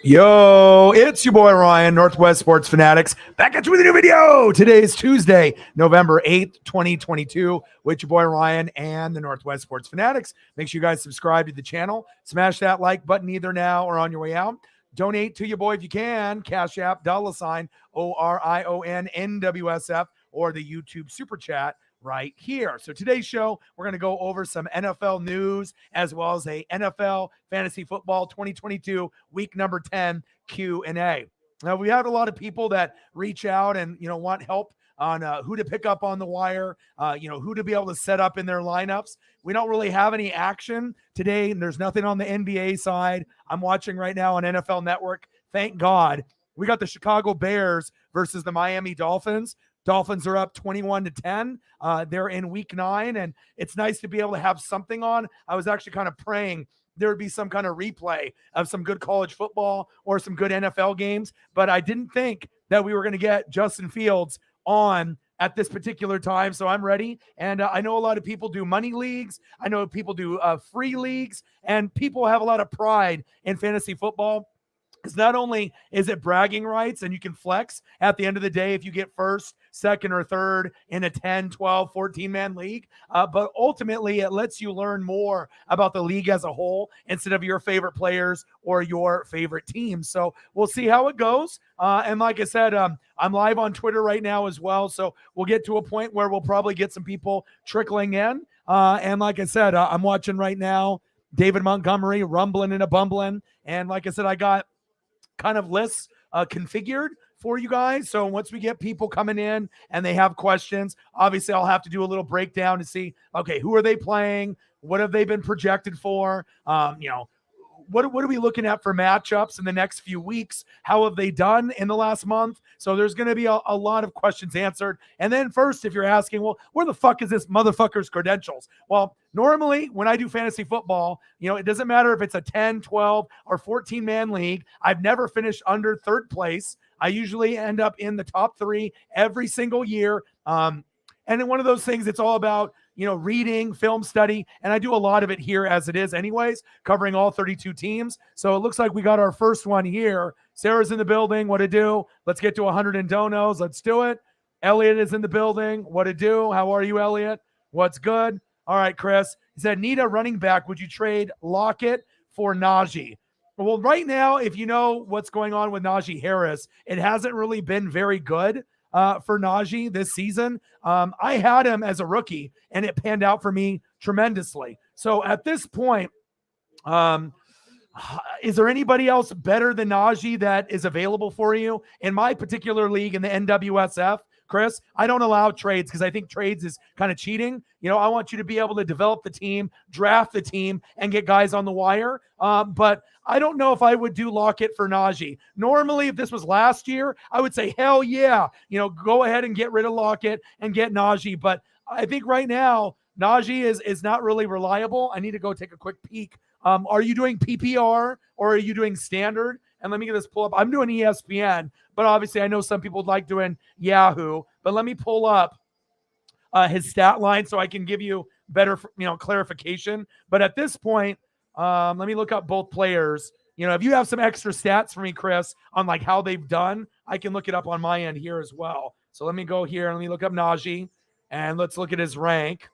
Yo, it's your boy Ryan, Northwest Sports Fanatics, back at you with a new video. Today is Tuesday, November 8th, 2022, with your boy Ryan and the Northwest Sports Fanatics. Make sure you guys subscribe to the channel. Smash that like button either now or on your way out. Donate to your boy if you can. Cash App, $ ORION NWSF, or the YouTube Super Chat right here. So today's show, we're going to go over some NFL news as well as a NFL Fantasy Football 2022 week number 10 Q&A. Now, we have a lot of people that reach out and, want help on who to pick up on the wire, who to be able to set up in their lineups. We don't really have any action today, and there's nothing on the NBA side. I'm watching right now on NFL Network. Thank God. We got the Chicago Bears versus the Miami Dolphins. Dolphins are up 21-10. They're in week 9, and it's nice to be able to have something on. I was actually kind of praying there would be some kind of replay of some good college football or some good NFL games, but I didn't think that we were going to get Justin Fields on at this particular time. So I'm ready. And I know a lot of people do money leagues. I know people do free leagues, and people have a lot of pride in fantasy football. Because not only is it bragging rights and you can flex at the end of the day if you get first, second, or third in a 10, 12, 14-man league, but ultimately it lets you learn more about the league as a whole instead of your favorite players or your favorite teams. So we'll see how it goes. And like I said, I'm live on Twitter right now as well. So we'll get to a point where we'll probably get some people trickling in. And like I said, I'm watching right now David Montgomery rumbling and a bumbling. And like I said, I got kind of lists configured for you guys. So once we get people coming in and they have questions, obviously I'll have to do a little breakdown to see, okay, who are they playing? What have they been projected for? What are we looking at for matchups in the next few weeks? How have they done in the last month? So there's going to be a lot of questions answered. And then first, if you're asking, well, where the fuck is this motherfucker's credentials? Well, normally when I do fantasy football, it doesn't matter if it's a 10, 12, or 14-man league. I've never finished under third place. I usually end up in the top 3 every single year. And in one of those things, it's all about, reading, film study, and I do a lot of it here as it is anyways, covering all 32 teams. So it looks like we got our first one here. Sarah's in the building. What to do? Let's get to 100 in donos. Let's do it. Elliot is in the building. What to do? How are you, Elliot? What's good? All right, Chris. He said, need a running back. Would you trade Lockett for Najee? Well, right now, if you know what's going on with Najee Harris, it hasn't really been very good for Najee this season. I had him as a rookie, and it panned out for me tremendously. So at this point, is there anybody else better than Najee that is available for you? In my particular league in the NWSF, Chris, I don't allow trades because I think trades is kind of cheating. I want you to be able to develop the team, draft the team, and get guys on the wire. But I don't know if I would do Lockett for Najee. Normally, if this was last year, I would say, hell yeah, go ahead and get rid of Lockett and get Najee. But I think right now, Najee is not really reliable. I need to go take a quick peek. Are you doing PPR or are you doing standard? And let me get this pull up. I'm doing ESPN, but obviously I know some people like doing Yahoo. But let me pull up his stat line so I can give you better, clarification. But at this point, let me look up both players. If you have some extra stats for me, Chris, on like how they've done, I can look it up on my end here as well. So let me go here and let me look up Najee, and let's look at his rank.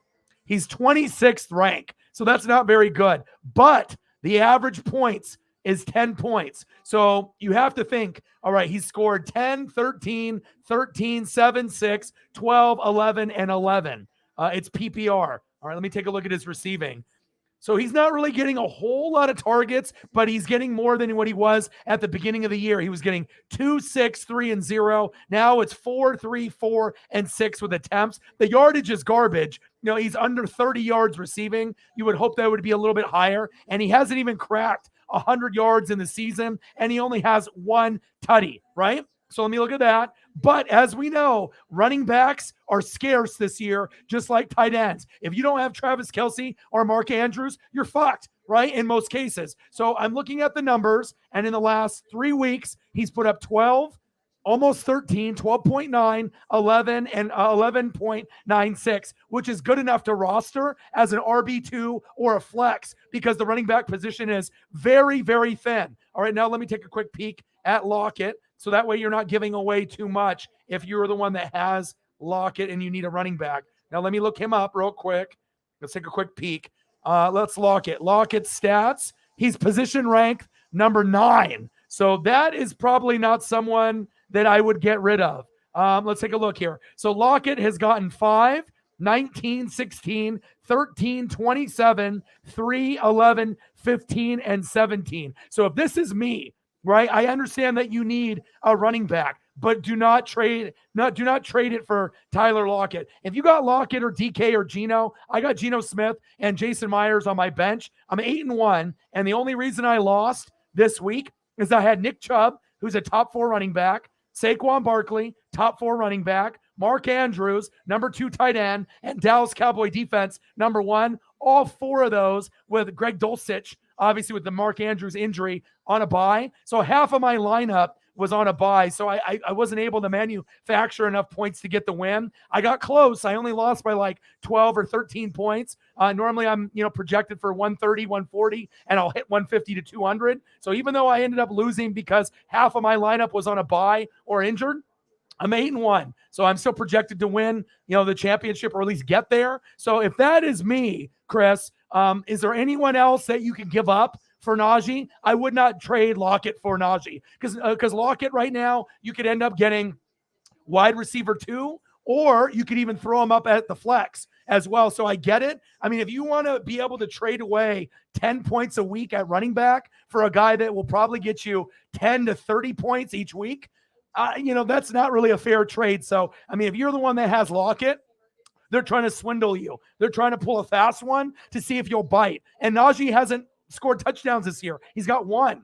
He's 26th rank, so that's not very good. But the average points is 10 points. So you have to think, all right, he scored 10, 13, 13, 7, 6, 12, 11, and 11. It's PPR. All right, let me take a look at his receiving. So he's not really getting a whole lot of targets, but he's getting more than what he was at the beginning of the year. He was getting 2, 6, 3, and 0. Now it's 4, 3, 4, and 6 with attempts. The yardage is garbage. He's under 30 yards receiving. You would hope that would be a little bit higher. And he hasn't even cracked 100 yards in the season, and he only has 1 tutty, right? So let me look at that. But as we know, running backs are scarce this year, just like tight ends. If you don't have Travis Kelce or Mark Andrews, you're fucked, right? In most cases. So I'm looking at the numbers, and in the last 3 weeks, he's put up 12, almost 13, 12.9, 11, and 11.96, which is good enough to roster as an RB2 or a flex because the running back position is very, very thin. All right, now let me take a quick peek at Lockett. So that way you're not giving away too much if you're the one that has Lockett and you need a running back. Now let me look him up real quick. Let's take a quick peek. Let's Lockett. Lockett's stats. He's position ranked number 9. So that is probably not someone that I would get rid of. Let's take a look here. So Lockett has gotten 5, 19, 16, 13, 27, 3, 11, 15, and 17. So if this is me, right, I understand that you need a running back, but do not trade it for Tyler Lockett. If you got Lockett or DK or Geno, I got Geno Smith and Jason Myers on my bench. I'm 8-1, and the only reason I lost this week is I had Nick Chubb, who's a top 4 running back, Saquon Barkley, top 4 running back, Mark Andrews, number 2 tight end, and Dallas Cowboy defense, number 1. All 4 of those with Greg Dulcich, obviously with the Mark Andrews injury, on a bye. So half of my lineup was on a bye. So I wasn't able to manufacture enough points to get the win. I got close. I only lost by like 12 or 13 points. Normally I'm, projected for 130, 140, and I'll hit 150 to 200. So even though I ended up losing because half of my lineup was on a bye or injured, I'm 8-1. So I'm still projected to win, the championship, or at least get there. So if that is me, Chris, is there anyone else that you can give up for Najee? I would not trade Lockett for Najee because Lockett right now, you could end up getting wide receiver 2, or you could even throw him up at the flex as well. So I get it. I mean, if you want to be able to trade away 10 points a week at running back for a guy that will probably get you 10 to 30 points each week, that's not really a fair trade. So, I mean, if you're the one that has Lockett, they're trying to swindle you. They're trying to pull a fast one to see if you'll bite. And Najee hasn't scored touchdowns this year. He's got 1.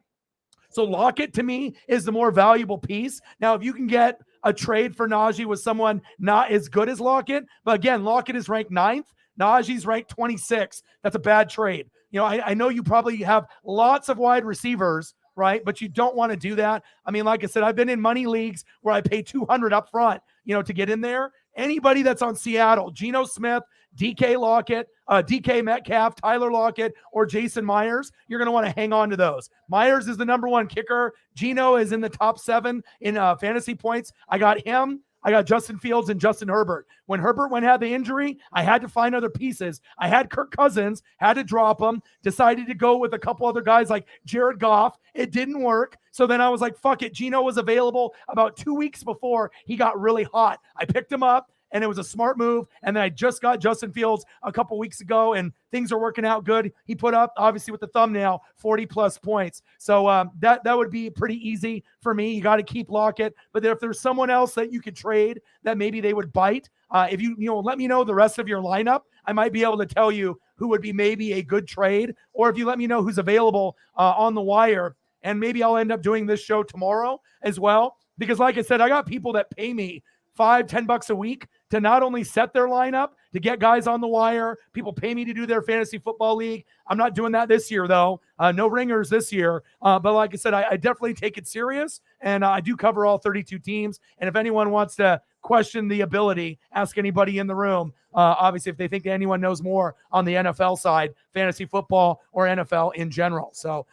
So Lockett, to me, is the more valuable piece. Now, if you can get a trade for Najee with someone not as good as Lockett, but again, Lockett is ranked 9th. Najee's ranked 26. That's a bad trade. I know you probably have lots of wide receivers, right? But you don't want to do that. I mean, like I said, I've been in money leagues where I pay $200 up front, to get in there. Anybody that's on Seattle, Geno Smith, DK Lockett, DK Metcalf, Tyler Lockett, or Jason Myers, you're going to want to hang on to those. Myers is the number 1 kicker. Geno is in the top 7 in fantasy points. I got him. I got Justin Fields and Justin Herbert. When Herbert had the injury, I had to find other pieces. I had Kirk Cousins, had to drop him, decided to go with a couple other guys like Jared Goff. It didn't work. So then I was like, fuck it. Geno was available about 2 weeks before he got really hot. I picked him up, and it was a smart move. And then I just got Justin Fields a couple weeks ago, and things are working out good. He put up, obviously with the thumbnail, 40-plus points. So that would be pretty easy for me. You got to keep Lockett. But if there's someone else that you could trade that maybe they would bite, if you let me know the rest of your lineup, I might be able to tell you who would be maybe a good trade. Or if you let me know who's available on the wire, and maybe I'll end up doing this show tomorrow as well. Because like I said, I got people that pay me $5-10 a week to not only set their lineup, to get guys on the wire. People pay me to do their fantasy football league. I'm not doing that this year, though. No ringers this year. But like I said, I definitely take it serious, and I do cover all 32 teams. And if anyone wants to question the ability, ask anybody in the room. Obviously, if they think anyone knows more on the NFL side, fantasy football or NFL in general. So,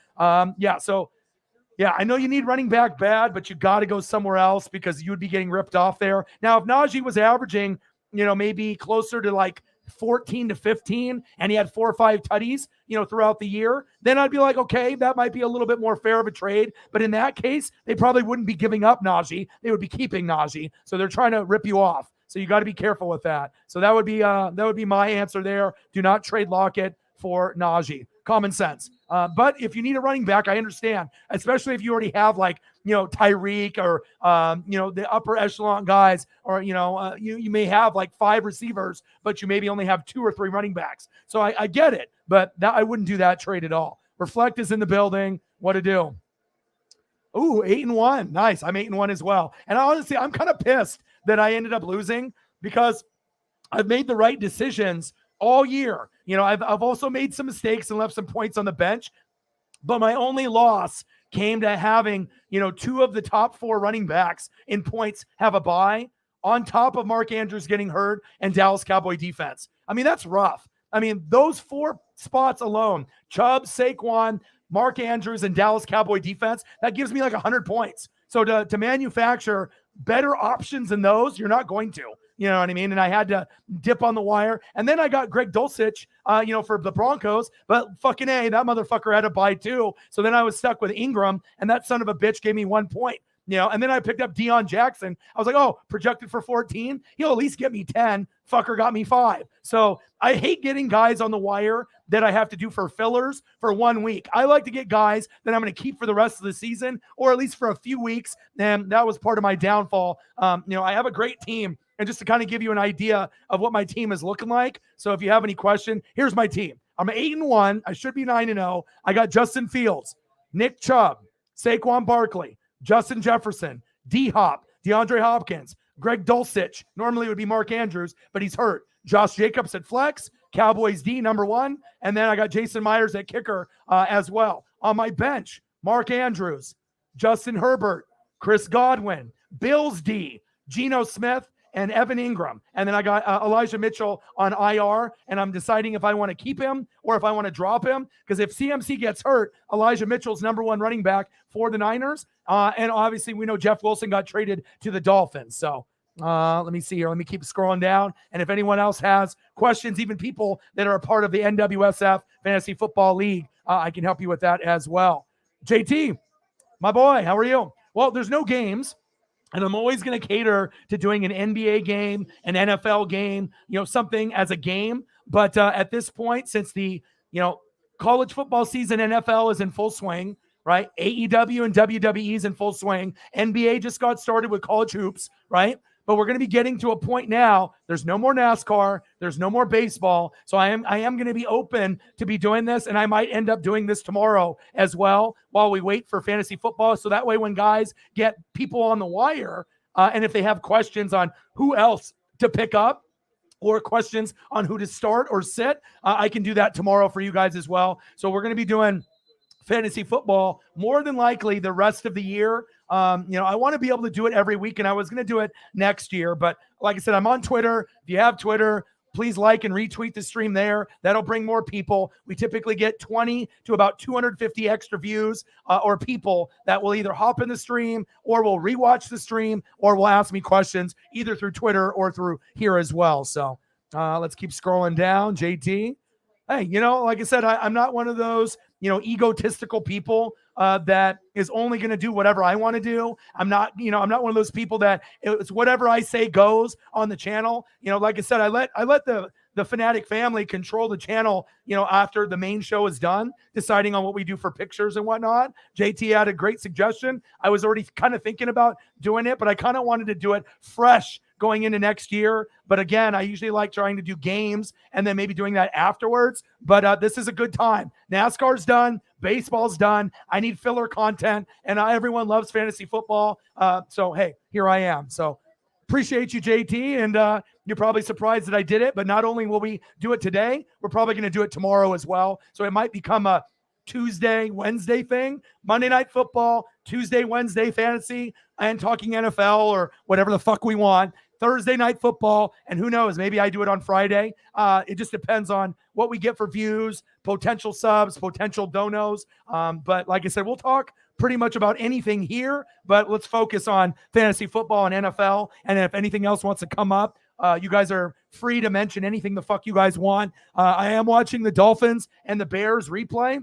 yeah, I know you need running back bad, but you got to go somewhere else because you would be getting ripped off there. Now, if Najee was averaging, maybe closer to like 14 to 15, and he had 4 or 5 tutties, throughout the year, then I'd be like, okay, that might be a little bit more fair of a trade. But in that case, they probably wouldn't be giving up Najee. They would be keeping Najee. So they're trying to rip you off. So you got to be careful with that. So that would be my answer there. Do not trade Lockett for Najee. Common sense. But if you need a running back, I understand, especially if you already have Tyreek or, the upper echelon guys, or, you may have like 5 receivers, but you maybe only have 2 or 3 running backs. So I get it, but I wouldn't do that trade at all. Reflect is in the building. What to do? Ooh, 8-1. Nice. I'm 8-1 as well. And honestly, I'm kind of pissed that I ended up losing because I've made the right decisions all year. I've also made some mistakes and left some points on the bench, but my only loss came to having, 2 of the top 4 running backs in points have a bye, on top of Mark Andrews getting hurt and Dallas Cowboy defense. I mean, that's rough. I mean, those 4 spots alone, Chubb, Saquon, Mark Andrews and Dallas Cowboy defense, that gives me like 100 points. So to manufacture better options than those, you're not going to. You know what I mean? And I had to dip on the wire. And then I got Greg Dulcich, for the Broncos. But fucking A, that motherfucker had to buy too. So then I was stuck with Ingram, and that son of a bitch gave me 1 point. And then I picked up Deion Jackson. I was like, oh, projected for 14. He'll at least get me 10. Fucker got me 5. So I hate getting guys on the wire that I have to do for fillers for 1 week. I like to get guys that I'm going to keep for the rest of the season, or at least for a few weeks. And that was part of my downfall. I have a great team. And just to kind of give you an idea of what my team is looking like. So if you have any question, here's my team. I'm 8-1. I should be 9-0. I got Justin Fields, Nick Chubb, Saquon Barkley, Justin Jefferson, D-Hop, DeAndre Hopkins, Greg Dulcich. Normally it would be Mark Andrews, but he's hurt. Josh Jacobs at flex, Cowboys D, number 1. And then I got Jason Myers at kicker as well. On my bench, Mark Andrews, Justin Herbert, Chris Godwin, Bills D, Geno Smith, and Evan Ingram. And then I got Elijah Mitchell on IR, and I'm deciding if I want to keep him or if I want to drop him, because if CMC gets hurt, Elijah Mitchell's number 1 running back for the Niners. And obviously we know Jeff Wilson got traded to the Dolphins. So let me see here. Let me keep scrolling down. And if anyone else has questions, even people that are a part of the NWSF Fantasy Football League, I can help you with that as well. JT, my boy, how are you? Well, there's no games. And I'm always going to cater to doing an NBA game, an NFL game, something as a game. But at this point, since the, college football season, NFL is in full swing, right? AEW and WWE is in full swing. NBA just got started with college hoops, right? But we're going to be getting to a point now. There's no more NASCAR. There's no more baseball. So I am going to be open to be doing this, and I might end up doing this tomorrow as well while we wait for fantasy football. So that way, when guys get people on the wire, and if they have questions on who else to pick up or questions on who to start or sit, I can do that tomorrow for you guys as well. So we're going to be doing fantasy football more than likely the rest of the year. I want to be able to do it every week, and I was going to do it next year. But like I said, I'm on Twitter. If you have Twitter, please like and retweet the stream there. That'll bring more people. We typically get 20 to about 250 extra views or people that will either hop in the stream or will rewatch the stream or will ask me questions either through Twitter or through here as well. So let's keep scrolling down. JT. Hey, like I said, I'm not one of those, egotistical people that is only going to do whatever I want to do. I'm not one of those people that it's whatever I say goes on the channel. Like I said, I let the Fanatic family control the channel, after the main show is done, deciding on what we do for pictures and whatnot. JT had a great suggestion. I was already kind of thinking about doing it, but I kind of wanted to do it fresh going into next year. But again, I usually like trying to do games and then maybe doing that afterwards. But this is a good time. NASCAR's done. Baseball's done. I need filler content, and everyone loves fantasy football. So, hey, here I am. So appreciate you, JT. And you're probably surprised that I did it. But not only will we do it today, we're probably going to do it tomorrow as well. So it might become a Tuesday, Wednesday thing. Monday Night Football, Tuesday, Wednesday fantasy, and talking NFL or whatever the fuck we want. Thursday Night Football, and who knows, maybe I do it on Friday. It just depends on what we get for views, potential subs, potential donos. But like I said, we'll talk pretty much about anything here, but let's focus on fantasy football and NFL. And if anything else wants to come up, you guys are free to mention anything the fuck you guys want. I am watching the Dolphins and the Bears replay.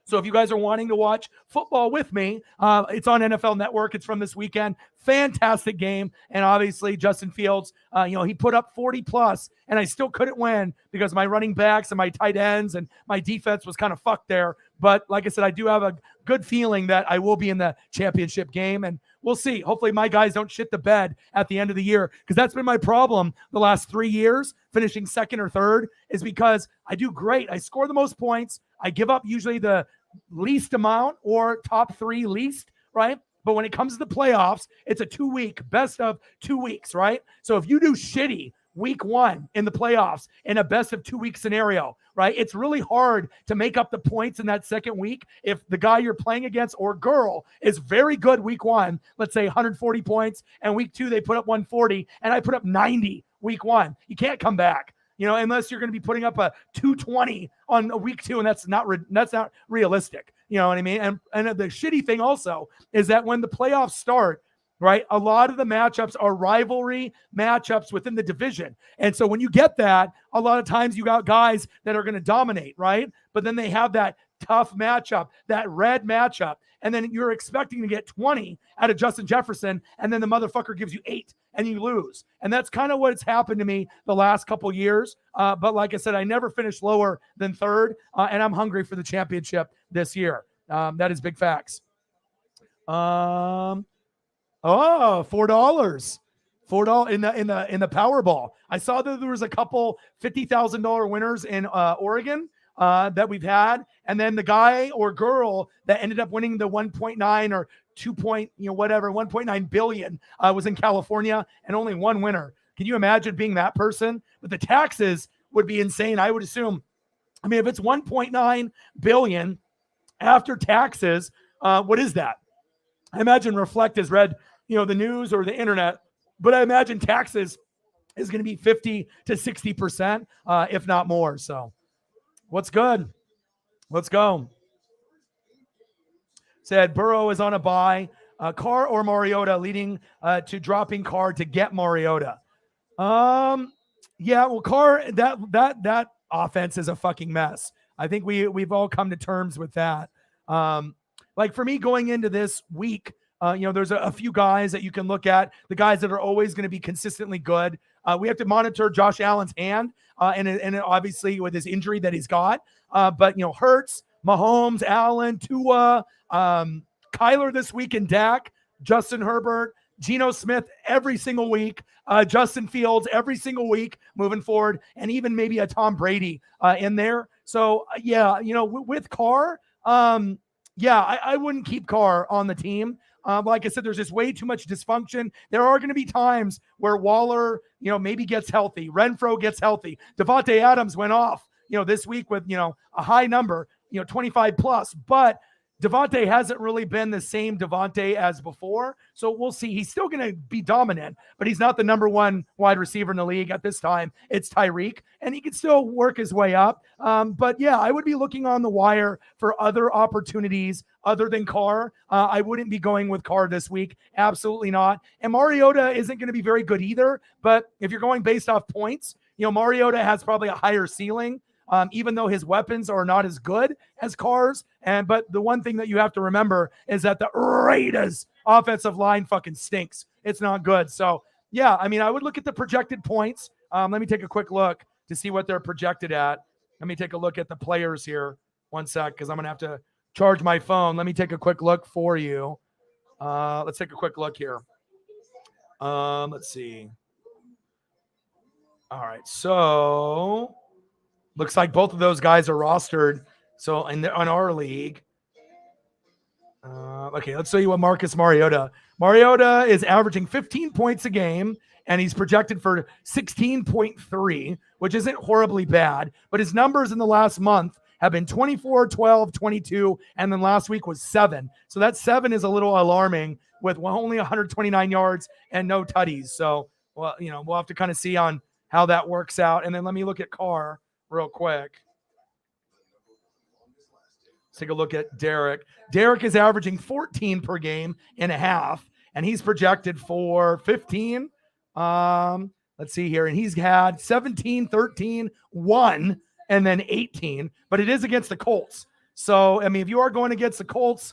So if you guys are wanting to watch football with me, it's on NFL Network. It's from this weekend. Fantastic game. And obviously Justin Fields, he put up 40 plus, and I still couldn't win because my running backs and my tight ends and my defense was kind of fucked there. But like I said, I do have a good feeling that I will be in the championship game, and we'll see. Hopefully my guys don't shit the bed at the end of the year, because that's been my problem the last 3 years, finishing second or third, is because I do great. I score the most points. I give up usually the least amount or top 3 least, right? But when it comes to the playoffs, it's a 2-week, best of 2 weeks, right? So if you do shitty week 1 in the playoffs in a best of 2 week scenario, right? It's really hard to make up the points in that second week if the guy you're playing against or girl is very good week 1, let's say 140 points, and week 2 they put up 140, and I put up 90 week 1. You can't come back. Unless you're going to be putting up a 220 on a week 2, and that's not realistic. You know what I mean? And the shitty thing also is that when the playoffs start, right, a lot of the matchups are rivalry matchups within the division. And so when you get that, a lot of times you got guys that are going to dominate, right? But then they have that tough matchup, that red matchup. And then you're expecting to get 20 out of Justin Jefferson, and then the motherfucker gives you 8 and you lose. And that's kind of what's happened to me the last couple years. But like I said, I never finished lower than third, and I'm hungry for the championship this year. That is big facts. $4. $4 in the Powerball. I saw that there was a couple $50,000 winners in Oregon that we've had, and then the guy or girl that ended up winning the 1.9 or 1.9 billion was in California, and only one winner. Can you imagine being that person? But the taxes would be insane, I would assume. I mean, if it's 1.9 billion after taxes, what is that? I imagine Reflect has read, the news or the internet, but I imagine taxes is going to be 50 to 60%, if not more. So what's good? Let's go. Said Burrow is on a bye. Carr or Mariota, leading to dropping Carr to get Mariota. Yeah, well, Carr, that offense is a fucking mess. I think we've all come to terms with that. Like for me going into this week, there's a few guys that you can look at, the guys that are always going to be consistently good. We have to monitor Josh Allen's hand, and obviously with his injury that he's got. But Hurts, Mahomes, Allen, Tua, Kyler this week, and Dak, Justin Herbert, Geno Smith every single week, Justin Fields every single week moving forward, and even maybe a Tom Brady in there. So with Carr, I wouldn't keep Carr on the team. Like I said, there's just way too much dysfunction. There are going to be times where Waller, maybe gets healthy. Renfro gets healthy. Davante Adams went off, this week with, a high number, 25 plus. But Davante hasn't really been the same Davante as before. So we'll see. He's still going to be dominant, but he's not the number one wide receiver in the league at this time. It's Tyreek, and he can still work his way up. But yeah, I would be looking on the wire for other opportunities other than Carr. I wouldn't be going with Carr this week. Absolutely not. And Mariota isn't going to be very good either. But if you're going based off points, Mariota has probably a higher ceiling. Even though his weapons are not as good as Carr's. But the one thing that you have to remember is that the Raiders offensive line fucking stinks. It's not good. So, yeah, I mean, I would look at the projected points. Let me take a quick look to see what they're projected at. Let me take a look at the players here. One sec, because I'm going to have to charge my phone. Let me take a quick look for you. Let's take a quick look here. Let's see. All right, so looks like both of those guys are rostered. So on our league, okay, let's show you what Marcus Mariota. Mariota is averaging 15 points a game, and he's projected for 16.3, which isn't horribly bad. But his numbers in the last month have been 24, 12, 22, and then last week was 7. So that 7 is a little alarming with only 129 yards and no tutties. So, well, we'll have to kind of see on how that works out. And then let me look at Carr real quick. Let's take a look at Derek. Derek is averaging 14 per game and a half, and he's projected for 15. Let's see here. And he's had 17, 13, 1, and then 18, but it is against the Colts. So, I mean, if you are going against the Colts,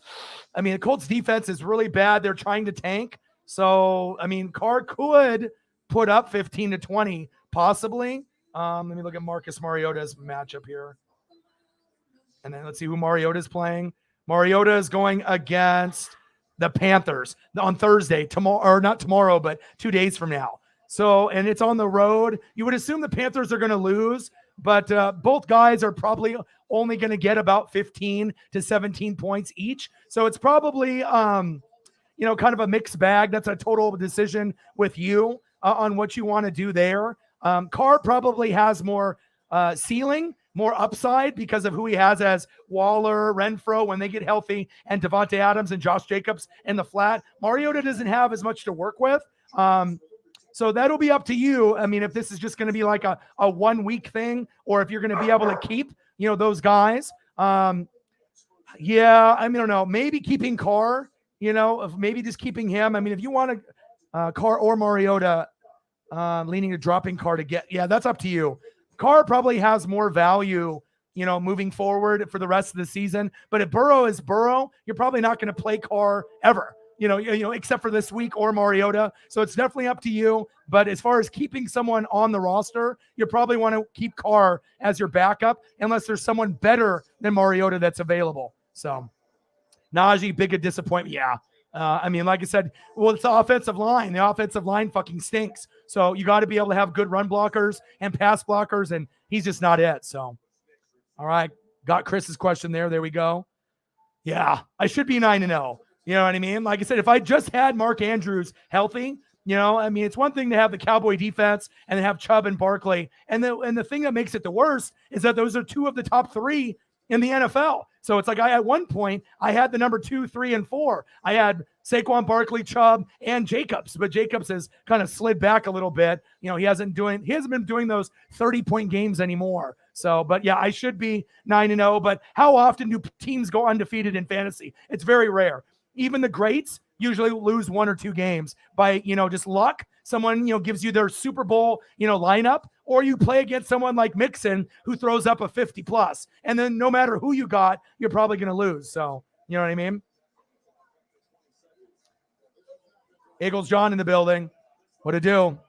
I mean, the Colts defense is really bad. They're trying to tank. So, I mean, Carr could put up 15 to 20, possibly. Let me look at Marcus Mariota's matchup here. And then let's see who Mariota's playing. Mariota is going against the Panthers on Thursday, tomorrow, or not tomorrow, but 2 days from now. So, and it's on the road. You would assume the Panthers are going to lose, but both guys are probably only going to get about 15 to 17 points each. So it's probably, kind of a mixed bag. That's a total decision with you on what you want to do there. Carr probably has more ceiling, more upside because of who he has as Waller, Renfro when they get healthy, and Davante Adams and Josh Jacobs in the flat. Mariota doesn't have as much to work with. So that'll be up to you. I mean, if this is just going to be like a 1 week thing, or if you're going to be able to keep, those guys. Yeah, I mean, I don't know. Maybe keeping Carr, maybe just keeping him. I mean, if you want to Carr or Mariota, leaning to dropping Carr to get, yeah, that's up to you. Carr probably has more value, moving forward for the rest of the season. But if Burrow is Burrow, you're probably not going to play Carr ever, except for this week or Mariota. So it's definitely up to you. But as far as keeping someone on the roster, you probably want to keep Carr as your backup unless there's someone better than Mariota that's available. So Najee, big a disappointment. Yeah. I mean, like I said, well, it's the offensive line. The offensive line fucking stinks. So you got to be able to have good run blockers and pass blockers, and he's just not it. So, all right. Got Chris's question there. There we go. Yeah, I should be 9-0. You know what I mean? Like I said, if I just had Mark Andrews healthy, I mean, it's one thing to have the Cowboy defense and then have Chubb and Barkley. And the thing that makes it the worst is that those are two of the top three in the NFL. So it's like at one point I had the number 2, 3, and 4. I had Saquon Barkley, Chubb, and Jacobs, but Jacobs has kind of slid back a little bit. He hasn't been doing those 30-point games anymore. So, but yeah, I should be 9-0. But how often do teams go undefeated in fantasy? It's very rare. Even the greats usually lose 1 or 2 games by, just luck. Someone, gives you their Super Bowl, lineup, or you play against someone like Mixon who throws up a 50 plus. And then no matter who you got, you're probably going to lose. So, you know what I mean? Eagles John in the building. What to do?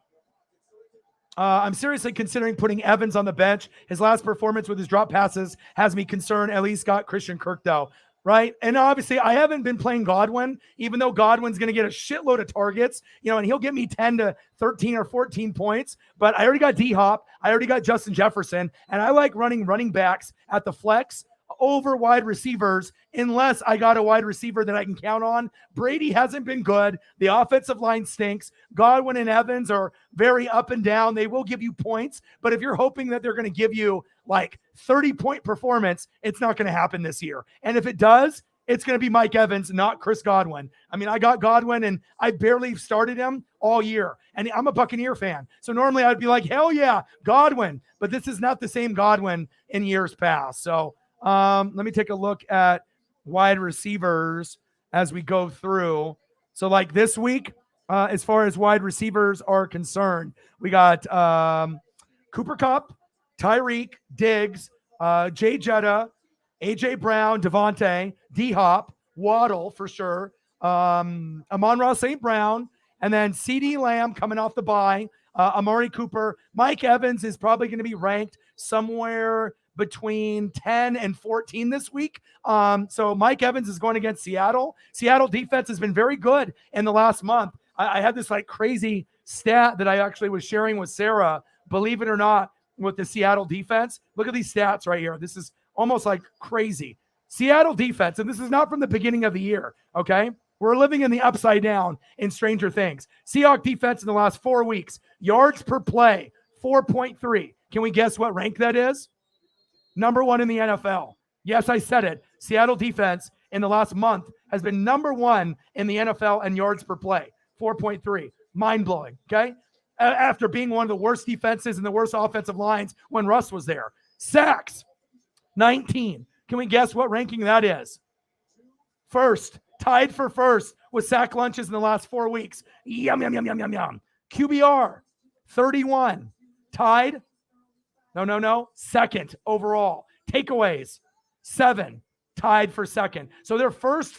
I'm seriously considering putting Evans on the bench. His last performance with his drop passes has me concerned. At least got Christian Kirk, though. Right. And obviously I haven't been playing Godwin, even though Godwin's going to get a shitload of targets, and he'll get me 10 to 13 or 14 points. But I already got D-Hop. I already got Justin Jefferson. And I like running backs at the flex over wide receivers unless I got a wide receiver that I can count on. Brady hasn't been good. The offensive line stinks. Godwin and Evans are very up and down. They will give you points. But if you're hoping that they're going to give you like 30-point performance, it's not going to happen this year. And if it does, it's going to be Mike Evans, not Chris Godwin. I mean, I got Godwin and I barely started him all year. And I'm a Buccaneer fan. So normally I'd be like, hell yeah, Godwin. But this is not the same Godwin in years past. So let me take a look at wide receivers as we go through. So like this week, as far as wide receivers are concerned, we got Cooper Kupp, Tyreek, Diggs, Jay Jetta, AJ Brown, Devontae, D-Hop, Waddle for sure, Amon-Ra St. Brown, and then CeeDee Lamb coming off the bye, Amari Cooper. Mike Evans is probably going to be ranked somewhere between 10 and 14 this week. So Mike Evans is going against Seattle. Seattle defense has been very good in the last month. I had this like crazy stat that I actually was sharing with Sarah, believe it or not, with the Seattle defense. Look at these stats right here. This is almost like crazy. Seattle defense, and this is not from the beginning of the year, okay? We're living in the upside down in Stranger Things. Seahawks defense in the last 4 weeks, yards per play, 4.3. Can we guess what rank that is? Number 1 in the NFL. Yes, I said it. Seattle defense in the last month has been number 1 in the NFL in yards per play, 4.3. Mind-blowing, okay? After being one of the worst defenses and the worst offensive lines when Russ was there. Sacks, 19. Can we guess what ranking that is? First, tied for first with sack lunches in the last 4 weeks. Yum, yum, yum, yum, yum, yum. QBR, 31. Tied? No. Second overall. Takeaways, 7. Tied for second. So they're first,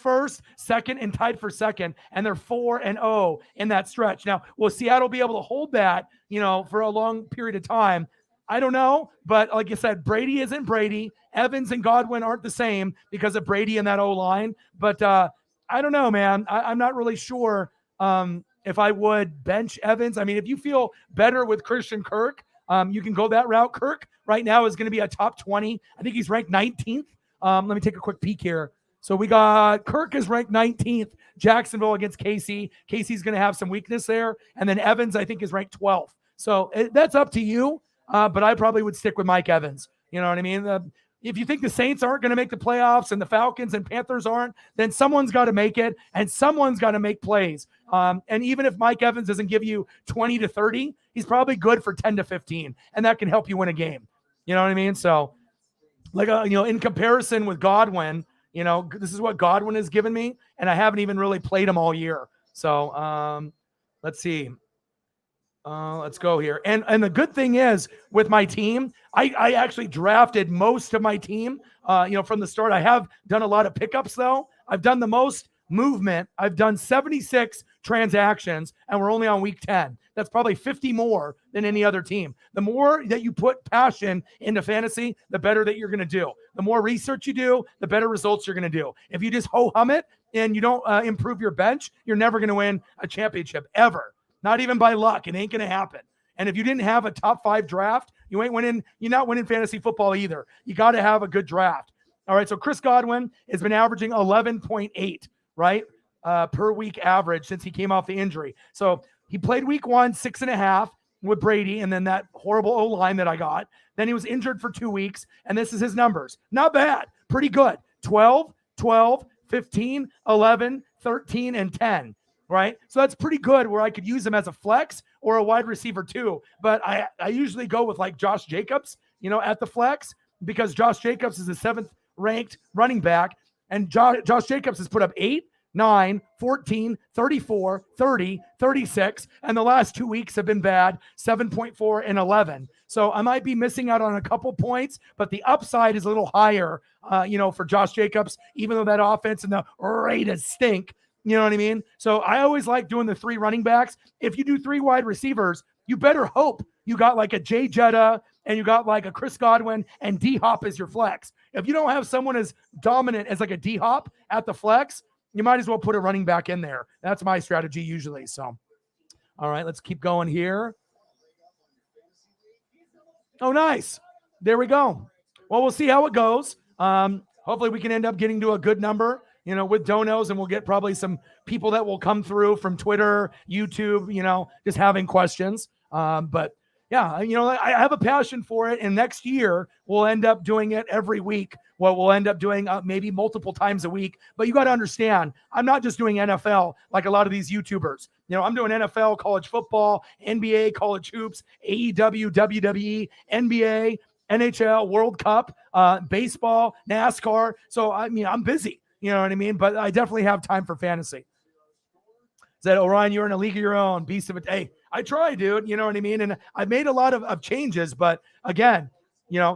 second, and tied for second, and they're 4-0 in that stretch. Now, will Seattle be able to hold that, for a long period of time? I don't know, but like I said, Brady isn't Brady. Evans and Godwin aren't the same because of Brady and that O-line. But I don't know, man. I'm not really sure if I would bench Evans. I mean, if you feel better with Christian Kirk, you can go that route. Kirk right now is going to be a top 20. I think he's ranked 19th. Let me take a quick peek here. So we got Kirk is ranked 19th, Jacksonville against KC. KC's going to have some weakness there. And then Evans, I think, is ranked 12th. So that's up to you. But I probably would stick with Mike Evans. You know what I mean? If you think the Saints aren't going to make the playoffs and the Falcons and Panthers aren't, then someone's got to make it and someone's got to make plays. And even if Mike Evans doesn't give you 20 to 30, he's probably good for 10 to 15. And that can help you win a game. You know what I mean? So, like, in comparison with Godwin, This is what Godwin has given me, and I haven't even really played him all year. So let's see. Let's go here. And the good thing is with my team, I actually drafted most of my team, from the start. I have done a lot of pickups though. I've done the most movement. I've done 76 transactions and we're only on week 10. That's probably 50 more than any other team. The more that you put passion into fantasy, the better that you're going to do. The more research you do, the better results you're going to do. If you just ho-hum it and you don't improve your bench, you're never going to win a championship ever. Not even by luck. It ain't going to happen. And if you didn't have a top 5 draft, you're not winning fantasy football either. You got to have a good draft. All right. So Chris Godwin has been averaging 11.8, right? Per week average since he came off the injury. So he played week 1, 6.5 with Brady, and then that horrible O-line that I got. Then he was injured for 2 weeks, and this is his numbers. Not bad. Pretty good. 12, 12, 15, 11, 13, and 10. Right? So that's pretty good where I could use him as a flex or a wide receiver too. But I usually go with like Josh Jacobs, at the flex, because Josh Jacobs is the 7th ranked running back. And Josh Jacobs has put up 8, 9, 14, 34, 30, 36. And the last 2 weeks have been bad, 7.4 and 11. So I might be missing out on a couple points, but the upside is a little higher, for Josh Jacobs, even though that offense and the Raiders stink. You know what I mean? So I always like doing the 3 running backs. If you do 3 wide receivers, you better hope you got like a Jay Jetta and you got like a Chris Godwin and D-Hop as your flex. If you don't have someone as dominant as like a D-Hop at the flex, you might as well put a running back in there. That's my strategy usually. So, all right, let's keep going here. Oh, nice. There we go. Well, we'll see how it goes. Hopefully we can end up getting to a good number, with donos, and we'll get probably some people that will come through from Twitter, YouTube, just having questions. But yeah, I have a passion for it. And next year we'll end up doing it every week. Well, we'll end up doing maybe multiple times a week. But you got to understand, I'm not just doing NFL like a lot of these YouTubers. I'm doing NFL, college football, NBA, college hoops, AEW, WWE, NBA, NHL, World Cup, baseball, NASCAR. So, I'm busy. You know what I mean? But I definitely have time for fantasy. Said, Orion, you're in a league of your own. Beast of it. Hey, I try, dude. You know what I mean? And I've made a lot of changes. But again,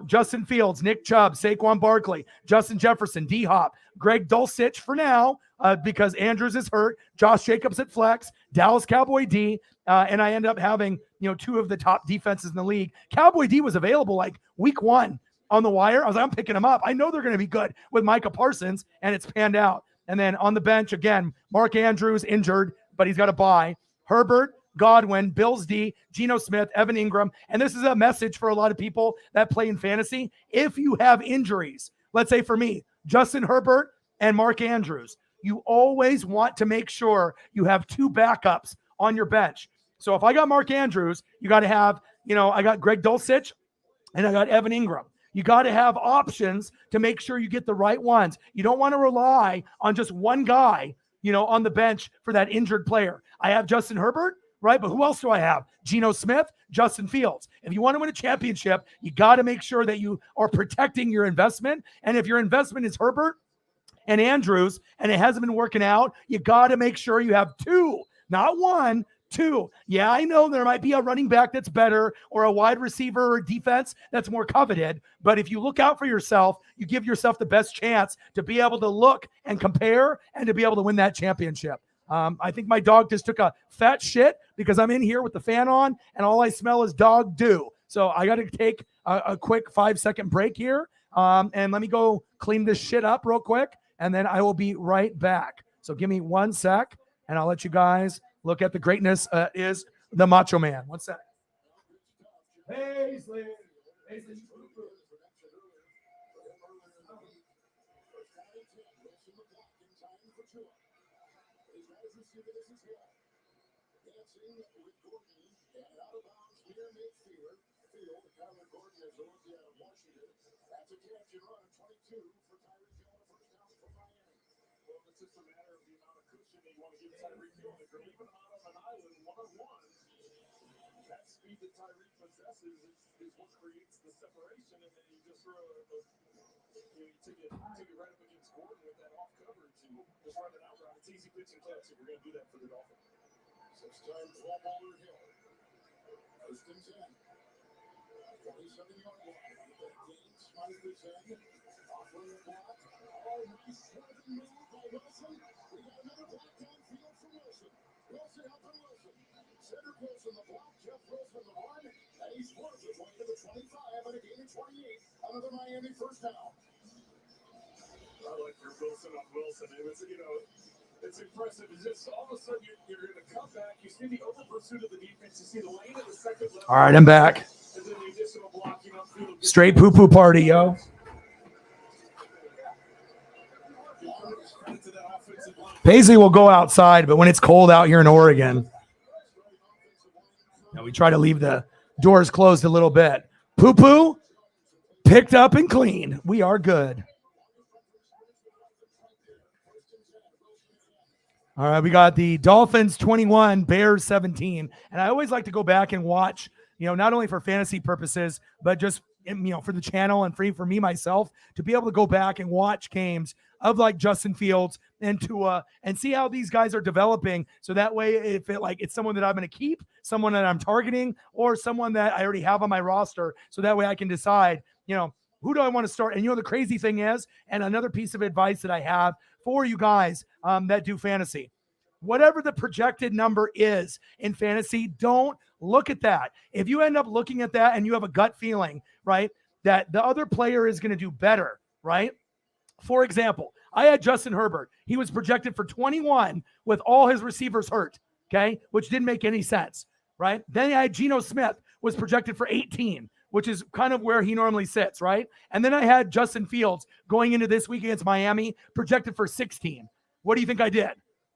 Justin Fields, Nick Chubb, Saquon Barkley, Justin Jefferson, D-Hop, Greg Dulcich for now because Andrews is hurt, Josh Jacobs at flex, Dallas Cowboy D, and I end up having, 2 of the top defenses in the league. Cowboy D was available like week 1 on the wire. I was like, I'm picking them up. I know they're going to be good with Micah Parsons, and it's panned out. And then on the bench, again, Mark Andrews injured, but he's got a bye. Herbert, Godwin, Bills D, Geno Smith, Evan Ingram. And this is a message for a lot of people that play in fantasy. If you have injuries, let's say for me, Justin Herbert and Mark Andrews, you always want to make sure you have 2 backups on your bench. So if I got Mark Andrews, you got to have, I got Greg Dulcich and I got Evan Ingram. You got to have options to make sure you get the right ones. You don't want to rely on just one guy, on the bench for that injured player. I have Justin Herbert, right? But who else do I have? Geno Smith, Justin Fields. If you want to win a championship, you got to make sure that you are protecting your investment. And if your investment is Herbert and Andrews and it hasn't been working out, you got to make sure you have 2, not 1. 2. Yeah, I know there might be a running back that's better or a wide receiver or defense that's more coveted. But if you look out for yourself, you give yourself the best chance to be able to look and compare and to be able to win that championship. I think my dog just took a fat shit because I'm in here with the fan on and all I smell is dog dew. So I got to take a quick 5-second break here. And let me go clean this shit up real quick. And then I will be right back. So give me 1 sec and I'll let you guys look at the greatness is the Macho Man. What's that? Paisley. Speed that Tyreek possesses is what creates the separation, and then you just throw a It's impressive. It's just all of a sudden you're going to come back. You see the over pursuit of the defense. You see the lane of the second level. All right, I'm back. And then the additional blocking upfield. Straight poo-poo party, yo. Paisley will go outside, but when it's cold out here in Oregon, we try to leave the doors closed a little bit. Poo-poo, picked up and clean. We are good. All right, we got the Dolphins 21, Bears 17. And I always like to go back and watch, not only for fantasy purposes, but just, for the channel and for me, myself, to be able to go back and watch games of like Justin Fields and Tua and see how these guys are developing. So that way, if it's someone that I'm going to keep, someone that I'm targeting, or someone that I already have on my roster. So that way I can decide, who do I want to start? And the crazy thing is, and another piece of advice that I have for you guys that do fantasy, whatever the projected number is in fantasy, don't look at that. If you end up looking at that and you have a gut feeling, right, that the other player is going to do better, right? For example, I had Justin Herbert. He was projected for 21 with all his receivers hurt, okay, which didn't make any sense, right? Then I had Geno Smith, was projected for 18, which is kind of where he normally sits, right? And then I had Justin Fields going into this week against Miami, projected for 16. What do you think I did?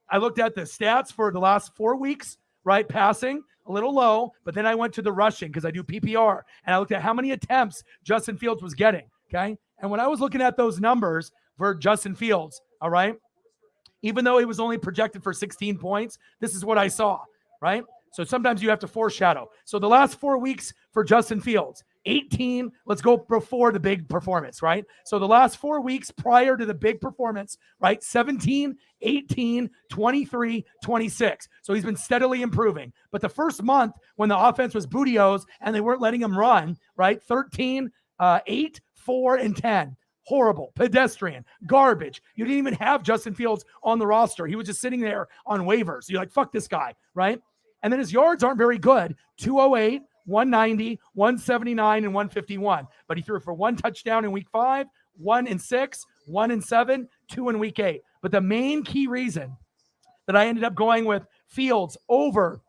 I looked at the stats for the last 4 weeks, right? Passing, a little low, but then I went to the rushing because I do PPR, and I looked at how many attempts Justin Fields was getting, okay? And when I was looking at those numbers for Justin Fields, all right, even though he was only projected for 16 points, this is what I saw, right? So sometimes you have to foreshadow. So the last 4 weeks for Justin Fields, 18, let's go before the big performance, right? So the last 4 weeks prior to the big performance, right? 17, 18, 23, 26. So he's been steadily improving. But the first month when the offense was bootios and they weren't letting him run, right? 13, 8, 4, and 10. Horrible, pedestrian, garbage. You didn't even have Justin Fields on the roster. He was just sitting there on waivers. You're like, fuck this guy, right? And then his yards aren't very good. 208, 190, 179, and 151. But he threw for 1 touchdown in week 5, 1 in 6, 1 in 7, 2 in week 8. But the main key reason that I ended up going with Fields over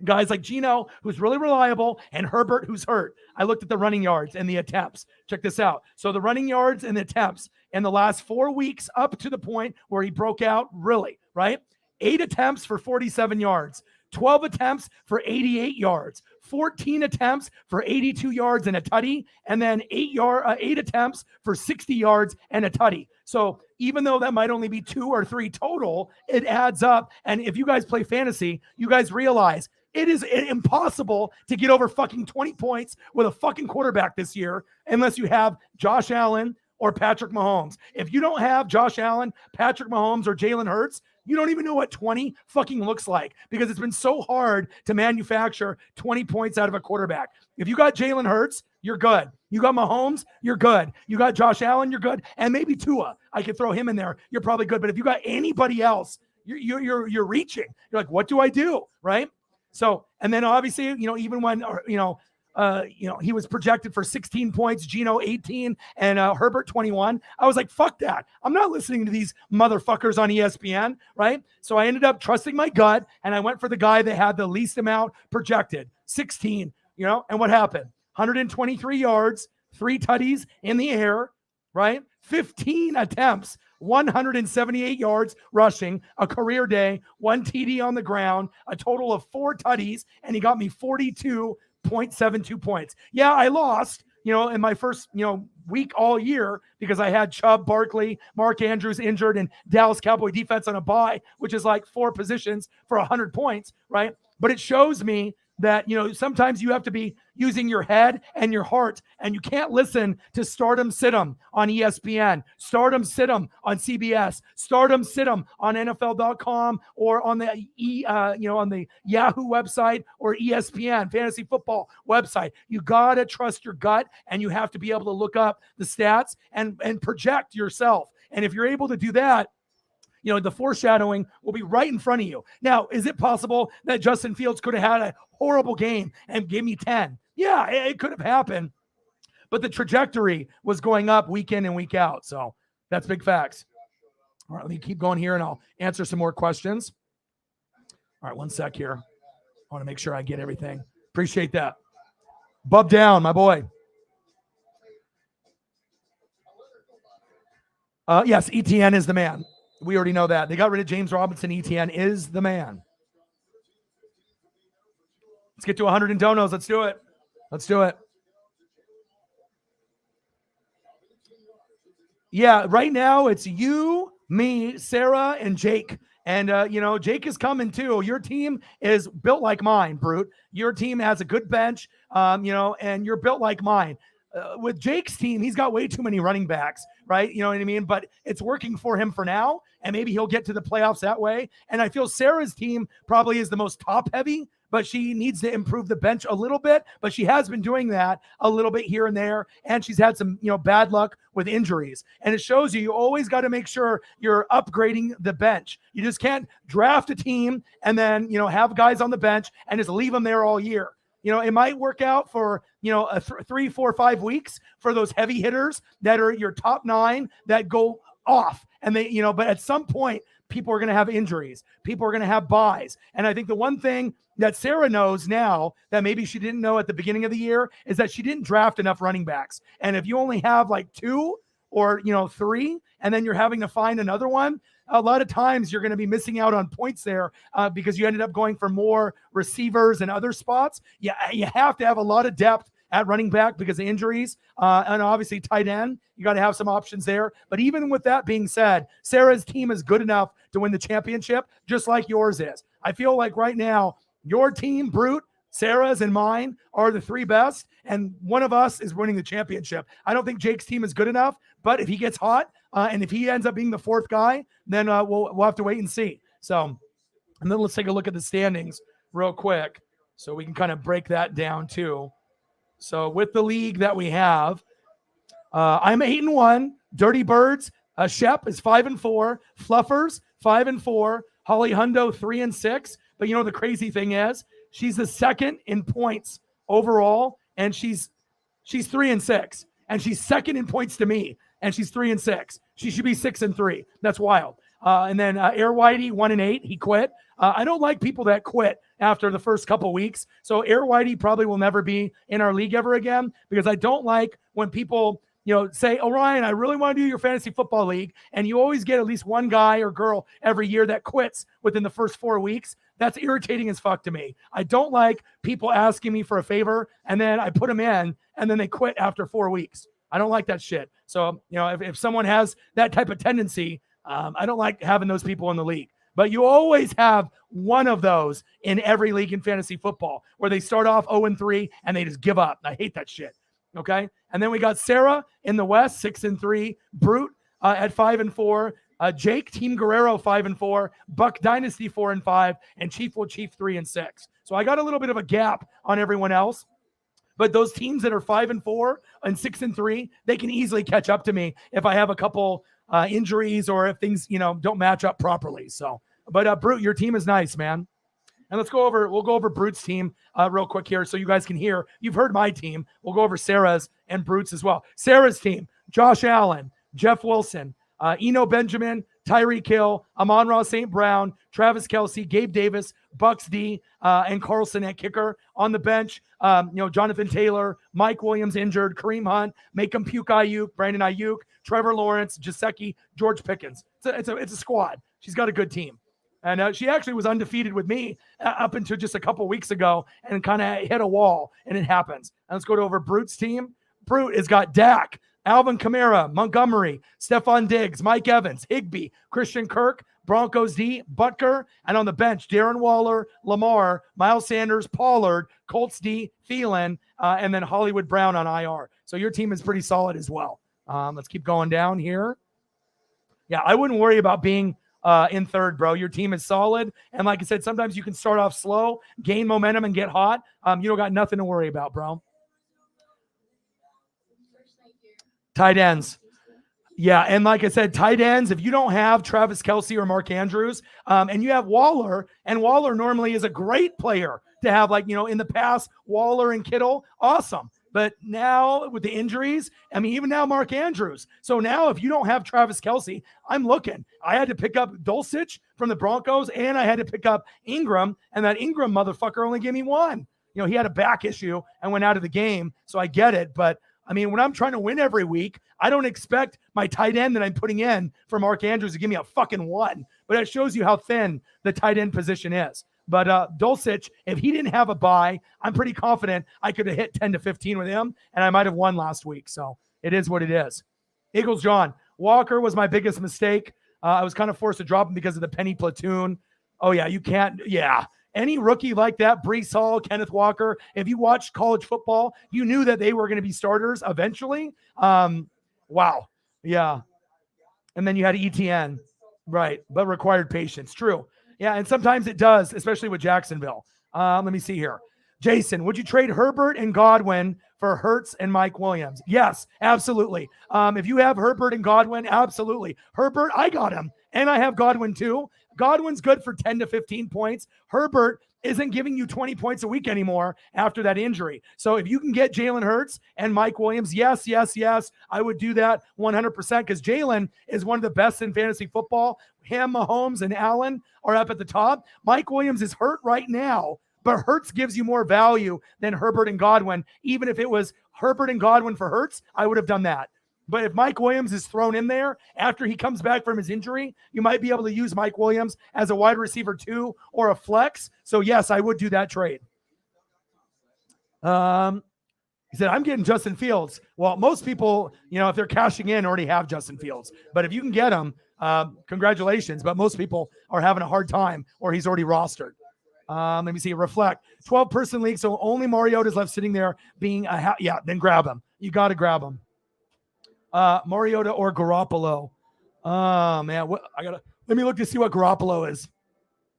guys like Geno, who's really reliable, and Herbert, who's hurt. I looked at the running yards and the attempts. Check this out. So the running yards and the attempts in the last 4 weeks up to the point where he broke out, really, right? 8 attempts for 47 yards. 12 attempts for 88 yards, 14 attempts for 82 yards and a tutty, and then 8 attempts for 60 yards and a tutty. So even though that might only be 2 or 3 total, it adds up. And if you guys play fantasy, you guys realize it is impossible to get over fucking 20 points with a fucking quarterback this year unless you have Josh Allen or Patrick Mahomes. If you don't have Josh Allen, Patrick Mahomes, or Jalen Hurts, you don't even know what 20 fucking looks like because it's been so hard to manufacture 20 points out of a quarterback. If you got Jalen Hurts, you're good. You got Mahomes, you're good. You got Josh Allen, you're good. And maybe Tua, I could throw him in there. You're probably good. But if you got anybody else, you're reaching. You're like, what do I do? Right? So, and then obviously, even when, he was projected for 16 points, Geno 18, and Herbert 21. I was like, fuck that. I'm not listening to these motherfuckers on ESPN, right? So I ended up trusting my gut, and I went for the guy that had the least amount projected, 16, and what happened? 123 yards, 3 tutties in the air, right? 15 attempts, 178 yards rushing, a career day, 1 TD on the ground, a total of 4 tutties, and he got me 42.72 points. Yeah, I lost, in my first, weak all year because I had Chubb, Barkley, Mark Andrews injured, and Dallas Cowboy defense on a bye, which is like 4 positions for 100 points, right? But it shows me that, sometimes you have to be using your head and your heart, and you can't listen to Stardom Sit-em on ESPN, Stardom Sit-em on CBS, Stardom Sit-em on NFL.com or on the on the Yahoo website or ESPN fantasy football website. You gotta trust your gut, and you have to be able to look up the stats and project yourself. And if you're able to do that, the foreshadowing will be right in front of you. Now, is it possible that Justin Fields could have had a horrible game and gave me 10? Yeah, it could have happened. But the trajectory was going up week in and week out. So that's big facts. All right, let me keep going here and I'll answer some more questions. All right, one sec here. I want to make sure I get everything. Appreciate that. Bub down, my boy. Yes, ETN is the man. We already know that. They got rid of James Robinson. ETN is the man. Let's get to 100 in donos. Let's do it. Let's do it. Yeah, right now it's you, me, Sarah, and Jake. And, Jake is coming too. Your team is built like mine, Brute. Your team has a good bench, and you're built like mine. With Jake's team, he's got way too many running backs, right? You know what I mean? But it's working for him for now, and maybe he'll get to the playoffs that way. And I feel Sarah's team probably is the most top-heavy, but she needs to improve the bench a little bit. But she has been doing that a little bit here and there, and she's had some, bad luck with injuries. And it shows you always got to make sure you're upgrading the bench. You just can't draft a team and then, have guys on the bench and just leave them there all year. It might work out for, 3, 4, 5 weeks for those heavy hitters that are your top 9 that go off. And they, but at some point, people are going to have injuries. People are going to have buys. And I think the one thing that Sarah knows now that maybe she didn't know at the beginning of the year is that she didn't draft enough running backs. And if you only have like 2 or, 3, and then you're having to find another one, a lot of times you're going to be missing out on points there because you ended up going for more receivers and other spots. Yeah, you have to have a lot of depth at running back because of injuries, and obviously tight end. You got to have some options there. But even with that being said, Sarah's team is good enough to win the championship, just like yours is. I feel like right now, your team, Brute, Sarah's, and mine are the 3 best, and one of us is winning the championship. I don't think Jake's team is good enough, but if he gets hot, and if he ends up being the 4th guy, then we'll have to wait and see. So, and then let's take a look at the standings real quick so we can kind of break that down too. So with the league that we have, I'm 8-1. Dirty Birds, Shep is 5-4. Fluffers 5-4. Holly Hundo 3-6. But the crazy thing is, she's the 2nd in points overall, and she's 3-6, and she's 2nd in points to me, and she's 3-6. She should be 6-3. That's wild. And then Air Whitey 1-8. He quit. I don't like people that quit after the first couple weeks. So Air Whitey probably will never be in our league ever again because I don't like when people, say, "Oh, Ryan, I really want to do your fantasy football league." And you always get at least one guy or girl every year that quits within the first 4 weeks. That's irritating as fuck to me. I don't like people asking me for a favor and then I put them in and then they quit after 4 weeks. I don't like that shit. So, if someone has that type of tendency, I don't like having those people in the league. But you always have one of those in every league in fantasy football where they start off 0-3 and they just give up. I hate that shit. Okay. And then we got Sarah in the West, 6-3, Brute at 5-4, Jake, Team Guerrero 5-4, Buck Dynasty 4-5, and Chief Will Chief 3-6. So I got a little bit of a gap on everyone else. But those teams that are 5-4 and 6-3, they can easily catch up to me if I have a couple injuries or if things, don't match up properly. So, but Brute, your team is nice, man. And we'll go over Brute's team real quick here so you guys can hear. You've heard my team. We'll go over Sarah's and Brute's as well. Sarah's team, Josh Allen, Jeff Wilson, Eno Benjamin, Tyreek Hill, Amon-Ra St. Brown, Travis Kelce, Gabe Davis, Bucks D, and Carlson at kicker. On the bench, Jonathan Taylor, Mike Williams injured, Kareem Hunt, Macom Puke Ayuk, Brandon Ayuk, Trevor Lawrence, Gesicki, George Pickens. It's a squad. She's got a good team. And she actually was undefeated with me up until just a couple weeks ago and kind of hit a wall, and it happens. And let's go over Brute's team. Brute has got Dak, Alvin Kamara, Montgomery, Stephon Diggs, Mike Evans, Higbee, Christian Kirk, Broncos D, Butker, and on the bench, Darren Waller, Lamar, Miles Sanders, Pollard, Colts D, Thielen, and then Hollywood Brown on IR. So your team is pretty solid as well. Let's keep going down here. Yeah, I wouldn't worry about being in third, bro. Your team is solid. And like I said, sometimes you can start off slow, gain momentum, and get hot. You don't got nothing to worry about, bro. Tight ends. Yeah, and like I said, tight ends, if you don't have Travis Kelce or Mark Andrews, and you have Waller, and Waller normally is a great player to have, like, in the past, Waller and Kittle, awesome. But now with the injuries, I mean, even now Mark Andrews. So now if you don't have Travis Kelce, I'm looking. I had to pick up Dulcich from the Broncos, and I had to pick up Ingram, and that Ingram motherfucker only gave me one. He had a back issue and went out of the game, so I get it. But, I mean, when I'm trying to win every week, I don't expect my tight end that I'm putting in for Mark Andrews to give me a fucking one. But it shows you how thin the tight end position is. But Dulcich, if he didn't have a bye, I'm pretty confident I could have hit 10 to 15 with him, and I might have won last week. So it is what it is. Eagles John. Walker was my biggest mistake. I was kind of forced to drop him because of the penny platoon. Oh, yeah, you can't. Yeah. Any rookie like that, Breece Hall, Kenneth Walker, if you watched college football, you knew that they were going to be starters eventually. Wow. Yeah. And then you had ETN. Right. But required patience. True. Yeah, and sometimes it does, especially with Jacksonville. Let me see here. Jason, would you trade Herbert and Godwin for Hurts and Mike Williams? Yes, absolutely. If you have Herbert and Godwin, absolutely. Herbert, I got him, and I have Godwin too. Godwin's good for 10 to 15 points. Herbert isn't giving you 20 points a week anymore after that injury. So if you can get Jalen Hurts and Mike Williams, yes, I would do that 100% because Jalen is one of the best in fantasy football. Him, Mahomes, and Allen are up at the top. Mike Williams is hurt right now, but Hurts gives you more value than Herbert and Godwin. Even if it was Herbert and Godwin for Hurts, I would have done that. But if Mike Williams is thrown in there after he comes back from his injury, you might be able to use Mike Williams as a wide receiver 2 or a flex. So, yes, I would do that trade. He said, I'm getting Justin Fields. Well, most people, if they're cashing in, already have Justin Fields. But if you can get him, congratulations. But most people are having a hard time or he's already rostered. Let me see. Reflect. 12-person league, so only Mariota's left sitting there being then grab him. You got to grab him. Mariota or Garoppolo. Man, let me look to see what Garoppolo is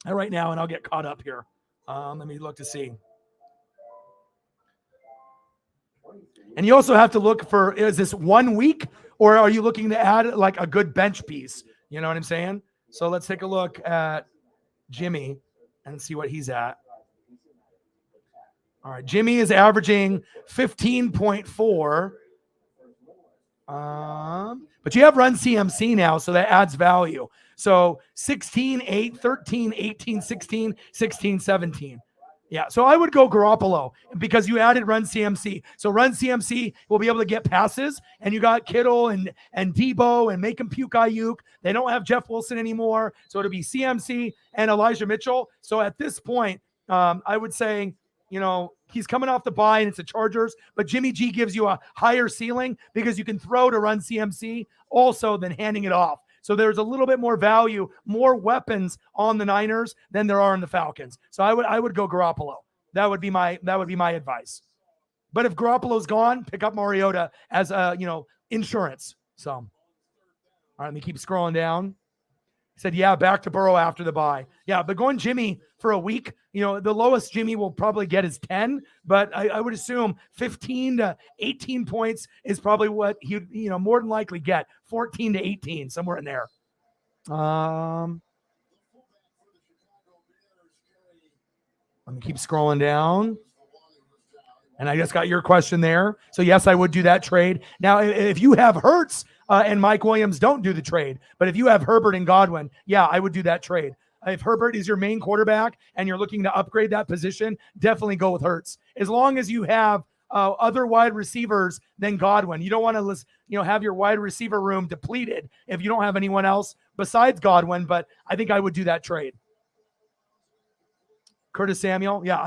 right now, and I'll get caught up here. Let me look to see. And you also have to look for, is this 1 week, or are you looking to add like a good bench piece? You know what I'm saying? So let's take a look at Jimmy and see what he's at. All right, Jimmy is averaging 15.4. But you have run CMC now, so that adds value. So 16, 8, 13, 18, 16, 16, 17. Yeah, so I would go Garoppolo because you added run CMC. So run CMC will be able to get passes, and you got Kittle and Debo and make him puke Ayuk. They don't have Jeff Wilson anymore, so it'll be CMC and Elijah Mitchell. So at this point, I would say, he's coming off the bye and it's the Chargers, but Jimmy G gives you a higher ceiling because you can throw to run CMC also than handing it off. So there's a little bit more value, more weapons on the Niners than there are in the Falcons. So I would go Garoppolo. That would be my advice. But if Garoppolo's gone, pick up Mariota as insurance. So all right, let me keep scrolling down. He said, yeah, back to Burrow after the bye. Yeah, but going Jimmy for a week, the lowest Jimmy will probably get is 10, but I would assume 15 to 18 points is probably what he, more than likely get. 14 to 18, somewhere in there. Let me keep scrolling down. And I just got your question there. So, yes, I would do that trade. Now, if you have Hurts and Mike Williams, don't do the trade. But if you have Herbert and Godwin, yeah, I would do that trade. If Herbert is your main quarterback and you're looking to upgrade that position, definitely go with Hurts. As long as you have other wide receivers than Godwin. You don't want to have your wide receiver room depleted if you don't have anyone else besides Godwin. But I think I would do that trade. Curtis Samuel. Yeah,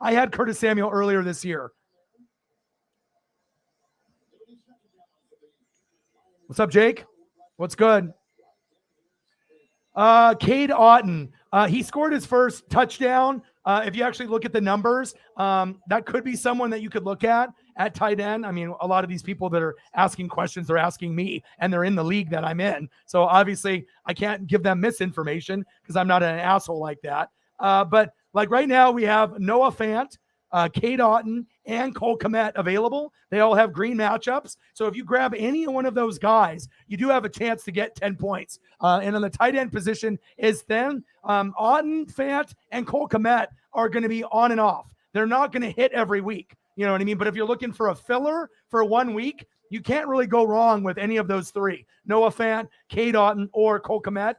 I had Curtis Samuel earlier this year. What's up, Jake? What's good? Cade Otton. He scored his first touchdown. If you actually look at the numbers, that could be someone that you could look at tight end. I mean, a lot of these people that are asking questions, they're asking me, and they're in the league that I'm in. So obviously, I can't give them misinformation because I'm not an asshole like that. But like right now, we have Noah Fant, Cade Otton, and Cole Kmet available. They all have green matchups. So if you grab any one of those guys, you do have a chance to get 10 points. And on the tight end position is thin. Otton, Fant, and Cole Kmet are going to be on and off. They're not going to hit every week. You know what I mean? But if you're looking for a filler for 1 week, you can't really go wrong with any of those three. Noah Fant, Cade Otton, or Cole Kmet.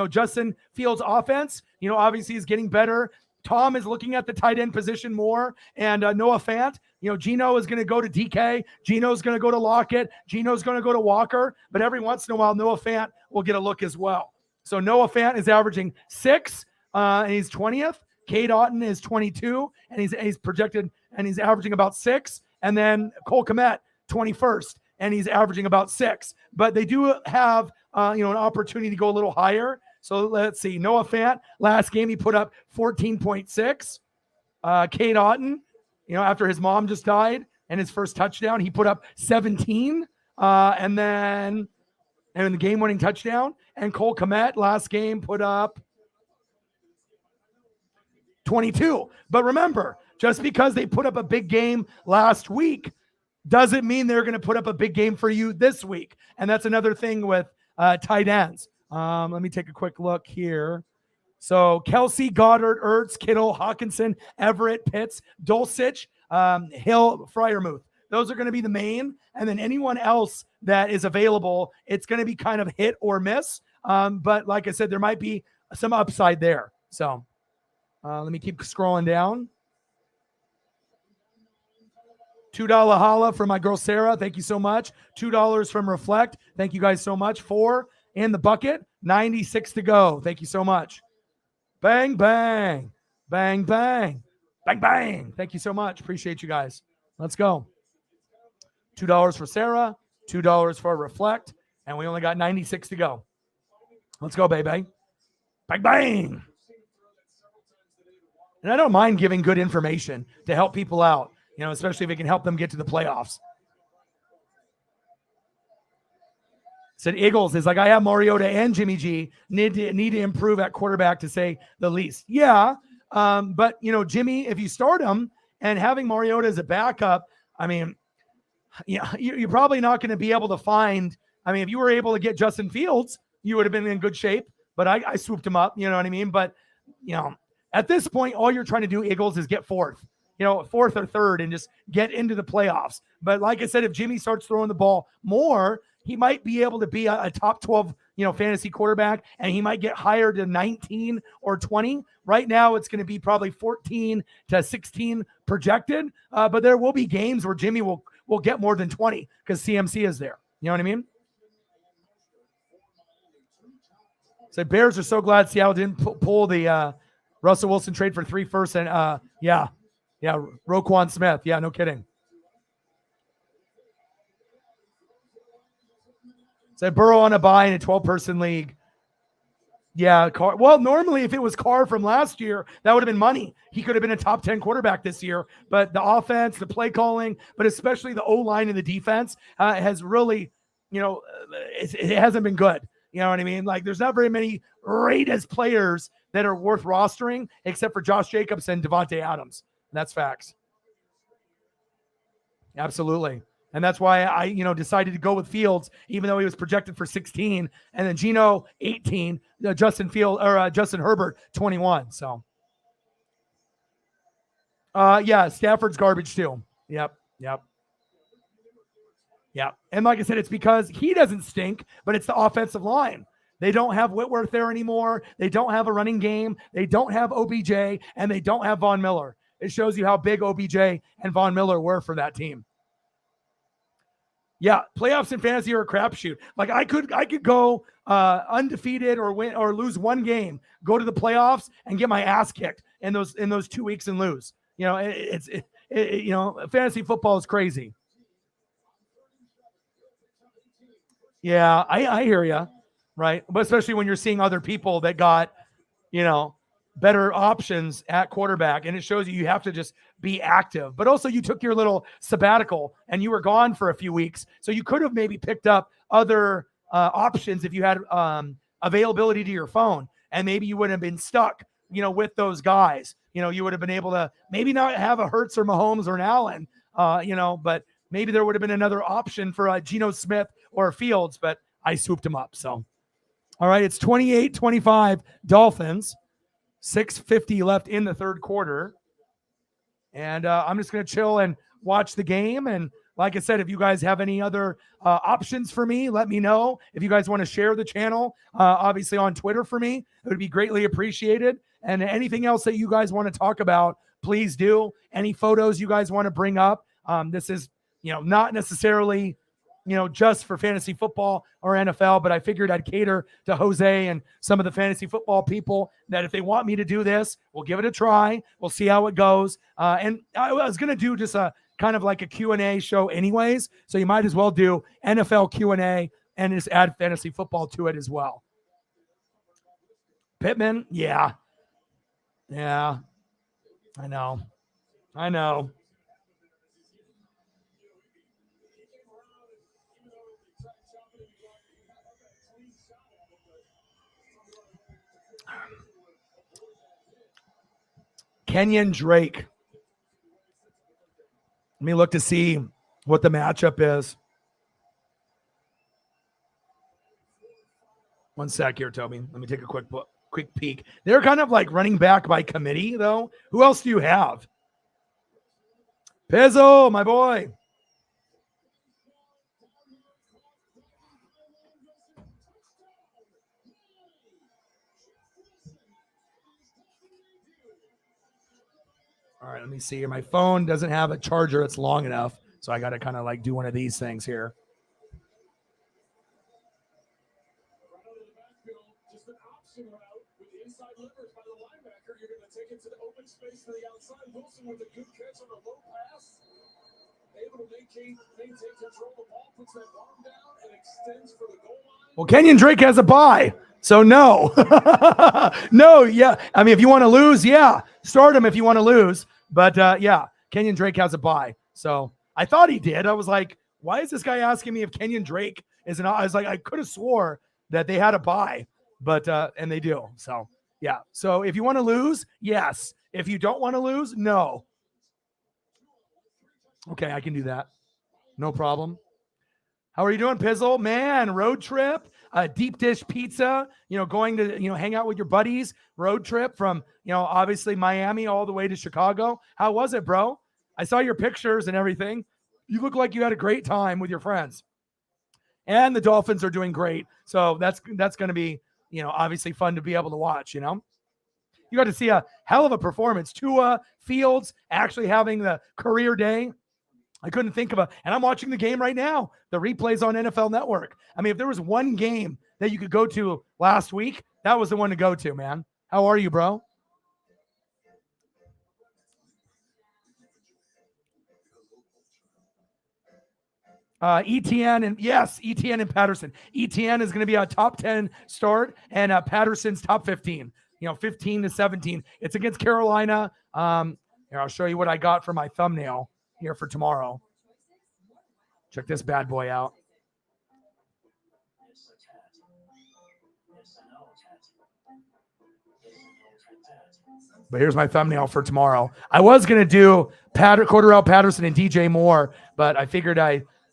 Justin Fields' offense, obviously is getting better. Tom is looking at the tight end position more, and Noah Fant, Geno is going to go to DK. Geno's going to go to Lockett. Geno's going to go to Walker, but every once in a while, Noah Fant will get a look as well. So Noah Fant is averaging 6, and he's 20th. Cade Otton is 22, and he's projected, and he's averaging about 6. And then Cole Kmet, 21st, and he's averaging about 6. But they do have, an opportunity to go a little higher. So let's see. Noah Fant, last game, he put up 14.6. Cade Otton, after his mom just died and his first touchdown, he put up 17. And the game-winning touchdown. And Cole Kmet, last game, put up 22. But remember, just because they put up a big game last week doesn't mean they're going to put up a big game for you this week. And that's another thing with tight ends. Let me take a quick look here. So Kelsey, Goddard, Ertz, Kittle, Hawkinson, Everett, Pitts, Dulcich, Hill, Freiermuth. Those are going to be the main. And then anyone else that is available, it's going to be kind of hit or miss. But like I said, there might be some upside there. So let me keep scrolling down. $2 holla for my girl Sarah. Thank you so much. $2 from Reflect. Thank you guys so much. 4 in the bucket. 96 to go. Thank you so much. Bang, bang. Bang, bang. Bang, bang. Thank you so much. Appreciate you guys. Let's go. $2 for Sarah. $2 for Reflect. And we only got 96 to go. Let's go, baby. Bang, bang. And I don't mind giving good information to help people out, especially if it can help them get to the playoffs. Said Eagles is like, I have Mariota and Jimmy G need to improve at quarterback, to say the least. Yeah. But Jimmy, if you start him and having Mariota as a backup, I mean, you're probably not going to be able to find, if you were able to get Justin Fields, you would have been in good shape, but I swooped him up, you know what I mean? But, at this point, all you're trying to do, Eagles, is get fourth or third and just get into the playoffs. But like I said, if Jimmy starts throwing the ball more, he might be able to be a top 12, fantasy quarterback, and he might get higher to 19 or 20. Right now, it's going to be probably 14 to 16 projected. But there will be games where Jimmy will get more than 20 because CMC is there. You know what I mean? So Bears are so glad Seattle didn't pull the Russell Wilson trade for 3 firsts and Roquan Smith. Yeah, no kidding. Said Burrow on a bye in a 12-person league. Yeah, Carr. Well, normally if it was Carr from last year, that would have been money. He could have been a top 10 quarterback this year. But the offense, the play calling, but especially the O-line and the defense has really, it hasn't been good. You know what I mean? Like, there's not very many Raiders players that are worth rostering except for Josh Jacobs and Devontae Adams. That's facts. Absolutely. And that's why I, decided to go with Fields, even though he was projected for 16, and then Geno 18, Justin Herbert 21. So, Stafford's garbage too. Yep. And like I said, it's because he doesn't stink, but it's the offensive line. They don't have Whitworth there anymore. They don't have a running game. They don't have OBJ, and they don't have Von Miller. It shows you how big OBJ and Von Miller were for that team. Yeah, playoffs in fantasy are a crapshoot. Like I could go undefeated or win or lose one game, go to the playoffs and get my ass kicked in those 2 weeks and lose. Fantasy football is crazy. Yeah, I hear you, right? But especially when you're seeing other people that got, you know, better options at quarterback, and it shows you have to just be active. But also, you took your little sabbatical and you were gone for a few weeks, so you could have maybe picked up other options if you had availability to your phone, and maybe you wouldn't have been stuck, with those guys. You would have been able to maybe not have a Hurts or Mahomes or an Allen, but maybe there would have been another option for Geno Smith or Fields, but I swooped him up. So, all right, it's 28-25 Dolphins, 6:50 left in the third quarter. And I'm just going to chill and watch the game. And like I said, if you guys have any other options for me, let me know. If you guys want to share the channel, obviously on Twitter for me, it would be greatly appreciated. And anything else that you guys want to talk about, please do. Any photos you guys want to bring up. This is, not necessarily, just for fantasy football or NFL, but I figured I'd cater to Jose and some of the fantasy football people that if they want me to do this, we'll give it a try. We'll see how it goes. And I was going to do just a kind of like a Q&A show anyways. So you might as well do NFL Q&A and just add fantasy football to it as well. Pittman. Yeah. Yeah. I know. Kenyon Drake. Let me look to see what the matchup is. One sec here, Toby. Let me take a quick peek. They're kind of like running back by committee, though. Who else do you have? Pizzo, my boy. All right, let me see here. My phone doesn't have a charger that's long enough, so I got to kind of like do one of these things here. Well, Kenyon Drake has a bye. So no, no, yeah. I mean, if you want to lose, yeah, start him if you want to lose. But yeah, Kenyon Drake has a bye. So I thought he did. I was like, why is this guy asking me if Kenyon Drake is an? I was like, I could have swore that they had a bye, but and they do. So yeah. So if you want to lose, yes. If you don't want to lose, no. Okay, I can do that. No problem. How are you doing, Pizzle? Man, road trip, deep dish pizza, going to, hang out with your buddies, road trip from, obviously Miami all the way to Chicago. How was it, bro? I saw your pictures and everything. You look like you had a great time with your friends. And the Dolphins are doing great. So that's going to be, obviously fun to be able to watch, You got to see a hell of a performance. Tua, Fields actually having the career day. I couldn't think of and I'm watching the game right now. The replays on NFL Network. I mean, if there was one game that you could go to last week, that was the one to go to, man. How are you, bro? ETN and Patterson. ETN is going to be a top 10 start, and Patterson's top 15. 15 to 17. It's against Carolina. Here, I'll show you what I got for my thumbnail here for tomorrow. Check this bad boy out. But here's my thumbnail for tomorrow. I was going to do Cordarrelle Patterson and DJ Moore, but I figured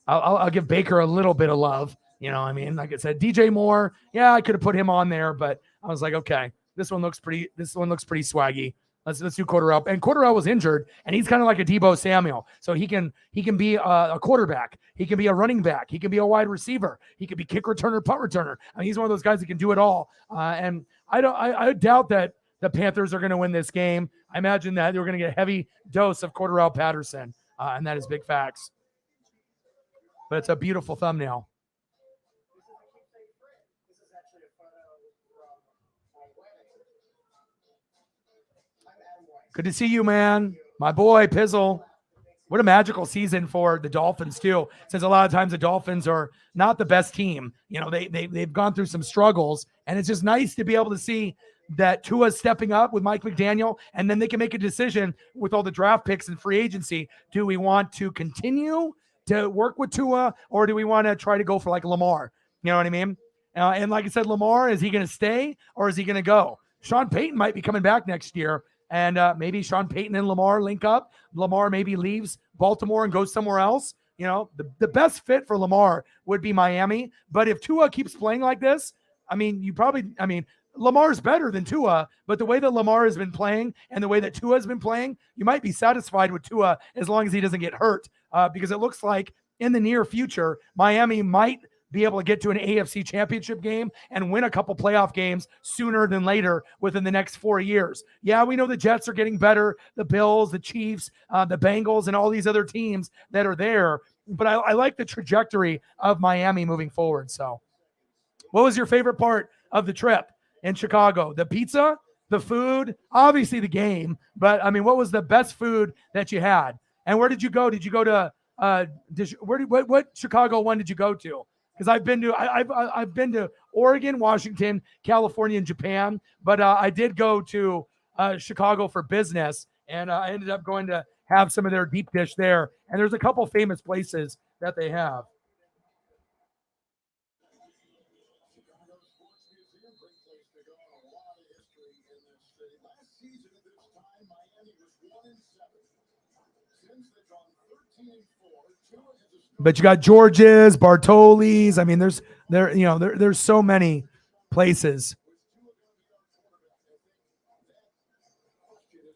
I'll give Baker a little bit of love. I mean, like I said, DJ Moore, yeah, I could have put him on there, but I was like, okay, this one looks pretty swaggy. Let's do Cordarrelle. And Cordarrelle was injured, and he's kind of like a Deebo Samuel. So he can be a quarterback. He can be a running back. He can be a wide receiver. He could be kick returner, punt returner. I mean, he's one of those guys that can do it all. And I doubt that the Panthers are going to win this game. I imagine that they're going to get a heavy dose of Cordarrelle Patterson, and that is big facts. But it's a beautiful thumbnail. Good to see you, man. My boy, Pizzle. what a magical season for the Dolphins too, since a lot of times the Dolphins are not the best team. You know, they've gone through some struggles, and it's just nice to be able to see that Tua's stepping up with Mike McDaniel, and then they can make a decision with all the draft picks and free agency. Do we want to continue to work with Tua, or do we want to try to go for like Lamar? You know what I mean? And like I said, Lamar, is he going to stay or is he going to go? Sean Payton might be coming back next year, and maybe Sean Payton and Lamar link up. Lamar maybe leaves Baltimore and goes somewhere else. You know, the best fit for Lamar would be Miami. But if Tua keeps playing like this, I mean, Lamar's better than Tua, but the way that Lamar has been playing and the way that Tua has been playing, you might be satisfied with Tua as long as he doesn't get hurt, because it looks like in the near future, Miami might be able to get to an AFC championship game and win a couple playoff games sooner than later within the next 4 years. Yeah, we know the Jets are getting better, the Bills, the Chiefs, the Bengals, and all these other teams that are there, but I like the trajectory of Miami moving forward. So what was your favorite part of the trip in Chicago? The pizza, the food, obviously the game, but I mean, what was the best food that you had? And where did you go? Did you go to what Chicago one did you go to? Because I've been to Oregon, Washington, California, and Japan, but I did go to Chicago for business, and I ended up going to have some of their deep dish there. And there's a couple famous places that they have. But you got George's, Bartoli's. I mean, there's so many places.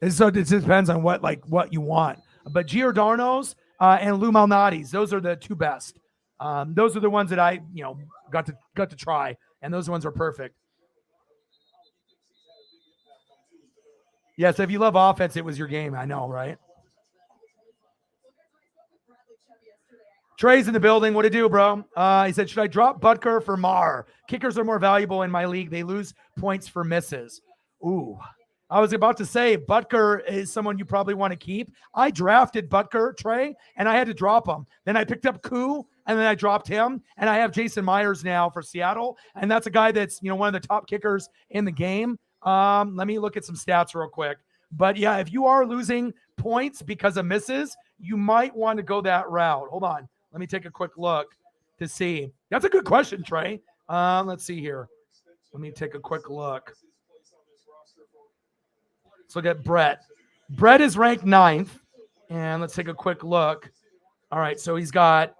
And so it just depends on what you want. But Giordano's and Lou Malnati's, those are the two best. Those are the ones that I got to try, and those ones are perfect. Yes, if you love offense, it was your game. I know, right? Trey's in the building. What to do, bro? He said, should I drop Butker for Marr? Kickers are more valuable in my league. They lose points for misses. Ooh. I was about to say Butker is someone you probably want to keep. I drafted Butker, Trey, and I had to drop him. Then I picked up Koo, and then I dropped him. And I have Jason Myers now for Seattle. And that's a guy that's, one of the top kickers in the game. Let me look at some stats real quick. But yeah, if you are losing points because of misses, you might want to go that route. Hold on. Let me take a quick look to see. That's a good question, Trey. Let's see here. Let me take a quick look. Let's look at Brett. Brett is ranked 9th. And let's take a quick look. All right, so he's got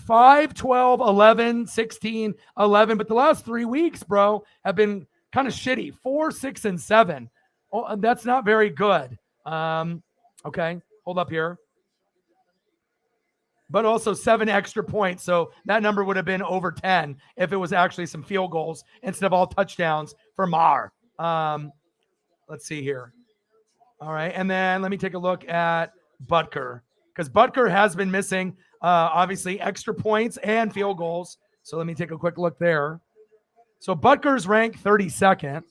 5, 12, 11, 16, 11. But the last 3 weeks, bro, have been kind of shitty. 4, 6, and 7. Oh, that's not very good. Okay, hold up here. But also 7 extra points. So that number would have been over 10 if it was actually some field goals instead of all touchdowns for Marr. Let's see here. All right. And then let me take a look at Butker, because Butker has been missing, obviously, extra points and field goals. So let me take a quick look there. So Butker's ranked 32nd.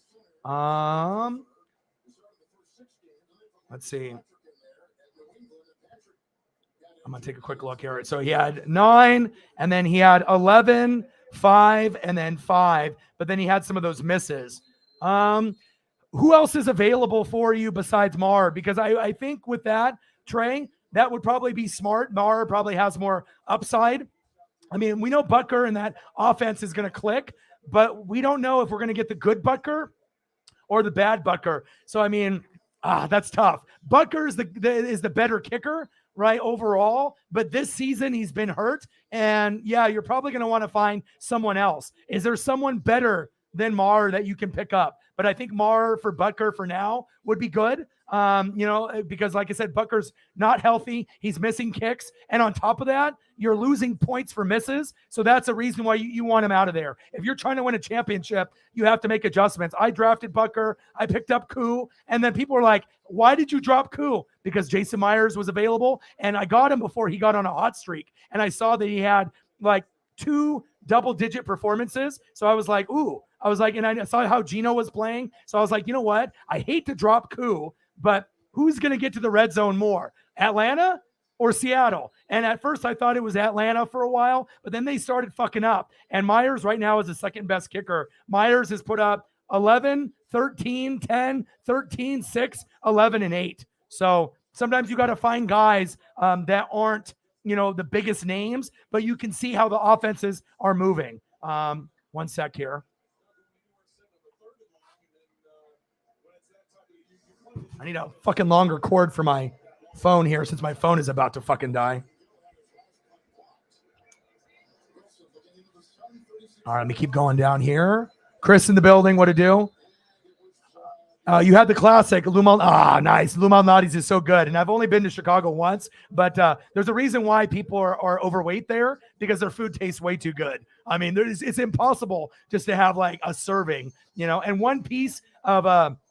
Let's see. I'm going to take a quick look here. So he had 9, and then he had 11, 5, and then 5. But then he had some of those misses. Who else is available for you besides Marr? Because I think with that, Trey, that would probably be smart. Marr probably has more upside. I mean, we know Butker and that offense is going to click, but we don't know if we're going to get the good Butker or the bad Butker. So, I mean, that's tough. Butker is the better kicker, right, overall, but this season he's been hurt, and yeah, you're probably going to want to find someone else. Is there someone better than Marr that you can pick up? But I think Marr for Butker for now would be good, because like I said, Butker's not healthy. He's missing kicks, and on top of that, you're losing points for misses, so that's a reason why you want him out of there. If you're trying to win a championship, you have to make adjustments. I drafted Butker. I picked up Koo, and then people were like, why did you drop Koo? Because Jason Myers was available, and I got him before he got on a hot streak, and I saw that he had like 2 double-digit performances, so I was like, ooh. I was like, and I saw how Geno was playing, so I was like, you know what? I hate to drop Koo, but who's going to get to the red zone more? Atlanta or Seattle. And at first I thought it was Atlanta for a while, but then they started fucking up. And Myers right now is the second best kicker. Myers has put up 11, 13, 10, 13, 6, 11, and 8. So sometimes you got to find guys that aren't, the biggest names, but you can see how the offenses are moving. One sec here. I need a fucking longer cord for my phone here since my phone is about to fucking die. All right, let me keep going down here. Chris in the building, what to do? You had the classic Lou Malnati's. Nice. Lou Malnati's is so good. And I've only been to Chicago once, but there's a reason why people are overweight there, because their food tastes way too good. I mean, it's impossible just to have like a serving, and one piece of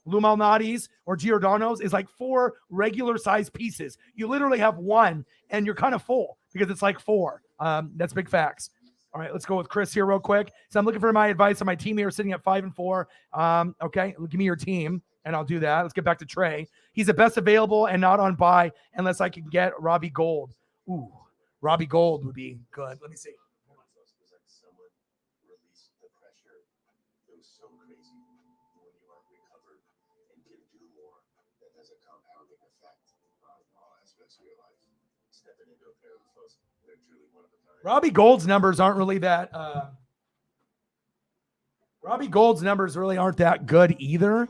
Lou Malnati's or Giordano's is like 4 regular size pieces. You literally have one and you're kind of full because it's like 4. That's big facts. All right, let's go with Chris here real quick. So I'm looking for my advice on my team here, sitting at 5-4. Okay, give me your team, and I'll do that. Let's get back to Trey. He's the best available and not on buy unless I can get Robbie Gould. Ooh, Robbie Gould would be good. Let me see. Robbie Gould's numbers aren't really that. Robbie Gould's numbers really aren't that good either.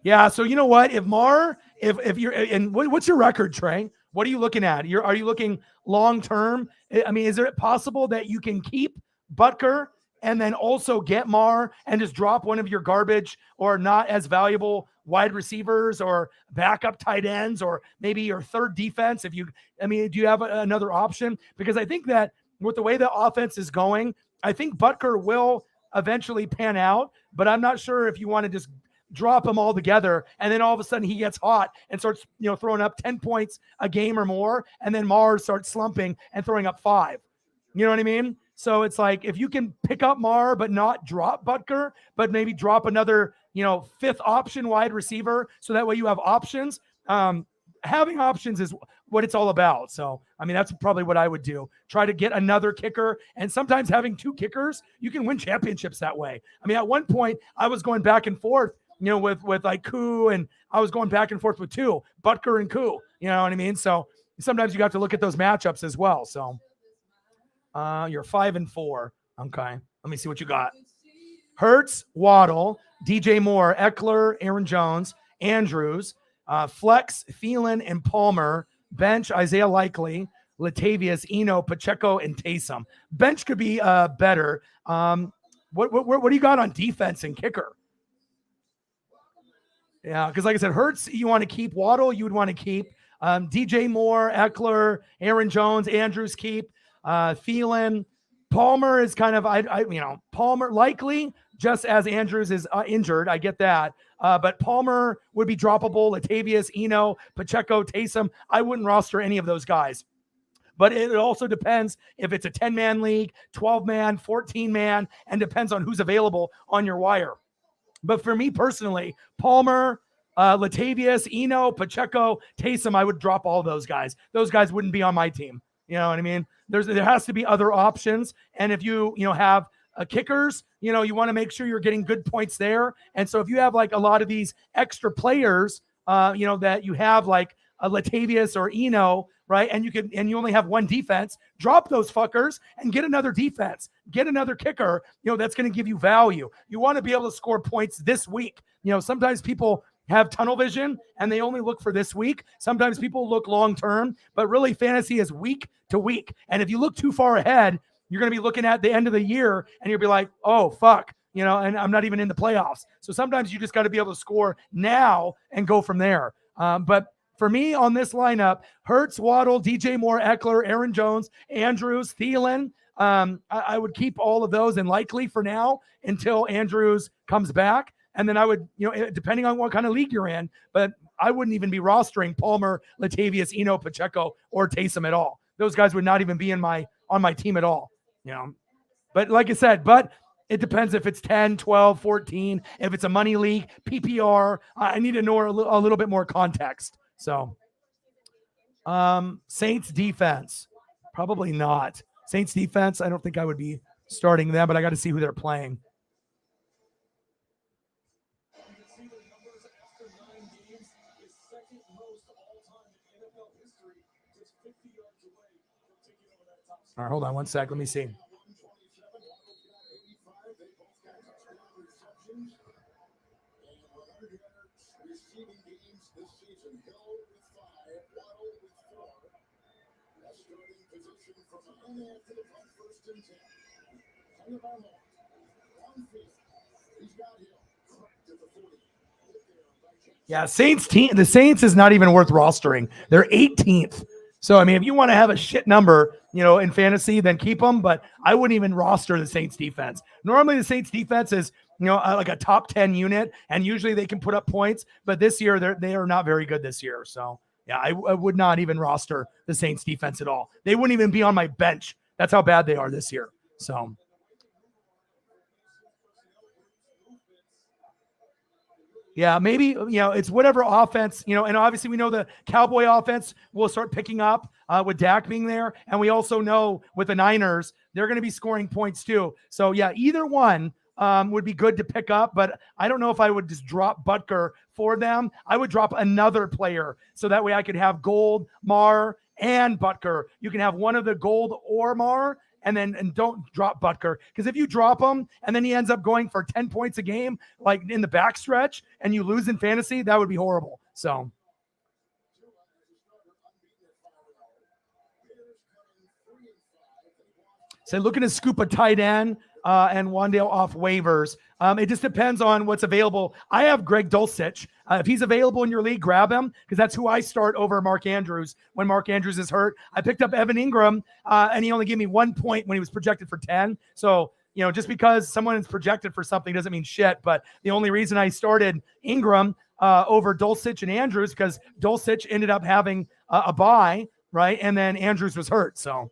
Yeah. So you know what? If you're, and what's your record, Trey? What are you looking at? Are you looking long term? I mean, is it possible that you can keep Butker and then also get Marr and just drop one of your garbage or not as valuable wide receivers or backup tight ends, or maybe your third defense? Do you have another option? Because I think that with the way the offense is going, I think Butker will eventually pan out, but I'm not sure if you want to just drop them all together and then all of a sudden he gets hot and starts, throwing up 10 points a game or more, and then Marr starts slumping and throwing up 5. You know what I mean? So it's like, if you can pick up Marr but not drop Butker, but maybe drop another, 5th option wide receiver, so that way you have options. Having options is what it's all about. So, that's probably what I would do. Try to get another kicker. And sometimes having 2 kickers, you can win championships that way. At one point I was going back and forth, with like Koo, and I was going back and forth with 2, Butker and Koo. You know what I mean? So sometimes you have to look at those matchups as well. So you're 5-4. Okay. Let me see what you got. Hurts, Waddle, DJ Moore, Eckler, Aaron Jones, Andrews, flex, Thielen, and Palmer. Bench, Isaiah Likely, Latavius, Eno, Pacheco, and Taysom. Bench could be better. What do you got on defense and kicker? Yeah, because like I said, Hurts, you want to keep. Waddle, you would want to keep. DJ Moore, Eckler, Aaron Jones, Andrews keep. Thielen. Palmer is kind of, Palmer likely, just as Andrews is injured. I get that. But Palmer would be droppable. Latavius, Eno, Pacheco, Taysom. I wouldn't roster any of those guys. But it also depends if it's a 10-man league, 12-man, 14-man, and depends on who's available on your wire. But for me personally, Palmer, Latavius, Eno, Pacheco, Taysom, I would drop all those guys. Those guys wouldn't be on my team. You know what I mean? There has to be other options. And if you have kickers, you want to make sure you're getting good points there. And so if you have like a lot of these extra players, that you have like a Latavius or Eno, right? And you only have one defense, drop those fuckers and get another defense, get another kicker, that's going to give you value. You want to be able to score points this week. Sometimes people have tunnel vision and they only look for this week. Sometimes people look long-term, but really fantasy is week to week. And if you look too far ahead, you're going to be looking at the end of the year and you'll be like, oh, fuck, and I'm not even in the playoffs. So sometimes you just got to be able to score now and go from there. But for me on this lineup, Hurts, Waddle, DJ Moore, Eckler, Aaron Jones, Andrews, Thielen, I would keep all of those and likely for now until Andrews comes back. And then I would, depending on what kind of league you're in, but I wouldn't even be rostering Palmer, Latavius, Eno, Pacheco, or Taysom at all. Those guys would not even be on my team at all, But like I said, it depends if it's 10, 12, 14, if it's a money league, PPR. I need to know a little bit more context. So, Saints defense, probably not. Saints defense, I don't think I would be starting them, but I got to see who they're playing. All right, hold on one sec. Let me see. Yeah, Saints team. The Saints is not even worth rostering. They're 18th. So I mean, if you want to have a shit number, in fantasy, then keep them. But I wouldn't even roster the Saints defense. Normally, the Saints defense is like a top 10 unit, and usually they can put up points. But this year, they are not very good this year. So yeah, I would not even roster the Saints defense at all. They wouldn't even be on my bench. That's how bad they are this year. So. Yeah, maybe, it's whatever offense, and obviously we know the Cowboy offense will start picking up with Dak being there. And we also know with the Niners, they're going to be scoring points too. So yeah, either one would be good to pick up, but I don't know if I would just drop Butker for them. I would drop another player so that way I could have Gold, Mar, and Butker. You can have one of the Gold or Mar, and don't drop Butker, because if you drop him and then he ends up going for 10 points a game, like in the backstretch, and you lose in fantasy, that would be horrible. So looking to scoop a tight end and Wan'Dale off waivers. It just depends on what's available. I have Greg Dulcich. If he's available in your league, grab him, because that's who I start over Mark Andrews when Mark Andrews is hurt. I picked up Evan Ingram, and he only gave me 1 point when he was projected for 10. So, just because someone is projected for something doesn't mean shit. But the only reason I started Ingram over Dulcich and Andrews, because Dulcich ended up having a bye, right? And then Andrews was hurt. So.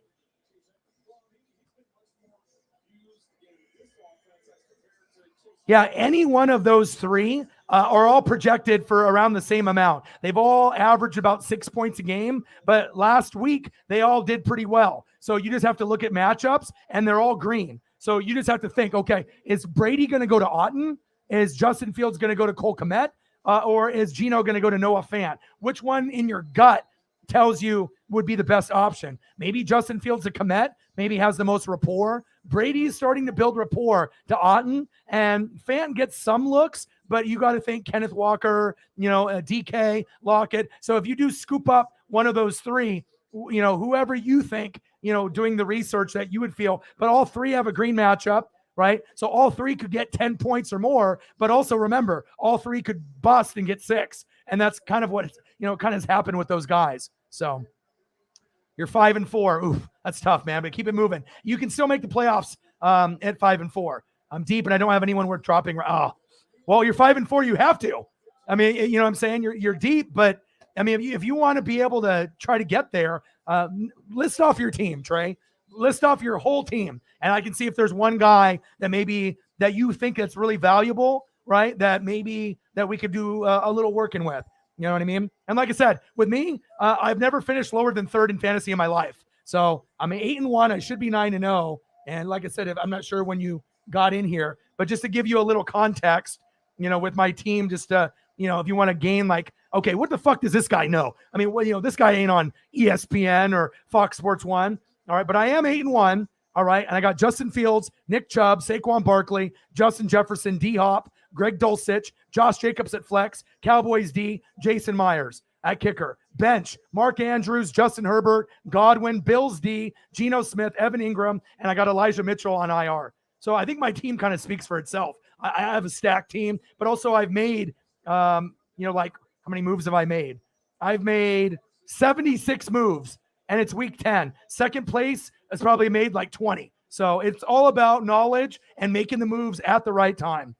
Yeah, any one of those three are all projected for around the same amount. They've all averaged about 6 points a game, but last week they all did pretty well. So you just have to look at matchups, and they're all green. So you just have to think, okay, is Brady going to go to Otton? Is Justin Fields going to go to Cole Kmet? Or is Geno going to go to Noah Fant? Which one in your gut tells you would be the best option? Maybe Justin Fields to Kmet, maybe has the most rapport. Brady's starting to build rapport to Otton, and Fant gets some looks, but you got to think Kenneth Walker, DK, Lockett. So if you do scoop up one of those three, whoever you think, doing the research that you would feel, but all three have a green matchup, right? So all three could get 10 points or more, but also remember, all three could bust and get 6. And that's kind of what, kind of has happened with those guys. So you're 5-4. Oof, that's tough, man, but keep it moving. You can still make the playoffs at 5-4. I'm deep and I don't have anyone worth dropping. Oh, well, you're 5-4. You have to. I mean, you know what I'm saying? You're deep, but I mean, if you want to be able to try to get there, list off your team, Trey. List off your whole team. And I can see if there's one guy that maybe that you think that's really valuable, right? That maybe that we could do a little working with. You know what I mean? And like I said, with me, I've never finished lower than 3rd in fantasy in my life. So I'm 8-1. I should be 9-0. And like I said, I'm not sure when you got in here, but just to give you a little context, with my team, just to, if you want to gain like, okay, what the fuck does this guy know? I mean, well, this guy ain't on ESPN or Fox Sports 1. All right. But I am 8-1. All right. And I got Justin Fields, Nick Chubb, Saquon Barkley, Justin Jefferson, D-Hop, Greg Dulcich, Josh Jacobs at flex, Cowboys D, Jason Myers at kicker. Bench, Mark Andrews, Justin Herbert, Godwin, Bills D, Geno Smith, Evan Ingram, and I got Elijah Mitchell on IR. So I think my team kind of speaks for itself. I have a stacked team, but also I've made, like how many moves have I made? I've made 76 moves, and it's week 10. Second place has probably made like 20. So it's all about knowledge and making the moves at the right time.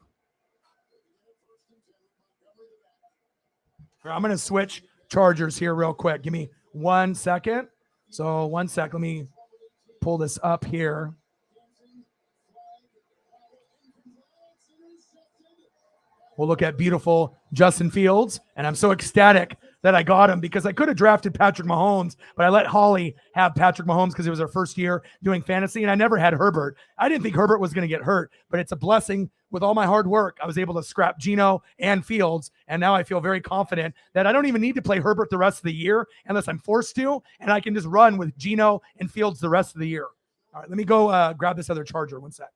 I'm going to switch Chargers here real quick. Give me 1 second. So 1 sec. Let me pull this up here. We'll look at beautiful Justin Fields, and I'm so ecstatic that I got him because I could have drafted Patrick Mahomes, but I let Holly have Patrick Mahomes because it was her first year doing fantasy, and I never had Herbert. I didn't think Herbert was going to get hurt, but it's a blessing. With all my hard work, I was able to scrap Geno and Fields, and now I feel very confident that I don't even need to play Herbert the rest of the year unless I'm forced to, and I can just run with Geno and Fields the rest of the year. All right, let me go grab this other charger. One sec.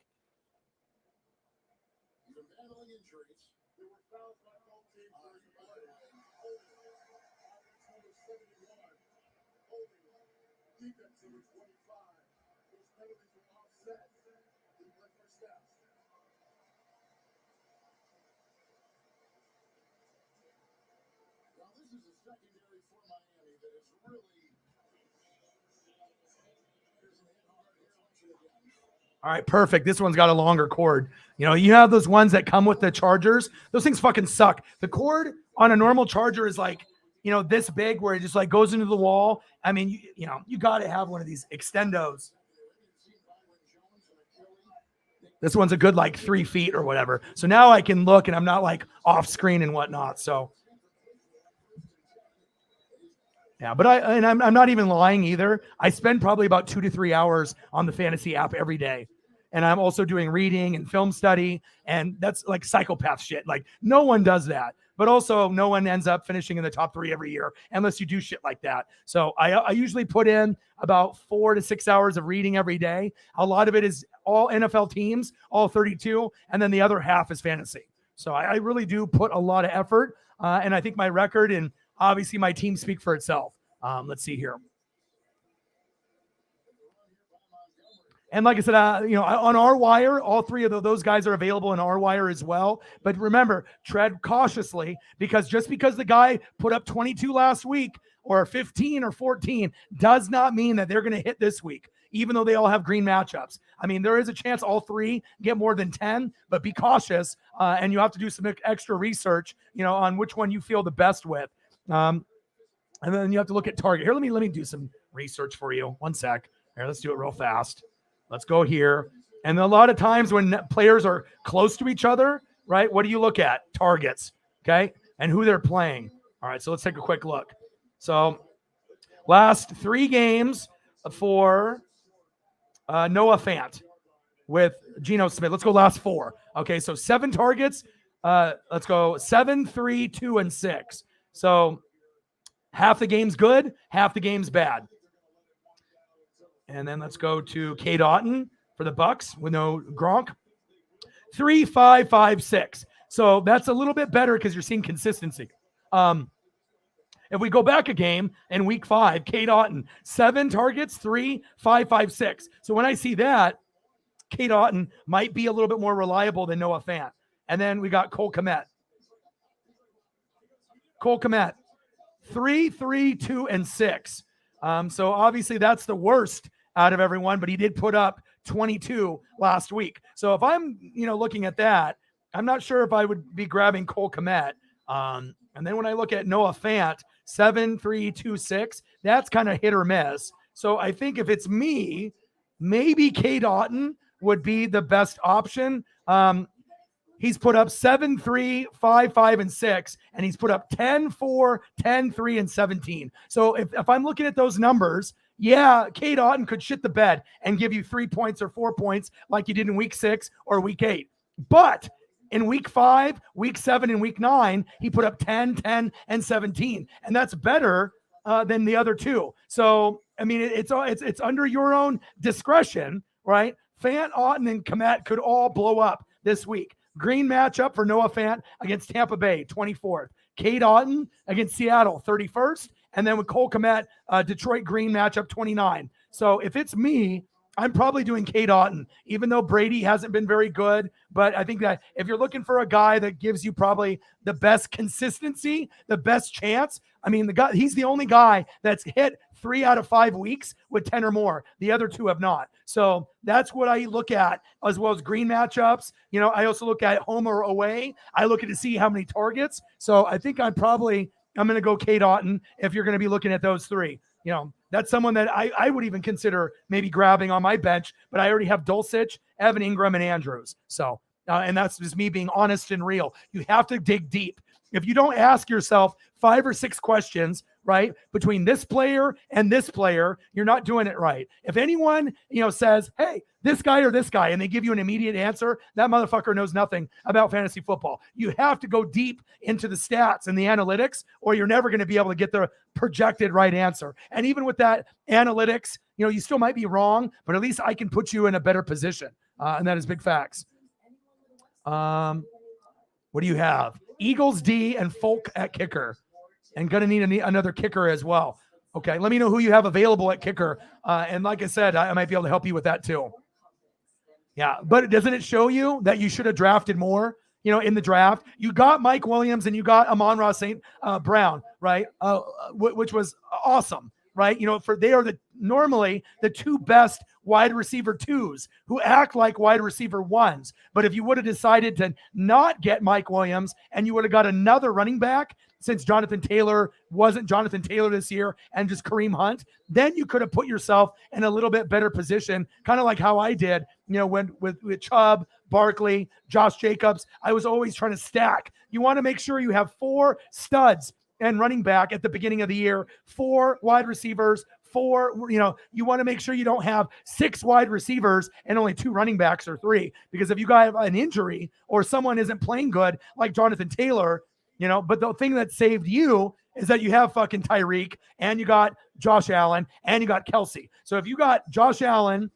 All right, perfect. This one's got a longer cord. You know, you have those ones that come with the chargers. Those things fucking suck. The cord on a normal charger is like, you know, this big where it just like goes into the wall. I mean, you got to have one of these extendos. This one's a good like 3 feet or whatever. So now I can look and I'm not like off screen and whatnot. So yeah, but I'm not even lying either. I spend probably about 2 to 3 hours on the fantasy app every day. And I'm also doing reading and film study. And that's like psychopath shit. Like no one does that. But also no one ends up finishing in the top 3 every year unless you do shit like that. So I usually put in about 4 to 6 hours of reading every day. A lot of it is all NFL teams, all 32. And then the other half is fantasy. So I really do put a lot of effort. And I think my record and obviously my team speak for itself. Let's see here. And like I said, on our wire, all 3 of those guys are available in our wire as well. But remember, tread cautiously because just because the guy put up 22 last week or 15 or 14 does not mean that they're going to hit this week, even though they all have green matchups. I mean, there is a chance all 3 get more than 10, but be cautious. And you have to do some extra research, on which one you feel the best with. And then you have to look at target. Here, let me do some research for you. One sec. Here, let's do it real fast. Let's go here. And a lot of times when players are close to each other, right, what do you look at? Targets, okay, and who they're playing. All right, so let's take a quick look. So last 3 games for Noah Fant with Geno Smith. Let's go last 4. Okay, so 7 targets. Let's go 7, 3, 2, and 6. So half the game's good, half the game's bad. And then let's go to Cade Otton for the Bucks with no Gronk. 3, 5, 5, 6. So that's a little bit better because you're seeing consistency. If we go back a game in week 5, Cade Otton, 7 targets, 3, 5, 5, 6. So when I see that, Cade Otton might be a little bit more reliable than Noah Fant. And then we got Cole Kmet. Cole Kmet, 3, 3, 2, and 6. So obviously that's the worst out of everyone, but he did put up 22 last week. So if I'm, looking at that, I'm not sure if I would be grabbing Cole Kmet. And then when I look at Noah Fant, 7, 3, 2, 6, that's kind of hit or miss. So I think if it's me, maybe Cade Otton would be the best option. He's put up 7, 3, 5, 5, and 6, and he's put up 10, 4, 10, 3, and 17. So if I'm looking at those numbers, yeah, Cade Otton could shit the bed and give you 3 points or 4 points like you did in week 6 or week 8. But in week 5, week 7, and week 9, he put up 10, 10, and 17. And that's better than the other 2. So, I mean, it's under your own discretion, right? Fant, Otton, and Kmet could all blow up this week. Green matchup for Noah Fant against Tampa Bay, 24th. Cade Otton against Seattle, 31st. And then with Cole Kmet, Detroit green matchup, 29. So if it's me, I'm probably doing Cade Otton, even though Brady hasn't been very good. But I think that if you're looking for a guy that gives you probably the best consistency, the best chance, I mean, he's the only guy that's hit 3 out of 5 weeks with 10 or more. The other 2 have not. So that's what I look at, as well as green matchups. I also look at home or away. I look at to see how many targets. So I think I'm going to go Cade Otton if you're going to be looking at those 3. That's someone that I would even consider maybe grabbing on my bench, but I already have Dulcich, Evan Ingram, and Andrews. So, and that's just me being honest and real. You have to dig deep. If you don't ask yourself 5 or 6 questions, right, between this player and this player, you're not doing it right. If anyone, says, hey, this guy or this guy, and they give you an immediate answer, that motherfucker knows nothing about fantasy football. You have to go deep into the stats and the analytics, or you're never going to be able to get the projected right answer. And even with that analytics, you still might be wrong, but at least I can put you in a better position. And that is big facts. What do you have? Eagles D and Folk at kicker. And going to need another kicker as well. Okay, let me know who you have available at kicker. And like I said, I might be able to help you with that too. Yeah, but doesn't it show you that you should have drafted more, in the draft? You got Mike Williams and you got Amon-Ra St. Brown, right? Which was awesome, right? They are normally the 2 best wide receiver 2s who act like wide receiver 1s. But if you would have decided to not get Mike Williams and you would have got another running back, since Jonathan Taylor wasn't Jonathan Taylor this year and just Kareem Hunt, then you could have put yourself in a little bit better position, kind of like how I did, when with Chubb, Barkley, Josh Jacobs. I was always trying to stack. You want to make sure you have 4 studs and running back at the beginning of the year, 4 wide receivers, 4, you want to make sure you don't have 6 wide receivers and only 2 running backs or 3, because if you got an injury or someone isn't playing good like Jonathan Taylor, but the thing that saved you is that you have fucking Tyreek and you got Josh Allen and you got Kelsey. So if you got Josh Allen,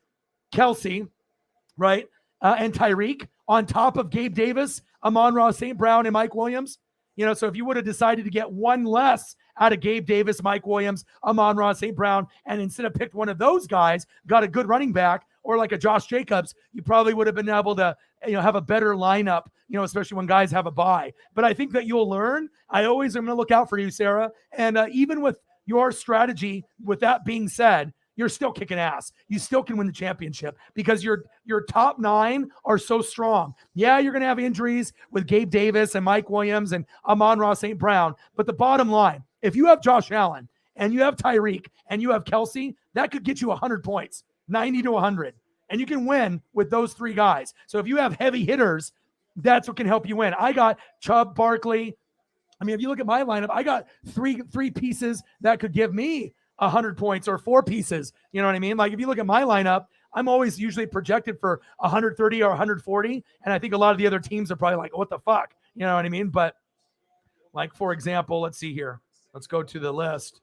Kelsey, right, and Tyreek on top of Gabe Davis, Amon-Ra St. Brown, and Mike Williams, so if you would have decided to get 1 less out of Gabe Davis, Mike Williams, Amon-Ra St. Brown, and instead of picked one of those guys, got a good running back or like a Josh Jacobs, you probably would have been able to, have a better lineup, especially when guys have a bye. But I think that you'll learn. I always am going to look out for you, Sarah. And even with your strategy, with that being said, you're still kicking ass. You still can win the championship because your top 9 are so strong. Yeah, you're going to have injuries with Gabe Davis and Mike Williams and Amon-Ra St. Brown. But the bottom line, if you have Josh Allen and you have Tyreek and you have Kelsey, that could get you 100 points, 90 to 100. And you can win with those 3 guys. So if you have heavy hitters, that's what can help you win. I got Chubb, Barkley. I mean, if you look at my lineup, I got three pieces that could give me 100 points, or 4 pieces. You know what I mean? Like if you look at my lineup, I'm always usually projected for 130 or 140. And I think a lot of the other teams are probably like, what the fuck? You know what I mean? But like, for example, let's see here. Let's go to the list.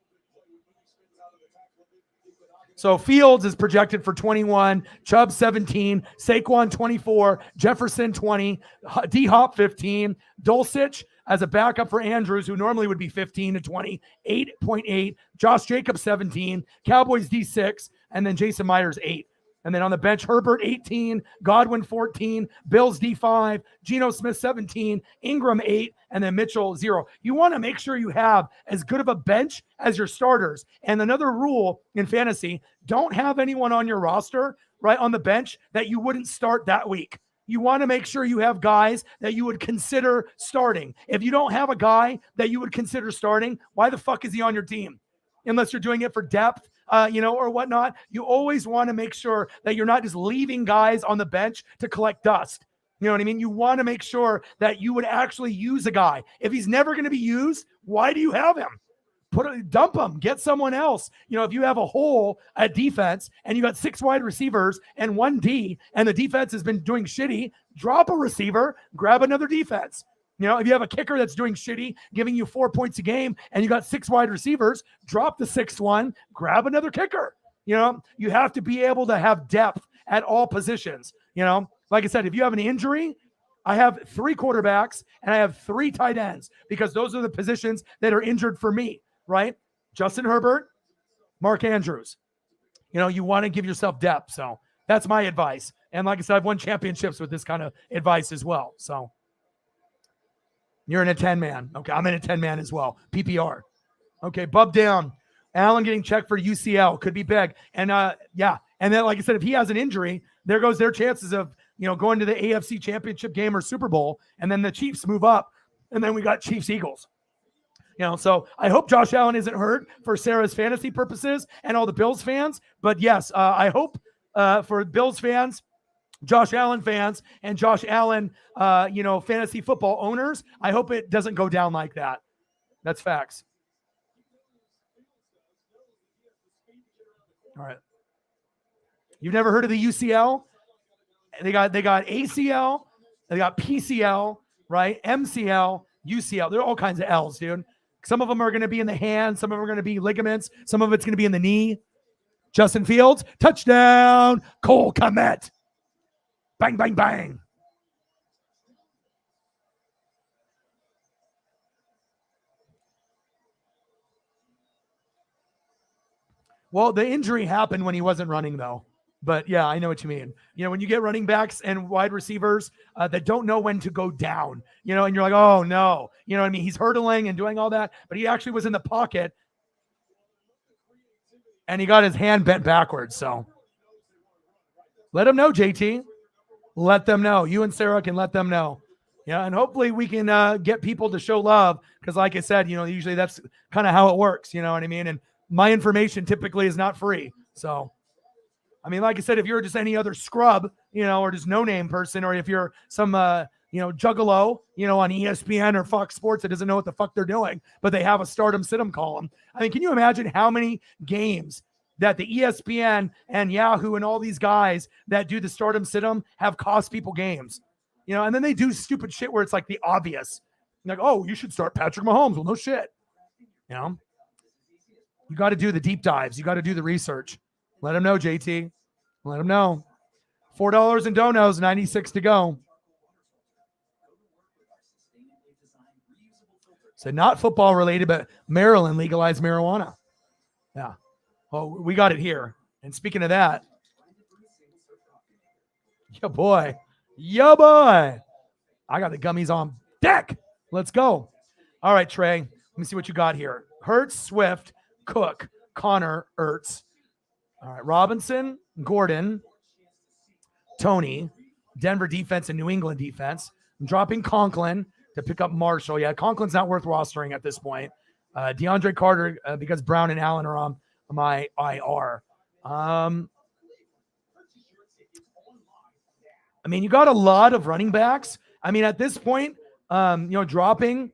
So Fields is projected for 21, Chubb 17, Saquon 24, Jefferson 20, D-Hop 15, Dulcich as a backup for Andrews, who normally would be 15 to 20, 8.8, Josh Jacobs 17, Cowboys D6, and then Jason Myers 8. And then on the bench, Herbert 18, Godwin 14, Bills D5, Geno Smith 17, Ingram 8, and then Mitchell 0. You want to make sure you have as good of a bench as your starters. And another rule in fantasy, don't have anyone on your roster, right, on the bench that you wouldn't start that week. You want to make sure you have guys that you would consider starting. If you don't have a guy that you would consider starting, why the fuck is he on your team? Unless you're doing it for depth, or whatnot. You always want to make sure that you're not just leaving guys on the bench to collect dust. You know what I mean? You want to make sure that you would actually use a guy. If he's never going to be used, why do you have him? Dump him, get someone else. If you have a hole at defense and you got 6 wide receivers and 1 D and the defense has been doing shitty, drop a receiver, grab another defense. If you have a kicker that's doing shitty, giving you 4 points a game, and you got 6 wide receivers, drop the 6th one, grab another kicker. You have to be able to have depth at all positions. Like I said, if you have an injury, I have 3 quarterbacks and I have 3 tight ends, because those are the positions that are injured for me, right? Justin Herbert, Mark Andrews. You want to give yourself depth. So that's my advice. And like I said, I've won championships with this kind of advice as well. So you're in a 10-man. Okay, I'm in a 10-man as well. PPR. Okay, bub down. Allen getting checked for UCL. Could be big. And, And then, like I said, if he has an injury, there goes their chances of, going to the AFC Championship game or Super Bowl. And then the Chiefs move up. And then we got Chiefs-Eagles. So I hope Josh Allen isn't hurt for Sarah's fantasy purposes and all the Bills fans. But, yes, I hope for Bills fans, Josh Allen fans and Josh Allen, fantasy football owners, I hope it doesn't go down like that. That's facts. All right. You've never heard of the UCL? They got ACL, they got PCL, right? MCL, UCL. There are all kinds of L's, dude. Some of them are going to be in the hand. Some of them are going to be ligaments. Some of it's going to be in the knee. Justin Fields, touchdown. Cole Kmet. Bang, bang, bang. Well, the injury happened when he wasn't running, though. But yeah, I know what you mean. When you get running backs and wide receivers that don't know when to go down, and you're like, oh no, what I mean? He's hurdling and doing all that, but he actually was in the pocket and he got his hand bent backwards. So let him know, JT. Let them know. You and Sarah can let them know. Yeah, and hopefully we can get people to show love because, like I said, usually that's kind of how it works. You know what I mean? And my information typically is not free. So, I mean, like I said, if you're just any other scrub, or just no-name person, or if you're some, juggalo, on ESPN or Fox Sports that doesn't know what the fuck they're doing, but they have a stardom sit-em column. I mean, can you imagine how many games that the ESPN and Yahoo and all these guys that do the stardom sit-em have cost people games? And then they do stupid shit where it's like the obvious. Like, oh, you should start Patrick Mahomes. Well, no shit. You got to do the deep dives. You got to do the research. Let them know, JT. Let them know. $4 in donos, 96 to go. So not football related, but Maryland legalized marijuana. Yeah. Well, we got it here. And speaking of that, yeah, boy. Yeah, boy. I got the gummies on deck. Let's go. All right, Trey. Let me see what you got here. Hurts, Swift, Cook, Connor, Ertz. All right, Robinson, Gordon, Tony, Denver defense and New England defense. I'm dropping Conklin to pick up Marshall. Yeah, Conklin's not worth rostering at this point. DeAndre Carter, because Brown and Allen are on my IR. I mean, you got a lot of running backs. I mean, at this point, dropping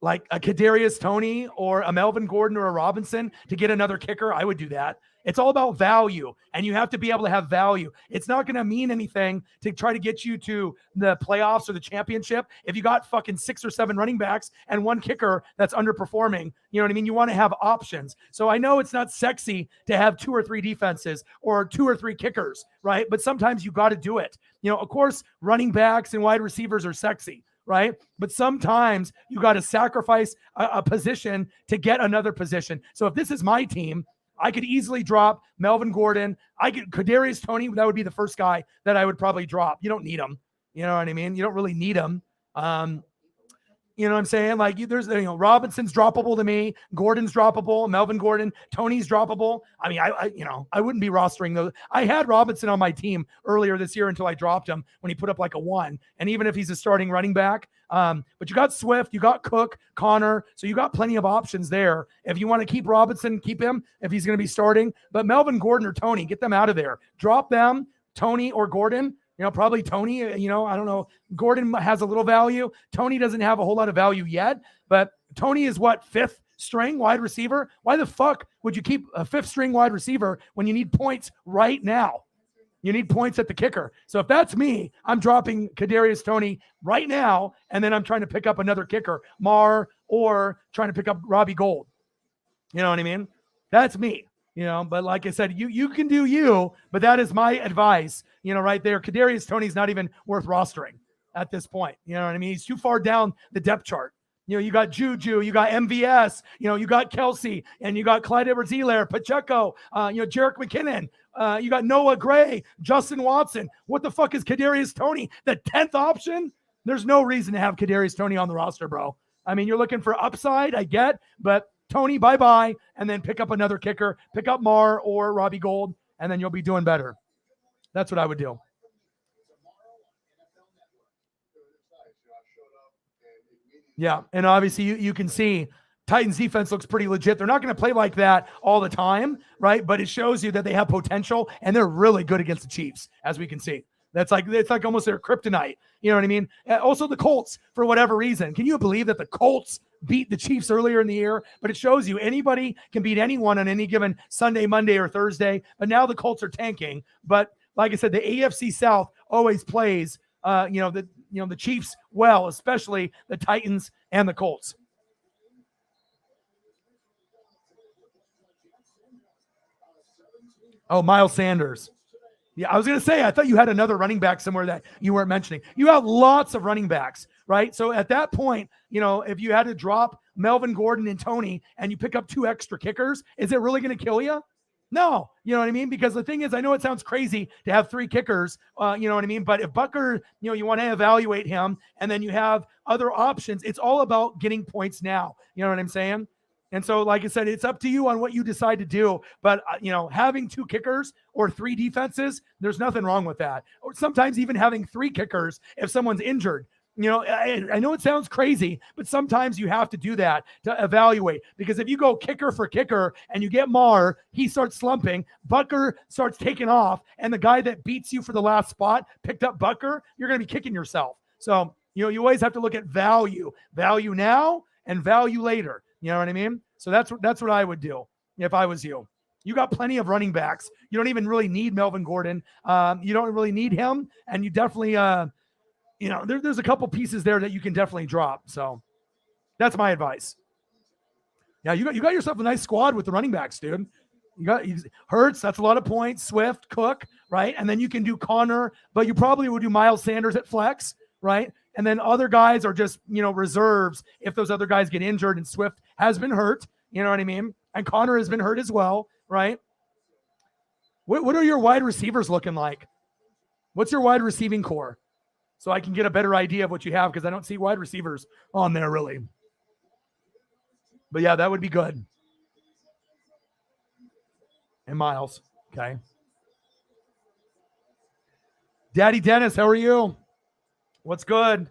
like a Kadarius Toney or a Melvin Gordon or a Robinson to get another kicker, I would do that. It's all about value, and you have to be able to have value. It's not going to mean anything to try to get you to the playoffs or the championship if you got fucking 6 or 7 running backs and one kicker that's underperforming. You know what I mean? You want to have options. So I know it's not sexy to have 2 or 3 defenses or 2 or 3 kickers, right? But sometimes you got to do it. Of course, running backs and wide receivers are sexy, right? But sometimes you got to sacrifice a position to get another position. So if this is my team, I could easily drop Melvin Gordon. Kadarius Toney. That would be the first guy that I would probably drop. You don't need him. You know what I mean? You don't really need him. You know what I'm saying? Like there's, Robinson's droppable to me. Gordon's droppable. Melvin Gordon, Tony's droppable. I mean, I wouldn't be rostering those. I had Robinson on my team earlier this year until I dropped him when he put up like a 1. And even if he's a starting running back, but you got Swift, you got Cook, Connor. So you got plenty of options there. If you want to keep Robinson, keep him if he's going to be starting, but Melvin Gordon or Tony, get them out of there. Drop them, Tony or Gordon. Probably Tony, I don't know. Gordon has a little value. Tony doesn't have a whole lot of value yet, but Tony is what, 5th string wide receiver? Why the fuck would you keep a 5th string wide receiver when you need points right now? You need points at the kicker. So if that's me, I'm dropping Kadarius Toney right now, and then I'm trying to pick up another kicker, Mar, or trying to pick up Robbie Gould. You know what I mean? That's me. But like I said, you can do you, but that is my advice, right there. Kadarius Toney's not even worth rostering at this point. You know what I mean? He's too far down the depth chart. You got Juju, you got MVS, you got Kelsey, and you got Clyde Edwards-Helaire, Pacheco, Jerick McKinnon, you got Noah Gray, Justin Watson. What the fuck is Kadarius Toney? The 10th option? There's no reason to have Kadarius Toney on the roster, bro. I mean, you're looking for upside, I get, but Tony, bye-bye, and then pick up another kicker, pick up Mar or Robbie Gould, and then you'll be doing better. That's what I would do. Yeah, and obviously you can see Titans defense looks pretty legit. They're not going to play like that all the time, right? But it shows you that they have potential, and they're really good against the Chiefs, as we can see. It's like almost their kryptonite. You know what I mean? Also the Colts, for whatever reason. Can you believe that the Colts beat the Chiefs earlier in the year? But it shows you anybody can beat anyone on any given Sunday, Monday, or Thursday. But now the Colts are tanking. But like I said, the AFC South always plays the Chiefs well, especially the Titans and the Colts. Oh, Miles Sanders. Yeah, I was going to say, I thought you had another running back somewhere that you weren't mentioning. You have lots of running backs, right? So at that point, if you had to drop Melvin Gordon and Tony and you pick up 2 extra kickers, is it really going to kill you? No, you know what I mean? Because the thing is, I know it sounds crazy to have 3 kickers, you know what I mean? But if Butker, you want to evaluate him and then you have other options, it's all about getting points now. You know what I'm saying? And so, like I said, it's up to you on what you decide to do. But, having 2 kickers or 3 defenses, there's nothing wrong with that. Or sometimes even having 3 kickers if someone's injured. I know it sounds crazy, but sometimes you have to do that to evaluate. Because if you go kicker for kicker and you get Maher, he starts slumping, Butker starts taking off, and the guy that beats you for the last spot picked up Butker, you're going to be kicking yourself. So, you always have to look at value now and value later. You know what I mean? So that's what I would do if I was you. You got plenty of running backs. You don't even really need Melvin Gordon. You don't really need him. And you definitely, there's a couple pieces there that you can definitely drop. So that's my advice. Yeah, you got yourself a nice squad with the running backs, dude. You got Hurts, that's a lot of points. Swift, Cook, right? And then you can do Connor, but you probably would do Miles Sanders at flex, right? And then other guys are just, reserves if those other guys get injured, and Swift has been hurt, you know what I mean? And Connor has been hurt as well, right? What are your wide receivers looking like? What's your wide receiving core? So I can get a better idea of what you have, because I don't see wide receivers on there really. But yeah, that would be good. And Miles, okay. Daddy Dennis, how are you? What's good?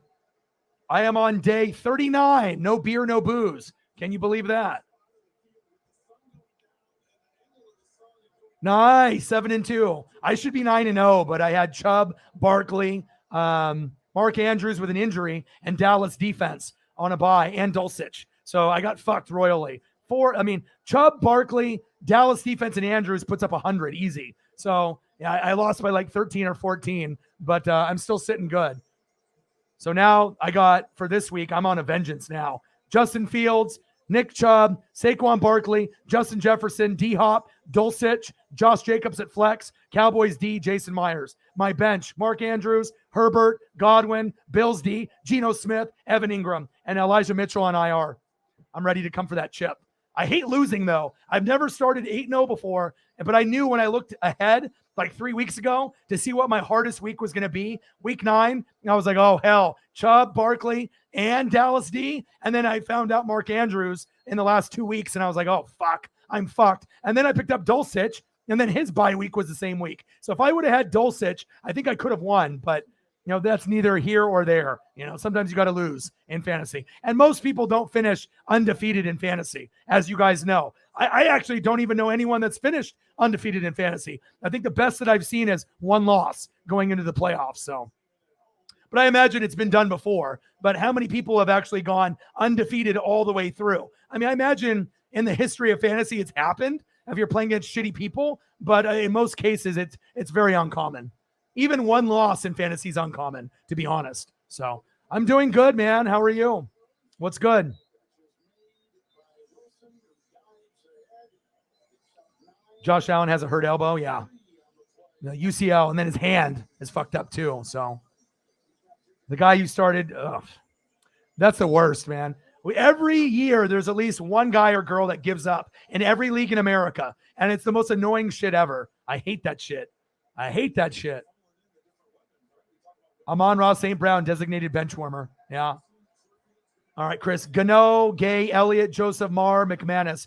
I am on day 39. No beer, no booze. Can you believe that? Nice. 7-2. I should be 9-0, but I had Chubb, Barkley, Mark Andrews with an injury, and Dallas defense on a bye, and Dulcich. So I got fucked royally. Chubb, Barkley, Dallas defense, and Andrews puts up 100 easy. So yeah, I lost by like 13 or 14, but I'm still sitting good. So now for this week, I'm on a vengeance now. Justin Fields, Nick Chubb, Saquon Barkley, Justin Jefferson, D-Hop, Dulcich, Josh Jacobs at flex, Cowboys D, Jason Myers. My bench, Mark Andrews, Herbert, Godwin, Bills D, Geno Smith, Evan Ingram, and Elijah Mitchell on IR. I'm ready to come for that chip. I hate losing, though. I've never started 8-0 before, but I knew when I looked ahead like 3 weeks ago to see what my hardest week was going to be, week 9, I was like, oh, hell, Chubb, Barkley, and Dallas D. And then I found out Mark Andrews in the last 2 weeks, and I was like, oh, fuck, I'm fucked. And then I picked up Dulcich, and then his bye week was the same week. So if I would have had Dulcich, I think I could have won, but that's neither here or there. Sometimes you got to lose in fantasy. And most people don't finish undefeated in fantasy, as you guys know. I actually don't even know anyone that's finished undefeated in fantasy. I think the best that I've seen is 1 loss going into the playoffs. So, but I imagine it's been done before. But how many people have actually gone undefeated all the way through? I imagine in the history of fantasy, it's happened if you're playing against shitty people. But in most cases, it's very uncommon. Even 1 loss in fantasy is uncommon, to be honest. So I'm doing good, man. How are you? What's good? Josh Allen has a hurt elbow. Yeah. UCL, and then his hand is fucked up too. So the guy you started, that's the worst, man. Every year, there's at least one guy or girl that gives up in every league in America. And it's the most annoying shit ever. I hate that shit. Amon-Ra St. Brown, designated bench warmer. Yeah. All right, Chris. Gano, Gay, Elliott, Joseph, Marr, McManus.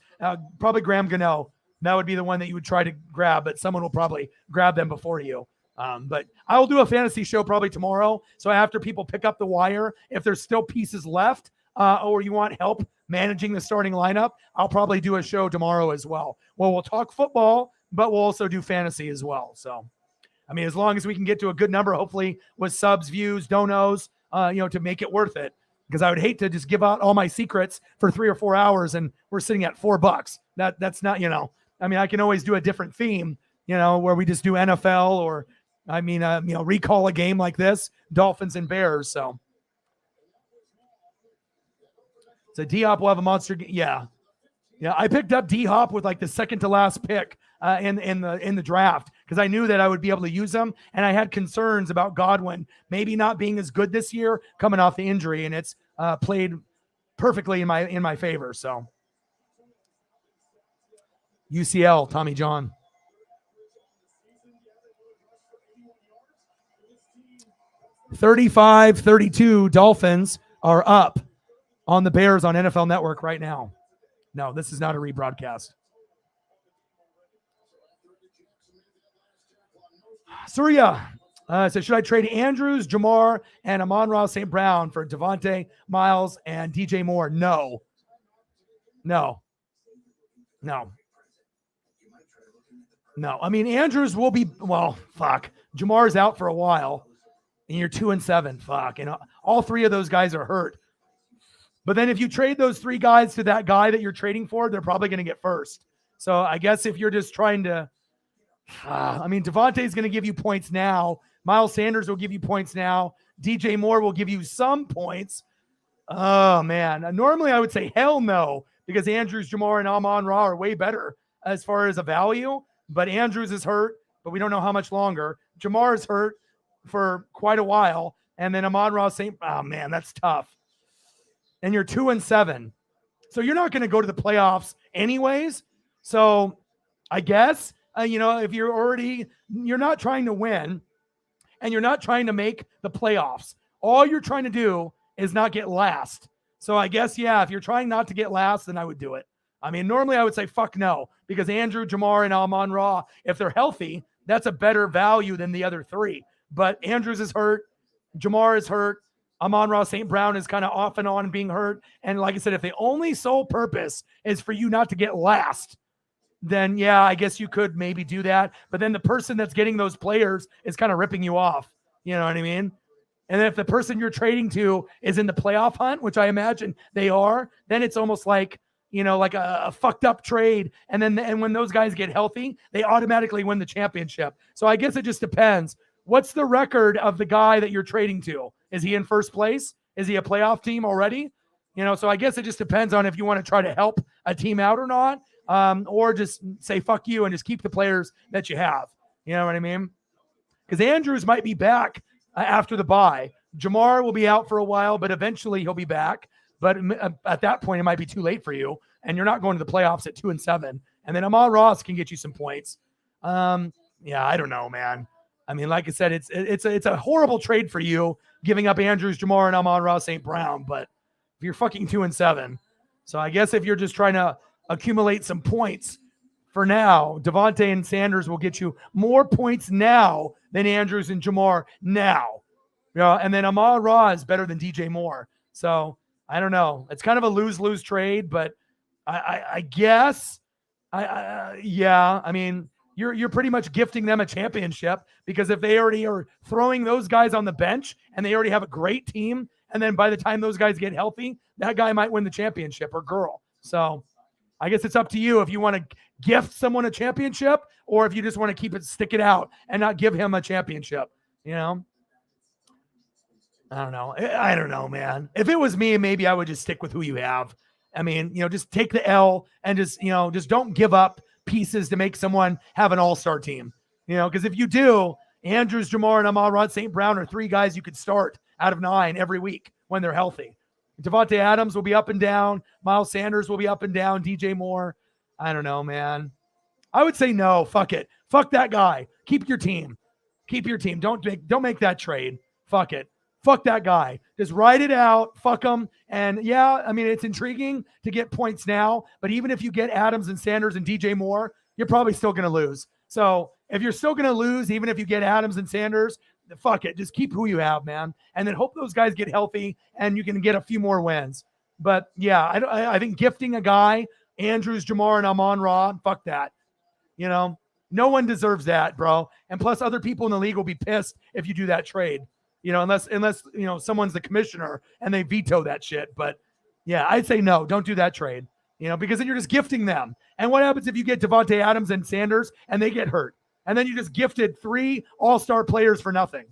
Probably Graham Gano. That would be the one that you would try to grab, but someone will probably grab them before you. But I will do a fantasy show probably tomorrow. So after people pick up the wire, if there's still pieces left or you want help managing the starting lineup, I'll probably do a show tomorrow as well. Well, we'll talk football, but we'll also do fantasy as well. So I mean, as long as we can get to a good number, hopefully with subs, views, donos, to make it worth it. Because I would hate to just give out all my secrets for 3 or 4 hours and we're sitting at $4. That's not, I mean, I can always do a different theme, where we just do NFL or, recall a game like this, Dolphins and Bears. So D-Hop will have a monster. Yeah. I picked up D-Hop with like the second to last pick in the draft because I knew that I would be able to use him, and I had concerns about Godwin maybe not being as good this year coming off the injury, and it's played perfectly in my favor. So UCL, Tommy John. $35-32 Dolphins are up on the Bears on NFL Network right now. No, this is not a rebroadcast. Surya says, should I trade Andrews, Jamar, and Amon-Ra St. Brown for Devontae, Miles, and DJ Moore? No. I mean, Andrews will be, Jamar's out for a while, and you're 2-7. Fuck. And all three of those guys are hurt. But then if you trade those three guys to that guy that you're trading for, they're probably going to get first. So I guess if you're just trying to, Devontae's going to give you points now. Miles Sanders will give you points now. DJ Moore will give you some points. Oh, man. Normally I would say hell no, because Andrews, Jamar, and Amon-Ra are way better as far as a value. But Andrews is hurt, but we don't know how much longer. Jamar is hurt for quite a while. And then Amon-Ra that's tough. And you're 2-7. So you're not going to go to the playoffs anyways. So I guess, if you're not trying to win and you're not trying to make the playoffs, all you're trying to do is not get last. So I guess, if you're trying not to get last, then I would do it. I mean, normally I would say fuck no, because Andrew, Jamar, and Amon-Ra, if they're healthy, that's a better value than the other three. But Andrews is hurt. Jamar is hurt. Amon-Ra St. Brown is kind of off and on being hurt. And like I said, if the only sole purpose is for you not to get last, then I guess you could maybe do that. But then the person that's getting those players is kind of ripping you off. You know what I mean? And then if the person you're trading to is in the playoff hunt, which I imagine they are, then it's almost like, like a fucked up trade. And when those guys get healthy, they automatically win the championship. So I guess it just depends. What's the record of the guy that you're trading to? Is he in first place? Is he a playoff team already? So I guess it just depends on if you want to try to help a team out or not, or just say fuck you and just keep the players that you have. You know what I mean? Because Andrews might be back after the bye. Jamar will be out for a while, but eventually he'll be back. But at that point, it might be too late for you, and you're not going to the playoffs at 2-7. And then Amon-Ra can get you some points. I don't know, man. I mean, like I said, it's a horrible trade for you, giving up Andrews, Jamar, and Amon-Ra St. Brown. But if you're fucking 2-7, so I guess if you're just trying to accumulate some points for now, Devontae and Sanders will get you more points now than Andrews and Jamar now. And then Amon-Ra is better than DJ Moore. So I don't know. It's kind of a lose-lose trade, but I guess, you're pretty much gifting them a championship, because if they already are throwing those guys on the bench and they already have a great team, and then by the time those guys get healthy, that guy might win the championship, or girl. So I guess it's up to you if you want to gift someone a championship, or if you just want to stick it out and not give him a championship. I don't know. I don't know, man. If it was me, maybe I would just stick with who you have. I mean, just take the L and just don't give up pieces to make someone have an all-star team. Because if you do, Andrews, Jamar, and Amon-Ra St. Brown are three guys you could start out of 9 every week when they're healthy. Devontae Adams will be up and down. Miles Sanders will be up and down. DJ Moore. I don't know, man. I would say no. Fuck it. Fuck that guy. Keep your team. Don't make that trade. Fuck it. Fuck that guy. Just write it out. Fuck him. And it's intriguing to get points now, but even if you get Adams and Sanders and DJ Moore, you're probably still going to lose. So if you're still going to lose, even if you get Adams and Sanders, fuck it. Just keep who you have, man. And then hope those guys get healthy and you can get a few more wins. But I think gifting a guy, Andrews, Jamar, and Amon-Ra, fuck that. No one deserves that, bro. And plus, other people in the league will be pissed if you do that trade. Unless someone's the commissioner and they veto that shit. But yeah, I'd say no, don't do that trade. Because then you're just gifting them. And what happens if you get Devontae Adams and Sanders and they get hurt? And then you just gifted 3 all-star players for nothing.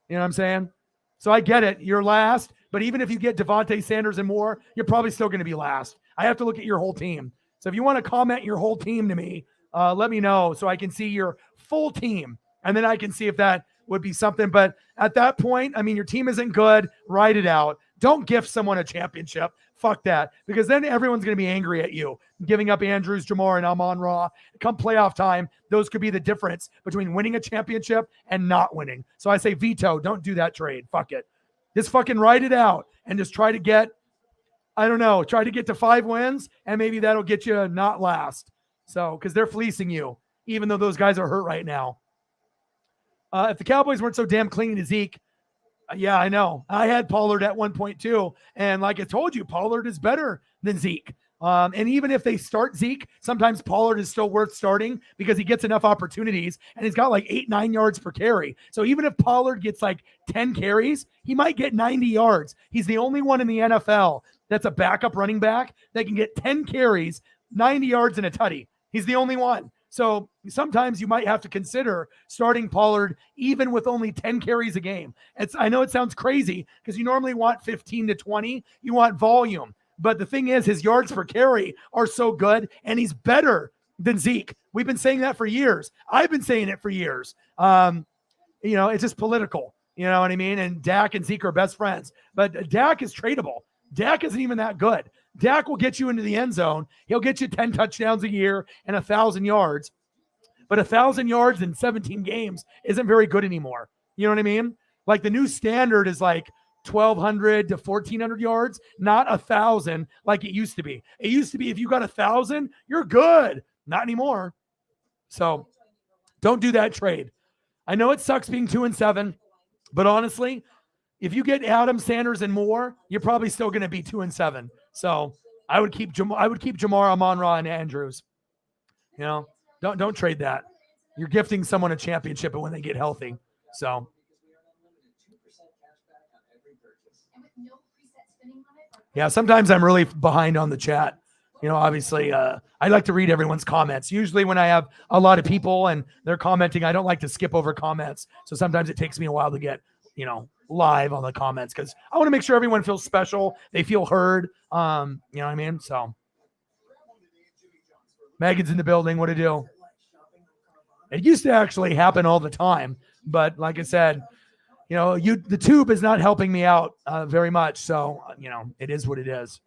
You know what I'm saying? So I get it. You're last. But even if you get Devontae Sanders and more, you're probably still going to be last. I have to look at your whole team. So if you want to comment your whole team to me, let me know so I can see your full team. And then I can see if that would be something. But at that point, I mean, your team isn't good. Write it out. Don't gift someone a championship. Fuck that. Because then everyone's going to be angry at you. Giving up Andrews, Jamar, and Amon-Ra. Come playoff time, those could be the difference between winning a championship and not winning. So I say veto. Don't do that trade. Fuck it. Just fucking write it out and just try to get, try to get to 5 wins, and maybe that'll get you not last. So, because they're fleecing you, even though those guys are hurt right now. If the Cowboys weren't so damn clinging to Zeke, yeah, I know. I had Pollard at 1.2, and like I told you, Pollard is better than Zeke. And even if they start Zeke, sometimes Pollard is still worth starting because he gets enough opportunities and he's got like 8-9 yards per carry. So even if Pollard gets like 10 carries, he might get 90 yards. He's the only one in the NFL that's a backup running back that can get 10 carries, 90 yards, and a tutty. He's the only one. So sometimes you might have to consider starting Pollard even with only 10 carries a game. I know it sounds crazy because you normally want 15 to 20. You want volume. But the thing is, his yards per carry are so good, and he's better than Zeke. We've been saying that for years. I've been saying it for years. It's just political. You know what I mean? And Dak and Zeke are best friends. But Dak is tradable. Dak isn't even that good. Dak will get you into the end zone. He'll get you 10 touchdowns a year and 1,000 yards. But 1,000 yards in 17 games isn't very good anymore. You know what I mean? Like the new standard is like 1,200 to 1,400 yards, not 1,000 like it used to be. It used to be if you got 1,000, you're good. Not anymore. So don't do that trade. I know it sucks being 2-7, but honestly, if you get Adam Sanders and more, you're probably still going to be 2-7. So I would keep Jamar, Amon-Ra, and Andrews. Don't trade that. You're gifting someone a championship when they get healthy. So. Yeah, sometimes I'm really behind on the chat. Obviously, I like to read everyone's comments. Usually when I have a lot of people and they're commenting, I don't like to skip over comments. So sometimes it takes me a while to get, live on the comments because I want to make sure everyone feels special. They feel heard. You know what I mean? So Megan's in the building. What to do? It used to actually happen all the time. But like I said, the tube is not helping me out very much. So, it is what it is.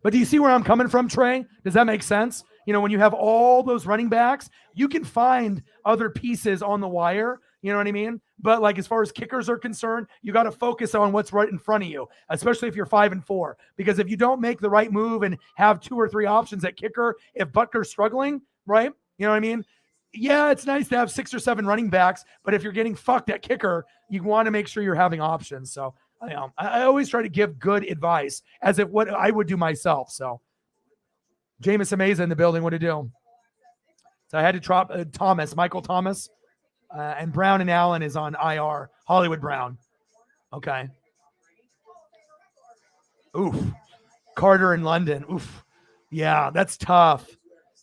But do you see where I'm coming from, Trey? Does that make sense? When you have all those running backs, you can find other pieces on the wire. You know what I mean? But like as far as kickers are concerned, you got to focus on what's right in front of you, especially if you're 5-4. Because if you don't make the right move and have 2 or 3 options at kicker, if Butker's struggling, right? You know what I mean? Yeah, it's nice to have 6 or 7 running backs, but if you're getting fucked at kicker, you want to make sure you're having options. So I always try to give good advice as if what I would do myself. So Jameis Amazing in the building. What to do? So I had to drop Michael Thomas, and Brown and Allen is on IR. Hollywood Brown. Okay. Oof. Carter in London. Oof. Yeah, that's tough.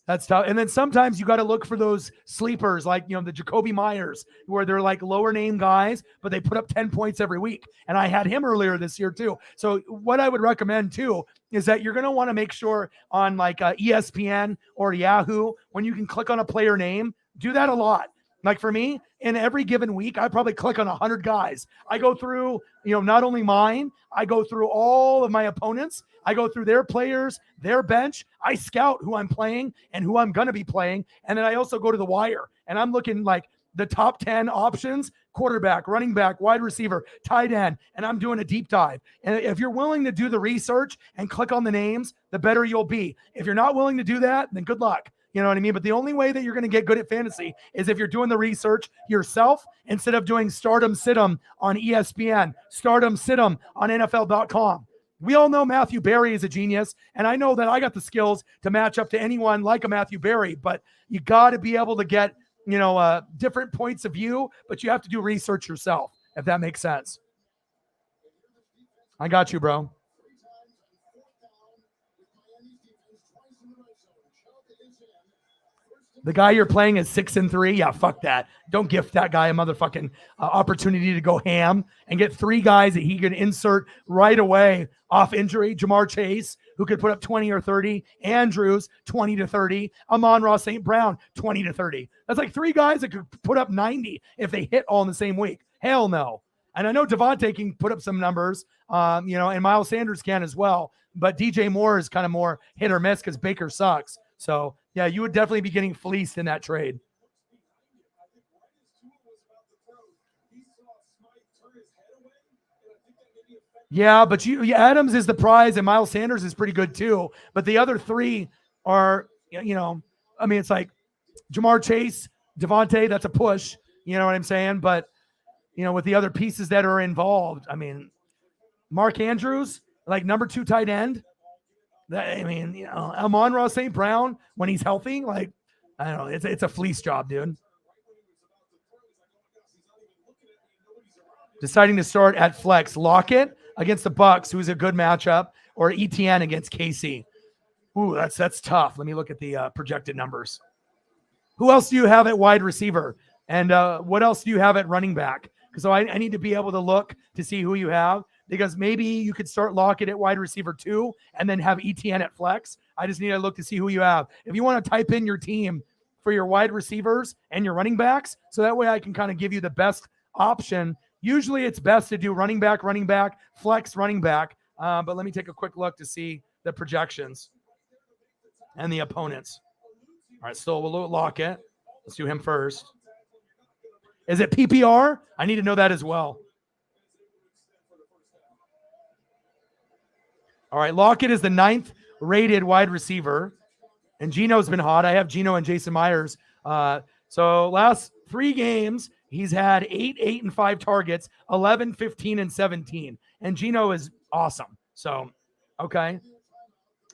That's tough. And then sometimes you got to look for those sleepers like, the Jacoby Myers, where they're like lower name guys, but they put up 10 points every week. And I had him earlier this year too. So what I would recommend too is that you're going to want to make sure on like ESPN or Yahoo, when you can click on a player name, do that a lot. Like for me, in every given week, I probably click on 100 guys. I go through, not only mine, I go through all of my opponents. I go through their players, their bench. I scout who I'm playing and who I'm going to be playing. And then I also go to the wire and I'm looking like the top 10 options, quarterback, running back, wide receiver, tight end. And I'm doing a deep dive. And if you're willing to do the research and click on the names, the better you'll be. If you're not willing to do that, then good luck. You know what I mean? But the only way that you're going to get good at fantasy is if you're doing the research yourself instead of doing Stardom Sit 'em on ESPN, Stardom Sit 'em on NFL.com. We all know Matthew Berry is a genius, and I know that I got the skills to match up to anyone like a Matthew Berry, but you got to be able to get, different points of view, but you have to do research yourself, if that makes sense. I got you, bro. The guy you're playing is 6-3. Yeah, fuck that. Don't gift that guy a motherfucking opportunity to go ham and get 3 guys that he can insert right away off injury. Ja'Marr Chase, who could put up 20 or 30. Andrews, 20 to 30. Amon-Ra St. Brown, 20 to 30. That's like 3 guys that could put up 90 if they hit all in the same week. Hell no. And I know Devontae can put up some numbers, and Miles Sanders can as well. But DJ Moore is kind of more hit or miss because Baker sucks. So, yeah, you would definitely be getting fleeced in that trade. Yeah, but Adams is the prize, and Miles Sanders is pretty good too. But the other 3 are, it's like Ja'Marr Chase, Devontae, that's a push. You know what I'm saying? But, with the other pieces that are involved, Mark Andrews, like number 2 tight end. Amon-Ra St. Brown, when he's healthy, like, I don't know, it's a fleece job, dude. Deciding to start at flex, Lockett against the Bucks, who's a good matchup, or ETN against KC. Ooh, that's tough. Let me look at the projected numbers. Who else do you have at wide receiver? And what else do you have at running back? Because I need to be able to look to see who you have. Because maybe you could start Lockett at wide receiver 2 and then have ETN at flex. I just need to look to see who you have. If you want to type in your team for your wide receivers and your running backs, so that way I can kind of give you the best option. Usually it's best to do running back, flex, running back. But let me take a quick look to see the projections and the opponents. All right, so we'll Lockett. Let's do him first. Is it PPR? I need to know that as well. All right, Lockett is the 9th rated wide receiver, and Geno's been hot. I have Geno and Jason Myers. So last 3 games, he's had 8 and 5 targets, 11, 15, and 17. And Geno is awesome. So, okay.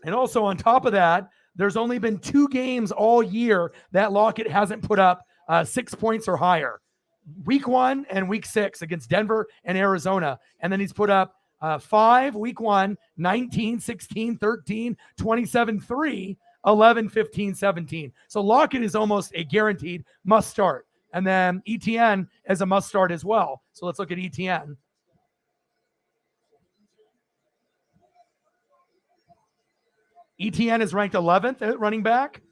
And also on top of that, there's only been 2 games all year that Lockett hasn't put up 6 points or higher. Week 1 and week 6 against Denver and Arizona. And then he's put up 5 week 1, 19, 16, 13, 27, 3, 11, 15, 17. So Lockett is almost a guaranteed must start. And then ETN is a must start as well. So let's look at ETN. ETN is ranked 11th at running back.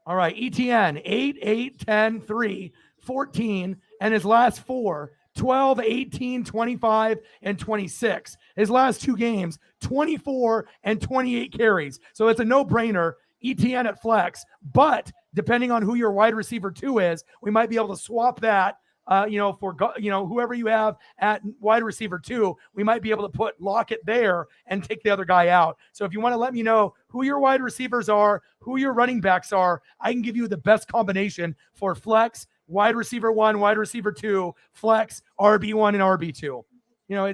All right, ETN, 8, 8, 10, 3, 14, and his last 4, 12, 18, 25, and 26. His last 2 games, 24 and 28 carries. So it's a no-brainer, ETN at flex. But depending on who your wide receiver 2 is, we might be able to swap that, for whoever you have at wide receiver 2, we might be able to put Lockett there and take the other guy out. So if you want to let me know who your wide receivers are, who your running backs are, I can give you the best combination for flex, wide receiver 1, wide receiver 2, flex, RB1 and RB2.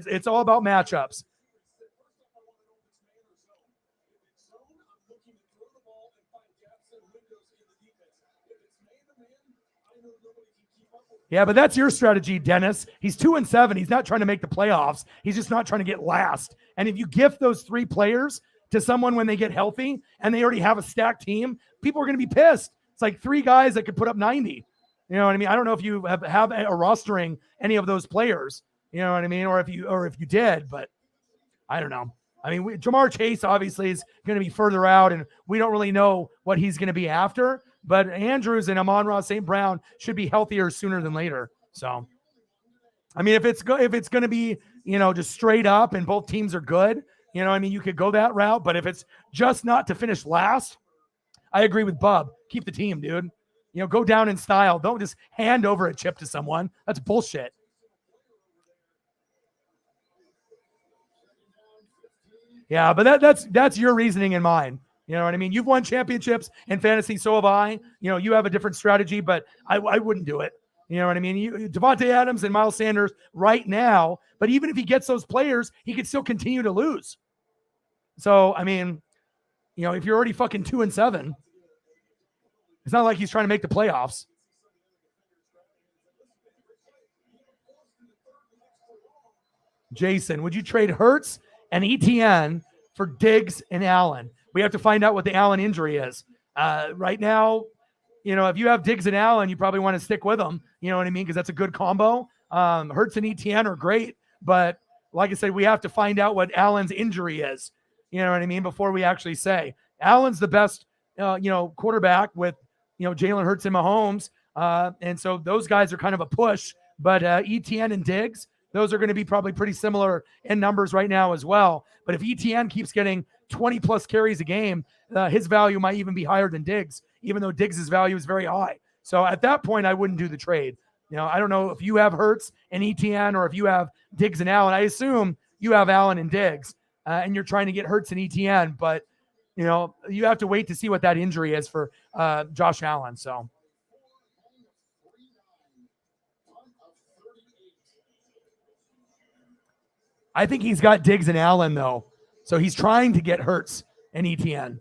It's all about matchups. Yeah, but that's your strategy, Dennis. He's 2-7. He's not trying to make the playoffs. He's just not trying to get last. And if you gift those 3 players to someone when they get healthy and they already have a stacked team, people are going to be pissed. It's like 3 guys that could put up 90. You know what I mean? I don't know if you have a rostering any of those players. You know what I mean? Or if you did, but I don't know. Ja'Marr Chase obviously is going to be further out, and we don't really know what he's going to be after. But Andrews and Amon-Ra St. Brown should be healthier sooner than later. So, if it's going to be, just straight up and both teams are good, you could go that route. But if it's just not to finish last, I agree with Bub. Keep the team, dude. Go down in style. Don't just hand over a chip to someone. That's bullshit. Yeah, but that's your reasoning and mine. You know what I mean? You've won championships in fantasy, so have I. You have a different strategy, but I wouldn't do it. You know what I mean? Devontae Adams and Miles Sanders right now, but even if he gets those players, he could still continue to lose. So, I mean, if you're already fucking 2-7, it's not like he's trying to make the playoffs. Jason, would you trade Hurts and ETN for Diggs and Allen? We have to find out what the Allen injury is. Right now, if you have Diggs and Allen, you probably want to stick with them. You know what I mean? Because that's a good combo. Hurts and ETN are great, but like I said, we have to find out what Allen's injury is. You know what I mean? Before we actually say Allen's the best, quarterback with, Jalen Hurts and Mahomes. And so those guys are kind of a push, but ETN and Diggs, those are going to be probably pretty similar in numbers right now as well. But if ETN keeps getting 20 plus carries a game, his value might even be higher than Diggs, even though Diggs' value is very high. So at that point, I wouldn't do the trade. I don't know if you have Hurts and ETN or if you have Diggs and Allen. I assume you have Allen and Diggs, and you're trying to get Hurts and ETN, but you have to wait to see what that injury is for Josh Allen. So. I think he's got Diggs and Allen, though. So he's trying to get Hurts and ETN.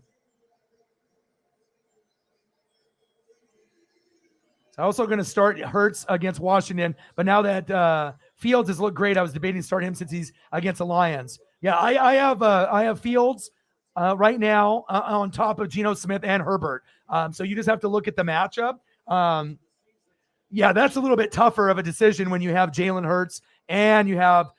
So also going to start Hurts against Washington. But now that Fields has looked great, I was debating starting him since he's against the Lions. Yeah, I have Fields right now on top of Geno Smith and Herbert. So you just have to look at the matchup. Yeah, that's a little bit tougher of a decision when you have Jalen Hurts and you have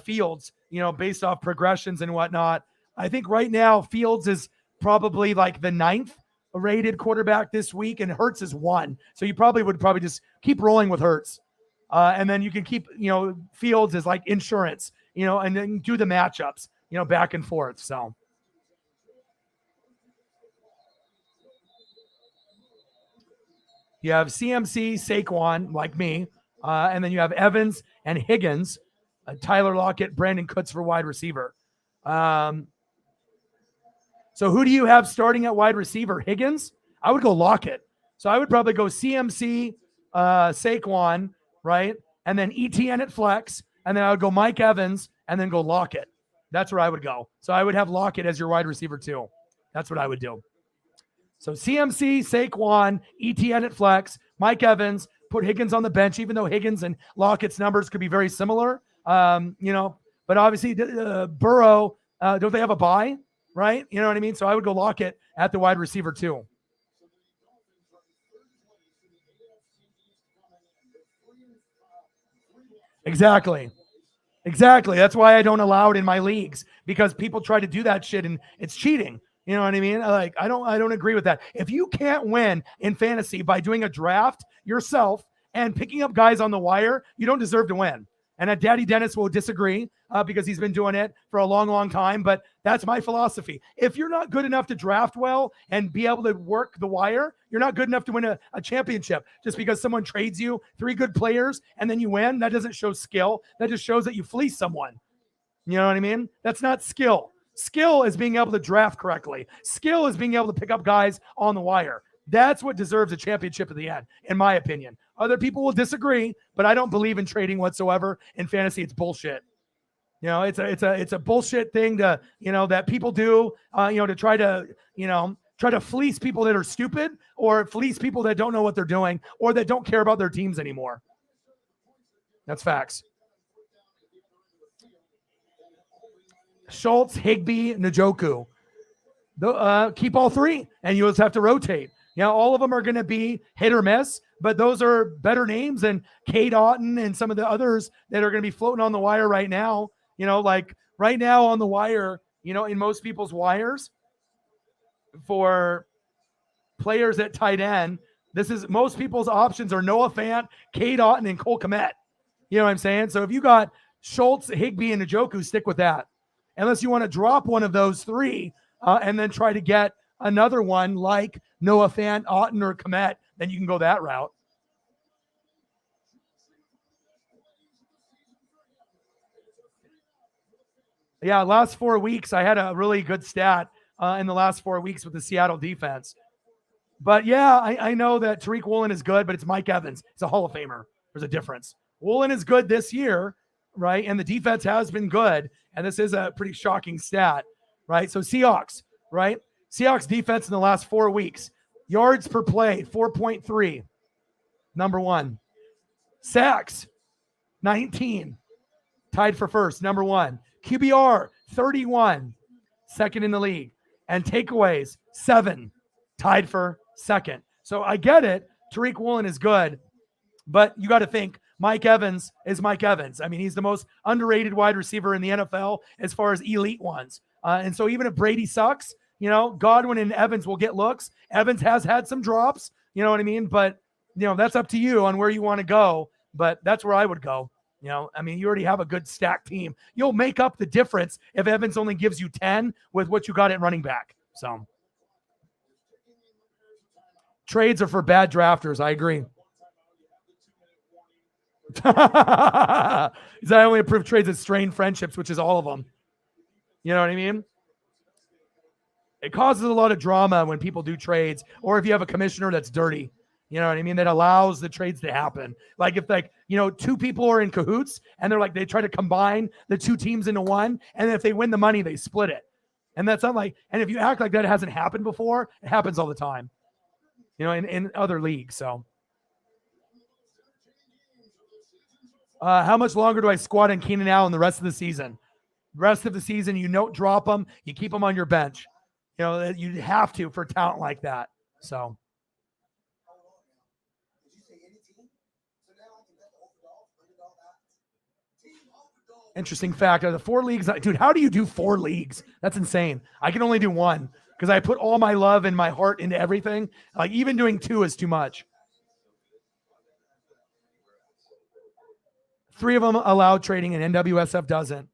Fields, based off progressions and whatnot. I think right now Fields is probably like the 9th rated quarterback this week, and Hurts is 1. So you would just keep rolling with Hurts. And then you can keep, Fields as like insurance, and then do the matchups, back and forth. So. You have CMC, Saquon, like me, and then you have Evans and Higgins, Tyler Lockett, Brandon Cooks for wide receiver. So who do you have starting at wide receiver? Higgins? I would go Lockett. So I would probably go CMC, Saquon, right? And then ETN at flex, and then I would go Mike Evans, and then go Lockett. That's where I would go. So I would have Lockett as your wide receiver too. That's what I would do. So CMC, Saquon, ETN at flex, Mike Evans, put Higgins on the bench, even though Higgins and Lockett's numbers could be very similar. But obviously Burrow, don't they have a bye, right? You know what I mean? So I would go Lockett at the wide receiver too. Exactly. That's why I don't allow it in my leagues, because people try to do that shit and it's cheating. You know what I mean? I don't agree with that. If you can't win in fantasy by doing a draft yourself and picking up guys on the wire, you don't deserve to win. And Daddy Dennis will disagree because he's been doing it for a long, long time. But that's my philosophy. If you're not good enough to draft well and be able to work the wire, you're not good enough to win a championship. Just because someone trades you 3 good players and then you win, that doesn't show skill. That just shows that you fleece someone. You know what I mean? That's not skill. Skill is being able to draft correctly. Skill is being able to pick up guys on the wire. That's what deserves a championship at the end, in my opinion. Other people will disagree, but I don't believe in trading whatsoever. In fantasy, it's bullshit. It's a bullshit thing to, that people do, to try to fleece people that are stupid or fleece people that don't know what they're doing or that don't care about their teams anymore. That's facts. Schultz, Higbee, Njoku. Keep all 3, and you just have to rotate. All of them are going to be hit or miss, but those are better names than Cade Otton and some of the others that are going to be floating on the wire right now. Like right now on the wire, in most people's wires for players at tight end, most people's options are Noah Fant, Cade Otton, and Cole Kmet. You know what I'm saying? So if you got Schultz, Higbee, and Njoku, stick with that. Unless you want to drop one of those 3 and then try to get another one like Noah Fant, Otton, or Kmet, then you can go that route. Yeah, last 4 weeks, I had a really good stat in the last 4 weeks with the Seattle defense. But yeah, I know that Tariq Woolen is good, but it's Mike Evans. He's a Hall of Famer. There's a difference. Woolen is good this year, right? And the defense has been good. And this is a pretty shocking stat, right? So Seahawks, right? Seahawks defense in the last 4 weeks. Yards per play, 4.3. Number one. Sacks, 19. Tied for first, number one. QBR, 31. Second in the league. And takeaways, 7. Tied for second. So I get it. Tariq Woolen is good. But you got to think Mike Evans is Mike Evans. I mean, he's the most underrated wide receiver in the NFL as far as elite ones. And so even if Brady sucks, Godwin and Evans will get looks. Evans has had some drops, you know what I mean? But, that's up to you on where you want to go. But that's where I would go. I mean, you already have a good stacked team. You'll make up the difference if Evans only gives you 10 with what you got at running back. So trades are for bad drafters. I agree. I only approve trades that strain friendships, which is all of them. You know what I mean? It causes a lot of drama when people do trades, or if you have a commissioner that's dirty. You know what I mean? That allows the trades to happen. Like if 2 people are in cahoots and they try to combine the 2 teams into one, and if they win the money, they split it. And that's not and if you act like that hasn't happened before, it happens all the time. In other leagues. So. How much longer do I squat in Keenan Allen the rest of the season? Rest of the season, you don't drop them. You keep them on your bench. You have to for talent like that. So. Interesting fact. Out of the 4 leagues, dude, how do you do 4 leagues? That's insane. I can only do 1 because I put all my love and my heart into everything. Like even doing 2 is too much. 3 of them allow trading and NWSF doesn't.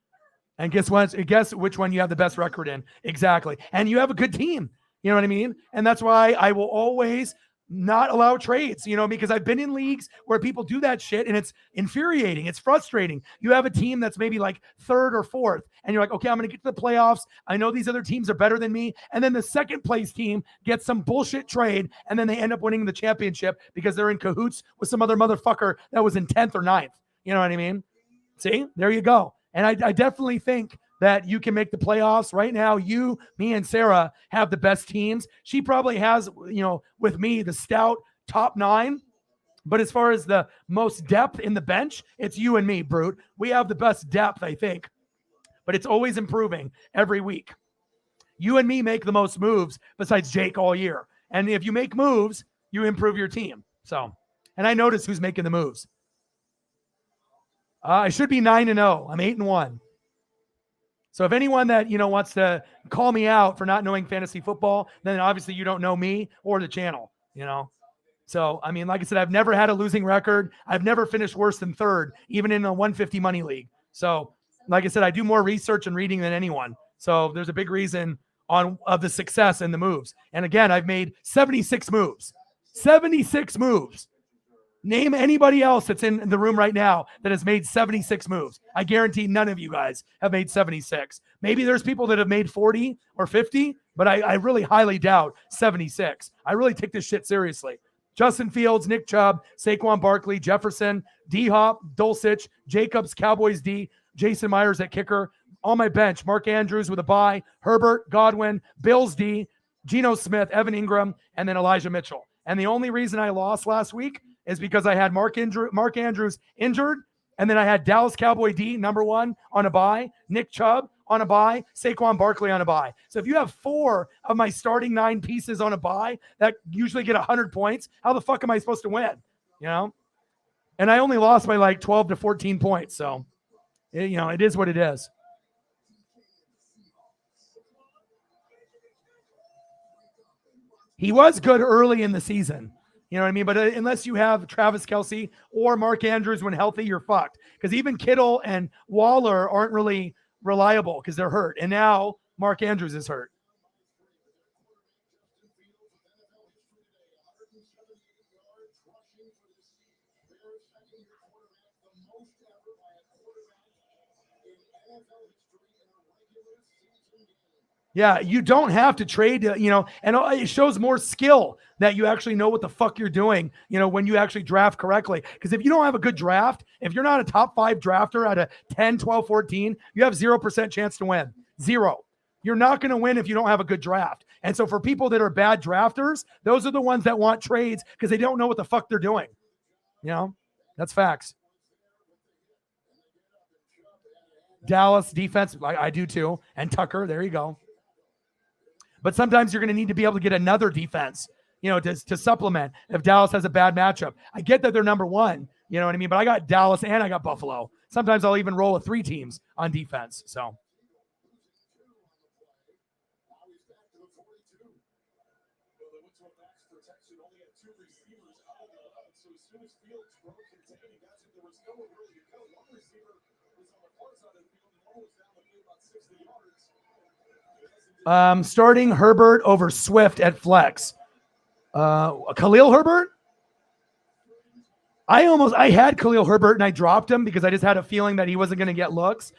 And guess what? Guess which one you have the best record in. Exactly. And you have a good team. You know what I mean? And that's why I will always not allow trades, because I've been in leagues where people do that shit and it's infuriating. It's frustrating. You have a team that's maybe like 3rd or 4th and you're like, okay, I'm going to get to the playoffs. I know these other teams are better than me. And then the second place team gets some bullshit trade and then they end up winning the championship because they're in cahoots with some other motherfucker that was in 10th or 9th. You know what I mean? See, there you go. And I definitely think that you can make the playoffs right now. You, me, and Sarah have the best teams. She probably has, with me, the stout top 9. But as far as the most depth in the bench, it's you and me, Brute. We have the best depth, I think. But it's always improving every week. You and me make the most moves besides Jake all year. And if you make moves, you improve your team. So, and I notice who's making the moves. I should be 9-0. I'm 8-1. So if anyone that, wants to call me out for not knowing fantasy football, then obviously you don't know me or the channel, So, I mean, like I said, I've never had a losing record. I've never finished worse than 3rd, even in a 150 money league. So, like I said, I do more research and reading than anyone. So there's a big reason of the success and the moves. And again, I've made 76 moves. 76 moves. Name anybody else that's in the room right now that has made 76 moves. I guarantee none of you guys have made 76. Maybe there's people that have made 40 or 50, but I really highly doubt 76. I really take this shit seriously. Justin Fields, Nick Chubb, Saquon Barkley, Jefferson, D-Hop, Dulcich, Jacobs, Cowboys D, Jason Myers at kicker. On my bench, Mark Andrews with a bye, Herbert, Godwin, Bills D, Geno Smith, Evan Ingram, and then Elijah Mitchell. And the only reason I lost last week is because I had Mark Andrews injured, and then I had Dallas Cowboy D, number 1, on a bye, Nick Chubb on a bye, Saquon Barkley on a bye. So if you have 4 of my starting 9 pieces on a bye that usually get 100 points, how the fuck am I supposed to win? And I only lost by like 12 to 14 points. So, it is what it is. He was good early in the season. You know what I mean? But unless you have Travis Kelce or Mark Andrews when healthy, you're fucked. Because even Kittle and Waller aren't really reliable because they're hurt. And now Mark Andrews is hurt. Yeah, you don't have to trade, and it shows more skill that you actually know what the fuck you're doing, when you actually draft correctly. Because if you don't have a good draft, if you're not a top 5 drafter out of 10, 12, 14, you have 0% chance to win. Zero. You're not going to win if you don't have a good draft. And so for people that are bad drafters, those are the ones that want trades because they don't know what the fuck they're doing. That's facts. Dallas defense, I do too. And Tucker, there you go. But sometimes you're going to need to be able to get another defense, to supplement if Dallas has a bad matchup. I get that they're number 1, you know what I mean? But I got Dallas and I got Buffalo. Sometimes I'll even roll with 3 teams on defense. So. Starting Herbert over Swift at flex. Khalil Herbert? I had Khalil Herbert and I dropped him because I just had a feeling that he wasn't going to get looks.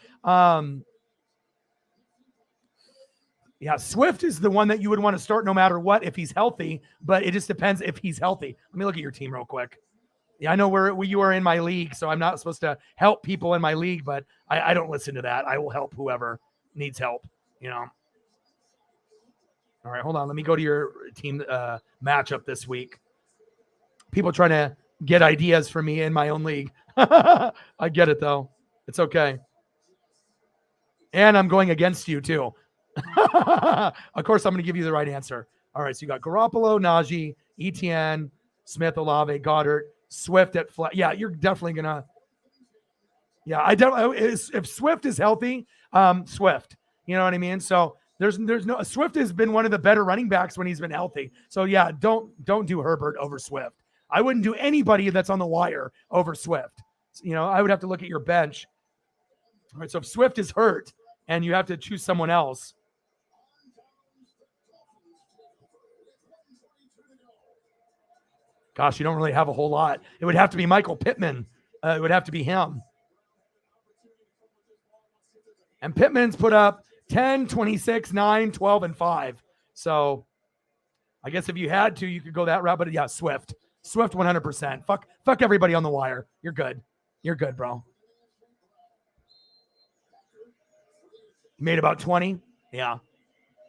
Swift is the one that you would want to start no matter what if he's healthy, but it just depends if he's healthy. Let me look at your team real quick. Yeah, I know where you are in my league, so I'm not supposed to help people in my league, but I don't listen to that. I will help whoever needs help, All right, hold on. Let me go to your team matchup this week. People trying to get ideas for me in my own league. I get it, though. It's okay. And I'm going against you, too. Of course, I'm going to give you the right answer. All right, so you got Garoppolo, Najee, Etienne, Smith, Olave, Goddard, Swift at flat. Yeah, you're definitely going to. Yeah, if Swift is healthy, Swift. You know what I mean? So there's no Swift has been one of the better running backs when he's been healthy. So yeah, don't do Herbert over Swift. I wouldn't do anybody that's on the wire over Swift. I would have to look at your bench. All right, so if Swift is hurt and you have to choose someone else. Gosh, you don't really have a whole lot. It would have to be Michael Pittman. It would have to be him. And Pittman's put up 10, 26, 9, 12, and 5. So I guess if you had to, you could go that route. But yeah, Swift 100%. Fuck everybody on the wire. You're good. You're good, bro. You made about 20? Yeah.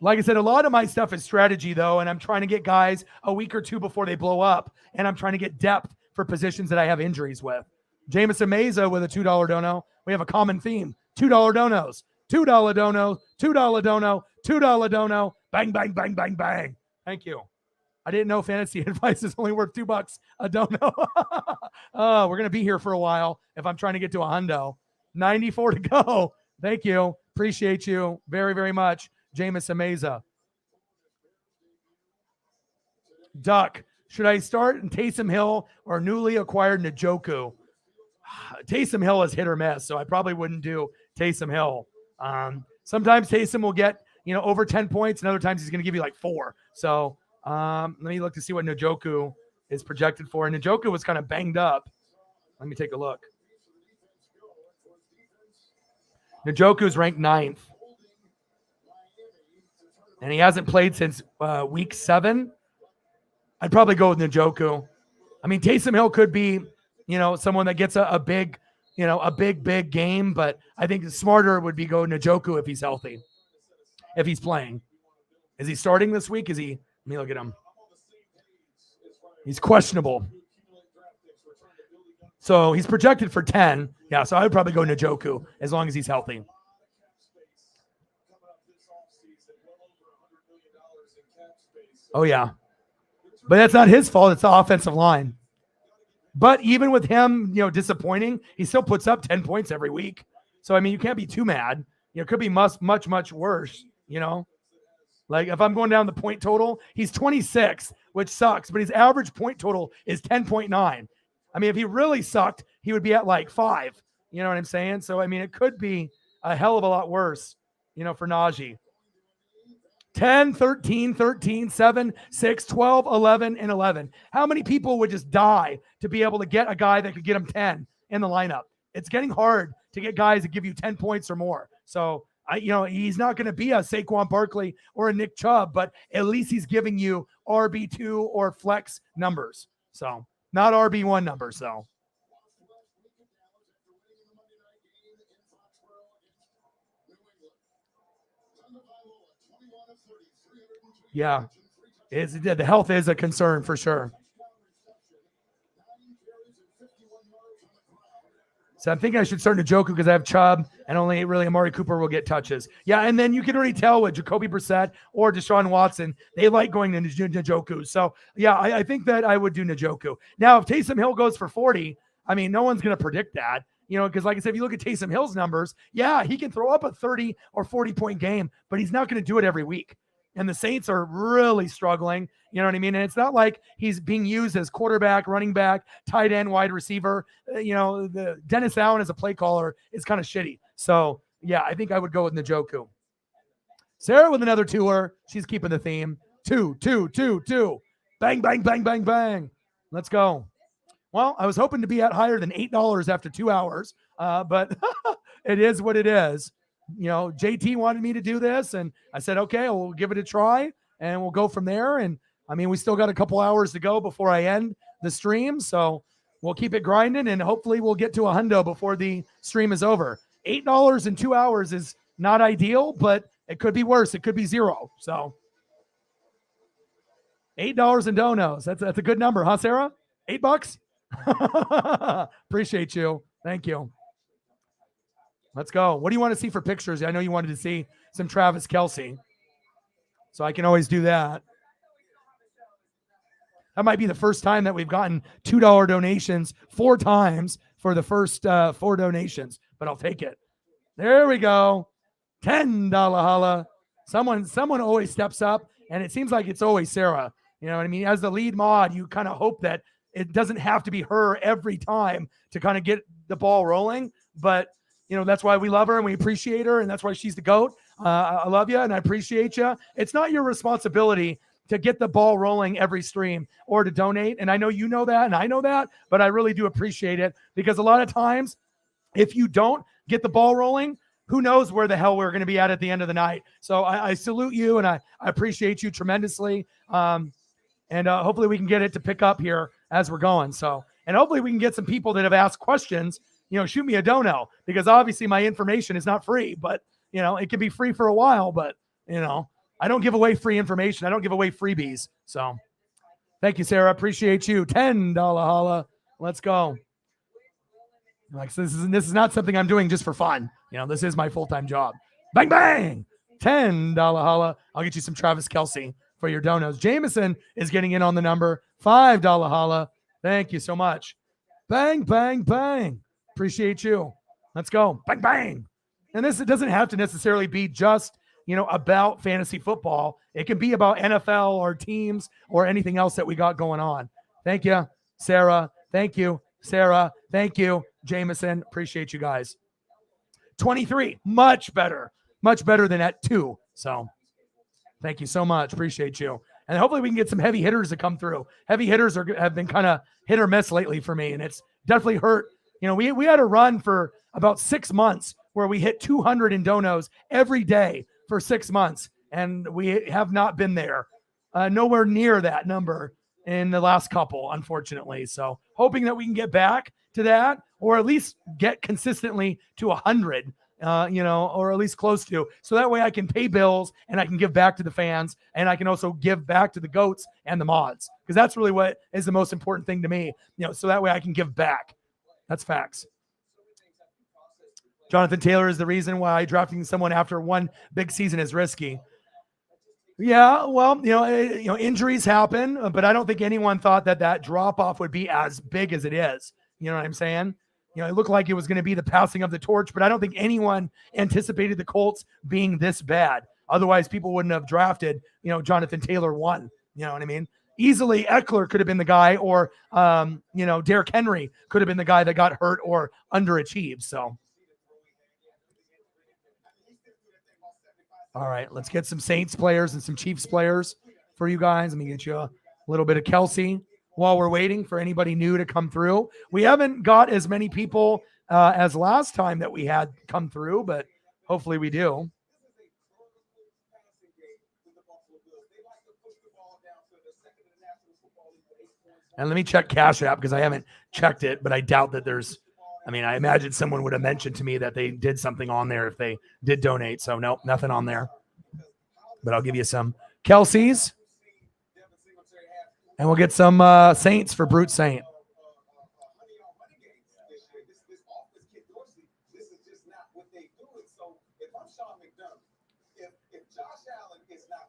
Like I said, a lot of my stuff is strategy, though, and I'm trying to get guys a week or 2 before they blow up, and I'm trying to get depth for positions that I have injuries with. Jamison Meza with a $2 dono. We have a common theme. $2 donos. $2 dono. $2 dono. $2 dono. Bang, bang, bang, bang, bang. Thank you. I didn't know fantasy advice is only worth $2 a dono. Oh, we're going to be here for a while if I'm trying to get to a hundo. 94 to go. Thank you. Appreciate you very, very much. Jamison Meza. Duck. Should I start in Taysom Hill or newly acquired Njoku? Taysom Hill is hit or miss, so I probably wouldn't do Taysom Hill. Sometimes Taysom will get, over 10 points, and other times he's going to give you like 4. So let me look to see what Njoku is projected for. And Njoku was kind of banged up. Let me take a look. Njoku is ranked 9th. And he hasn't played since week 7. I'd probably go with Njoku. I mean, Taysom Hill could be, someone that gets a big, big game, but I think smarter would be go Njoku if he's healthy, if he's playing. Is he starting this week? Let me look at him. He's questionable. So he's projected for 10. Yeah, so I would probably go Njoku as long as he's healthy. Oh, yeah. But that's not his fault. It's the offensive line. But even with him, disappointing, he still puts up 10 points every week. So, I mean, you can't be too mad. It could be much, much worse, Like, if I'm going down the point total, he's 26, which sucks. But his average point total is 10.9. I mean, if he really sucked, he would be at like 5. You know what I'm saying? So, I mean, it could be a hell of a lot worse, for Najee. 10, 13, 13, 7, 6, 12, 11, and 11. How many people would just die to be able to get a guy that could get him 10 in the lineup? It's getting hard to get guys that give you 10 points or more. So He's not going to be a Saquon Barkley or a Nick Chubb, but at least he's giving you RB2 or flex numbers. So not RB1 numbers, though. Yeah, the health is a concern for sure. So I'm thinking I should start Njoku because I have Chubb, and only really Amari Cooper will get touches. Yeah, and then you can already tell with Jacoby Brissett or Deshaun Watson, they like going to Njoku. So, yeah, I think that I would do Njoku. Now, if Taysom Hill goes for 40, I mean, no one's going to predict that, because like I said, if you look at Taysom Hill's numbers, yeah, he can throw up a 30 or 40-point game, but he's not going to do it every week. And the Saints are really struggling. You know what I mean? And it's not like he's being used as quarterback, running back, tight end, wide receiver. The Dennis Allen as a play caller is kind of shitty. So, yeah, I think I would go with Njoku. Sarah with another tour. She's keeping the theme. Two. Bang, bang, bang, bang, bang. Let's go. Well, I was hoping to be at higher than $8 after 2 hours, but it is what it is. JT wanted me to do this, and I said, okay, we'll give it a try, and we'll go from there. And, I mean, we still got a couple hours to go before I end the stream, so we'll keep it grinding, and hopefully we'll get to a hundo before the stream is over. $8 in 2 hours is not ideal, but it could be worse. It could be zero. So $8 in donos. That's a good number, huh, Sarah? $8? Appreciate you. Thank you. Let's go. What do you want to see for pictures? I know you wanted to see some Travis Kelce, so I can always do that. That might be the first time that we've gotten $2 donations 4 times for the first 4 donations, but I'll take it. There we go. $10 holla. Someone always steps up, and it seems like it's always Sarah. You know what I mean? As the lead mod, you kind of hope that it doesn't have to be her every time to kind of get the ball rolling, but that's why we love her and we appreciate her, and that's why she's the GOAT. I love you and I appreciate you. It's not your responsibility to get the ball rolling every stream or to donate, and I know you know that and I know that, but I really do appreciate it, because a lot of times if you don't get the ball rolling, who knows where the hell we're going to be at the end of the night. So I salute you, and I appreciate you tremendously, and hopefully we can get it to pick up here as we're going. So, and hopefully we can get some people that have asked questions. Shoot me a dono, because obviously my information is not free, but it can be free for a while, but I don't give away free information. I don't give away freebies. So thank you, Sarah. Appreciate you. $10 holla. Let's go. So this is not something I'm doing just for fun. This is my full-time job. Bang, bang. $10 holla. I'll get you some Travis Kelce for your donos. Jameson is getting in on the number. $5 holla. Thank you so much. Bang, bang, bang. Appreciate you. Let's go. Bang, bang. And it doesn't have to necessarily be just, about fantasy football. It can be about NFL or teams or anything else that we got going on. Thank you, Sarah. Thank you, Sarah. Thank you, Jameson. Appreciate you guys. 23, much better than at 2. So thank you so much. Appreciate you. And hopefully we can get some heavy hitters to come through. Heavy hitters have been kind of hit or miss lately for me, and it's definitely hurt. We had a run for about 6 months where we hit 200 in donos every day for 6 months, and we have not been there, nowhere near that number in the last couple, unfortunately. So hoping that we can get back to that, or at least get consistently to 100, or at least close to, so that way I can pay bills and I can give back to the fans, and I can also give back to the GOATs and the mods, because that's really what is the most important thing to me, so that way I can give back. That's facts. Jonathan Taylor is the reason why drafting someone after one big season is risky. Yeah, well, injuries happen, but I don't think anyone thought that drop off would be as big as it is. You know what I'm saying? It looked like it was going to be the passing of the torch, but I don't think anyone anticipated the Colts being this bad. Otherwise, people wouldn't have drafted, Jonathan Taylor 1. You know what I mean? Easily, Eckler could have been the guy, or, Derrick Henry could have been the guy that got hurt or underachieved. So, all right, let's get some Saints players and some Chiefs players for you guys. Let me get you a little bit of Kelce while we're waiting for anybody new to come through. We haven't got as many people as last time that we had come through, but Hopefully we do. And let me check Cash App because I haven't checked it, but I doubt that there's. I mean, I imagine someone would have mentioned to me that they did something on there if they did donate. So nope, nothing on there. But I'll give you some Kelsey's, and we'll get some Saints for Brute Saint.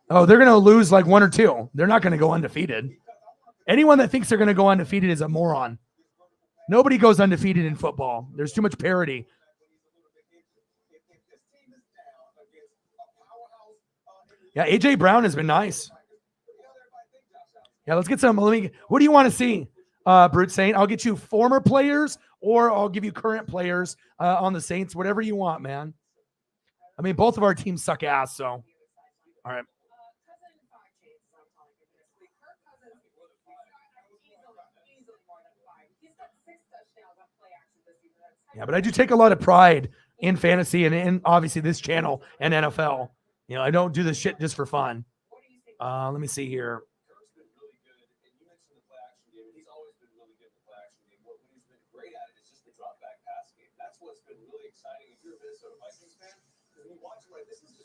Oh, they're going to lose like one or two. They're not going to go undefeated. Anyone that thinks they're going to go undefeated is a moron. Nobody goes undefeated in football. There's too much parity. Yeah, AJ Brown has been nice. Yeah, let's get some. What do you want to see, Brute Saint? I'll get you former players, or I'll give you current players on the Saints. Whatever you want, man. I mean, both of our teams suck ass. So, all right. Yeah, but I do take a lot of pride in fantasy and in obviously this channel and NFL. You know, I don't do this shit just for fun. Let me see here.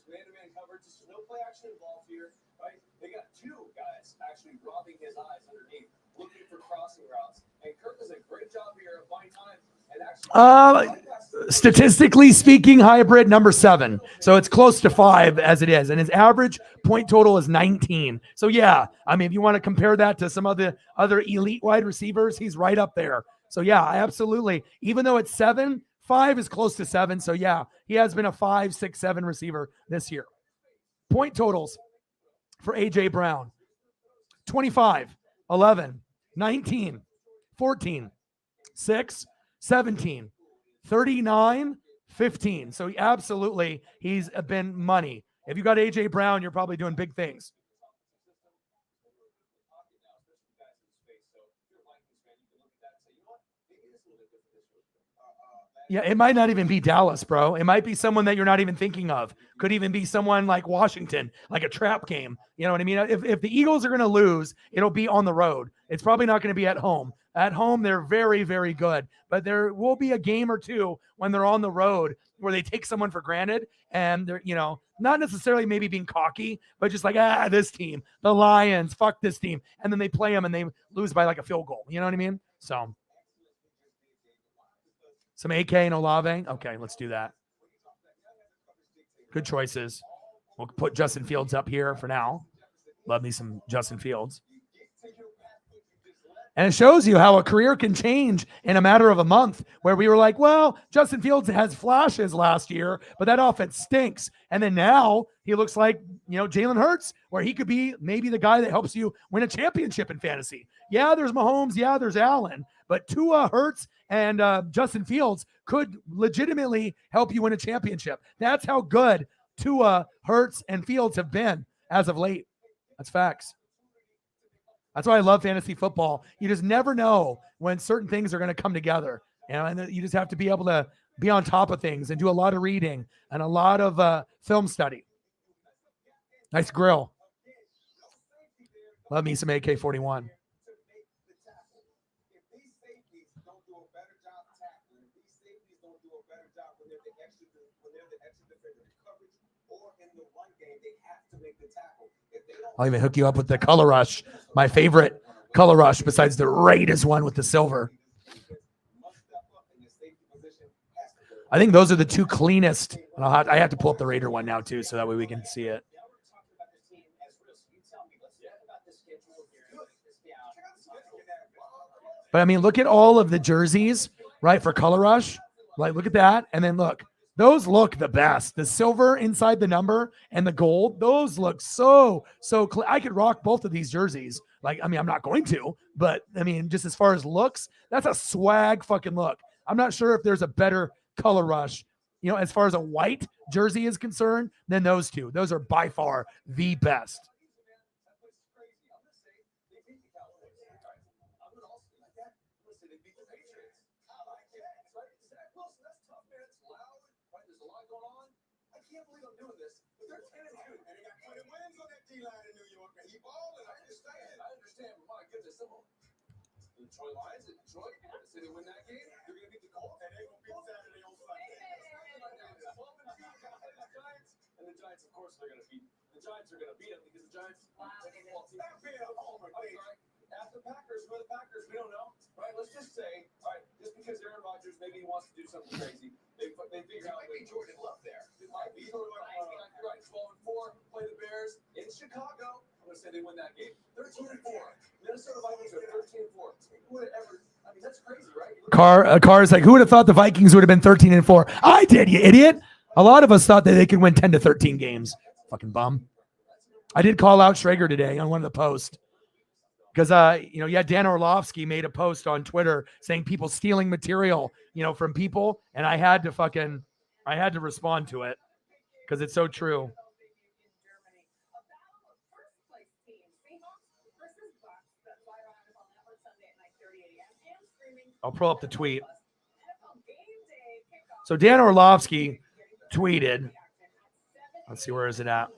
Man-to-man coverage, just no play action involved here, right? They got two guys actually robbing his eyes underneath, looking for crossing routes. And Kirk does a great job here of buying time and actually. Statistically speaking, hybrid number 7. So it's close to 5 as it is. And his average point total is 19. So yeah, I mean, if you want to compare that to some of the other elite wide receivers, he's right up there. So yeah, absolutely. Even though it's 7, 5 is close to 7. So yeah, he has been a 5, 6, 7 receiver this year. Point totals for AJ Brown: 25, 11, 19, 14, 6, 17, 39, 15. So absolutely, he's been money. If you got AJ Brown, you're probably doing big things. Yeah, it might not even be Dallas, bro. It might be someone that you're not even thinking of. Could even be someone like Washington, like a trap game. You know what I mean? If the Eagles are going to lose, it'll be on the road. It's probably not going to be at home. At home, they're very, very good. But there will be a game or two when they're on the road where they take someone for granted and they're, you know, not necessarily maybe being cocky, but just like, this team, the Lions, fuck this team. And then they play them and they lose by like a field goal. You know what I mean? So. Some AK and Olave. Okay, let's do that. Good choices. We'll put Justin Fields up here for now. Love me some Justin Fields. And it shows you how a career can change in a matter of a month, where we were like, well, Justin Fields has flashes last year, but that offense stinks. And then now he looks like, you know, Jalen Hurts, where he could be maybe the guy that helps you win a championship in fantasy. Yeah, there's Mahomes. Yeah, there's Allen. But Tua, Hurts, and Justin Fields could legitimately help you win a championship. That's how good Tua, Hurts, and Fields have been as of late. That's facts. That's why I love fantasy football. You just never know when certain things are going to come together. You know, and you just have to be able to be on top of things and do a lot of reading and a lot of film study. Nice grill. Love me some AK-41. I'll even hook you up with the Color Rush, my favorite Color Rush besides the Raiders one with the silver. I think those are the two cleanest. And I have to pull up the Raider one now too, so that way we can see it. But I mean, look at all of the jerseys, right, for Color Rush. Like, look at that. And then look. Those look the best. The silver inside the number and the gold, those look so clean. I could rock both of these jerseys. Like, I mean, I'm not going to, but I mean, just as far as looks, that's a swag fucking look. I'm not sure if there's a better Color Rush, you know, as far as a white jersey is concerned, than those two. Those are by far the best. on doing this, but they're 10-2. And they got 20 wins on that D-line in New York, and he balling. I understand, but my goodness, simple. The Detroit Lions in Detroit, they say they win that game, they're going to beat the Colts, and they're going to beat Saturday on Sunday. And the Giants, of course, they're going to beat. The Giants are going to beat them because the Giants not beat them. Oh my God! Ask the Packers. Who are the Packers? We don't know, right? Let's just say, all right, just because Aaron Rodgers maybe he wants to do something crazy, they figure out. Might be Jordan Love there. It might be Jordan Love. You're right. 12-4. Play the Bears in Chicago. I'm going to say they win that game. 13-4. Minnesota Vikings are 13-4. Who would have ever? I mean, that's crazy, right? Car's like, who would have thought the Vikings would have been 13-4? I did, you idiot. A lot of us thought that they could win 10 to 13 games. Fucking bum. I did call out Schrager today on one of the posts because, Dan Orlovsky made a post on Twitter saying people stealing material, from people. And I had to respond to it because it's so true. I'll pull up the tweet. So Dan Orlovsky tweeted. Let's see, where is it at?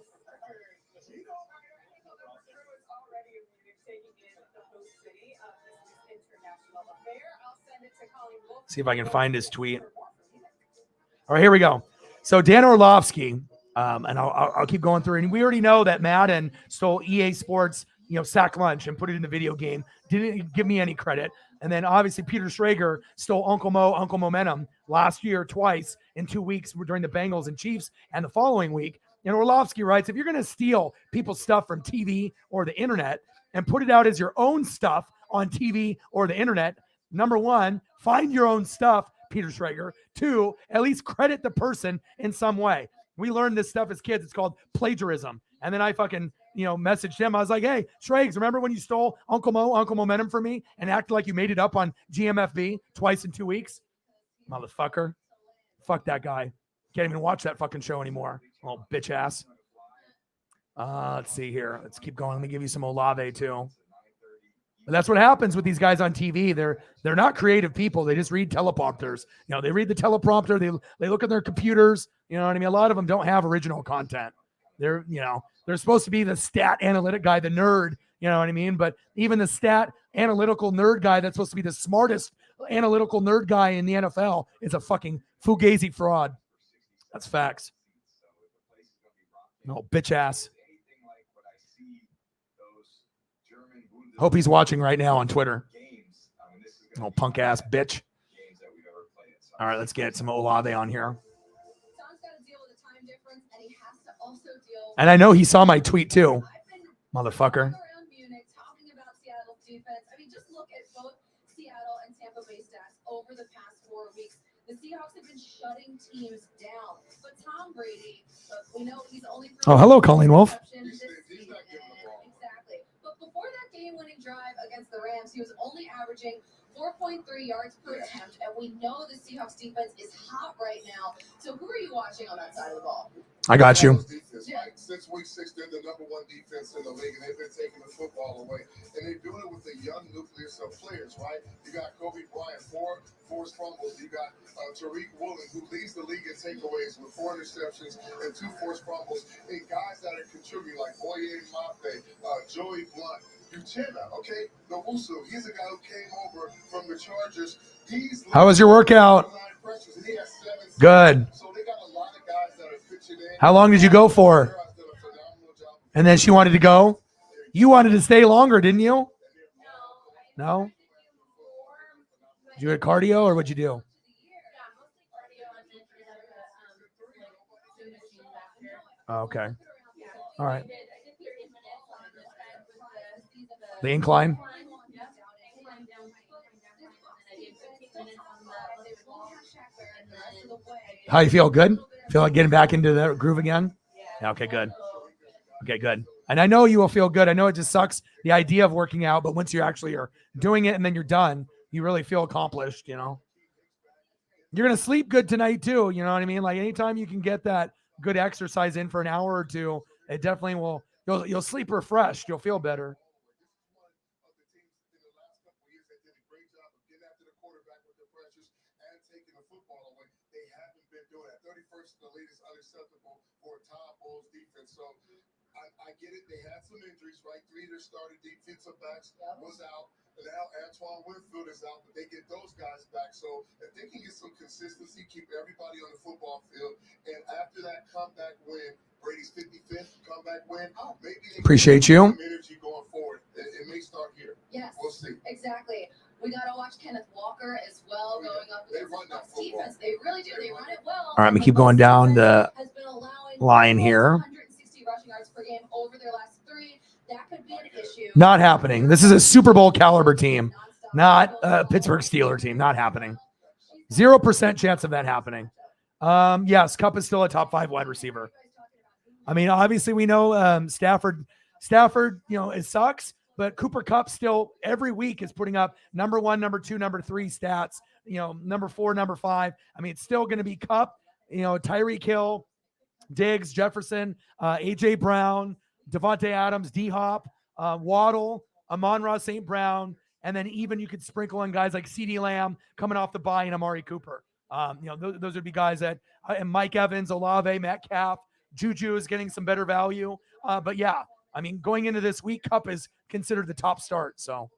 See if I can find his tweet. All right, here we go. So Dan Orlovsky, and I'll keep going through. And we already know that Madden stole EA Sports, sack lunch and put it in the video game. Didn't give me any credit. And then obviously Peter Schrager stole Uncle Momentum last year twice in 2 weeks during the Bengals and Chiefs, and the following week. And Orlovsky writes, if you're going to steal people's stuff from TV or the internet and put it out as your own stuff on TV or the internet, number one, find your own stuff, Peter Schrager. Two, at least credit the person in some way. We learned this stuff as kids. It's called plagiarism. And then I fucking, messaged him. I was like, hey, Schrags, remember when you stole Uncle Momentum from me and acted like you made it up on GMFB twice in 2 weeks? Motherfucker. Fuck that guy. Can't even watch that fucking show anymore. Oh, bitch ass. Let's see here. Let's keep going. Let me give you some Olave too. But that's what happens with these guys on TV. They're not creative people. They just read teleprompters. They read the teleprompter. They look at their computers. You know what I mean? A lot of them don't have original content. They're supposed to be the stat analytic guy, the nerd. You know what I mean? But even the stat analytical nerd guy that's supposed to be the smartest analytical nerd guy in the NFL is a fucking fugazi fraud. That's facts. No, bitch ass. Hope he's watching right now on Twitter. Oh, punk ass bitch. All right, let's get some Olave on here. And I know he saw my tweet too, motherfucker. Just look at both Seattle and Tampa Bay stats over the past 4 weeks. The Seahawks have been shutting teams down. But Tom Brady, we know he's only... Oh, hello, Colleen Wolf. Exactly. But before that game-winning drive against the Rams, he was only averaging 4.3 yards per attempt, and we know the Seahawks defense is hot right now. So who are you watching on that side of the ball? I got you. Since week 6, they're the number 1 defense in the league, and they've been taking the football away. And they're doing it with the young nucleus of players, right? You got Kobe Bryant, 4 forced fumbles. You got Tariq Woolen, who leads the league in takeaways with 4 interceptions and 2 forced fumbles. And guys that are contributing, like Boye Mafe, Joey Blunt, Uchenna, okay? Nowusu, he's a guy who came over from the Chargers. How was your workout? Good. So they got a lot of guys that are pitching in. How long did you go for? And then she wanted to go? You wanted to stay longer, didn't you? No? Did you get cardio or what'd you do? Oh, okay. All right. The incline? How you feel? Good? Feel like getting back into the groove again? Yeah, okay, good. Okay, good. And I know you will feel good. I know it just sucks, the idea of working out, but once you actually are doing it and then you're done, you really feel accomplished, You're going to sleep good tonight too, you know what I mean? Like anytime you can get that good exercise in for an hour or two, it definitely will, you'll sleep refreshed. You'll feel better. Taking the football away. They haven't been doing that. 31st, the latest unacceptable for So I get it. They had some injuries, right? 3 of their starting defensive backs was out. And now Antoine Winfield is out, but they get those guys back. So if they can get some consistency, keep everybody on the football field, and after that comeback win, Brady's 55th comeback win, maybe they Appreciate can you. get some energy going forward. It may start here. Yes, We'll see. exactly. We got to watch Kenneth Walker as well going up They against run the that Bucs defense. They really do. They run it well. All right, we The keep going Bucs down defense the has been allowing line here. 160 rushing yards per game over their last 3. That could be an issue. Not happening. This is a Super Bowl caliber team, not a Pittsburgh Steelers team. Not happening. 0% chance of that happening. Yes, Kupp is still a top 5 wide receiver. I mean, obviously we know Stafford, it sucks, but Cooper Kupp still every week is putting up number 1, number 2, number 3 stats, number 4, number 5. I mean, it's still going to be Kupp, Tyreek Hill, Diggs, Jefferson, A.J. Brown, Devontae Adams, D-Hop, Waddle, Amon-Ra St. Brown, and then even you could sprinkle in guys like CeeDee Lamb coming off the bye and Amari Cooper. Those would be guys that and Mike Evans, Olave, Metcalf, Juju is getting some better value. But yeah, I mean, going into this week, Kupp is considered the top start. So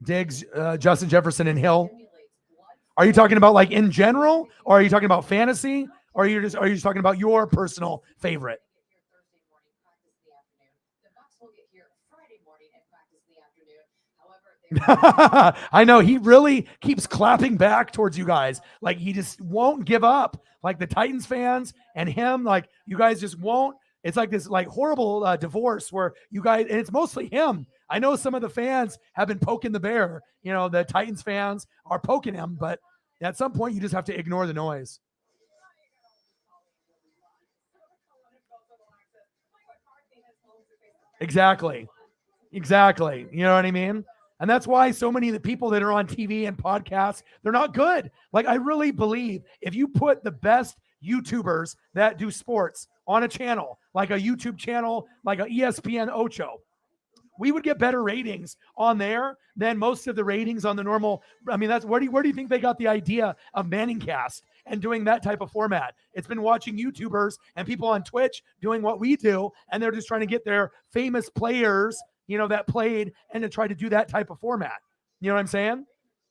Diggs, Justin Jefferson, and Hill. Are you talking about like in general, or are you talking about fantasy, or are you just talking about your personal favorite? I know he really keeps clapping back towards you guys. Like he just won't give up. Like the Titans fans and him, like you guys just won't. It's like this like horrible divorce where you guys, and it's mostly him. I know some of the fans have been poking the bear. The Titans fans are poking him, but at some point you just have to ignore the noise. Exactly. You know what I mean? And that's why so many of the people that are on TV and podcasts, they're not good. Like I really believe if you put the best YouTubers that do sports on a channel, like a YouTube channel, like a ESPN Ocho, we would get better ratings on there than most of the ratings on the normal. I mean, that's where do you think they got the idea of Manningcast and doing that type of format? It's been watching YouTubers and people on Twitch doing what we do, and they're just trying to get their famous players, that played and to try to do that type of format. You know what I'm saying?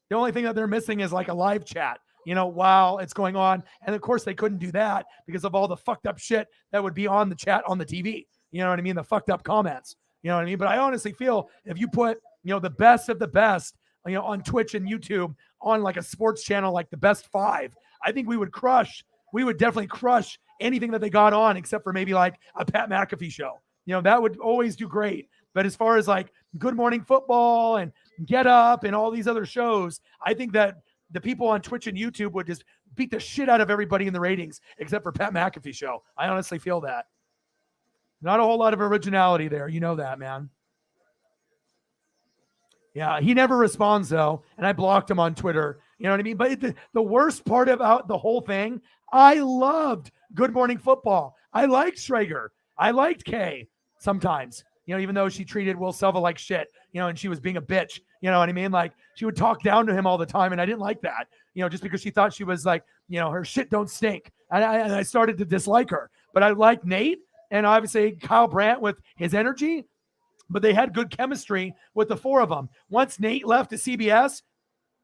The only thing that they're missing is like a live chat, while it's going on. And of course they couldn't do that because of all the fucked up shit that would be on the chat on the TV. You know what I mean? The fucked up comments. You know what I mean? But I honestly feel if you put, the best of the best, on Twitch and YouTube on like a sports channel, like the best 5, I think we would definitely crush anything that they got on except for maybe like a Pat McAfee show. That would always do great. But as far as like Good Morning Football and Get Up and all these other shows, I think that the people on Twitch and YouTube would just beat the shit out of everybody in the ratings except for Pat McAfee show. I honestly feel that. Not a whole lot of originality there. You know that, man. Yeah, he never responds, though, and I blocked him on Twitter. You know what I mean? But the worst part about the whole thing, I loved Good Morning Football. I liked Schrager. I liked Kay sometimes, even though she treated Will Selva like shit, and she was being a bitch. You know what I mean? Like, she would talk down to him all the time, and I didn't like that, just because she thought she was like, her shit don't stink. And I started to dislike her. But I liked Nate. And obviously Kyle Brandt with his energy, but they had good chemistry with the 4 of them. Once Nate left to CBS,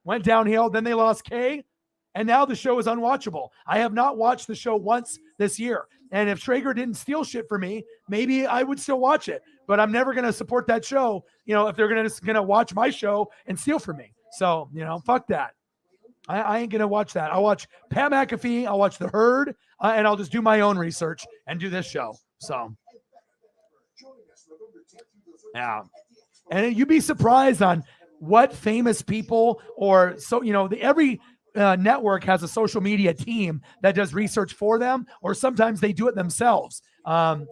went downhill, then they lost Kay, and now the show is unwatchable. I have not watched the show once this year. And if Schrager didn't steal shit for me, maybe I would still watch it. But I'm never going to support that show, if they're going to watch my show and steal from me. So, fuck that. I ain't going to watch that. I'll watch Pat McAfee. I'll watch The Herd, and I'll just do my own research and do this show. So, yeah. And you'd be surprised on what famous people or every network has a social media team that does research for them, or sometimes they do it themselves. So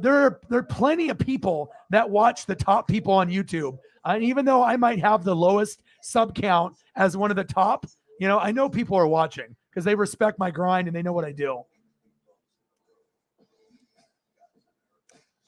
there are plenty of people that watch the top people on YouTube. And even though I might have the lowest sub count as one of the top, I know people are watching because they respect my grind and they know what I do.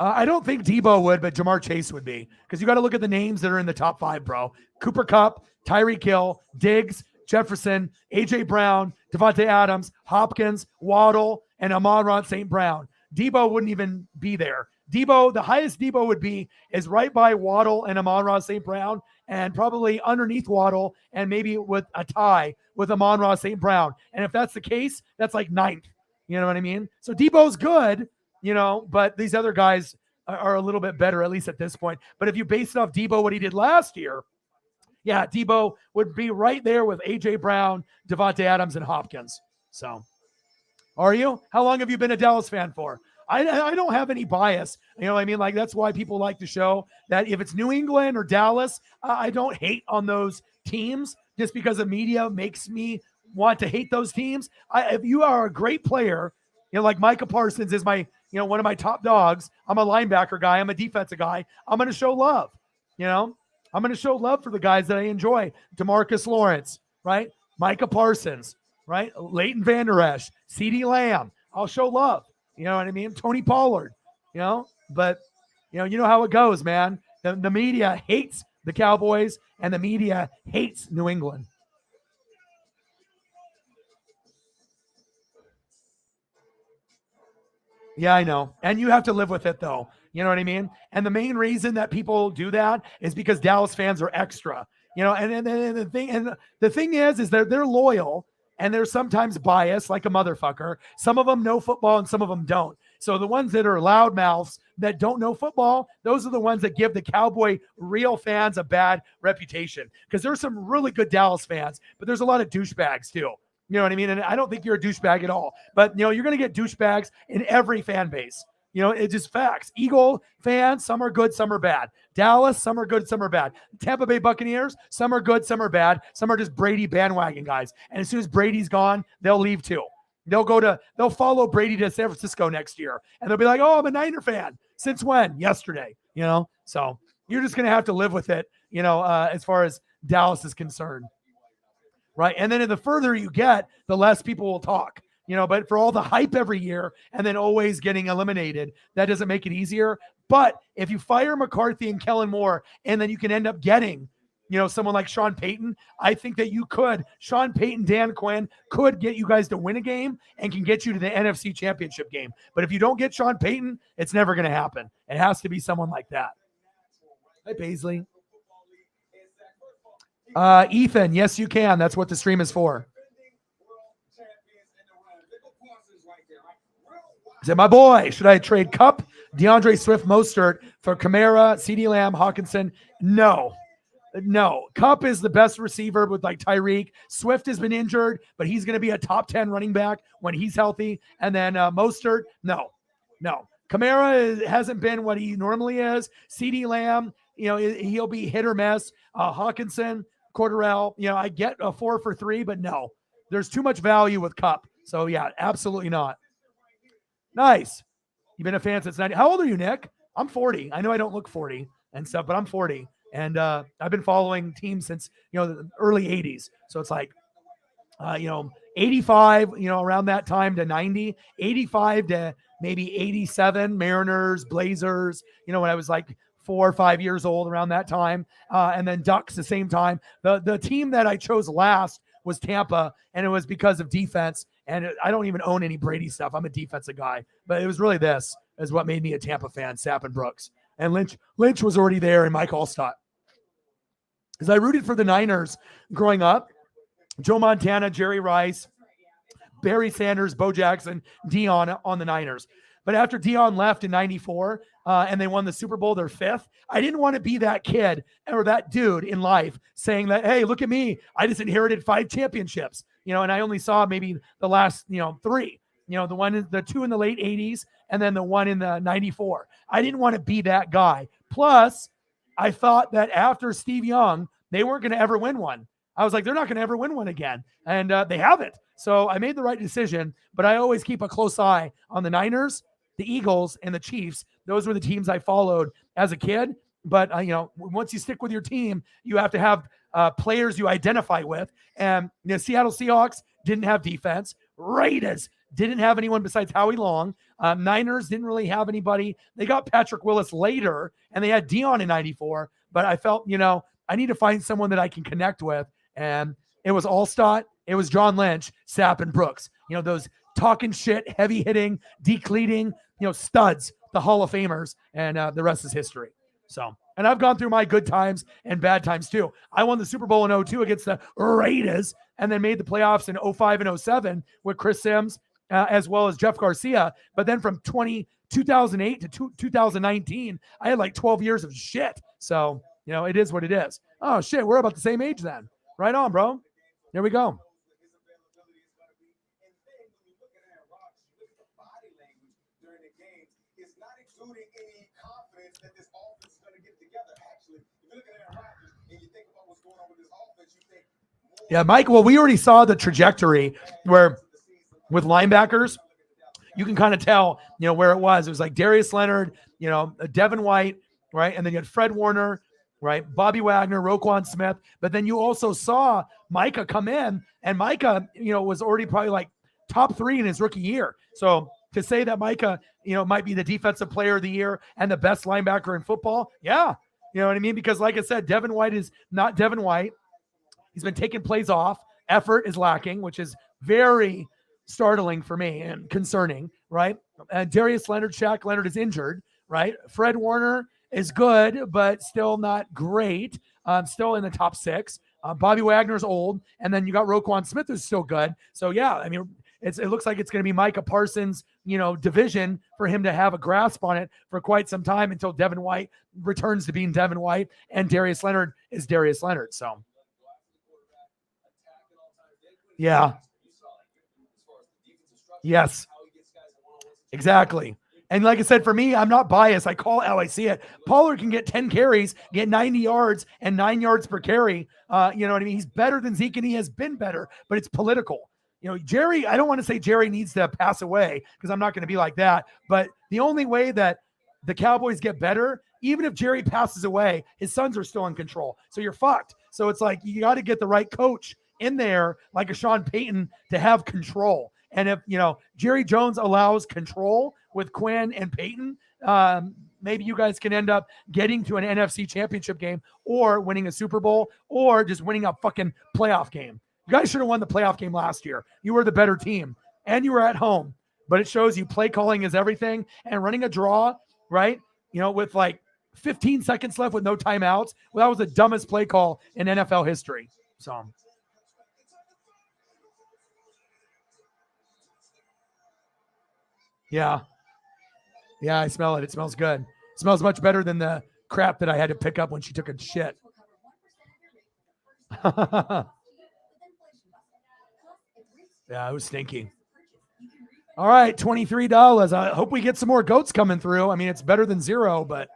I don't think Debo would, but Jamar Chase would be, because you got to look at the names that are in the top 5, bro. Cooper Kupp, Tyreek Hill, Diggs, Jefferson, A.J. Brown, Devontae Adams, Hopkins, Waddle, and Amon-Ra St. Brown. Debo wouldn't even be there. Debo, the highest Debo would be is right by Waddle and Amon-Ra St. Brown, and probably underneath Waddle, and maybe with a tie with Amon-Ra St. Brown. And if that's the case, that's like ninth. You know what I mean? So Debo's good, but these other guys are a little bit better, at least at this point. But if you base it off Debo, what he did last year, yeah, Debo would be right there with A.J. Brown, Devontae Adams, and Hopkins. So, are you? How long have you been a Dallas fan for? I don't have any bias. You know what I mean? Like, that's why people like to show that if it's New England or Dallas, I don't hate on those teams just because the media makes me want to hate those teams. If you are a great player, like Micah Parsons is my, one of my top dogs. I'm a linebacker guy. I'm a defensive guy. I'm going to show love, I'm going to show love for the guys that I enjoy. DeMarcus Lawrence, right? Micah Parsons, right? Leighton Vander Esch, CeeDee Lamb. I'll show love. You know what I mean? Tony Pollard, but you know how it goes, man. The media hates the Cowboys and the media hates New England. Yeah, I know. And you have to live with it, though. You know what I mean? And the main reason that people do that is because Dallas fans are extra. And the thing is they're loyal and they're sometimes biased like a motherfucker. Some of them know football and some of them don't. So the ones that are loudmouths that don't know football, those are the ones that give the Cowboy real fans a bad reputation. Because there's some really good Dallas fans, but there's a lot of douchebags too. You know what I mean? And I don't think you're a douchebag at all. But, you're going to get douchebags in every fan base. It's just facts. Eagle fans, some are good, some are bad. Dallas, some are good, some are bad. Tampa Bay Buccaneers, some are good, some are bad. Some are just Brady bandwagon guys. And as soon as Brady's gone, they'll leave too. They'll follow Brady to San Francisco next year. And they'll be like, oh, I'm a Niner fan. Since when? Yesterday. So you're just going to have to live with it, as far as Dallas is concerned. Right. And then the further you get, the less people will talk, but for all the hype every year and then always getting eliminated, that doesn't make it easier. But if you fire McCarthy and Kellen Moore, and then you can end up getting, someone like Sean Payton, I think that Sean Payton, Dan Quinn could get you guys to win a game and can get you to the NFC Championship game. But if you don't get Sean Payton, it's never going to happen. It has to be someone like that. Hi, Paisley. Ethan, yes, you can. That's what the stream is for. Is it my boy? Should I trade Kupp, DeAndre Swift, Mostert for Kamara, CeeDee Lamb, Hawkinson? No. Kupp is the best receiver with like Tyreek. Swift has been injured, but he's going to be a top 10 running back when he's healthy. And then Mostert, no. Kamara hasn't been what he normally is. CeeDee Lamb, he'll be hit or miss. Hawkinson, Cordarrelle, I get a 4 for 3, but no, there's too much value with Kupp. So yeah, absolutely not. Nice. You've been a fan since 90. How old are you, Nick? I'm 40. I know I don't look 40 and stuff, but I'm 40. And I've been following teams since, the early 80s. So it's like, 85, around that time to 90, 85 to maybe 87, Mariners, Blazers, when I was like 4 or 5 years old around that time. And then Ducks the same time. The team that I chose last was Tampa, and it was because of defense. And I don't even own any Brady stuff. I'm a defensive guy. But it was really this is what made me a Tampa fan, Sapp and Brooks. And Lynch was already there, and Mike Allstott. Because I rooted for the Niners growing up. Joe Montana, Jerry Rice, Barry Sanders, Bo Jackson, Dion on the Niners. But after Dion left in 94 and they won the Super Bowl, their 5th, I didn't want to be that kid or that dude in life saying that, hey, look at me. I just inherited 5 championships, and I only saw maybe the last, 3, the 2 in the late 80s and then the 1 in the 94. I didn't want to be that guy. Plus, I thought that after Steve Young, they weren't going to ever win one. I was like, they're not going to ever win one again. And they haven't. So I made the right decision, but I always keep a close eye on the Niners, the Eagles, and the Chiefs. Those were the teams I followed as a kid. But, once you stick with your team, you have to have players you identify with. And the Seattle Seahawks didn't have defense. Raiders didn't have anyone besides Howie Long. Niners didn't really have anybody. They got Patrick Willis later, and they had Dion in 94. But I felt, I need to find someone that I can connect with. And it was Allstott, it was John Lynch, Sapp, and Brooks. Those talking shit, heavy hitting, decleating, studs, the Hall of Famers, and the rest is history. So, and I've gone through my good times and bad times too. I won the Super Bowl in 2002 against the Raiders, and then made the playoffs in 2005 and 2007 with Chris Sims, as well as Jeff Garcia. But then from 2008 to 2019, I had like 12 years of shit. So, it is what it is. Oh shit, we're about the same age then. Right on, bro. There we go. Including any confidence that this offense is going to get together. Actually, if you look at Aaron Rodgers and you think about what's going on with this offense, you think Yeah, Mike, well, we already saw the trajectory where with linebackers, you can kind of tell, where it was. It was like Darius Leonard, Devin White, right? And then you had Fred Warner, right? Bobby Wagner, Roquan Smith. But then you also saw Micah come in, and Micah, was already probably like top 3 in his rookie year. So to say that Micah, might be the defensive player of the year and the best linebacker in football. Yeah. You know what I mean? Because like I said, Devin White is not Devin White. He's been taking plays off. Effort is lacking, which is very startling for me and concerning, right? And Darius Leonard, Shaq Leonard is injured, right? Fred Warner is good, but still not great. Still in the top 6. Bobby Wagner's old. And then you got Roquan Smith who's still good. So yeah, I mean, it looks like it's going to be Micah Parsons, division for him to have a grasp on it for quite some time until Devin White returns to being Devin White and Darius Leonard is Darius Leonard. So, yeah. Yes. Exactly. And like I said, for me, I'm not biased. I call it how I see it. Pollard can get 10 carries, get 90 yards and 9 yards per carry. You know what I mean? He's better than Zeke, and he has been better, but it's political. Jerry, I don't want to say Jerry needs to pass away because I'm not going to be like that. But the only way that the Cowboys get better, even if Jerry passes away, his sons are still in control. So you're fucked. So it's like you got to get the right coach in there, like a Sean Payton, to have control. And if, Jerry Jones allows control with Quinn and Payton, maybe you guys can end up getting to an NFC championship game or winning a Super Bowl or just winning a fucking playoff game. You guys should have won the playoff game last year. You were the better team and you were at home, but it shows you play calling is everything, and running a draw, right? With like 15 seconds left with no timeouts. Well, that was the dumbest play call in NFL history. So, yeah. Yeah, I smell it. It smells good. It smells much better than the crap that I had to pick up when she took a shit. Yeah, it was stinky. All right, $23. I hope we get some more goats coming through. I mean, it's better than 0, but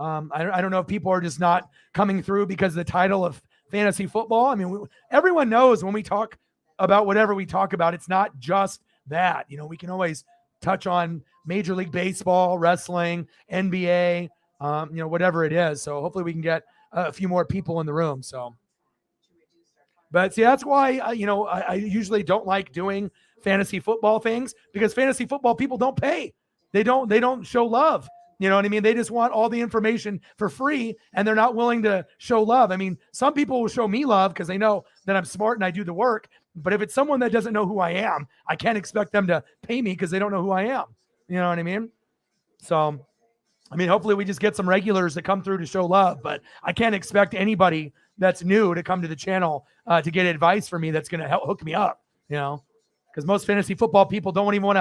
I don't know if people are just not coming through because of the title of fantasy football. I mean, everyone knows when we talk about whatever we talk about, it's not just that. We can always touch on Major League Baseball, wrestling, NBA, whatever it is. So hopefully we can get a few more people in the room. So. But see, that's why, I usually don't like doing fantasy football things, because fantasy football people don't pay. They don't show love. You know what I mean? They just want all the information for free, and they're not willing to show love. I mean, some people will show me love because they know that I'm smart and I do the work. But if it's someone that doesn't know who I am, I can't expect them to pay me because they don't know who I am. You know what I mean? So, I mean, hopefully we just get some regulars that come through to show love, but I can't expect anybody that's new to come to the channel to get advice from me that's going to help hook me up, because most fantasy football people don't even want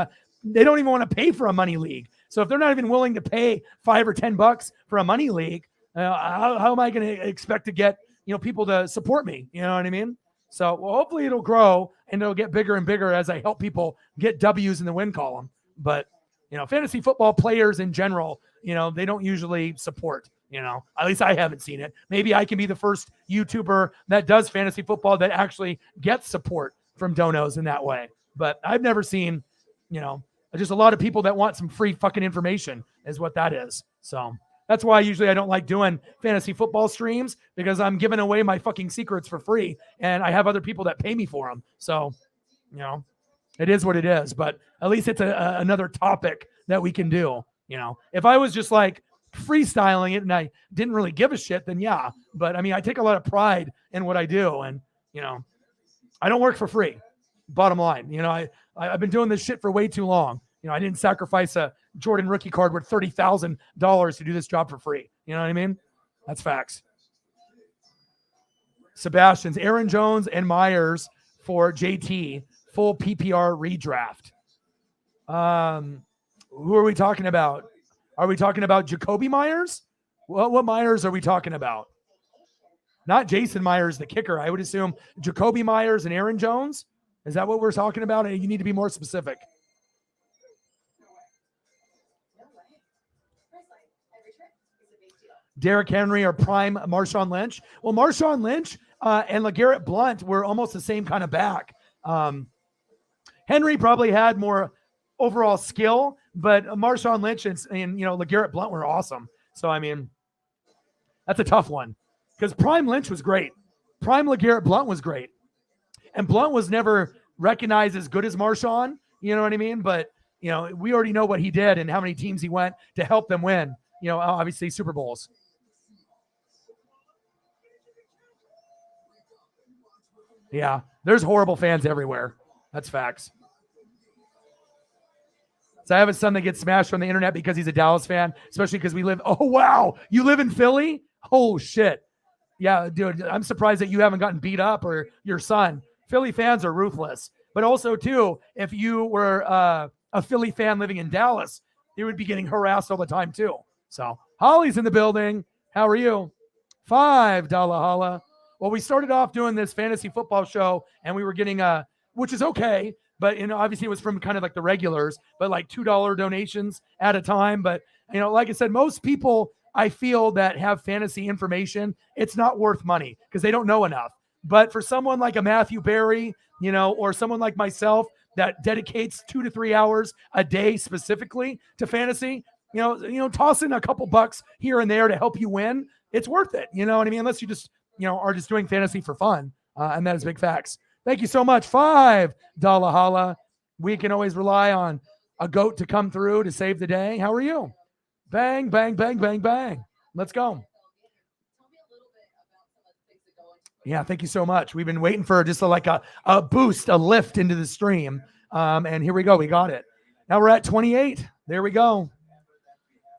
to pay for a money league. So if they're not even willing to pay $5 or $10 for a money league, how am I going to expect to get, people to support me? You know what I mean? So hopefully it'll grow and it'll get bigger and bigger as I help people get W's in the win column. But, fantasy football players in general, they don't usually support, at least I haven't seen it. Maybe I can be the first YouTuber that does fantasy football that actually gets support from donos in that way. But I've never seen, just a lot of people that want some free fucking information is what that is. So that's why usually I don't like doing fantasy football streams, because I'm giving away my fucking secrets for free and I have other people that pay me for them. So, it is what it is, but at least it's another topic that we can do. If I was just like freestyling it and I didn't really give a shit, then yeah. But I mean, I take a lot of pride in what I do, and I don't work for free. Bottom line, I've been doing this shit for way too long. I didn't sacrifice a Jordan rookie card worth $30,000 to do this job for free. You know what I mean? That's facts. Sebastian's Aaron Jones and Myers for JT, full PPR redraft. Who are we talking about? Are we talking about Jacoby Myers? What Myers are we talking about? Not Jason Myers, the kicker. I would assume Jacoby Myers and Aaron Jones. Is that what we're talking about? You need to be more specific. Derrick Henry or prime Marshawn Lynch. Well, Marshawn Lynch and LeGarrette Blount were almost the same kind of back. Henry probably had more overall skill, but Marshawn Lynch and LeGarrette Blount were awesome. So, I mean, that's a tough one because prime Lynch was great. Prime LeGarrette Blount was great. And Blount was never recognized as good as Marshawn. You know what I mean? But, we already know what he did and how many teams he went to help them win, obviously Super Bowls. Yeah, there's horrible fans everywhere. That's facts. So I have a son that gets smashed on the internet because he's a Dallas fan, especially because we live. Oh, wow. You live in Philly? Oh, shit. Yeah, dude, I'm surprised that you haven't gotten beat up or your son. Philly fans are ruthless. But also, too, if you were a Philly fan living in Dallas, you would be getting harassed all the time, too. So Holly's in the building. How are you? $5 holla. Well, we started off doing this fantasy football show, and we were getting which is okay, but obviously it was from kind of like the regulars, but like $2 donations at a time. But like I said, most people I feel that have fantasy information, it's not worth money because they don't know enough. But for someone like a Matthew Berry, or someone like myself that dedicates 2 to 3 hours a day specifically to fantasy, toss in a couple bucks here and there to help you win. It's worth it. You know what I mean? Unless you just are just doing fantasy for fun. And that is big facts. Thank you so much. $5 holla. We can always rely on a goat to come through to save the day. How are you? Bang, bang, bang, bang, bang. Let's go. Yeah, thank you so much. We've been waiting for just a boost, a lift into the stream. And here we go. We got it. Now we're at 28. There we go.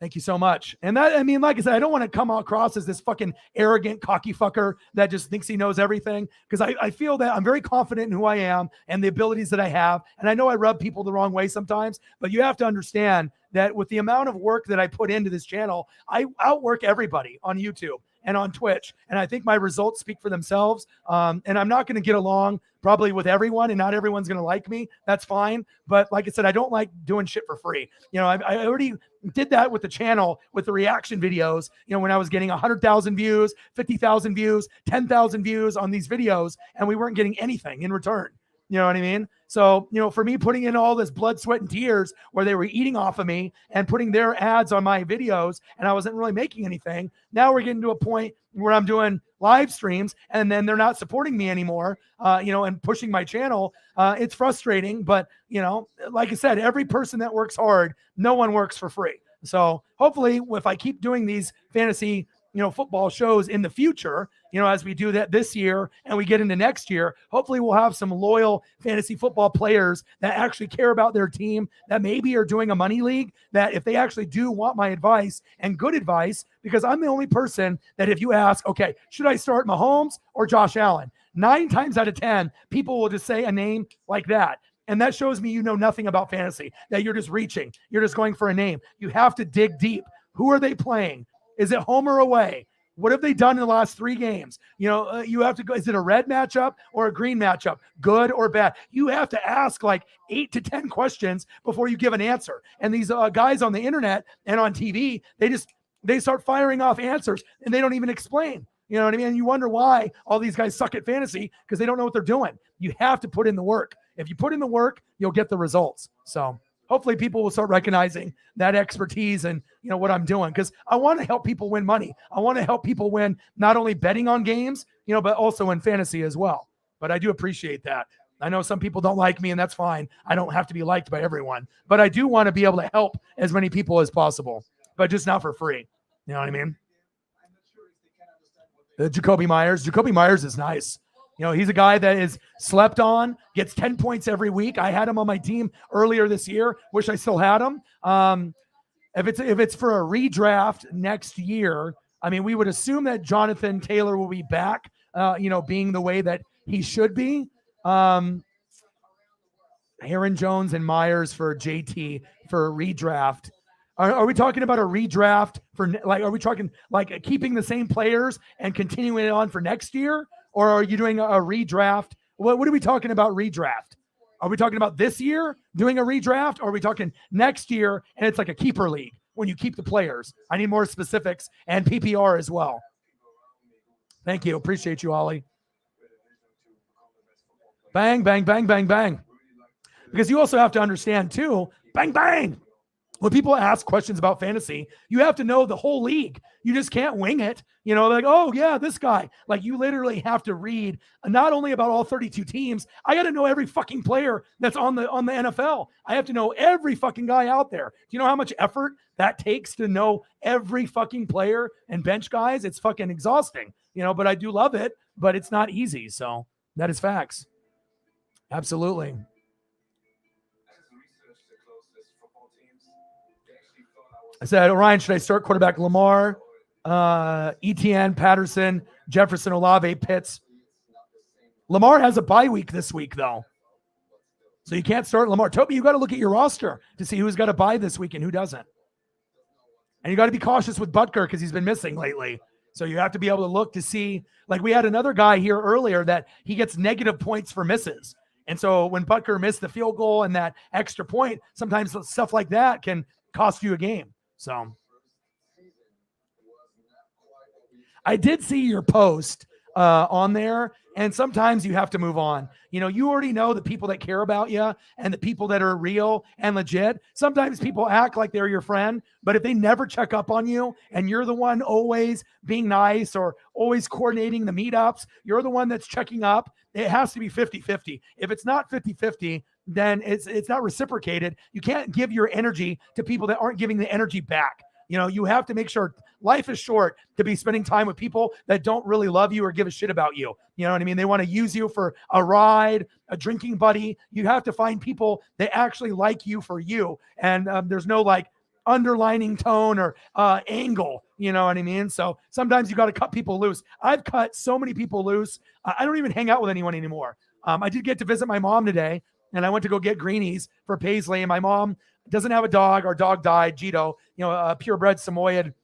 Thank you so much. And that, like I said, I don't want to come across as this fucking arrogant, cocky fucker that just thinks he knows everything. Because I feel that I'm very confident in who I am and the abilities that I have. And I know I rub people the wrong way sometimes, but you have to understand that with the amount of work that I put into this channel, I outwork everybody on YouTube and on Twitch. And I think my results speak for themselves. And I'm not going to get along probably with everyone, and not everyone's going to like me. That's fine. But like I said, I don't like doing shit for free. I already did that with the channel, with the reaction videos, when I was getting 100,000 views, 50,000 views, 10,000 views on these videos, and we weren't getting anything in return. You know what I mean? So, for me putting in all this blood, sweat, and tears where they were eating off of me and putting their ads on my videos and I wasn't really making anything. Now we're getting to a point where I'm doing live streams and then they're not supporting me anymore, and pushing my channel. It's frustrating, but, like I said, every person that works hard, no one works for free. So hopefully if I keep doing these fantasy football shows in the future, as we do that this year and we get into next year, hopefully we'll have some loyal fantasy football players that actually care about their team, that maybe are doing a money league, that if they actually do want my advice and good advice, because I'm the only person that if you ask, okay, should I start Mahomes or Josh Allen? 9 times out of 10, people will just say a name like that. And that shows me you know nothing about fantasy, that you're just reaching. You're just going for a name. You have to dig deep. Who are they playing? Is it home or away? What have they done in the last 3 games? You have to go. Is it a red matchup or a green matchup? Good or bad? You have to ask like 8 to 10 questions before you give an answer. And these guys on the internet and on TV, they start firing off answers and they don't even explain. You know what I mean? And you wonder why all these guys suck at fantasy because they don't know what they're doing. You have to put in the work. If you put in the work, you'll get the results. So hopefully people will start recognizing that expertise and what I'm doing, because I want to help people win money. I want to help people win not only betting on games, but also in fantasy as well. But I do appreciate that. I know some people don't like me, and that's fine. I don't have to be liked by everyone, but I do want to be able to help as many people as possible, but just not for free. You know what I mean? Jacoby Myers is nice. You know, he's a guy that is slept on, gets 10 points every week. I had him on my team earlier this year. Wish I still had him. If it's for a redraft next year, I mean, we would assume that Jonathan Taylor will be back, being the way that he should be. Aaron Jones and Myers for JT for a redraft. Are we talking about a redraft for are we talking like keeping the same players and continuing it on for next year? Or are you doing a redraft? What are we talking about redraft? Are we talking about this year doing a redraft? Or are we talking next year and it's like a keeper league when you keep the players? I need more specifics and PPR as well. Thank you. Appreciate you, Ollie. Bang, bang, bang, bang, bang. Because you also have to understand too, bang, bang. When people ask questions about fantasy, you have to know the whole league. You just can't wing it. You know, like, oh yeah, this guy. Like you literally have to read not only about all 32 teams. I got to know every fucking player that's on the NFL. I have to know every fucking guy out there. Do you know how much effort that takes to know every fucking player and bench guys? It's fucking exhausting, but I do love it, but it's not easy. So that is facts. Absolutely. I said, Ryan, should I start quarterback Lamar, Etienne, Patterson, Jefferson, Olave, Pitts? Lamar has a bye week this week, though. So you can't start Lamar. Toby, you got to look at your roster to see who's got a bye this week and who doesn't. And you got to be cautious with Butker because he's been missing lately. So you have to be able to look to see, like we had another guy here earlier that he gets negative points for misses. And so when Butker missed the field goal and that extra point, sometimes stuff like that can cost you a game. So I did see your post on there, and sometimes you have to move on. You already know the people that care about you and the people that are real and legit. Sometimes people act like they're your friend, but if they never check up on you and you're the one always being nice or always coordinating the meetups, you're the one that's checking up, it has to be 50-50. If it's not 50-50, then it's not reciprocated. You can't give your energy to people that aren't giving the energy back. You have to make sure life is short to be spending time with people that don't really love you or give a shit about you. You know what I mean? They want to use you for a ride, a drinking buddy. You have to find people that actually like you for you. And there's no like underlining tone or angle. You know what I mean? So sometimes you got to cut people loose. I've cut so many people loose. I don't even hang out with anyone anymore. I did get to visit my mom today, and I went to go get greenies for Paisley. And my mom doesn't have a dog. Our dog died, Gito, a purebred Samoyed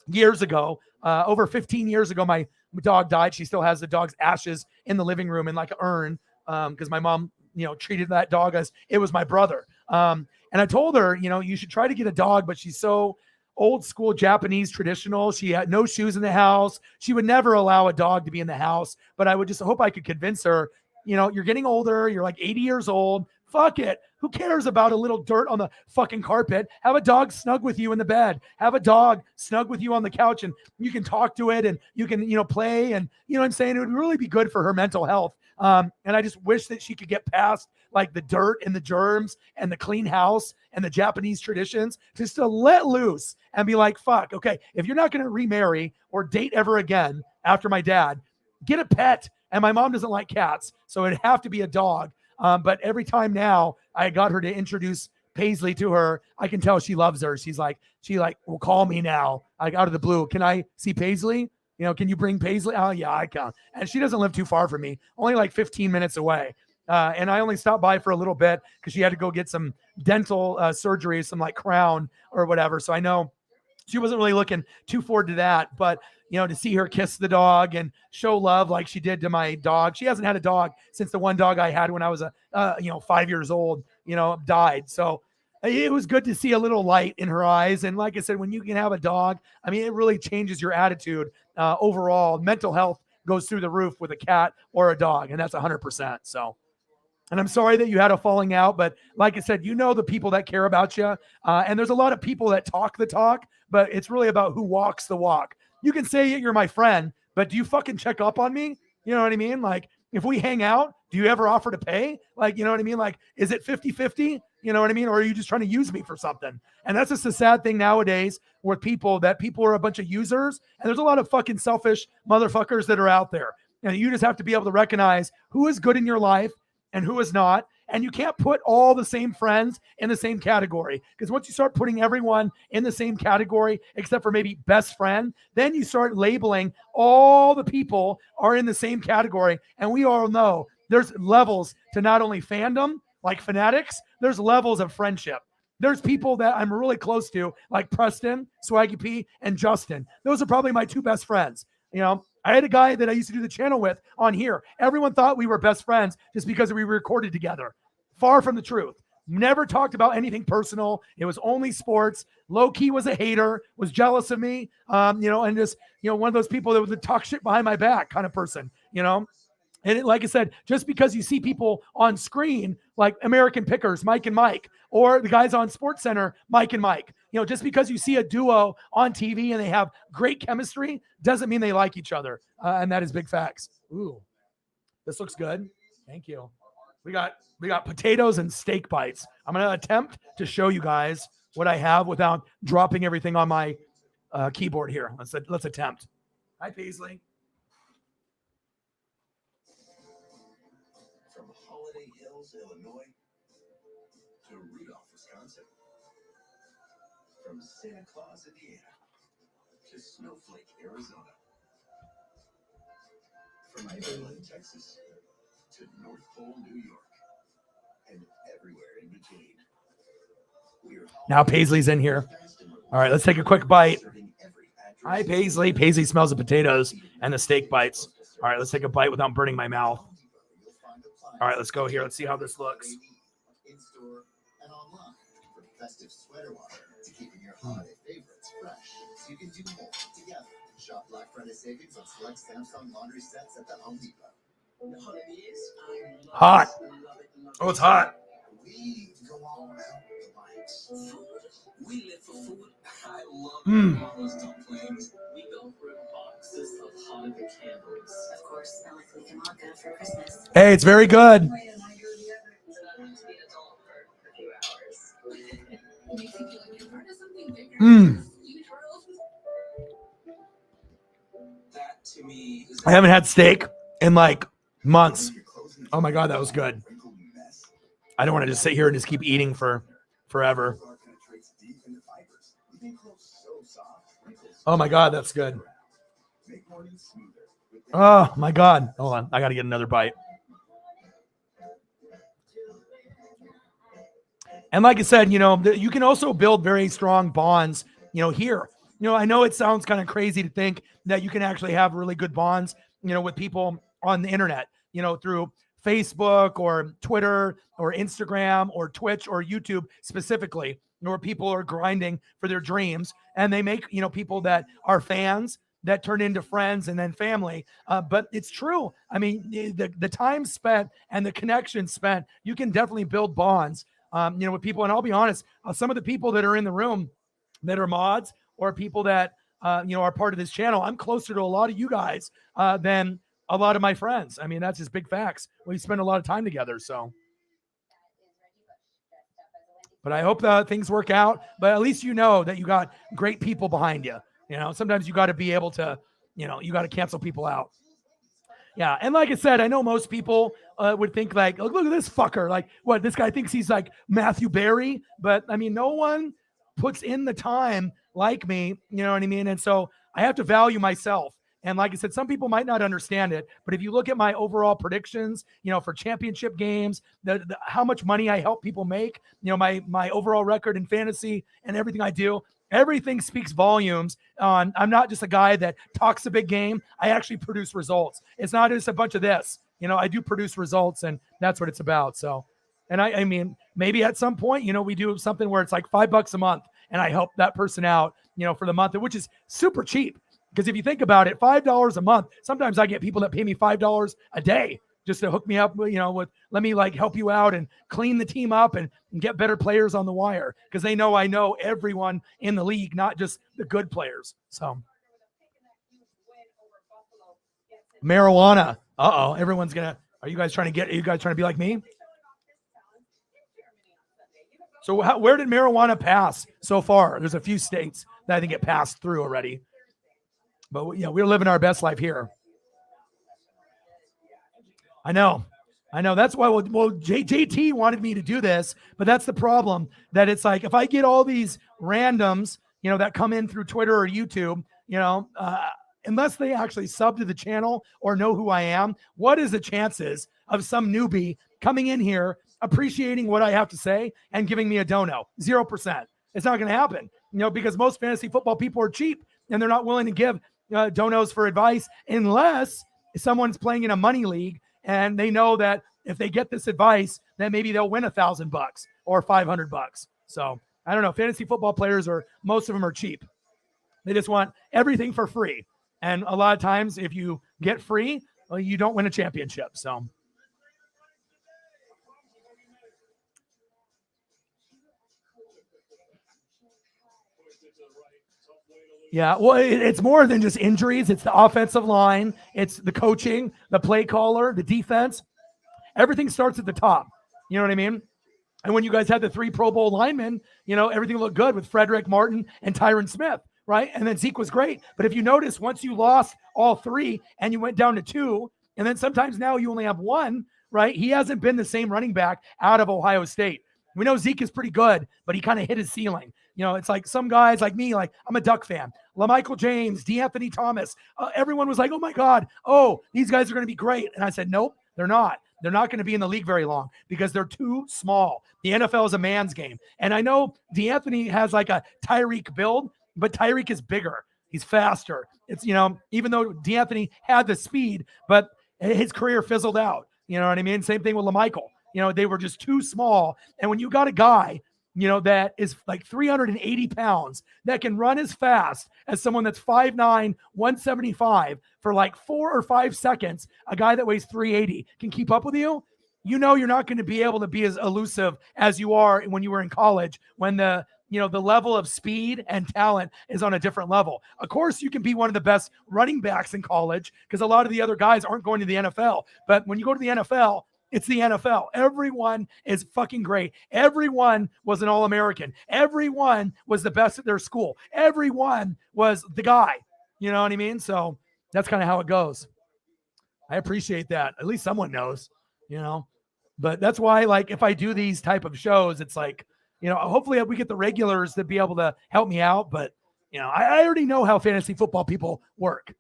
years ago. Over 15 years ago, my dog died. She still has the dog's ashes in the living room in like an urn because my mom, treated that dog as it was my brother. And I told her, you should try to get a dog, but she's so old school Japanese traditional. She had no shoes in the house. She would never allow a dog to be in the house. But I would just hope I could convince her, you're getting older. You're like 80 years old. Fuck it. Who cares about a little dirt on the fucking carpet? Have a dog snug with you in the bed. Have a dog snug with you on the couch, and you can talk to it and you can, play. And you know what I'm saying? It would really be good for her mental health. And I just wish that she could get past like the dirt and the germs and the clean house and the Japanese traditions, just to let loose and be like, fuck, okay, if you're not going to remarry or date ever again after my dad, get a pet. And my mom doesn't like cats, so it'd have to be a dog. But every time now I got her to introduce Paisley to her, I can tell she loves her. She will call me now, like out of the blue. Can I see Paisley? Can you bring Paisley? Oh yeah, I can. And she doesn't live too far from me, only like 15 minutes away. And I only stopped by for a little bit because she had to go get some dental surgery, some like crown or whatever. So I know she wasn't really looking too forward to that, but to see her kiss the dog and show love like she did to my dog. She hasn't had a dog since the one dog I had when I was 5 years old, died. So it was good to see a little light in her eyes. And like I said, when you can have a dog, I mean, it really changes your attitude overall. Mental health goes through the roof with a cat or a dog, and that's 100%. So, and I'm sorry that you had a falling out, but like I said, the people that care about you. And there's a lot of people that talk the talk, but it's really about who walks the walk. You can say you're my friend, but do you fucking check up on me? You know what I mean? Like, if we hang out, do you ever offer to pay? Like, you know what I mean? Like, is it 50-50? You know what I mean? Or are you just trying to use me for something? And that's just a sad thing nowadays with people, that people are a bunch of users. And there's a lot of fucking selfish motherfuckers that are out there. You just have to be able to recognize who is good in your life and who is not. And you can't put all the same friends in the same category, because once you start putting everyone in the same category, except for maybe best friend, then you start labeling all the people are in the same category. And we all know there's levels to not only fandom, like fanatics, there's levels of friendship. There's people that I'm really close to, like Preston, Swaggy P, and Justin. Those are probably my two best friends. I had a guy that I used to do the channel with on here. Everyone thought we were best friends just because we recorded together. Far from the truth. Never talked about anything personal. It was only sports. Low key was a hater, was jealous of me, and just, one of those people that would talk shit behind my back kind of person, And like I said, just because you see people on screen, like American Pickers, Mike and Mike, or the guys on SportsCenter, Mike and Mike, just because you see a duo on TV and they have great chemistry, doesn't mean they like each other. And that is big facts. Ooh, this looks good. Thank you. We got potatoes and steak bites. I'm going to attempt to show you guys what I have without dropping everything on my keyboard here. Let's attempt. Hi, Paisley. From Holiday Hills, Illinois, to Rudolph, Wisconsin. From Santa Claus, Indiana, to Snowflake, Arizona. From Ireland, Texas, to North Pole, New York, and everywhere in between. Now Paisley's in here. All right, let's take a quick bite. Hi, Paisley. Paisley smells the potatoes and the steak bites. All right, let's take a bite without burning my mouth. All right, let's go here. Let's see how this looks. In store and online for festive sweater water to keeping your holiday favorites fresh, so you can do more together. Shop Black Friday savings on select Samsung laundry sets at the Home Depot. The holidays, Hot. Oh, it's hot. We go all out with lights. Food. We live for food. I love Mama's dumplings. We go for boxes of Hanukkah candles. Of course, I like to make Hanukkah for Christmas. Hey, it's very good. I haven't had steak in like months. Oh my God, that was good. I don't want to just sit here and just keep eating for forever. Oh my God, that's good. Oh my God. Hold on. I got to get another bite. And like I said, you can also build very strong bonds, here. I know it sounds kind of crazy to think that you can actually have really good bonds, with people on the internet, through Facebook or Twitter or Instagram or Twitch or YouTube specifically, where people are grinding for their dreams and they make, people that are fans that turn into friends and then family. But it's true. I mean, the time spent and the connection spent, you can definitely build bonds, with people. And I'll be honest, some of the people that are in the room that are mods or people that, are part of this channel, I'm closer to a lot of you guys than a lot of my friends. I mean, that's just big facts. We spend a lot of time together. So, but I hope that things work out, but at least that you got great people behind you. Sometimes you got to be able to, you got to cancel people out. Yeah. And like I said, I know most people would think like, look at this fucker. Like, what, this guy thinks he's like Matthew Berry, but I mean, no one puts in the time like me, you know what I mean? And so I have to value myself. And like I said, some people might not understand it, but if you look at my overall predictions, for championship games, how much money I help people make, my overall record in fantasy and everything I do, everything speaks volumes on. I'm not just a guy that talks a big game. I actually produce results. It's not just a bunch of this, I do produce results, and that's what it's about. So, and I mean, maybe at some point, we do something where it's like $5 a month and I help that person out, for the month, which is super cheap. Because if you think about it, $5 a month, sometimes I get people that pay me $5 a day just to hook me up, with, let me like help you out and clean the team up and get better players on the wire. Because they know I know everyone in the league, not just the good players. So marijuana. Uh-oh. Everyone's going to, are you guys trying to be like me? So where did marijuana pass so far? There's a few states that I think it passed through already. But yeah, we're living our best life here. I know. That's why, JT wanted me to do this, but that's the problem, that it's like, if I get all these randoms, that come in through Twitter or YouTube, unless they actually sub to the channel or know who I am, what is the chances of some newbie coming in here, appreciating what I have to say and giving me a dono? 0%. It's not going to happen, because most fantasy football people are cheap and they're not willing to give donos for advice unless someone's playing in a money league and they know that if they get this advice, then maybe they'll win $1,000 or $500. So I don't know. Fantasy football players most of them are cheap. They just want everything for free. And a lot of times if you get free, well, you don't win a championship. So yeah, well, it's more than just injuries. It's the offensive line. It's the coaching, the play caller, the defense. Everything starts at the top. You know what I mean? And when you guys had the 3 Pro Bowl linemen, everything looked good with Frederick Martin and Tyron Smith, right? And then Zeke was great. But if you notice, once you lost all 3 and you went down to 2, and then sometimes now you only have 1, right? He hasn't been the same running back out of Ohio State. We know Zeke is pretty good, but he kind of hit his ceiling. It's like some guys like me, like I'm a Duck fan. LaMichael James, DeAnthony Thomas, everyone was like, oh my God, these guys are going to be great. And I said, nope, they're not. They're not going to be in the league very long because they're too small. The NFL is a man's game. And I know DeAnthony has like a Tyreek build, but Tyreek is bigger. He's faster. It's, even though DeAnthony had the speed, but his career fizzled out. You know what I mean? Same thing with LaMichael. They were just too small. And when you got a guy, that is like 380 pounds that can run as fast as someone that's 5'9", 175 for like 4 or 5 seconds, a guy that weighs 380 can keep up with you, you're not going to be able to be as elusive as you are when you were in college, when the level of speed and talent is on a different level. Of course, you can be one of the best running backs in college because a lot of the other guys aren't going to the NFL. But when you go to the NFL, it's the NFL. Everyone is fucking great. Everyone was an All-American. Everyone was the best at their school. Everyone was the guy. You know what I mean? So that's kind of how it goes. I appreciate that. At least someone knows, But that's why, like, if I do these type of shows, it's like, hopefully we get the regulars to be able to help me out. But, I already know how fantasy football people work,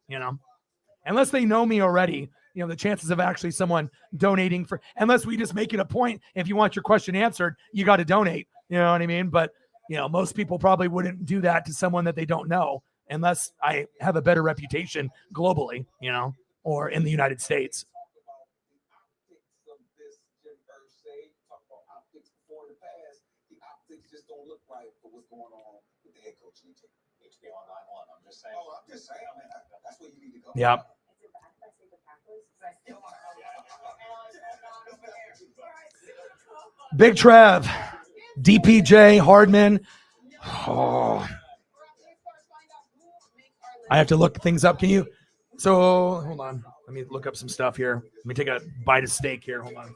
Unless they know me already. The chances of actually someone donating unless we just make it a point, if you want your question answered, you got to donate. You know what I mean? But, most people probably wouldn't do that to someone that they don't know unless I have a better reputation globally, or in the United States. Yeah. Big Trev, DPJ, Hardman. Oh, I have to look things up. Can you? So hold on. Let me look up some stuff here. Let me take a bite of steak here. Hold on.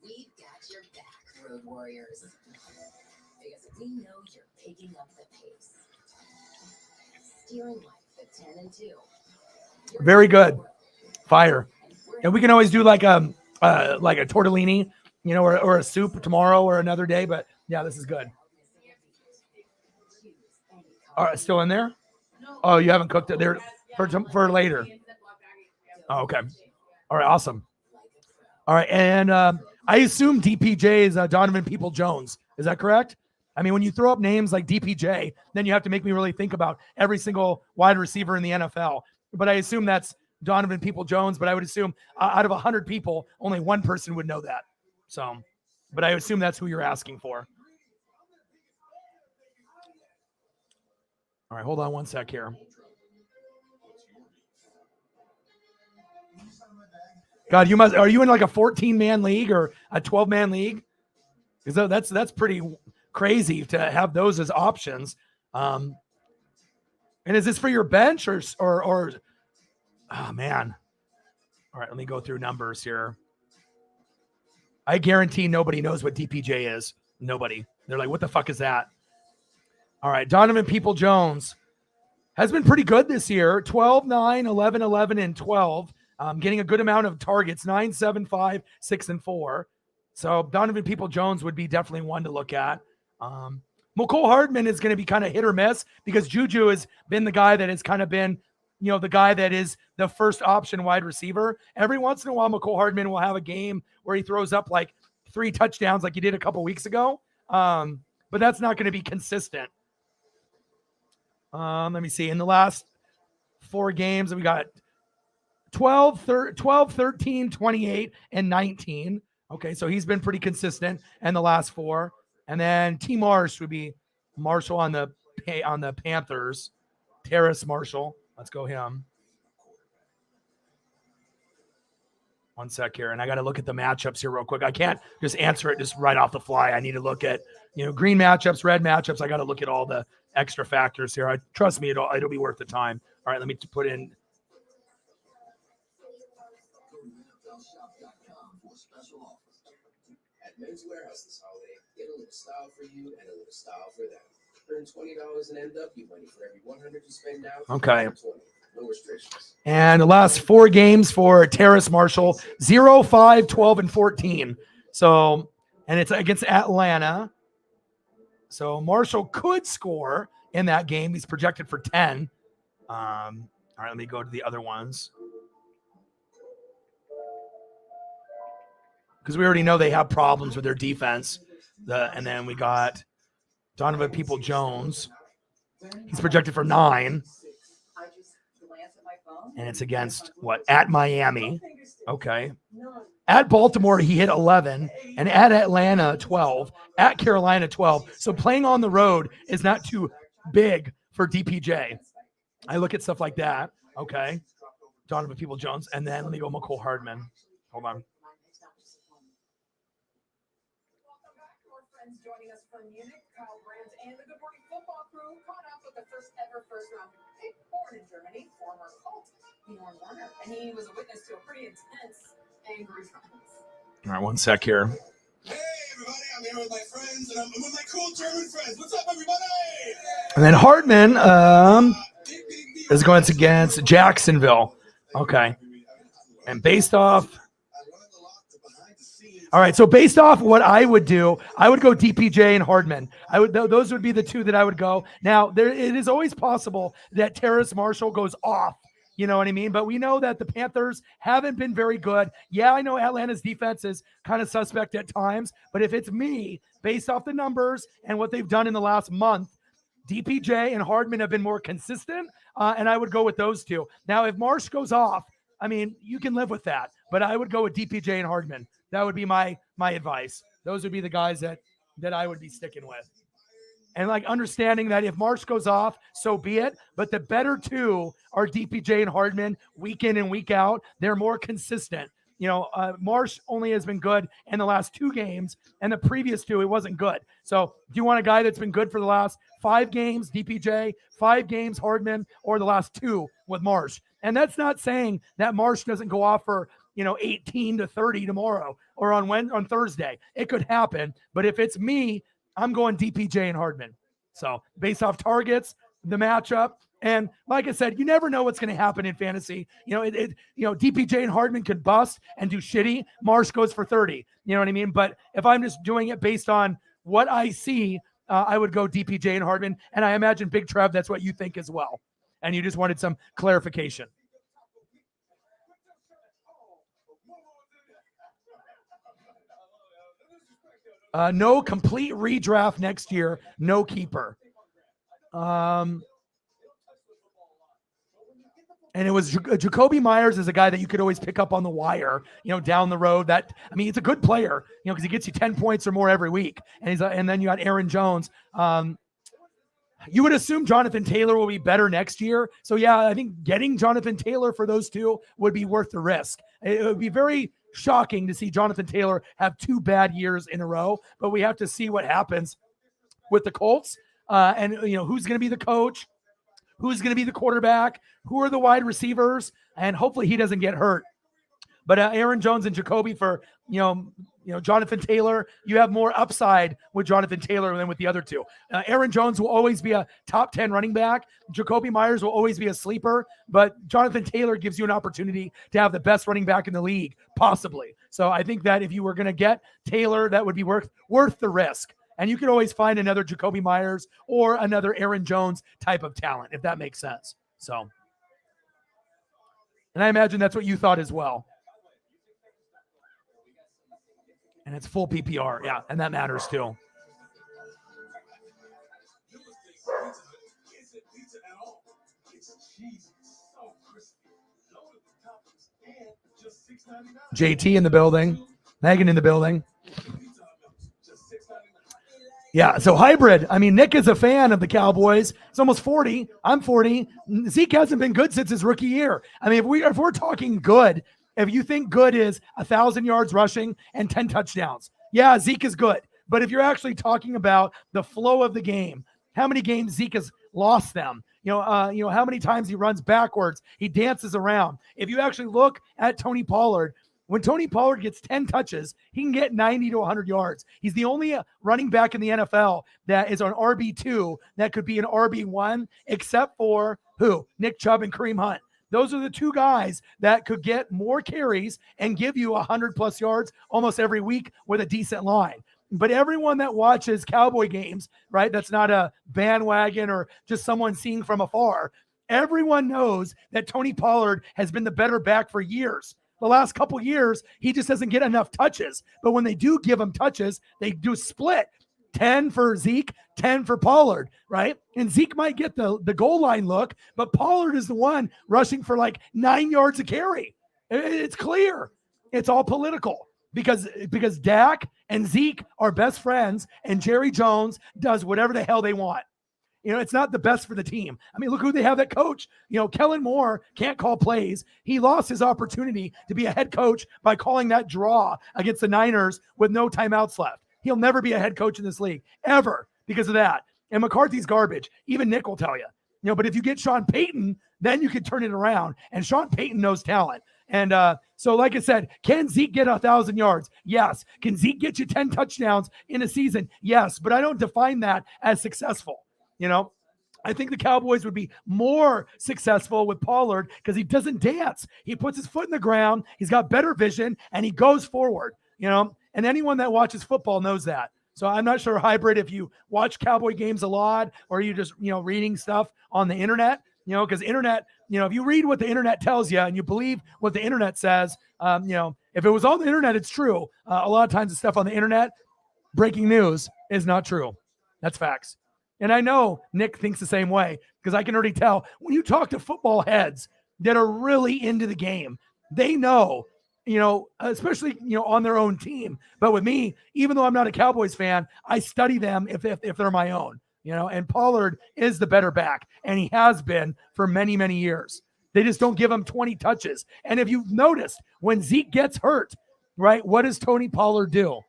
We've got your back, Road Warriors. Because we know you're picking up the pace. Steering like the 10 and 2. Very good. Fire. And we can always do like a tortellini, or a soup tomorrow or another day. But yeah, this is good. All right, still in there? Oh, you haven't cooked it there for later. Oh, okay. All right, awesome. All right, and I assume DPJ is Donovan People-Jones. Is that correct? I mean, when you throw up names like DPJ, then you have to make me really think about every single wide receiver in the NFL. But I assume that's Donovan People-Jones, but I would assume out of 100 people, only one person would know that. So, but I assume that's who you're asking for. All right, hold on one sec here. God, are you in like a 14-man league or a 12-man league? Because that's pretty crazy to have those as options. And is this for your bench or oh man. All right, let me go through numbers here. I guarantee nobody knows what DPJ is. Nobody. They're like, what the fuck is that? All right, Donovan People-Jones has been pretty good this year. 12, 9, 11, 11, and 12. getting a good amount of targets, 9, 7, 5, 6, and 4. So Donovan People-Jones would be definitely one to look at. McCole Hardman is going to be kind of hit or miss because Juju has been the guy that has kind of been, the guy that is the first option wide receiver. Every once in a while, McCole Hardman will have a game where he throws up like 3 touchdowns like he did a couple weeks ago. But that's not going to be consistent. Let me see. In the last 4 games, we got 12, 13, 28, and 19. Okay, so he's been pretty consistent in the last 4. And then T. Marsh would be Marshall on the Panthers. Terrace Marshall. Let's go him. One sec here. And I got to look at the matchups here real quick. I can't just answer it just right off the fly. I need to look at, green matchups, red matchups. I got to look at all the extra factors here. Trust me, it'll be worth the time. All right, let me put in. At Men's Warehouse this holiday, get a little style for you and a little style for them. Earn $20 in MW money for every 100 you spend now. Okay. 20. No restrictions. And the last 4 games for Terrace Marshall, 0, 5, 12, and 14. So, and it's against Atlanta. So Marshall could score in that game. He's projected for 10. All right, let me go to the other ones. Because we already know they have problems with their defense. And then we got Donovan People-Jones. He's projected for 9. And it's against what? At Miami. Okay. At Baltimore, he hit 11. And at Atlanta, 12. At Carolina, 12. So playing on the road is not too big for DPJ. I look at stuff like that. Okay. Donovan People-Jones. And then let me go McCole Hardman. Hold on. Joining us from Munich, Kyle Brandt and the Good Morning Football crew caught up with the first round pick, born in Germany, former Colt, Bjorn Werner, and he was a witness to a pretty intense, angry France. All right, one sec here. Hey, everybody, I'm here with my friends, and I'm with my cool German friends. What's up, everybody? And then Hardman is going against Jacksonville. Okay. And based off. All right, so based off what I would do, I would go DPJ and Hardman. Those would be the 2 that I would go. Now, it is always possible that Terrace Marshall goes off. You know what I mean? But we know that the Panthers haven't been very good. Yeah, I know Atlanta's defense is kind of suspect at times, but if it's me, based off the numbers and what they've done in the last month, DPJ and Hardman have been more consistent, and I would go with those 2. Now, if Marsh goes off, I mean, you can live with that, but I would go with DPJ and Hardman. That would be my advice. Those would be the guys that I would be sticking with. And like understanding that if Marsh goes off, so be it. But the better 2 are DPJ and Hardman week in and week out. They're more consistent. Marsh only has been good in the last 2 games, and the previous 2, it wasn't good. So do you want a guy that's been good for the last 5 games, DPJ, 5 games, Hardman, or the last 2 with Marsh? And that's not saying that Marsh doesn't go off for 18 to 30 tomorrow or on Thursday. It could happen. But if it's me, I'm going DPJ and Hardman. So based off targets, the matchup, and like I said, you never know what's going to happen in fantasy. DPJ and Hardman could bust and do shitty. Marsh goes for 30. You know what I mean? But if I'm just doing it based on what I see, I would go DPJ and Hardman. And I imagine Big Trev, that's what you think as well. And you just wanted some clarification. No complete redraft next year. No keeper. And it was Jacoby Myers is a guy that you could always pick up on the wire, down the road. He's a good player, because he gets you 10 points or more every week. And then you got Aaron Jones. You would assume Jonathan Taylor will be better next year. So yeah, I think getting Jonathan Taylor for those 2 would be worth the risk. It would be very shocking to see Jonathan Taylor have 2 bad years in a row, but we have to see what happens with the Colts. And who's going to be the coach, who's going to be the quarterback, who are the wide receivers, and hopefully he doesn't get hurt. But Aaron Jones and Jacoby for Jonathan Taylor, you have more upside with Jonathan Taylor than with the other two. Aaron Jones will always be a top 10 running back. Jacoby Myers will always be a sleeper, but Jonathan Taylor gives you an opportunity to have the best running back in the league, possibly. So I think that if you were going to get Taylor, that would be worth the risk. And you could always find another Jacoby Myers or another Aaron Jones type of talent, if that makes sense. So, and I imagine that's what you thought as well. And it's full PPR, yeah, and that matters too. JT in the building, Megan in the building. Yeah, so hybrid. I mean, Nick is a fan of the Cowboys. He's almost 40. I'm 40. Zeke hasn't been good since his rookie year. I mean, if we're talking good, if you think good is 1,000 yards rushing and 10 touchdowns, yeah, Zeke is good. But if you're actually talking about the flow of the game, how many games Zeke has lost them, how many times he runs backwards, he dances around. If you actually look at Tony Pollard, when Tony Pollard gets 10 touches, he can get 90 to 100 yards. He's the only running back in the NFL that is an RB2 that could be an RB1, except for who? Nick Chubb and Kareem Hunt. Those are the two guys that could get more carries and give you 100+ yards almost every week with a decent line. But everyone that watches Cowboy games, right, that's not a bandwagon or just someone seeing from afar, everyone knows that Tony Pollard has been the better back for years. The last couple years, he just doesn't get enough touches. But when they do give him touches, they do split. 10 for Zeke, 10 for Pollard, right? And Zeke might get the goal line look, but Pollard is the one rushing for like 9 yards a carry. It's clear. It's all political because Dak and Zeke are best friends and Jerry Jones does whatever the hell they want. It's not the best for the team. I mean, look who they have at coach. Kellen Moore can't call plays. He lost his opportunity to be a head coach by calling that draw against the Niners with no timeouts left. He'll never be a head coach in this league, ever, because of that. And McCarthy's garbage. Even Nick will tell you. But if you get Sean Payton, then you can turn it around. And Sean Payton knows talent. And so, like I said, can Zeke get 1,000 yards? Yes. Can Zeke get you 10 touchdowns in a season? Yes. But I don't define that as successful. I think the Cowboys would be more successful with Pollard because he doesn't dance. He puts his foot in the ground. He's got better vision and he goes forward, and anyone that watches football knows that. So I'm not sure, Hybrid, if you watch Cowboy games a lot or you just, reading stuff on the internet, because internet, if you read what the internet tells you and you believe what the internet says, if it was on the internet, it's true. A lot of times the stuff on the internet, breaking news, is not true. That's facts. And I know Nick thinks the same way because I can already tell when you talk to football heads that are really into the game, they know, especially, on their own team. But with me, even though I'm not a Cowboys fan, I study them if they're my own, and Pollard is the better back. And he has been for many, many years. They just don't give him 20 touches. And if you've noticed, when Zeke gets hurt, right, what does Tony Pollard do?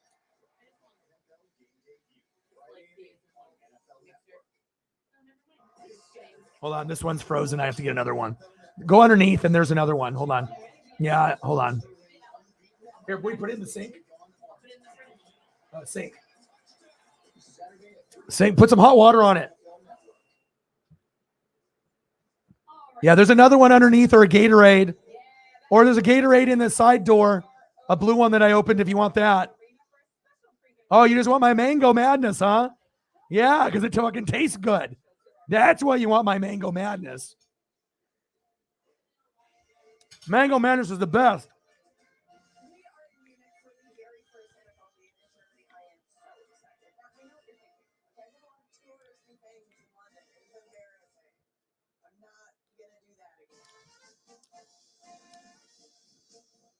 Hold on, this one's frozen. I have to get another one. Go underneath, and there's another one. Hold on. Yeah, hold on. Here, we put it in the sink. Sink. Put some hot water on it. Yeah, there's another one underneath, or a Gatorade. Or there's a Gatorade in the side door. A blue one that I opened if you want that. Oh, you just want my Mango Madness, huh? Yeah, because it fucking tastes good. That's why you want my Mango Madness. Mango Madness is the best.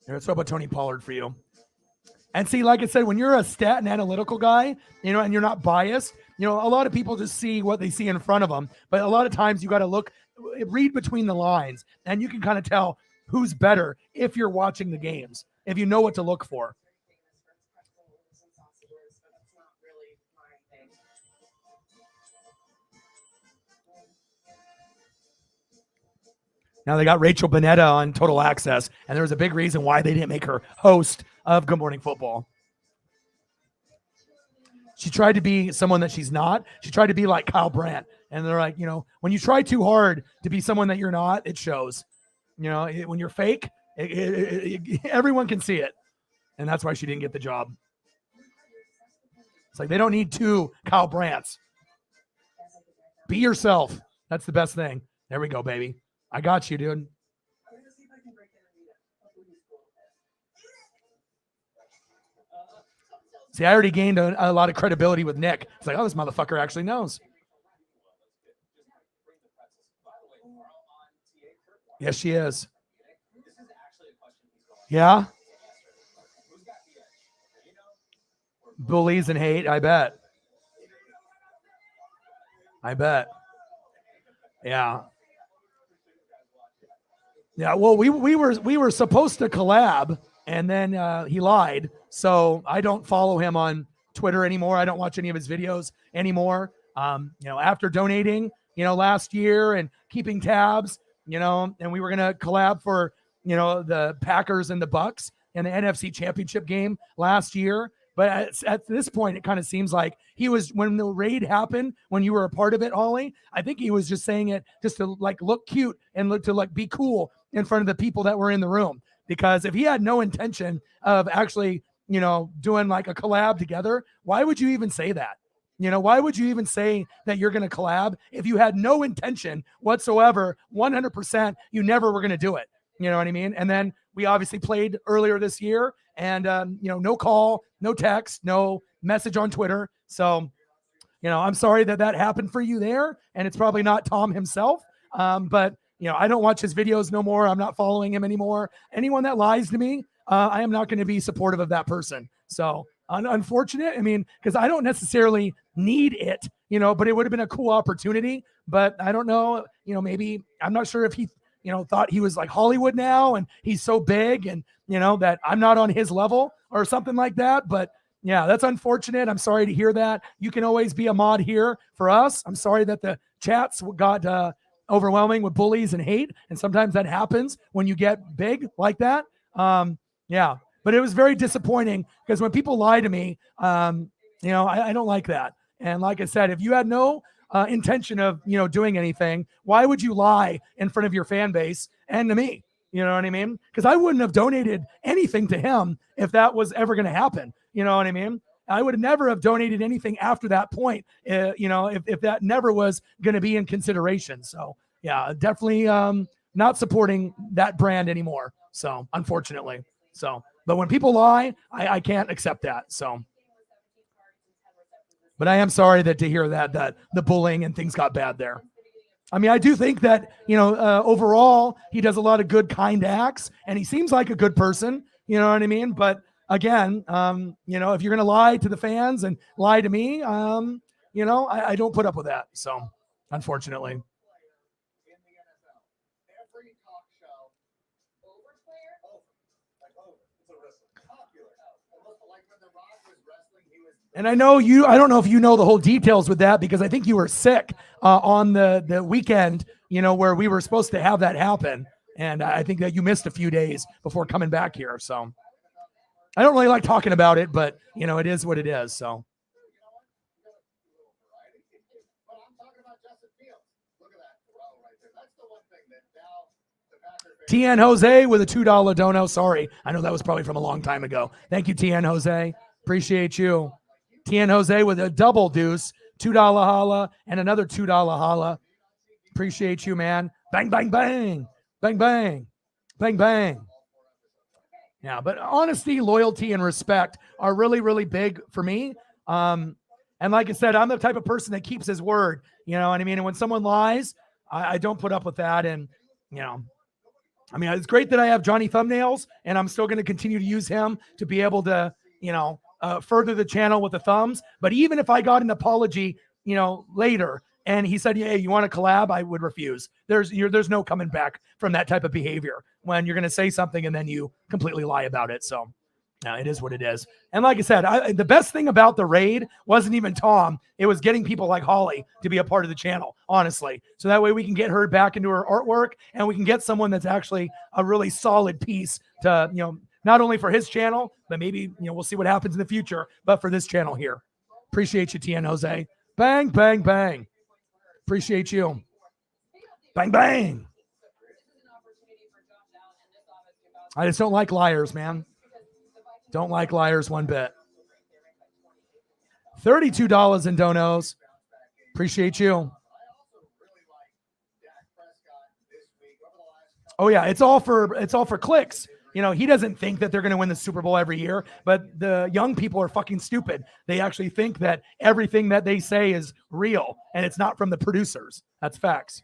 Here, let's talk about Tony Pollard for you. And see, like I said, when you're a stat and analytical guy, and you're not biased, a lot of people just see what they see in front of them. But a lot of times you got to read between the lines, and you can kind of tell who's better if you're watching the games, if you know what to look for. Now they got Rachel Bonnetta on Total Access, and there was a big reason why they didn't make her host of Good Morning Football. She tried to be someone that she's not. She tried to be like Kyle Brandt. And they're like, when you try too hard to be someone that you're not, it shows. When you're fake, everyone can see it. And that's why she didn't get the job. It's like they don't need two Kyle Brandts. Be yourself. That's the best thing. There we go, baby. I got you, dude. See, I already gained a lot of credibility with Nick. It's like, oh, this motherfucker actually knows. Yes, she is. Yeah? Bullies and hate, I bet. Yeah. Yeah, well, we were supposed to collab, and then he lied. So I don't follow him on Twitter anymore. I don't watch any of his videos anymore. After donating, last year and keeping tabs, and we were gonna collab for, the Packers and the Bucks in the NFC Championship game last year. But at this point, it kind of seems like he was, when the raid happened, when you were a part of it, Holly, I think he was just saying it just to like look cute and look to like be cool in front of the people that were in the room. Because if he had no intention of actually, doing like a collab together, why would you even say that? Why would you even say that you're going to collab if you had no intention whatsoever, 100%, you never were going to do it? You know what I mean? And then we obviously played earlier this year and, no call, no text, no message on Twitter. So, I'm sorry that happened for you there. And it's probably not Tom himself. But, I don't watch his videos no more. I'm not following him anymore. Anyone that lies to me, I am not going to be supportive of that person. So unfortunate. I mean, because I don't necessarily need it, but it would have been a cool opportunity. But I don't know, maybe I'm not sure if he, thought he was like Hollywood now and he's so big and, that I'm not on his level or something like that. But yeah, that's unfortunate. I'm sorry to hear that. You can always be a mod here for us. I'm sorry that the chats got overwhelming with bullies and hate. And sometimes that happens when you get big like that. Yeah, but it was very disappointing because when people lie to me, I don't like that. And like I said, if you had no intention of, doing anything, why would you lie in front of your fan base and to me? You know what I mean? Because I wouldn't have donated anything to him if that was ever going to happen. You know what I mean? I would never have donated anything after that point, if that never was going to be in consideration. So, yeah, definitely not supporting that brand anymore. So, unfortunately. So, but when people lie, I can't accept that. So, but I am sorry to hear that the bullying and things got bad there. I mean, I do think that, overall, he does a lot of good, kind acts, and he seems like a good person. You know what I mean? But again, if you're going to lie to the fans and lie to me, I don't put up with that. So, unfortunately. And I know I don't know if you know the whole details with that, because I think you were sick on the weekend, where we were supposed to have that happen. And I think that you missed a few days before coming back here. So I don't really like talking about it, but it is what it is. So. TN Jose with a $2 dono. Sorry. I know that was probably from a long time ago. Thank you, TN Jose. Appreciate you. TN Jose with a double deuce, $2 holla, and another $2 holla. Appreciate you, man. Bang, bang, bang. Bang, bang. Bang, bang. Yeah, but honesty, loyalty, and respect are really, really big for me. And like I said, I'm the type of person that keeps his word. You know what I mean? And when someone lies, I don't put up with that. And, it's great that I have Johnny Thumbnails, and I'm still going to continue to use him to be able to, further the channel with the thumbs. But even if I got an apology, later, and he said, "Yeah, you want to collab?" I would refuse. There's no coming back from that type of behavior when you're going to say something and then you completely lie about it. So, yeah, it is what it is. And like I said, the best thing about the raid wasn't even Tom. It was getting people like Holly to be a part of the channel, honestly. So that way we can get her back into her artwork, and we can get someone that's actually a really solid piece to, not only for his channel, but maybe, we'll see what happens in the future, but for this channel here. Appreciate you, TN Jose. Bang, bang, bang. Appreciate you. Bang, bang. I just don't like liars, man. Don't like liars one bit. $32 in donos. Appreciate you. Oh yeah, it's all for clicks. You know, he doesn't think that they're going to win the Super Bowl every year, but the young people are fucking stupid. They actually think that everything that they say is real, and it's not from the producers. That's facts.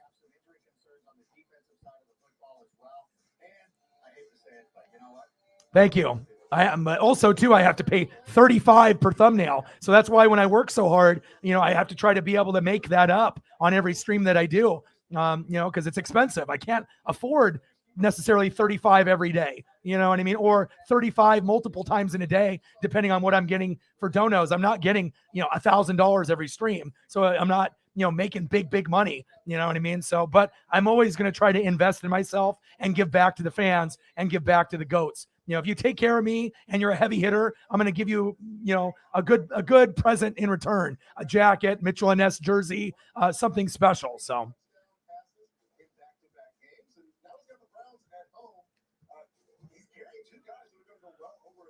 Thank you. I am also too. I have to pay $35 per thumbnail, so that's why when I work so hard, you know, I have to try to be able to make that up on every stream that I do. You know, because it's expensive. I can't afford necessarily 35 every day. You know what I mean? Or 35 multiple times in a day, depending on what I'm getting for donos. I'm not getting, you know, $1,000 every stream, so I'm not, you know, making big money. You know what I mean? So, but I'm always going to try to invest in myself and give back to the fans and give back to the GOATs. You know, if you take care of me and you're a heavy hitter, I'm going to give you, you know, a good present in return, a jacket, Mitchell & Ness jersey, something special. So.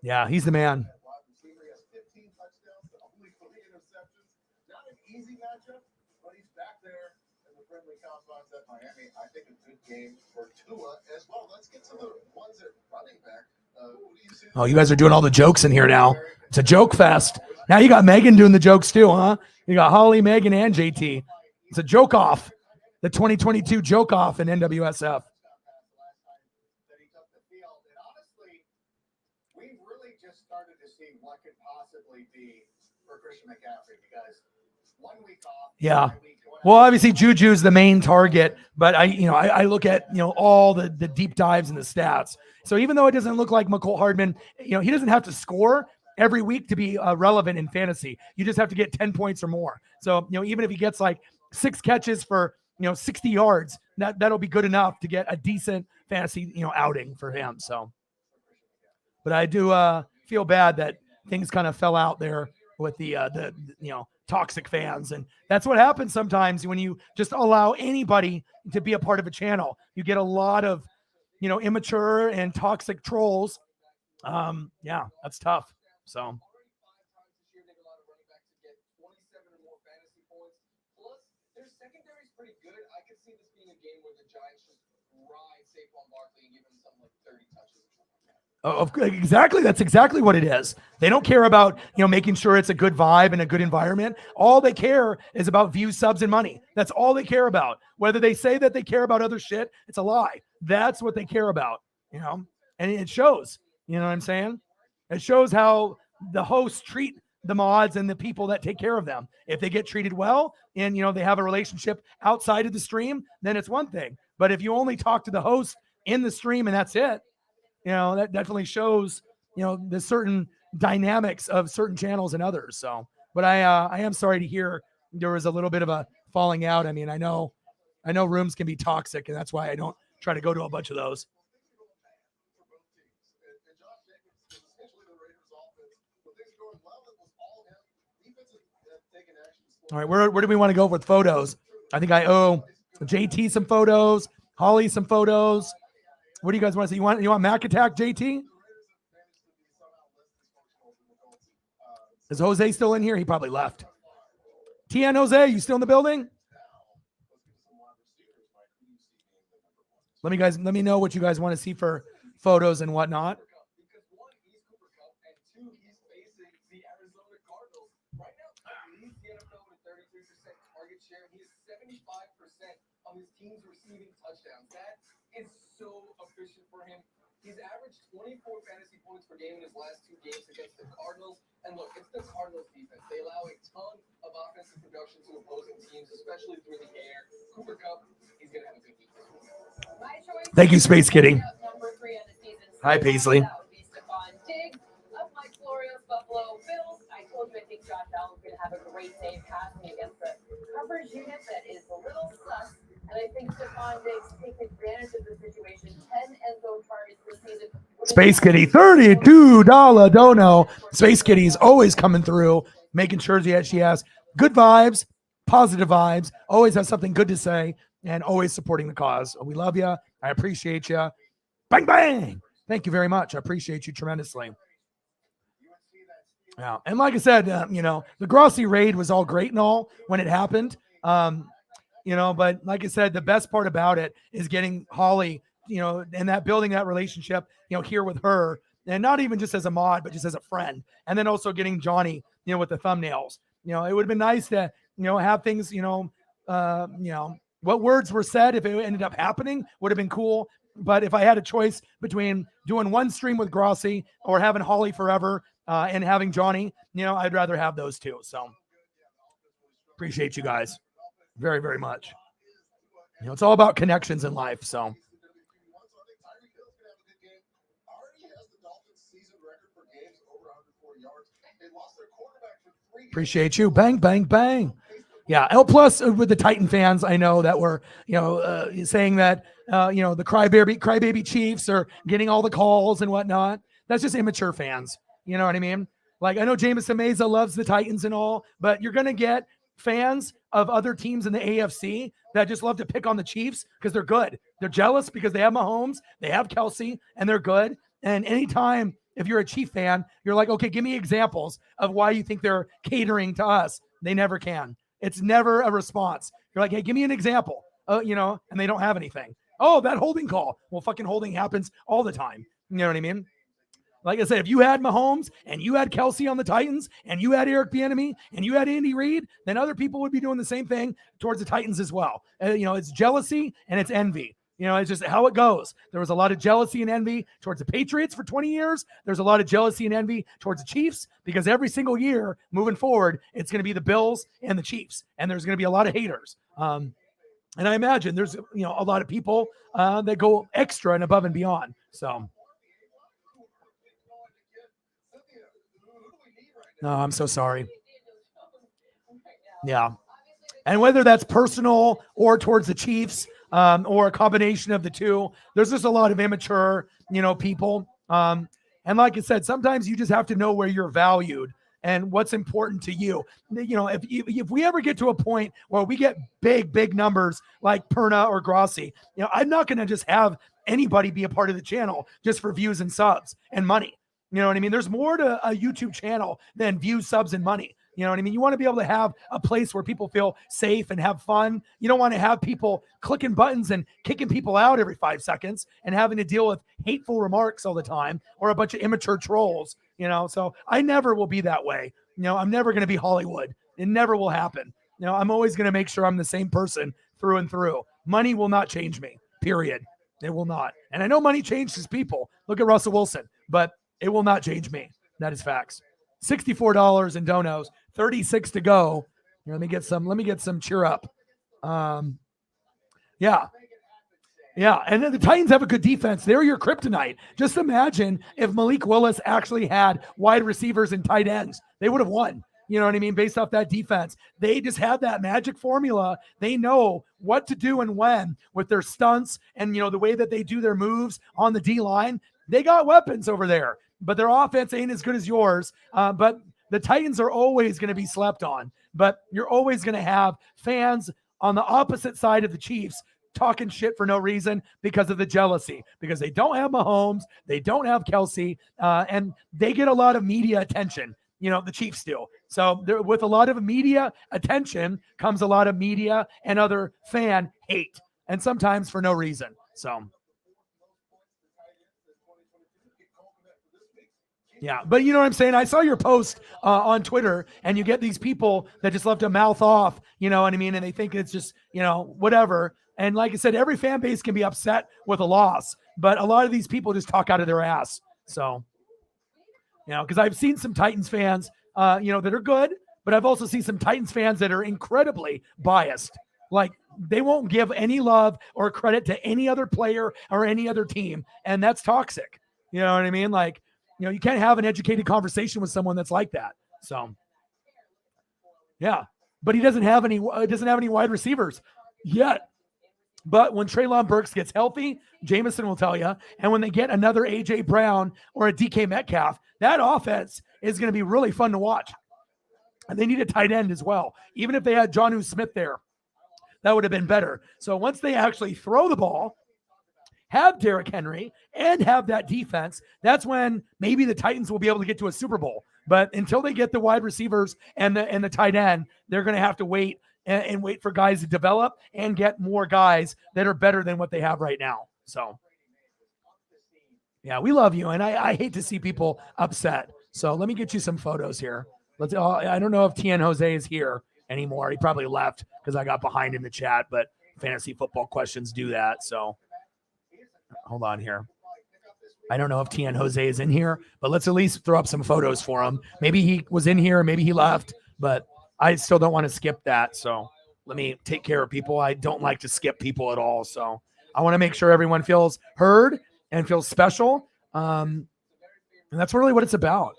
Yeah, he's the man. I think a good game for Tua as well. Let's get to the ones at running back. Oh, you guys are doing all the jokes in here now. It's a joke fest. Now you got Megan doing the jokes too, huh? You got Holly, Megan, and JT. It's a joke off. The 2022 joke off in NWSF. We've really just started to see what could possibly be for Christian McCaffrey because 1 week off. Yeah. Well, obviously Juju's the main target, but I look at, you know, all the deep dives in the stats. So even though it doesn't look like McCole Hardman, you know, he doesn't have to score every week to be relevant in fantasy. You just have to get 10 points or more. So, you know, even if he gets like 6 catches for, you know, 60 yards, that'll be good enough to get a decent fantasy, you know, outing for him. So, but I do feel bad that things kind of fell out there with the you know, toxic fans. And that's what happens sometimes when you just allow anybody to be a part of a channel. You get a lot of, you know, immature and toxic trolls. Yeah, that's tough. So. Pretty good. I could see this being a game where the Giants just ride Saquon Barkley and give him something like 30 touches or something like that. Exactly. That's exactly what it is. They don't care about, you know, making sure it's a good vibe and a good environment. All they care is about views, subs, and money. That's all they care about. Whether they say that they care about other shit, it's a lie. That's what they care about, you know, and it shows. You know what I'm saying? It shows how the hosts treat the mods and the people that take care of them. If they get treated well and, you know, they have a relationship outside of the stream, then it's one thing. But if you only talk to the host in the stream and that's it, you know, that definitely shows, you know, the certain dynamics of certain channels and others. So, but I am sorry to hear there was a little bit of a falling out. I mean, I know rooms can be toxic, and that's why I don't try to go to a bunch of those. All right, where do we want to go with photos? I think I owe JT some photos, Holly some photos. What do you guys want to see? You want Mac Attack, JT? Is Jose still in here? He probably left. TN Jose, you still in the building? Let me know what you guys want to see for photos and whatnot. Of his team's receiving touchdowns. That is so efficient for him. He's averaged 24 fantasy points per game in his last 2 games against the Cardinals. And look, it's the Cardinals defense. They allow a ton of offensive production to opposing teams, especially through the air. Cooper Kupp, he's going to have a good game. Thank you, Space Kitty. Number 3 on the season. Hi, Paisley. That would be Stephon Diggs of Mike Florio's Buffalo Bills. I told you I think Josh Allen's going to have a great day passing against the coverage unit that is a little sus. And I think Stephon Diggs takes advantage of the situation. 10 end zone targets this season. Space Kitty, $32 dono. Space Kitty's always coming through making sure that she has good vibes, positive vibes, always has something good to say, and always supporting the cause. We love you. I appreciate you. Bang, bang. Thank you very much. I appreciate you tremendously. Yeah. And like I said, the Grossi raid was all great and all when it happened. But like I said, the best part about it is getting Holly, and that building that relationship, here with her, and not even just as a mod, but just as a friend. And then also getting Johnny, with the thumbnails. It would have been nice to, have things, what words were said if it ended up happening would have been cool. But if I had a choice between doing one stream with Grossi or having Holly forever and having Johnny, I'd rather have those two. So appreciate you guys very, very much. It's all about connections in life. So appreciate you. Bang, bang, bang. Yeah. L plus with the Titan fans, I know that were, saying that, the crybaby Chiefs are getting all the calls and whatnot. That's just immature fans. You know what I mean? Like, I know Jameson Meza loves the Titans and all, but you're going to get fans of other teams in the AFC that just love to pick on the Chiefs because they're good. They're jealous because they have Mahomes, they have Kelsey, and they're good. And anytime, if you're a Chief fan, you're like, okay, give me examples of why you think they're catering to us. They never can. It's never a response. You're like, hey, give me an example, and they don't have anything. Oh, that holding call. Well, fucking holding happens all the time. You know what I mean? Like I said, if you had Mahomes and you had Kelsey on the Titans and you had Eric Bieniemy and you had Andy Reid, then other people would be doing the same thing towards the Titans as well. It's jealousy and it's envy. It's just how it goes. There was a lot of jealousy and envy towards the Patriots for 20 years. There's a lot of jealousy and envy towards the Chiefs because every single year moving forward, it's going to be the Bills and the Chiefs. And there's going to be a lot of haters. And I imagine there's, a lot of people that go extra and above and beyond. So. No, I'm so sorry. Yeah. And whether that's personal or towards the Chiefs, or a combination of the two, there's just a lot of immature, people. And like I said, sometimes you just have to know where you're valued and what's important to you. If we ever get to a point where we get big numbers like Perna or Grossi, I'm not going to just have anybody be a part of the channel just for views and subs and money. You know what I mean? There's more to a YouTube channel than views, subs, and money. You know what I mean? You want to be able to have a place where people feel safe and have fun. You don't want to have people clicking buttons and kicking people out every 5 seconds and having to deal with hateful remarks all the time or a bunch of immature trolls, So I never will be that way. I'm never going to be Hollywood. It never will happen. I'm always going to make sure I'm the same person through and through. Money will not change me, period. It will not. And I know money changes people. Look at Russell Wilson, but it will not change me. That is facts. $64 in donos, 36 to go. Let me get some cheer up. Yeah. And then the Titans have a good defense. They're your kryptonite. Just imagine if Malik Willis actually had wide receivers and tight ends. They would have won. You know what I mean? Based off that defense. They just have that magic formula. They know what to do and when with their stunts and, the way that they do their moves on the D-line. They got weapons over there. But their offense ain't as good as yours. But the Titans are always going to be slept on. But you're always going to have fans on the opposite side of the Chiefs talking shit for no reason because of the jealousy. Because they don't have Mahomes. They don't have Kelsey. And they get a lot of media attention. The Chiefs do. So with a lot of media attention comes a lot of media and other fan hate. And sometimes for no reason. So... yeah, but you know what I'm saying? I saw your post on Twitter, and you get these people that just love to mouth off, you know what I mean? And they think it's just, whatever. And like I said, every fan base can be upset with a loss, but a lot of these people just talk out of their ass. So, because I've seen some Titans fans, that are good, but I've also seen some Titans fans that are incredibly biased. Like, they won't give any love or credit to any other player or any other team, and that's toxic. You know what I mean? Like, you can't have an educated conversation with someone that's like that. So, yeah, but he doesn't have any wide receivers yet. But when Treylon Burks gets healthy, Jameson will tell you, and when they get another A.J. Brown or a DK Metcalf, that offense is going to be really fun to watch. And they need a tight end as well. Even if they had Jonnu Smith there, that would have been better. So once they actually throw the ball, have Derrick Henry, and have that defense, that's when maybe the Titans will be able to get to a Super Bowl. But until they get the wide receivers and the tight end, they're going to have to wait and wait for guys to develop and get more guys that are better than what they have right now. So, yeah, we love you, and I hate to see people upset. So let me get you some photos here. I don't know if Tien Jose is here anymore. He probably left because I got behind in the chat, but fantasy football questions do that. So hold on here. I don't know if Tien Jose is in here, but let's at least throw up some photos for him. Maybe he was in here, maybe he left, but I still don't want to skip that. So let me take care of people. I don't like to skip people at all. So I want to make sure everyone feels heard and feels special. And that's really what it's about.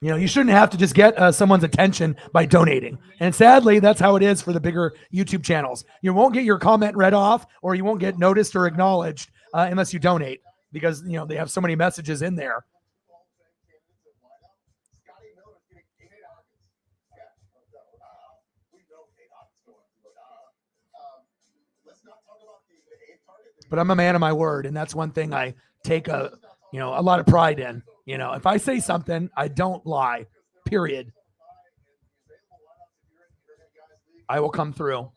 You know, you shouldn't have to just get someone's attention by donating. And sadly, that's how it is for the bigger YouTube channels. You won't get your comment read off, or you won't get noticed or acknowledged unless you donate, because, you know, they have so many messages in there. But I'm a man of my word, and that's one thing I take a lot of pride in. You know, if I say something, I don't lie, period. I will come through.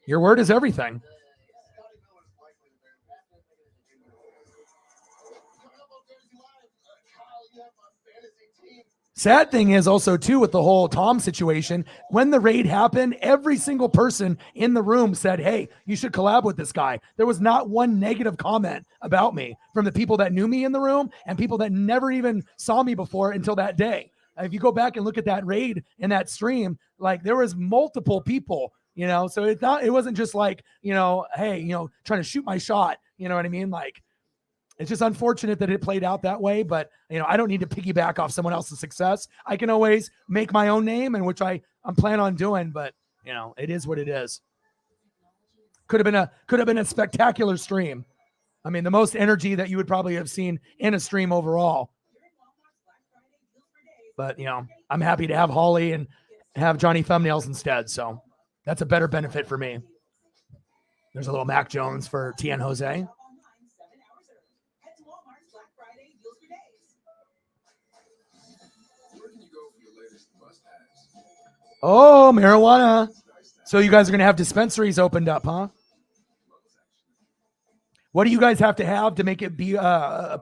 Your word is everything. Sad thing is also, too, with the whole Tom situation, when the raid happened, every single person in the room said, hey, you should collab with this guy. There was not one negative comment about me from the people that knew me in the room and people that never even saw me before until that day. If you go back and look at that raid and that stream, like, there was multiple people, you know, so it wasn't just like, you know, hey, you know, trying to shoot my shot. You know what I mean? Like, it's just unfortunate that it played out that way, but, you know, I don't need to piggyback off someone else's success. I can always make my own name, and which I'm planning on doing, but, you know, it is what it is. Could have been a spectacular stream. I mean, the most energy that you would probably have seen in a stream overall. But, you know, I'm happy to have Holly and have Johnny Thumbnails instead, so that's a better benefit for me. There's a little Mac Jones for Tien Jose. Oh, marijuana. So you guys are going to have dispensaries opened up, huh? What do you guys have to make it be a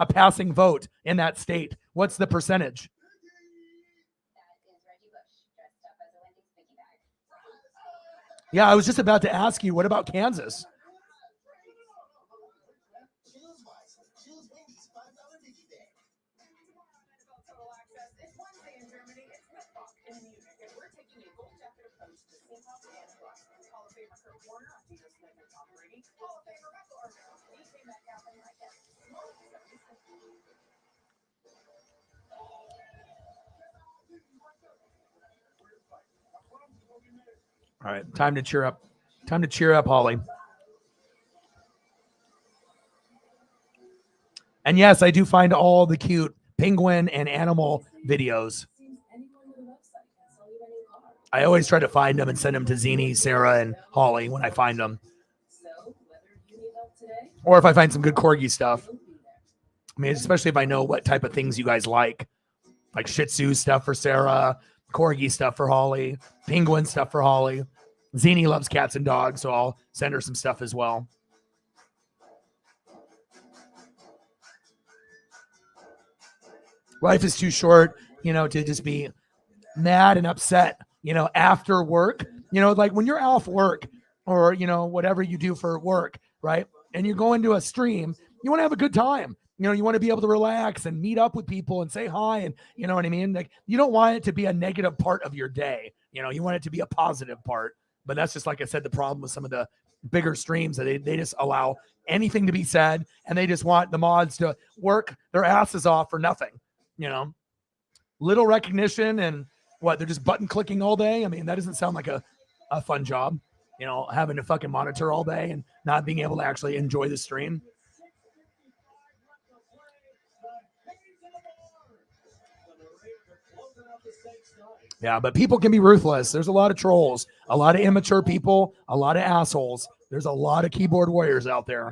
passing vote in that state? What's the percentage? Yeah, I was just about to ask you, what about Kansas? All right, time to cheer up. Time to cheer up, Holly. And yes, I do find all the cute penguin and animal videos. I always try to find them and send them to Zini, Sarah, and Holly when I find them. Or if I find some good corgi stuff. I mean, especially if I know what type of things you guys like Shih Tzu stuff for Sarah, corgi stuff for Holly, penguin stuff for Holly. Zini loves cats and dogs, so I'll send her some stuff as well. Life is too short, you know, to just be mad and upset, you know, after work. You know, like when you're off work or, you know, whatever you do for work, right? And you go into a stream, you want to have a good time. You know, you want to be able to relax and meet up with people and say hi, and you know what I mean? Like, you don't want it to be a negative part of your day. You know, you want it to be a positive part. But that's just, like I said, the problem with some of the bigger streams, that they just allow anything to be said, and they just want the mods to work their asses off for nothing. You know, little recognition, and what, they're just button clicking all day. I mean, that doesn't sound like a fun job, you know, having to fucking monitor all day and not being able to actually enjoy the stream. Yeah, but people can be ruthless. There's a lot of trolls, a lot of immature people, a lot of assholes. There's a lot of keyboard warriors out there.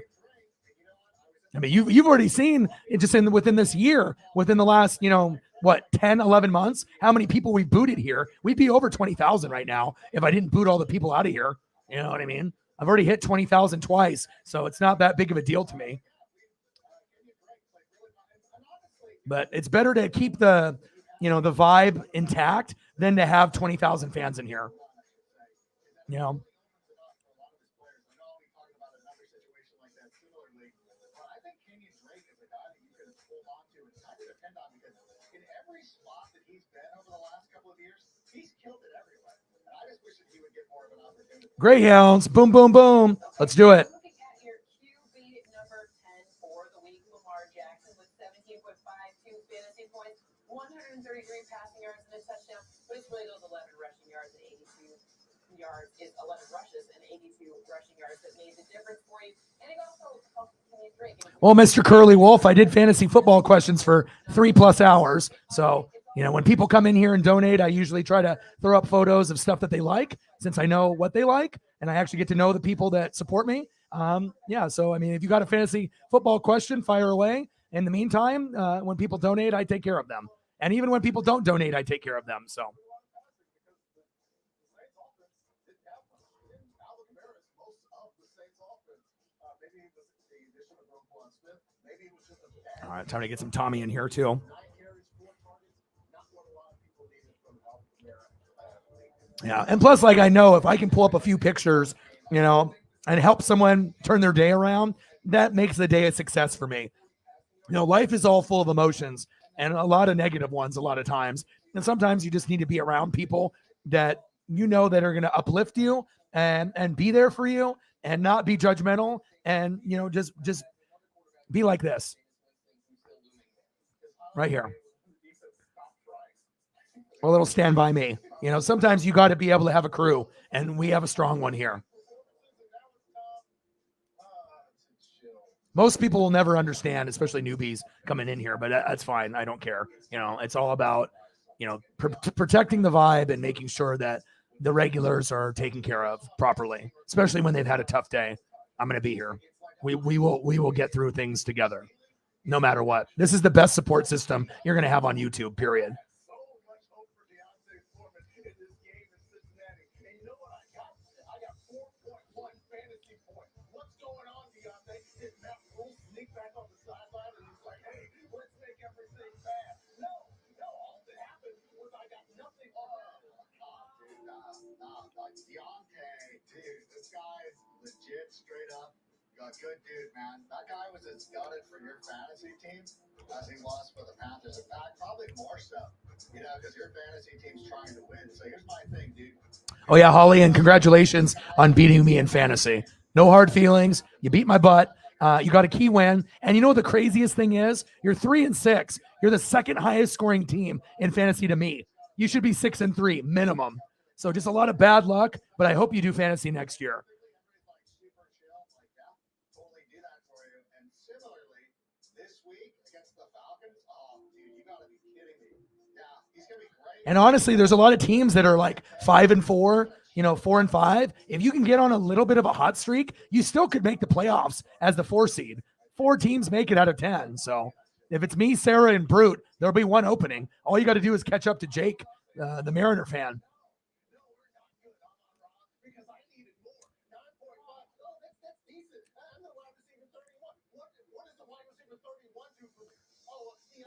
I mean, you've already seen it just within this year, within the last, 10, 11 months, how many people we booted here. We'd be over 20,000 right now if I didn't boot all the people out of here. You know what I mean? I've already hit 20,000 twice, so it's not that big of a deal to me. But it's better to keep the vibe intact than to have 20,000 fans in here. Greyhounds, boom, boom, boom. Let's do it. Looking at your QB number 10 for the week, Lamar Jackson with 17.52 fantasy points, 133 passing yards and a touchdown, but it's really those 11 rushing yards and 82 yards, 11 rushes and 82 rushing yards that made the difference for you. And it also helped Kenny Drake. Well, Mr. Curly Wolf, I did fantasy football questions for 3+ hours. So, when people come in here and donate, I usually try to throw up photos of stuff that they like, since I know what they like, and I actually get to know the people that support me. So, I mean, if you got a fantasy football question, fire away. In the meantime, when people donate, I take care of them. And even when people don't donate, I take care of them. So. All right, time to get some Tommy in here too. Yeah, and plus, I know if I can pull up a few pictures, and help someone turn their day around, that makes the day a success for me. Life is all full of emotions and a lot of negative ones a lot of times. And sometimes you just need to be around people that that are going to uplift you and be there for you and not be judgmental and, just be like this right here. A little stand by me. Sometimes you got to be able to have a crew, and we have a strong one here. Most people will never understand, especially newbies coming in here, but that's fine. I don't care. It's all about, protecting the vibe and making sure that the regulars are taken care of properly, especially when they've had a tough day. I'm going to be here. We will get through things together, no matter what. This is the best support system you're going to have on YouTube, period. Legit, straight up, good dude, man. That guy was as gutted for your fantasy team as he was for the Panthers. In fact, probably more so, because your fantasy team's trying to win. So here's my thing, dude. Oh yeah, Holly, and congratulations on beating me in fantasy. No hard feelings. You beat my butt. You got a key win. And the craziest thing is, you're 3-6. You're the second highest scoring team in fantasy to me. You should be 6-3 minimum. So just a lot of bad luck, but I hope you do fantasy next year. And honestly, there's a lot of teams that are 5-4, 4-5. If you can get on a little bit of a hot streak, you still could make the playoffs as the 4 seed. 4 teams make it out of 10. So if it's me, Sarah, and Brute, there'll be one opening. All you got to do is catch up to Jake, the Mariner fan.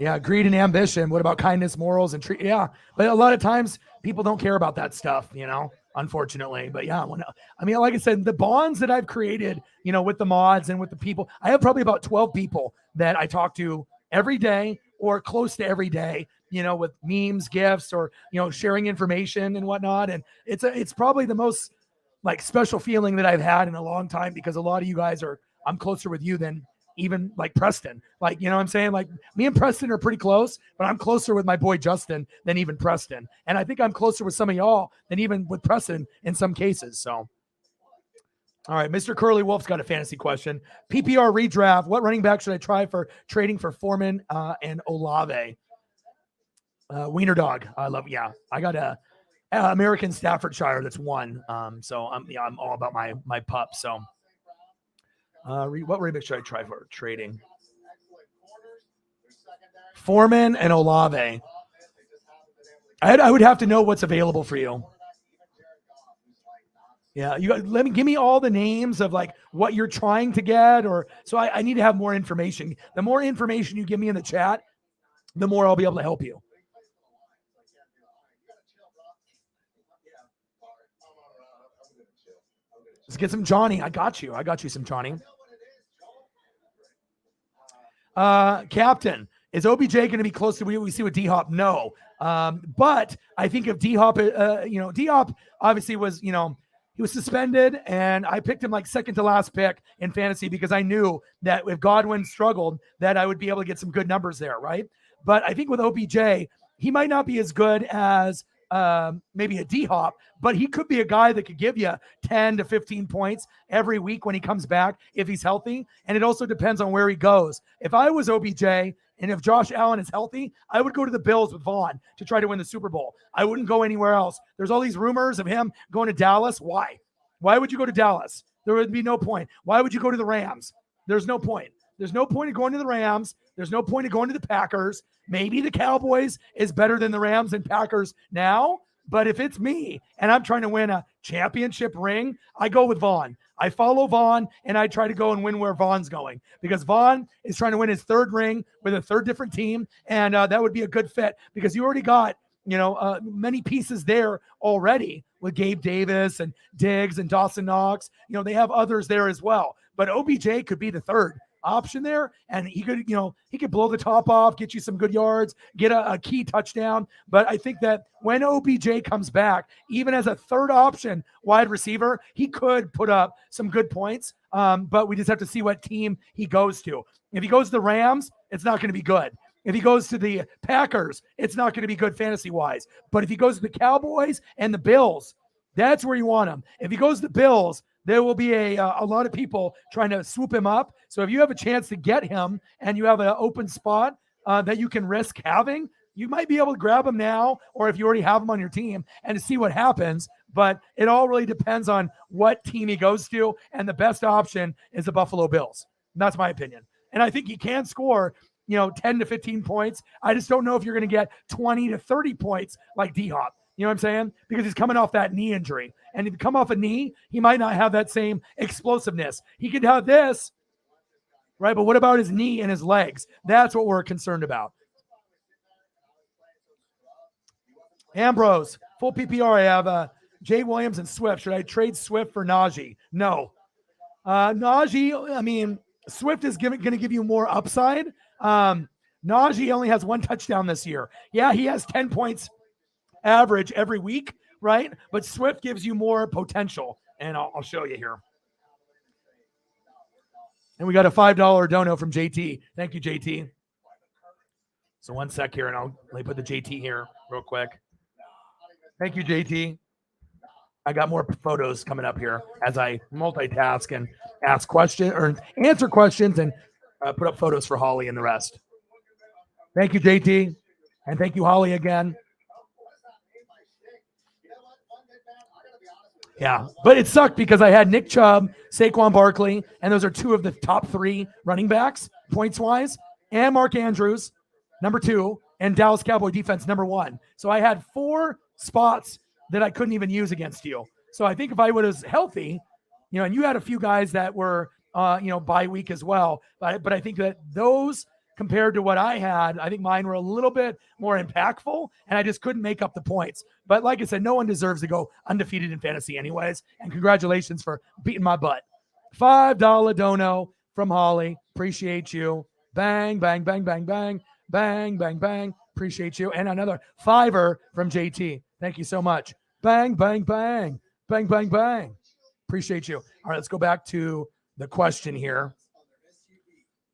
Yeah, greed and ambition. What about kindness, morals, and treat? Yeah, but a lot of times people don't care about that stuff, unfortunately. But yeah, like I said, the bonds that I've created, with the mods and with the people, I have probably about 12 people that I talk to every day or close to every day, with memes, gifts, or, sharing information and whatnot. And it's probably the most special feeling that I've had in a long time, because a lot of you guys I'm closer with you than even Preston, what I'm saying? Me and Preston are pretty close, but I'm closer with my boy Justin than even Preston. And I think I'm closer with some of y'all than even with Preston in some cases. So, all right, Mr. Curly Wolf's got a fantasy question. PPR redraft. What running back should I try for trading for Foreman and Olave? Wiener dog. I love. Yeah, I got a American Staffordshire that's one. So I'm all about my pup. So what remix should I try for trading? Foreman and Olave. I would have to know what's available for you. Yeah, give me all the names of like what you're trying to get, or so I need to have more information. The more information you give me in the chat, the more I'll be able to help you. Let's get some Johnny. I got you some Johnny. Captain, is OBJ going to be close to what we see with D-Hop? No. But I think if D-Hop, D-Hop obviously was, he was suspended, and I picked him like second to last pick in fantasy because I knew that if Godwin struggled, that I would be able to get some good numbers there, right? But I think with OBJ, he might not be as good as maybe a D-Hop, but he could be a guy that could give you 10 to 15 points every week when he comes back if he's healthy. And it also depends on where he goes. If I was OBJ and if Josh Allen is healthy, I would go to the Bills with Vaughn to try to win the Super Bowl. I wouldn't go anywhere else. There's all these rumors of him going to Dallas. Why? Why would you go to Dallas? There would be no point. Why would you go to the Rams? There's no point. There's no point in going to the Rams. There's no point in going to the Packers. Maybe the Cowboys is better than the Rams and Packers now, but if it's me and I'm trying to win a championship ring, I go with Vaughn. I follow Vaughn, and I try to go and win where Vaughn's going because Vaughn is trying to win his third ring with a third different team, and that would be a good fit because you already got many pieces there already with Gabe Davis and Diggs and Dawson Knox. They have others there as well, but OBJ could be the third option there, and he could blow the top off, get you some good yards, get a key touchdown. But I think that when OBJ comes back, even as a third option wide receiver, he could put up some good points. But we just have to see what team he goes to. If he goes to the Rams, it's not going to be good. If he goes to the Packers, it's not going to be good fantasy wise. But if he goes to the Cowboys and the Bills, that's where you want him. If he goes to the Bills, there will be a lot of people trying to swoop him up. So if you have a chance to get him and you have an open spot that you can risk having, you might be able to grab him now, or if you already have him on your team, and to see what happens. But it all really depends on what team he goes to, and the best option is the Buffalo Bills. And that's my opinion. And I think he can score 10 to 15 points. I just don't know if you're going to get 20 to 30 points like D-Hop. You know what I'm saying? Because he's coming off that knee injury. And if you come off a knee, he might not have that same explosiveness. He could have this, right? But what about his knee and his legs? That's what we're concerned about. Ambrose, full PPR. I have Jay Williams and Swift. Should I trade Swift for Najee? No. Najee, Swift is going to give you more upside. Najee only has one touchdown this year. Yeah, he has 10 points average every week, right? But Swift gives you more potential, and I'll show you here. And we got a $5 dono from JT. Thank you, JT. So one sec here, and let me put the JT here real quick. Thank you, JT. I got more photos coming up here as I multitask and ask questions or answer questions and put up photos for Holly and the rest. Thank you, JT. And thank you, Holly, again. Yeah, but it sucked because I had Nick Chubb, Saquon Barkley, and those are two of the top three running backs, points-wise, and Mark Andrews, number 2, and Dallas Cowboy defense, number 1. So I had 4 spots that I couldn't even use against you. So I think if I was healthy, and you had a few guys that were, bye week as well, but I think that those compared to what I had, I think mine were a little bit more impactful, and I just couldn't make up the points. But like I said, no one deserves to go undefeated in fantasy anyways, and congratulations for beating my butt. $5 dono from Holly. Appreciate you. Bang, bang, bang, bang, bang, bang, bang, bang. Appreciate you. And another $5 from JT. Thank you so much. Bang, bang, bang, bang, bang, bang. Appreciate you. All right, let's go back to the question here.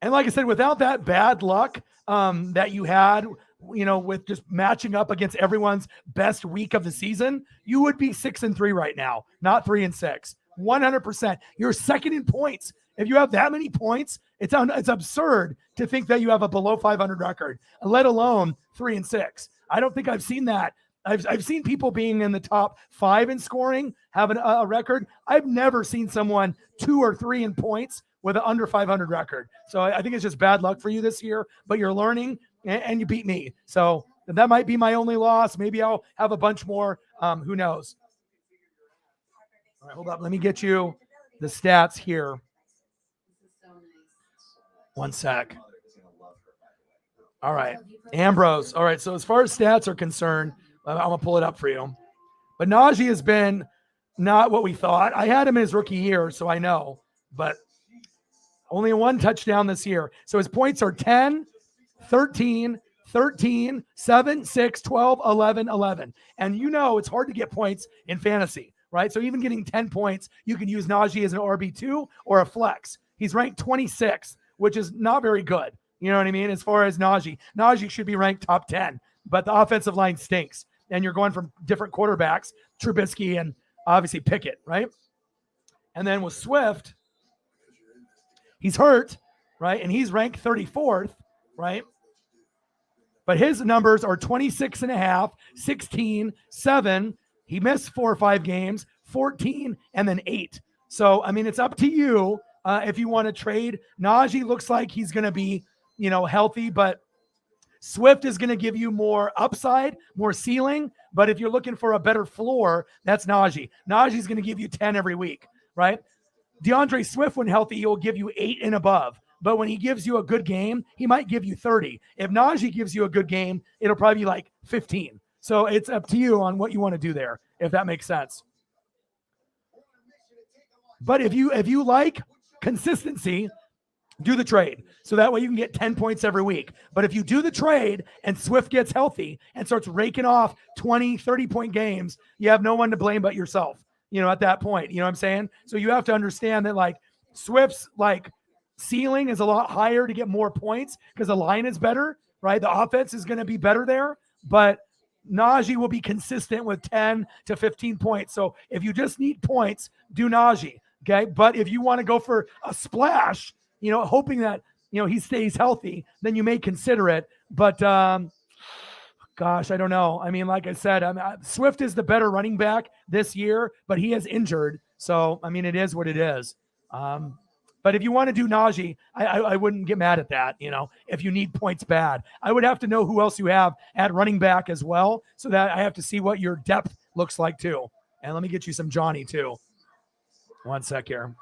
And like I said, without that bad luck that you had, with just matching up against everyone's best week of the season, you would be 6-3 right now, not 3-6. 100%. You're second in points. If you have that many points, it's absurd to think that you have a below 500 record, let alone 3-6. I don't think I've seen that. I've seen people being in the top 5 in scoring, having a record. I've never seen someone 2 or 3 in points with an under 500 record. So I think it's just bad luck for you this year, but you're learning and you beat me. So that might be my only loss. Maybe I'll have a bunch more. Who knows? All right, hold up. Let me get you the stats here. This is so nice. One sec. All right. Ambrose. All right. So as far as stats are concerned, I'm going to pull it up for you. But Najee has been not what we thought. I had him his rookie year, so I know. But only 1 touchdown this year. So his points are 10, 13, 13, 7, 6, 12, 11, 11. And you know it's hard to get points in fantasy, right? So even getting 10 points, you can use Najee as an RB2 or a flex. He's ranked 26th, which is not very good. You know what I mean? As far as Najee. Najee should be ranked top 10, but the offensive line stinks. And you're going from different quarterbacks, Trubisky and obviously Pickett, right? And then with Swift, he's hurt, right? And he's ranked 34th, right? But his numbers are 26.5, 16, 7. He missed 4 or 5 games, 14, and then 8. So, I mean, it's up to you if you want to trade. Najee looks like he's going to be, healthy, but Swift is going to give you more upside, more ceiling. But if you're looking for a better floor, that's Najee. Najee's going to give you 10 every week, right? DeAndre Swift, when healthy, he'll give you 8 and above. But when he gives you a good game, he might give you 30. If Najee gives you a good game, it'll probably be like 15. So it's up to you on what you want to do there, if that makes sense. But if you like consistency, do the trade. So that way you can get 10 points every week. But if you do the trade and Swift gets healthy and starts raking off 20, 30-point games, you have no one to blame but yourself, at that point. You know what I'm saying? So you have to understand that, like, Swift's, like, ceiling is a lot higher to get more points because the line is better, right? The offense is going to be better there. But Najee will be consistent with 10 to 15 points. So if you just need points, do Najee, okay? But if you want to go for a splash, hoping that, he stays healthy, then you may consider it. But, gosh, I don't know. I mean, like I said, Swift is the better running back this year, but he is injured. So, I mean, it is what it is. But if you want to do Najee, I wouldn't get mad at that, if you need points bad. I would have to know who else you have at running back as well, so that I have to see what your depth looks like too. And let me get you some Johnny too. One sec here.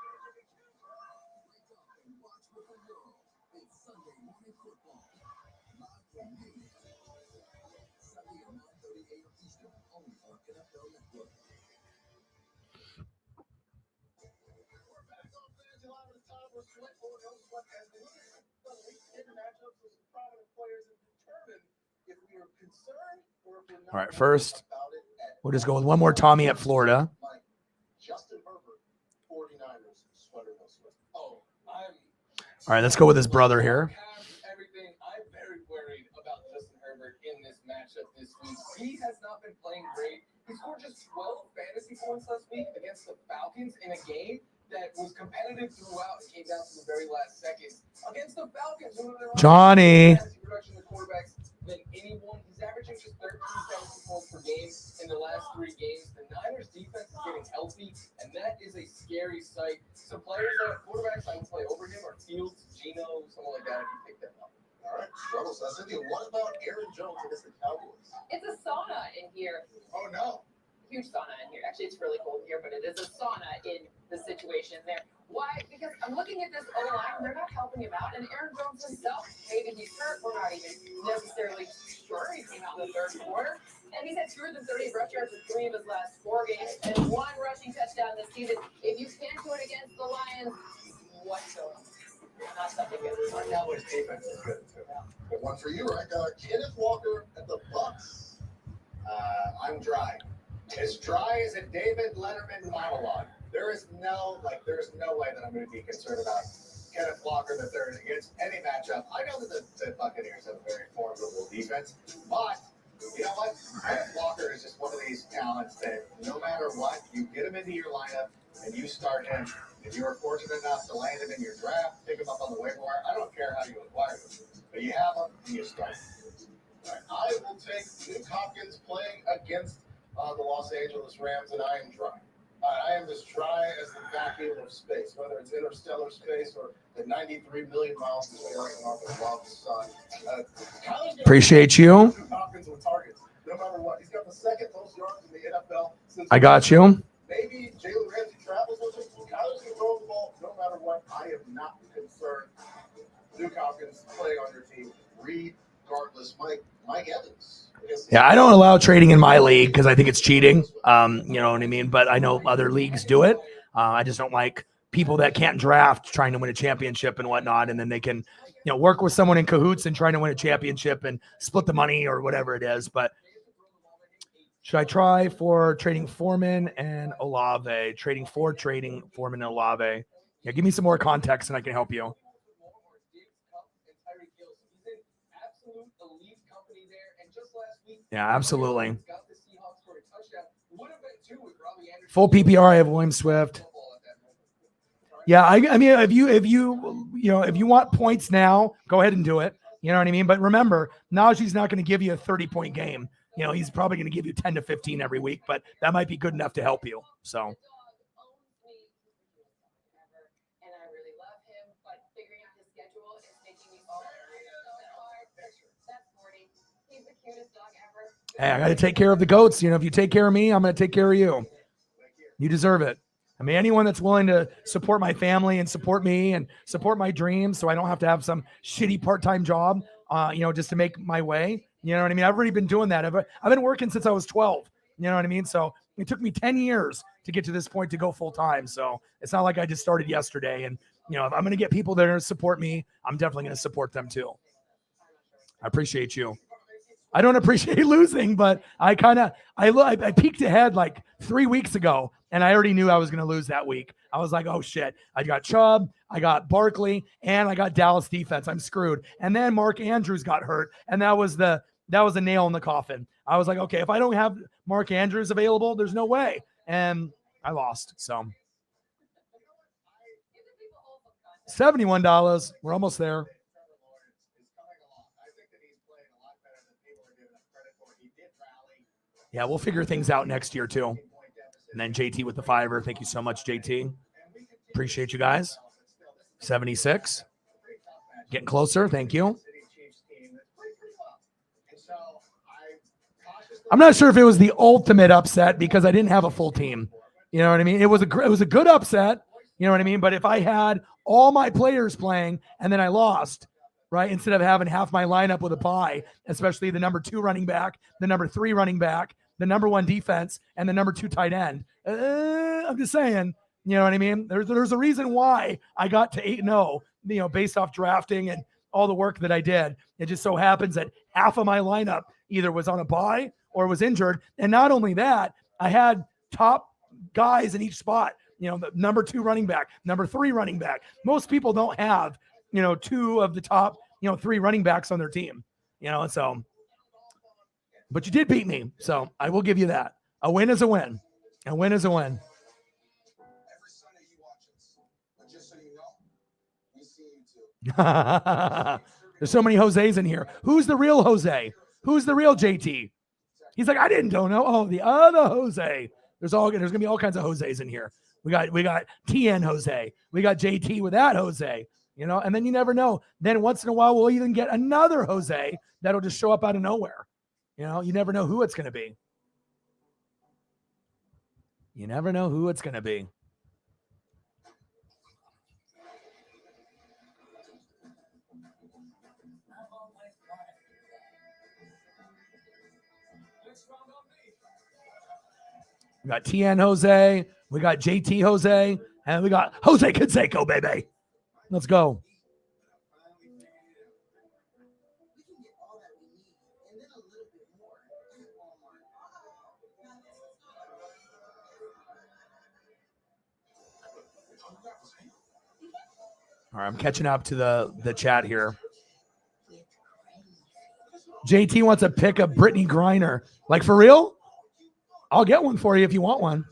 All right, first, we'll just go with one more Tommy at Florida. Justin Herbert, 49ers, sweater no Swift. Oh, All right, let's go with his brother here. Everything. I'm very worried about Justin Herbert in this matchup this week. He has not been playing great. He scored just 12 fantasy points last week against the Falcons in a game that was competitive throughout. It came down to the very last seconds against the Falcons. Johnny. Production of quarterbacks than anyone. He's averaging just 13 fantasy points per game in the last 3 games. The Niners defense is getting healthy, and that is a scary sight. Some players that quarterbacks I would play over him are Fields, Geno, someone like that if you pick them up. All right, struggles. Cynthia, what about Aaron Jones against the Cowboys? It's a sauna in here. Oh, no. Huge sauna in here. Actually, it's really cold here, but it is a sauna in the situation there. Why? Because I'm looking at this O-line, and they're not helping him out. And Aaron Jones himself, maybe he's hurt. We're not even necessarily sure. He came out in the third quarter. And he's had fewer than 30 rush yards in 3 of his last 4 games and 1 rushing touchdown this season. If you can't do it against the Lions, what's going on? Not something good. Our Cowboys defense is good too. Good one for you, right? Kenneth Walker at the Bucks. I'm dry. As dry as a David Letterman monologue. There's no way that I'm going to be concerned about Kenneth Walker the third against any matchup. I know that the Buccaneers have a very formidable defense, but you know what? Kenneth Walker is just one of these talents that no matter what, you get him into your lineup and you start him. If you were fortunate enough to land him in your draft, pick him up on the waiver wire, I don't care how you acquire him, but you have him and you start him. I will take Luke Hopkins playing against the Los Angeles Rams, and I am dry. I am as dry as the vacuum of space, whether it's interstellar space or the 93 million miles of space off the sun. Kyler's gonna Appreciate you. Luke Hopkins with targets, no matter what. He's got the second most yards in the NFL since. I got you. Maybe Jalen Ramsey travels with him. Kyler's going to throw the ball no matter what. I am not concerned. Luke Hopkins playing on your team, regardless. Mike Evans. Yeah, I don't allow trading in my league because I think it's cheating. You know what I mean? But I know other leagues do it. I just don't like people that can't draft trying to win a championship and whatnot, and then they can, work with someone in cahoots and trying to win a championship and split the money or whatever it is. But should I try for trading Foreman and Olave? Trading Foreman and Olave. Yeah, give me some more context and I can help you. Yeah, absolutely. Full PPR, I have William Swift. Yeah, I mean, if you want points now, go ahead and do it. You know what I mean? But remember, Najee's not going to give you a 30-point game. He's probably going to give you 10 to 15 every week, but that might be good enough to help you. So. Hey, I got to take care of the goats. If you take care of me, I'm going to take care of you. You deserve it. I mean, anyone that's willing to support my family and support me and support my dreams so I don't have to have some shitty part-time job, just to make my way. You know what I mean? I've already been doing that. I've been working since I was 12. You know what I mean? So it took me 10 years to get to this point to go full-time. So it's not like I just started yesterday. And, if I'm going to get people that are going to support me, I'm definitely going to support them too. I appreciate you. I don't appreciate losing, but I peeked ahead like 3 weeks ago, and I already knew I was going to lose that week. I was like, oh shit, I got Chubb, I got Barkley, and I got Dallas defense. I'm screwed. And then Mark Andrews got hurt, and that was a nail in the coffin. I was like, okay, if I don't have Mark Andrews available, there's no way. And I lost. So $71. We're almost there. Yeah, we'll figure things out next year too. And then JT with the $5. Thank you so much, JT. Appreciate you guys. 76. Getting closer. Thank you. I'm not sure if it was the ultimate upset because I didn't have a full team. You know what I mean? It was a good upset. You know what I mean? But if I had all my players playing and then I lost, right, instead of having half my lineup with a bye, especially the number 2 running back, the number 3 running back, the number 1 defense, and the number 2 tight end. I'm just saying, you know what I mean? There's a reason why I got to 8-0, based off drafting and all the work that I did. It just so happens that half of my lineup either was on a bye or was injured. And not only that, I had top guys in each spot, the number 2 running back, number 3 running back. Most people don't have, 2 of the top, 3 running backs on their team, so. But you did beat me, so I will give you that. A win is a win. A win is a win. Every Sunday you watch us. But just so you know, we see you too. There's so many Jose's in here. Who's the real Jose? Who's the real JT? He's like, I don't know. Oh, the other Jose. There's gonna be all kinds of Jose's in here. We got TN Jose. We got JT with that Jose. And then you never know. Then once in a while we'll even get another Jose that'll just show up out of nowhere. You never know who it's going to be. You never know who it's going to be. We got TN Jose. We got JT Jose. And we got Jose Canseco, baby. Let's go. All right, I'm catching up to the chat here. JT wants a pick of Brittany Griner. Like, for real? I'll get one for you if you want one.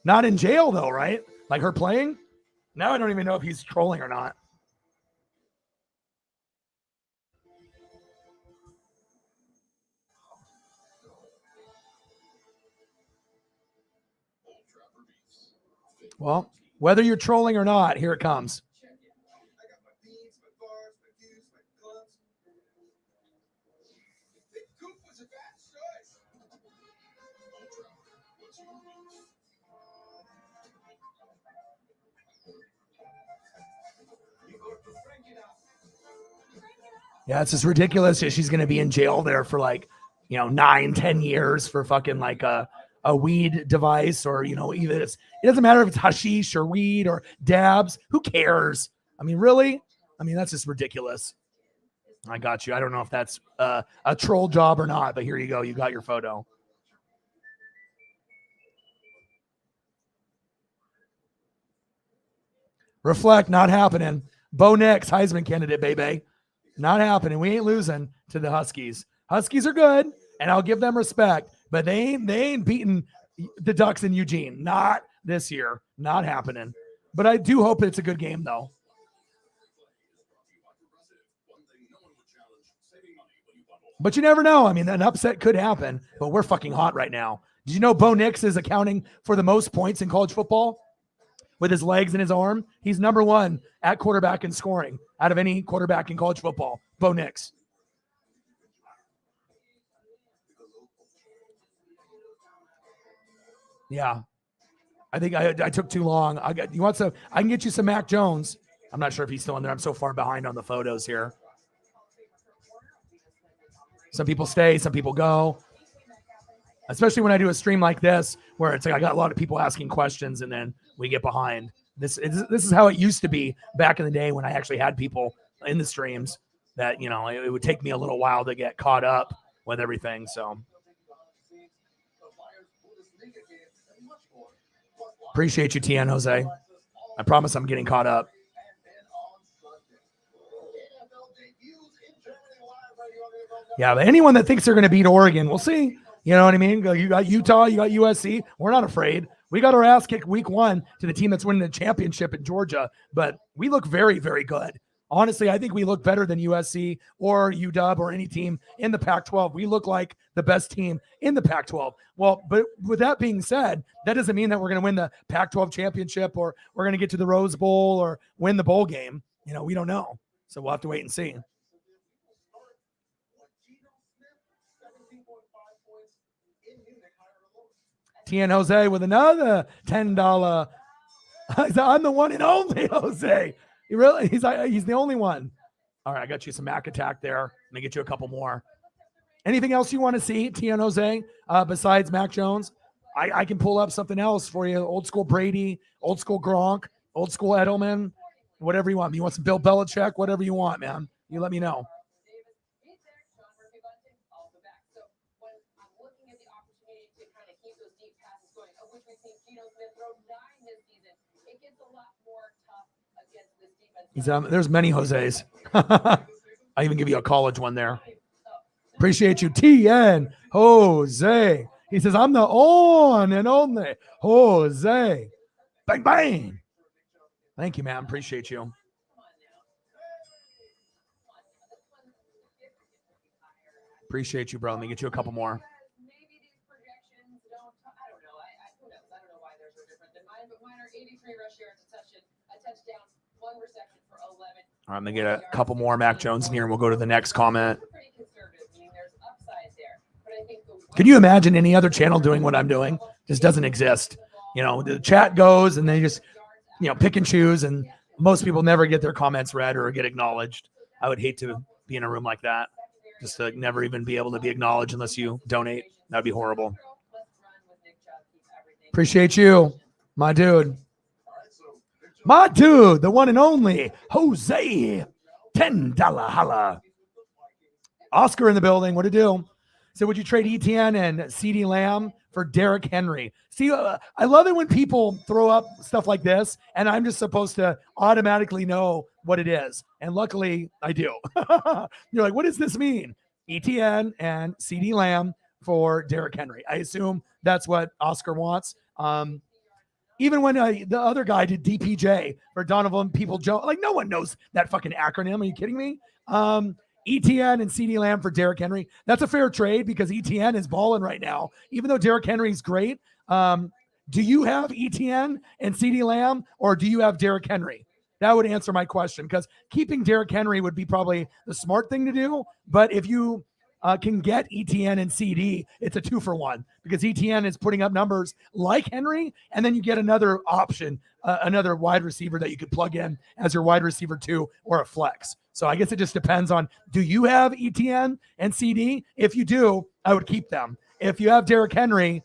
Not in jail, though, right? Like her playing? Now I don't even know if he's trolling or not. Well, whether you're trolling or not, here it comes. I got my beads, my bars, my views, my gloves. Big Coop was a bad choice. You go to Frankie now. Yeah, it's just ridiculous. She's going to be in jail there for like, 9-10 years for fucking like a weed device, or, either it doesn't matter if it's hashish or weed or dabs. Who cares? I mean, really? I mean, that's just ridiculous. I got you. I don't know if that's a troll job or not, but here you go. You got your photo. Reflect, not happening. Bo Nix, Heisman candidate, baby. Not happening. We ain't losing to the Huskies. Huskies are good, and I'll give them respect, but they ain't beating the Ducks in Eugene. Not this year. Not happening. But I do hope it's a good game, though. But you never know. I mean, an upset could happen, but we're fucking hot right now. Did you know Bo Nix is accounting for the most points in college football? With his legs and his arm, he's number one at quarterback in scoring out of any quarterback in college football. Bo Nix. Yeah, I think I took too long. I can get you some Mac Jones. I'm not sure if he's still in there. I'm so far behind on the photos here. Some people stay, some people go. Especially when I do a stream like this, where it's like I got a lot of people asking questions, and then we get behind. This is how it used to be back in the day when I actually had people in the streams. That it would take me a little while to get caught up with everything. So appreciate you, Tien Jose. I promise I'm getting caught up. Yeah, but anyone that thinks they're going to beat Oregon, we'll see. You know what I mean? You got Utah, you got USC. We're not afraid. We got our ass kicked week 1 to the team that's winning the championship in Georgia, but we look very, very good. Honestly, I think we look better than USC or UW or any team in the Pac-12. We look like the best team in the Pac-12. Well, but with that being said, that doesn't mean that we're going to win the Pac-12 championship or we're going to get to the Rose Bowl or win the bowl game. We don't know. So we'll have to wait and see. Tien Jose with another $10. I'm the one and only Jose. He's the only one. All right, I got you some Mac Attack there. Let me get you a couple more. Anything else you want to see, Tien Jose, besides Mac Jones? I can pull up something else for you. Old school Brady, old school Gronk, old school Edelman, whatever you want. You want some Bill Belichick, whatever you want, man. You let me know. There's many Jose's. I even give you a college one there. Appreciate you, Tien Jose. He says, I'm the on and only Jose. Bang, bang. Thank you, man. Appreciate you. Appreciate you, bro. Let me get you a couple more. Maybe these projections don't. I don't know. Who knows? I don't know why they're so different than mine, but mine are 83 rush yards, a touchdown, 1 reception for 11. All right, I'm going to get a couple more Mac Jones in here, and we'll go to the next comment. Pretty conservative, meaning there's upside there. But I think Can you imagine any other channel doing what I'm doing? Just doesn't exist. The chat goes, and they just, pick and choose, and most people never get their comments read or get acknowledged. I would hate to be in a room like that. Just to never even be able to be acknowledged unless you donate. That would be horrible. Appreciate you, my dude. My dude, the one and only Jose. $10 holla. Oscar in the building. What to do? So would you trade Etienne and CeeDee Lamb for Derrick Henry? See, I love it when people throw up stuff like this, and I'm just supposed to automatically know what it is. And luckily, I do. You're like, what does this mean? Etienne and CeeDee Lamb for Derrick Henry. I assume that's what Oscar wants. Even when the other guy did DPJ for Donovan People-Jones, like no one knows that fucking acronym. Are you kidding me? Etienne and CeeDee Lamb for Derrick Henry. That's a fair trade because Etienne is balling right now. Even though Derrick Henry's great, Do you have ETN and CeeDee Lamb, or do you have Derrick Henry? That would answer my question, because keeping Derrick Henry would be probably the smart thing to do. But if you can get ETN and CD, it's a 2-for-1, because ETN is putting up numbers like Henry, and then you get another option, another wide receiver that you could plug in as your wide receiver 2 or a flex. So I guess it just depends on, do you have ETN and CD? If you do, I would keep them. If you have Derrick Henry,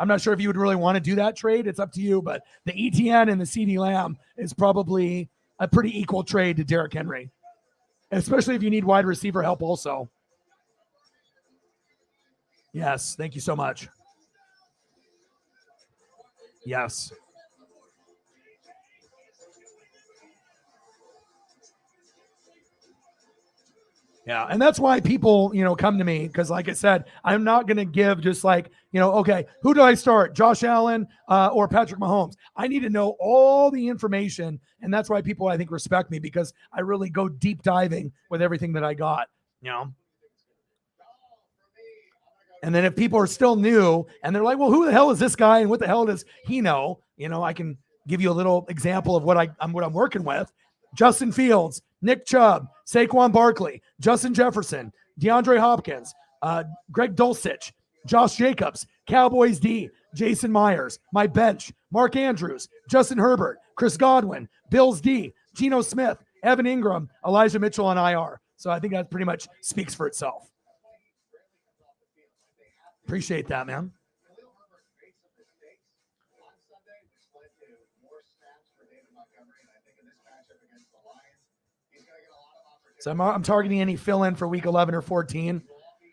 I'm not sure if you would really want to do that trade. It's up to you, but the ETN and the CeeDee Lamb is probably a pretty equal trade to Derrick Henry, especially if you need wide receiver help also. Yes, thank you so much. Yes. Yeah, and that's why people, come to me, because like I said, I'm not going to give just like, okay, who do I start, Josh Allen or Patrick Mahomes? I need to know all the information, and that's why people, I think, respect me, because I really go deep diving with everything that I got, And then if people are still new and they're like, well, who the hell is this guy and what the hell does he know? I can give you a little example of what I'm working with. Justin Fields, Nick Chubb, Saquon Barkley, Justin Jefferson, DeAndre Hopkins, Greg Dulcich, Josh Jacobs, Cowboys D, Jason Myers, my bench, Mark Andrews, Justin Herbert, Chris Godwin, Bills D, Geno Smith, Evan Ingram, Elijah Mitchell on IR. So I think that pretty much speaks for itself. Appreciate that, man. So I'm targeting any fill-in for week 11 or 14.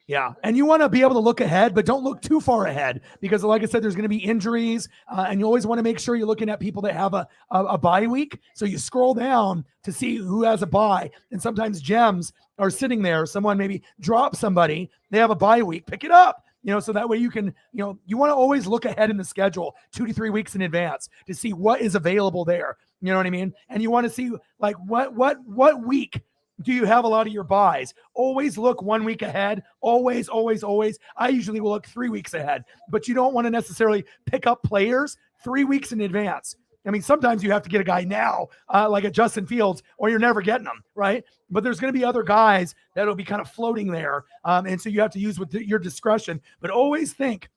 Yeah, and you want to be able to look ahead, but don't look too far ahead, because like I said, there's going to be injuries, and you always want to make sure you're looking at people that have a bye week. So you scroll down to see who has a bye, and sometimes gems are sitting there. Someone maybe drops somebody, they have a bye week, pick it up. So that way you can, you want to always look ahead in the schedule 2 to 3 weeks in advance to see what is available there. You know what I mean? And you want to see like what week do you have a lot of your buys? Always look 1 week ahead. Always, always, always. I usually will look 3 weeks ahead, but you don't want to necessarily pick up players 3 weeks in advance. I mean, sometimes you have to get a guy now, like a Justin Fields, or you're never getting them, right? But there's going to be other guys that'll be kind of floating there. And so you have to use with your discretion, but always think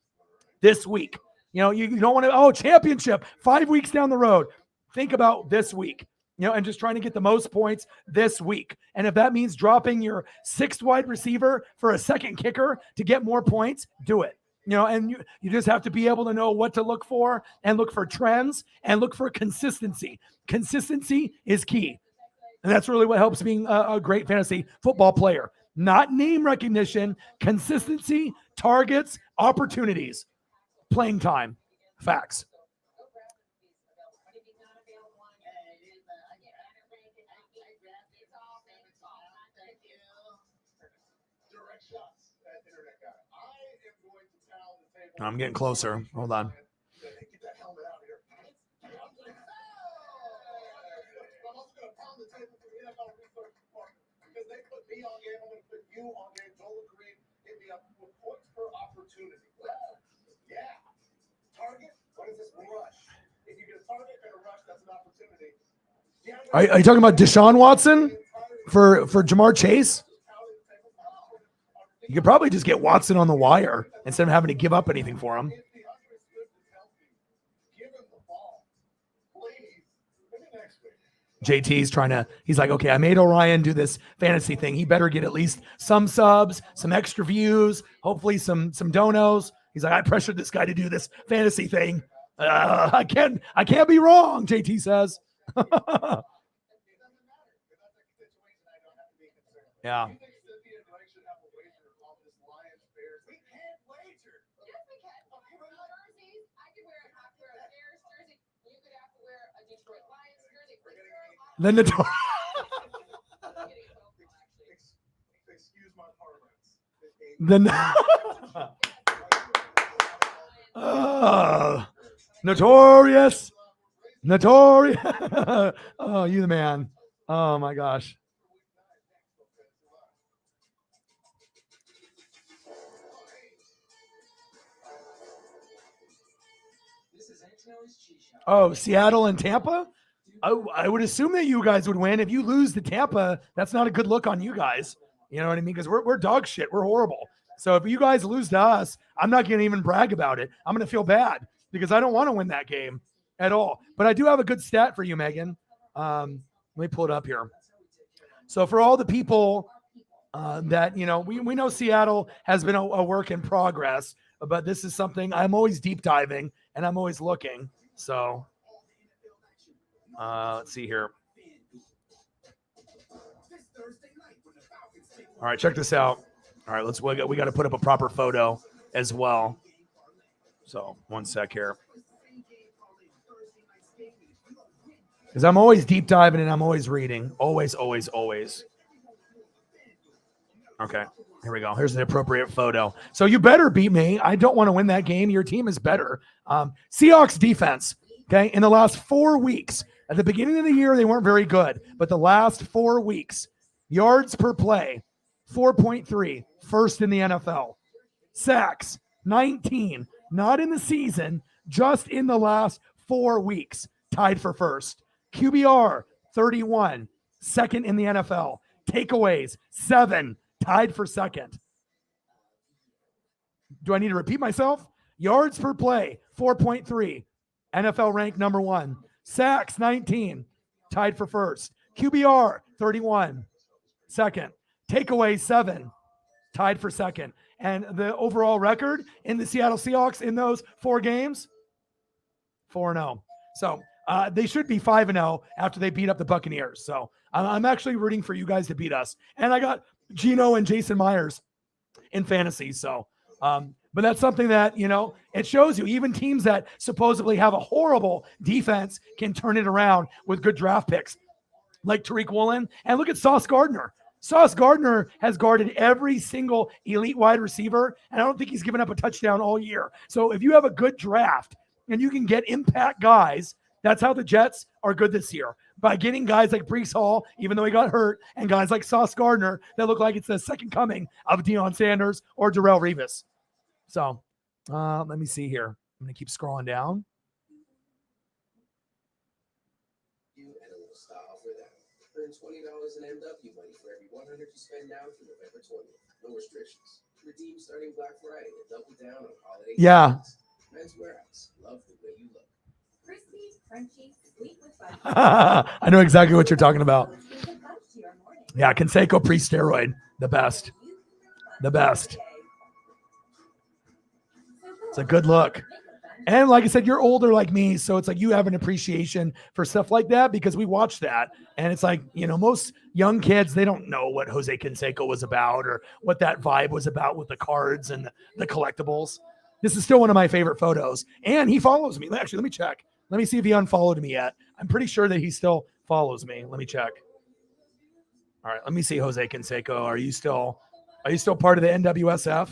this week. You don't want to, championship 5 weeks down the road. Think about this week. And just trying to get the most points this week. And if that means dropping your 6th wide receiver for a second kicker to get more points, do it. And you just have to be able to know what to look for, and look for trends, and look for consistency. Consistency is key. And that's really what helps being a great fantasy football player. Not name recognition, consistency, targets, opportunities, playing time, facts. I'm getting closer. Hold on. Are you talking about Deshaun Watson for Jamar Chase? You could probably just get Watson on the wire instead of having to give up anything for him. JT's he's like, okay, I made Orion do this fantasy thing. He better get at least some subs, some extra views, hopefully some donos. He's like, I pressured this guy to do this fantasy thing. I can't be wrong, JT says. Yeah. Then the notorious. Oh, you the man. Oh my gosh. Oh, Seattle and Tampa? I would assume that you guys would win. If you lose to Tampa, that's not a good look on you guys. You know what I mean? Because we're dog shit. We're horrible. So if you guys lose to us, I'm not going to even brag about it. I'm going to feel bad because I don't want to win that game at all. But I do have a good stat for you, Megan. Let me pull it up here. So for all the people that, you know, we know Seattle has been a work in progress, but this is something I'm always deep diving and I'm always looking. So let's see here. All right, check this out. All right, we got to put up a proper photo as well. So 1 sec here. Because I'm always deep diving and I'm always reading. Always, always, always. Okay, here we go. Here's the appropriate photo. So you better beat me. I don't want to win that game. Your team is better. Seahawks defense, okay, in the last 4 weeks. At the beginning of the year, they weren't very good. But the last 4 weeks, yards per play, 4.3, first in the NFL. Sacks, 19, not in the season, just in the last 4 weeks, tied for first. QBR, 31, second in the NFL. Takeaways, 7, tied for second. Do I need to repeat myself? Yards per play, 4.3, NFL ranked number 1. Sacks, 19, tied for first. QBR, 31, second. Takeaways, 7, tied for second. And the overall record in the Seattle Seahawks in those 4 games, 4-0. So they should be 5-0 after they beat up the Buccaneers. So I'm actually rooting for you guys to beat us. And I got Geno and Jason Myers in fantasy. So, but that's something that, you know, it shows you even teams that supposedly have a horrible defense can turn it around with good draft picks like Tariq Woolen. And look at Sauce Gardner. Sauce Gardner has guarded every single elite wide receiver, and I don't think he's given up a touchdown all year. So if you have a good draft and you can get impact guys, that's how the Jets are good this year. By getting guys like Breece Hall, even though he got hurt, and guys like Sauce Gardner that look like it's the second coming of Deion Sanders or Darrelle Revis. So let me see here. I'm going to keep scrolling down. Earn $20 in MW money for every 100 you spend now through November 20th. No restrictions. Redeem starting Black Friday and double down on holiday. Yeah. Men's Warehouse. Love the way you look. Crispy, crunchy, sweet with fudge. I know exactly what you're talking about. Yeah, Canseco pre-steroid. The best. The best. It's a good look. And like I said, you're older like me, so it's like you have an appreciation for stuff like that because we watch that. And it's like, you know, most young kids, they don't know what Jose Canseco was about or what that vibe was about with the cards and the collectibles. This is still one of my favorite photos. And he follows me. Actually, let me check. Let me see if he unfollowed me yet. I'm pretty sure that he still follows me. Let me check. All right, let me see, Jose Canseco. Are you still part of the NWSF?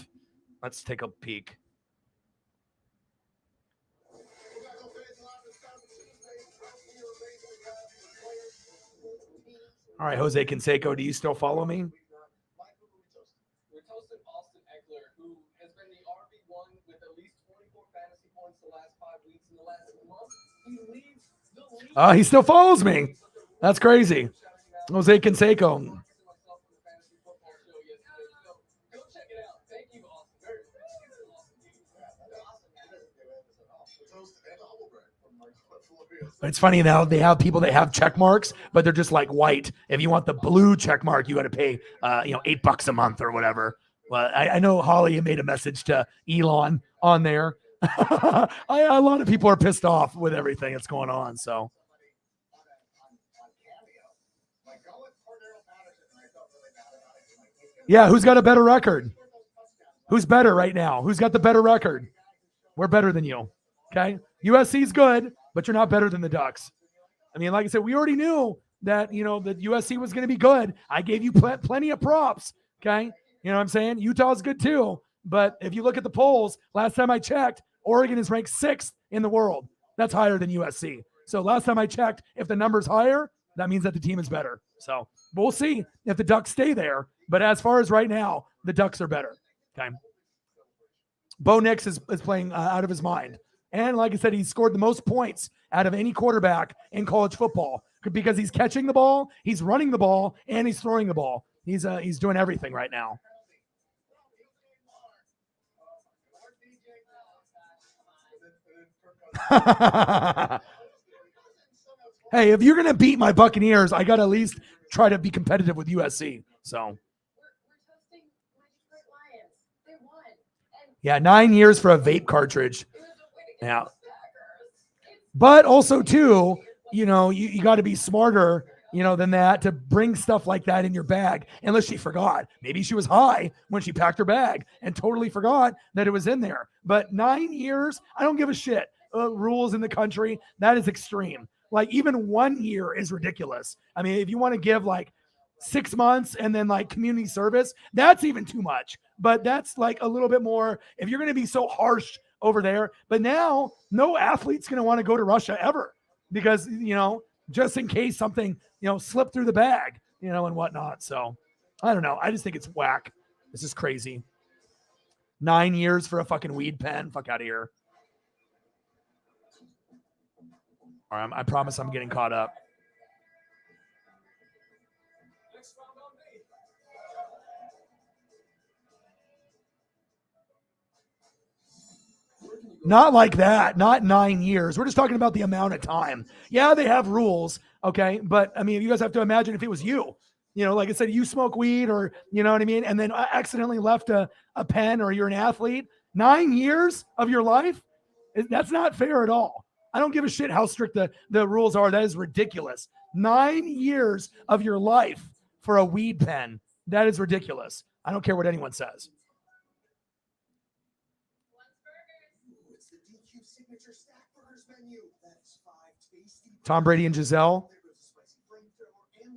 Let's take a peek. All right, Jose Canseco, do you still follow me? We're toasting Austin Eckler, who has been the RB1 with at least 24 fantasy points the last 5 weeks. In the last 2 months, he leads the league. He still follows me. That's crazy. Jose Canseco. Go check it out. Thank you, Austin. Very It's funny now, they have people that have check marks, but they're just like white. If you want the blue check mark, you got to pay, $8 a month or whatever. Well, I know Holly made a message to Elon on there. A lot of people are pissed off with everything that's going on. So, yeah, who's got a better record? Who's better right now? Who's got the better record? We're better than you. Okay, USC's good, but you're not better than the Ducks. I mean, like I said, we already knew that, that USC was going to be good. I gave you plenty of props. Okay, you know what I'm saying? Utah's good too. But if you look at the polls, last time I checked, Oregon is ranked 6th in the world. That's higher than USC. So last time I checked, if the number's higher, that means that the team is better. So we'll see if the Ducks stay there. But as far as right now, the Ducks are better. Okay. Bo Nix is playing out of his mind. And like I said, he's scored the most points out of any quarterback in college football because he's catching the ball, he's running the ball, and he's throwing the ball. He's doing everything right now. Hey, if you're going to beat my Buccaneers, I got to at least try to be competitive with USC. So, We're toasting my Detroit Lions. They won. And yeah, 9 years for a vape cartridge. it was a win against Yeah. the Packers. But also, too, you got to be smarter, than that to bring stuff like that in your bag, unless she forgot. Maybe she was high when she packed her bag and totally forgot that it was in there. But 9 years, I don't give a shit. Rules in the country, that is extreme. Like even 1 year is ridiculous. I mean, if you want to give like 6 months and then like community service, that's even too much. But that's like a little bit more, if you're going to be so harsh over there. But now no athlete's going to want to go to Russia ever because, just in case something, slipped through the bag, and whatnot. So I don't know. I just think it's whack. This is crazy. 9 years for a fucking weed pen. Fuck out of here. All right, I promise I'm getting caught up. Next round on me. Not like that. Not 9 years. We're just talking about the amount of time. Yeah, they have rules. Okay. But I mean, you guys have to imagine if it was you, like I said, you smoke weed or, you know what I mean? And then accidentally left a pen or you're an athlete. 9 years of your life. That's not fair at all. I don't give a shit how strict the rules are. That is ridiculous. 9 years of your life for a weed pen. That is ridiculous. I don't care what anyone says. It's the DQ signature stack burgers menu. That's 5 tasty. Tom Brady and Giselle.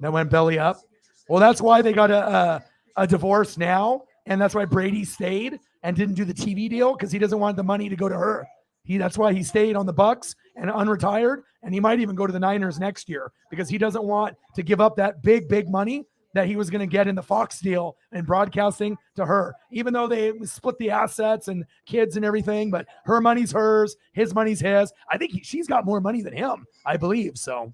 That went belly up. Well, that's why they got a divorce now. And that's why Brady stayed and didn't do the TV deal because he doesn't want the money to go to her. That's why he stayed on the Bucks and unretired. And he might even go to the Niners next year because he doesn't want to give up that big money that he was going to get in the Fox deal and broadcasting to her, even though they split the assets and kids and everything, but her money's hers, his money's his. I think she's got more money than him, I believe. So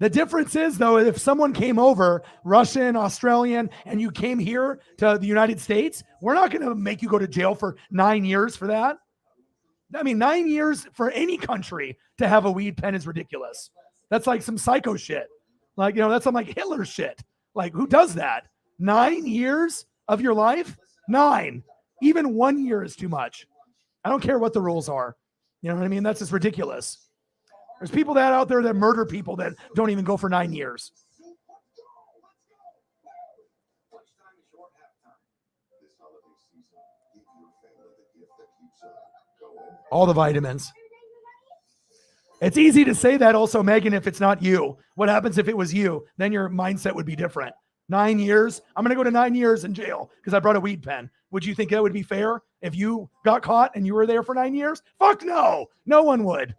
the difference is, though, if someone came over, Russian, Australian, and you came here to the United States, we're not going to make you go to jail for 9 years for that. I mean, 9 years for any country to have a weed pen is ridiculous. That's like some psycho shit. Like, that's some like Hitler shit. Like, who does that? 9 years of your life? 9. Even 1 year is too much. I don't care what the rules are. You know what I mean? That's just ridiculous. There's people that out there that murder people that don't even go for 9 years. Lunchtime is your halftime. This holiday season, give your family the gift that keeps on going. All the vitamins. It's easy to say that also, Megan, if it's not you. What happens if it was you? Then your mindset would be different. 9 years. I'm going to go to 9 years in jail because I brought a weed pen. Would you think that would be fair if you got caught and you were there for 9 years? Fuck no. No one would.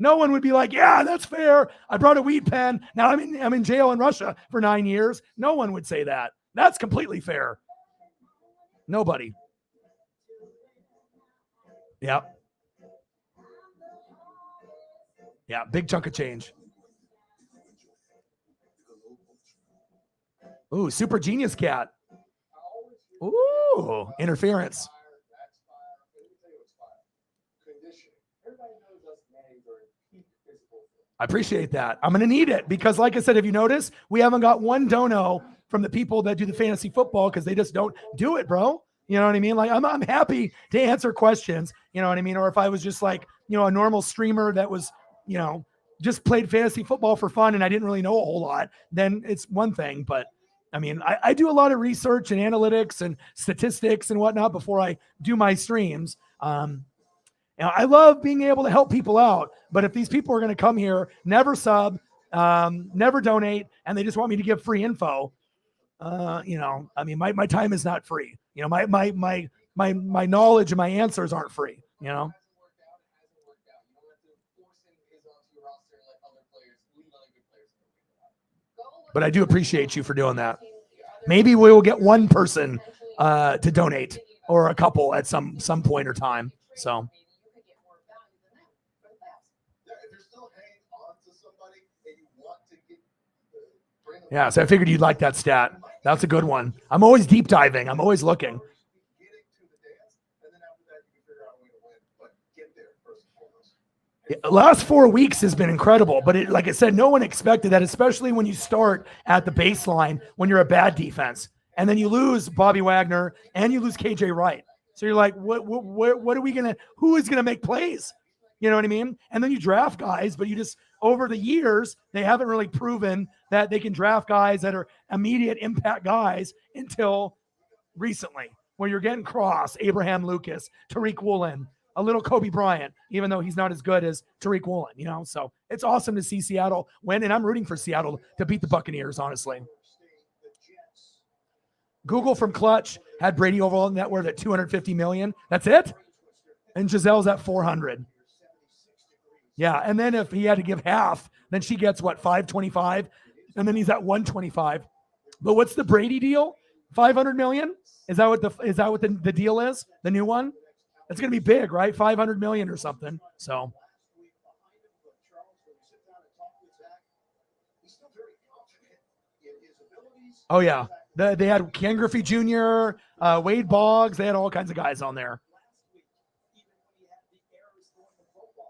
No one would be like, yeah, that's fair. I brought a weed pen. Now I'm in jail in Russia for 9 years. No one would say that. That's completely fair. Nobody. Yep. Yeah, big chunk of change. Ooh, super genius cat. Ooh, interference. I appreciate that. I'm going to need it because, like I said, if you notice, we haven't got one dono from the people that do the fantasy football because they just don't do it, bro. You know what I mean? Like, I'm happy to answer questions, you know what I mean? Or if I was just like, a normal streamer that was, just played fantasy football for fun and I didn't really know a whole lot, then it's one thing. But I mean, I do a lot of research and analytics and statistics and whatnot before I do my streams. I love being able to help people out, but if these people are going to come here, never sub, never donate, and they just want me to give free info, I mean, my time is not free. My knowledge and my answers aren't free, But I do appreciate you for doing that. Maybe we will get one person to donate or a couple at some point or time. So Maybe you could get more value than them for the playoffs. Yeah, if you're still hanging on to somebody and you want to bring them yeah, so I figured you'd like that stat. That's a good one. I'm always deep diving. I'm always looking. getting to the dance, and then after that, you can figure out a way to win. But get there first and foremost. Last 4 weeks has been incredible, but like I said, no one expected that, especially when you start at the baseline when you're a bad defense, and then you lose Bobby Wagner and you lose KJ Wright. So you're like, what are we gonna? Who is gonna make plays? You know what I mean? And then you draft guys, but you just over the years they haven't really proven that they can draft guys that are immediate impact guys until recently, where you're getting Cross, Abraham Lucas, Tariq Woolen, a little Kobe Bryant, even though he's not as good as Tariq Woolen, you know? So it's awesome to see Seattle win, and I'm rooting for Seattle to beat the Buccaneers, honestly. Google from Clutch had Brady overall net worth at $250 million. That's it? And Giselle's at 400. Yeah, and then if he had to give half, then she gets what, 525, and then he's at 125. But what's the Brady deal? 500 million? Is that what the deal is? The new one? It's going to be big, right? 500 million or something. So oh yeah. They had Ken Griffey Jr., Wade Boggs, they had all kinds of guys on there.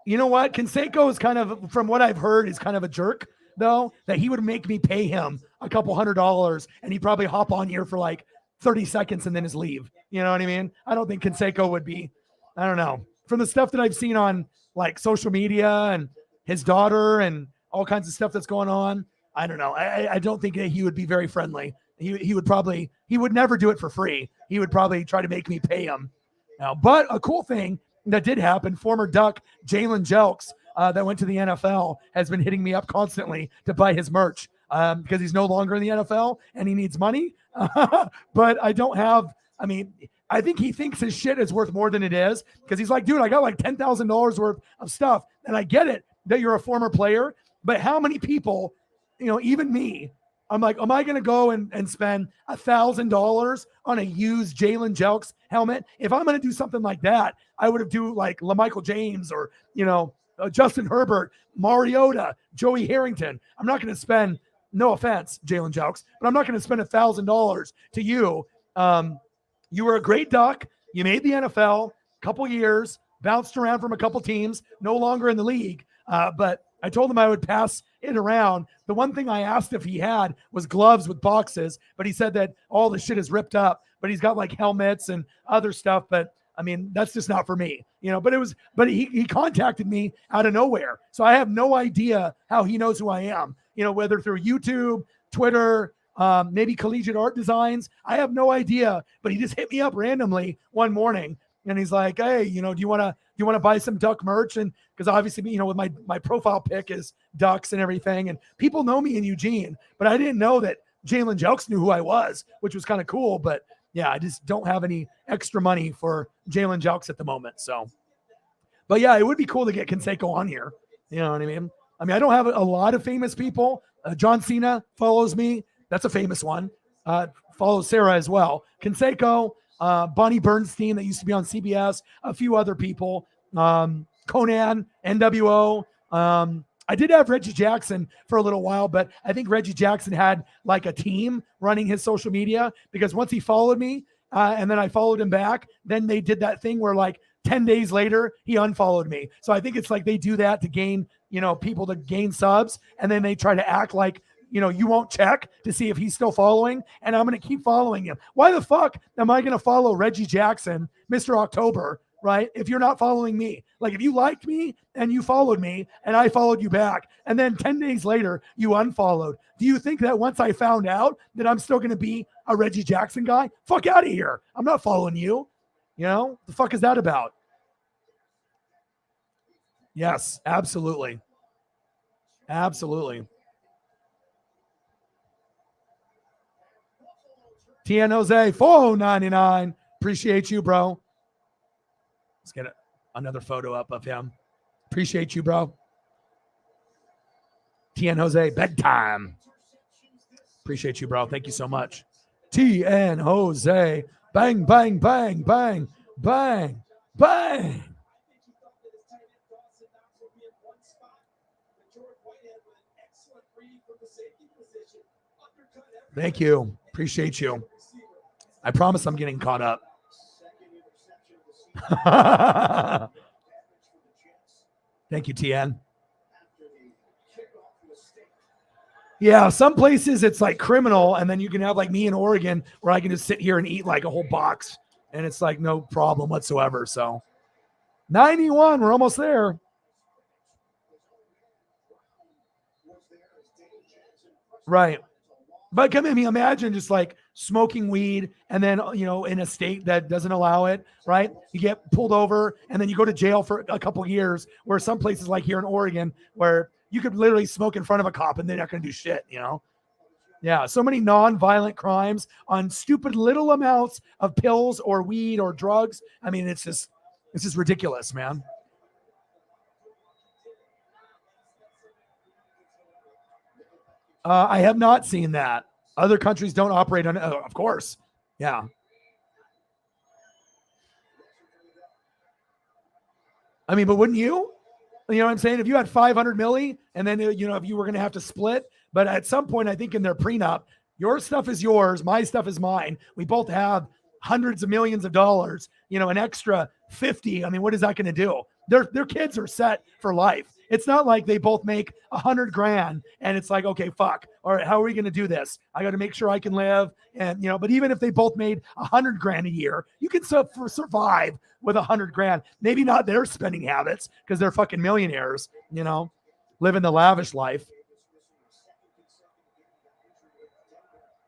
You know what? Canseco is kind of, from what I've heard, is kind of a jerk, though, that he would make me pay him a couple $100 and he'd probably hop on here for like 30 seconds and then his leave. You know what I mean? I don't think Canseco would be, I don't know. From the stuff that I've seen on like social media and his daughter and all kinds of stuff that's going on, I don't know. I don't think that he would be very friendly. He would never do it for free. He would probably try to make me pay him. Now, but a cool thing that did happen, former Duck Jalen Jelks that went to the NFL has been hitting me up constantly to buy his merch because he's no longer in the NFL and he needs money. But I don't have, I mean, I think he thinks his shit is worth more than it is because he's like, dude, I got like $10,000 worth of stuff. And I get it that you're a former player, but how many people, you know, even me, I'm like, am I going to go and spend $1,000 on a used Jalen Jelks helmet? If I'm going to do something like that, I would have do like LaMichael James or, you know, Justin Herbert, Mariota, Joey Harrington. I'm not going to spend, no offense, Jalen Jelks, but I'm not going to spend $1,000 to you. You were a great Duck. You made the NFL, couple years, bounced around from a couple teams, no longer in the league. But I told him I would pass it around. The one thing I asked if he had was gloves with boxes, but he said that all the shit is ripped up, but he's got like helmets and other stuff. But I mean, that's just not for me, you know, but he contacted me out of nowhere. So I have no idea how he knows who I am, you know, whether through YouTube, Twitter, maybe Collegiate Art Designs. I have no idea, but he just hit me up randomly one morning and he's like, hey, you know, do you want to buy some Duck merch? And because obviously, you know, with my profile pic is Ducks and everything, and people know me in Eugene, but I didn't know that Jalen Jelks knew who I was, which was kind of cool. But yeah, I just don't have any extra money for Jalen Jelks at the moment. So, but yeah, it would be cool to get Canseco on here. You know what I mean? I mean, I don't have a lot of famous people. John Cena follows me. That's a famous one. Follows Sarah as well. Canseco, Bonnie Bernstein that used to be on CBS, a few other people, Conan, NWO. I did have Reggie Jackson for a little while, but I think Reggie Jackson had like a team running his social media because once he followed me and then I followed him back, then they did that thing where like 10 days later, he unfollowed me. So I think it's like they do that to gain, you know, people to gain subs. And then they try to act like, you know, you won't check to see if he's still following. And I'm going to keep following him. Why the fuck am I going to follow Reggie Jackson, Mr. October, right? If you're not following me, like if you liked me and you followed me and I followed you back, and then 10 days later you unfollowed, do you think that once I found out that I'm still going to be a Reggie Jackson guy? Fuck out of here. I'm not following you. You know, the fuck is that about? Yes, absolutely. Absolutely. TN Jose, $4.99. Appreciate you, bro. Let's get another photo up of him. Appreciate you, bro. TN Jose, bedtime. Appreciate you, bro. Thank you so much. TN Jose, Bang, bang, bang, bang, bang, bang. Thank you. Appreciate you. I promise I'm getting caught up. Thank you, TN. Yeah, some places it's like criminal, and then you can have like me in Oregon where I can just sit here and eat like a whole box, and it's like no problem whatsoever. So 91, we're almost there. Right. But come in, imagine just like smoking weed and then, you know, in a state that doesn't allow it, right? You get pulled over and then you go to jail for a couple years, where some places like here in Oregon where you could literally smoke in front of a cop and they're not going to do shit, you know? Yeah, so many non-violent crimes on stupid little amounts of pills or weed or drugs. I mean, it's just ridiculous, man. I have not seen that. Other countries don't operate on, of course. Yeah. I mean, but wouldn't you? You know what I'm saying? If you had 500 milli and then, you know, if you were going to have to split, but at some point, I think in their prenup, your stuff is yours, my stuff is mine. We both have hundreds of millions of dollars, you know, an extra 50. I mean, what is that going to do? Their kids are set for life. It's not like they both make $100,000 and it's like, okay, fuck. All right, how are we going to do this? I got to make sure I can live. And, you know, but even if they both made $100,000 a year, you can survive with $100,000. Maybe not their spending habits because they're fucking millionaires, you know, living the lavish life.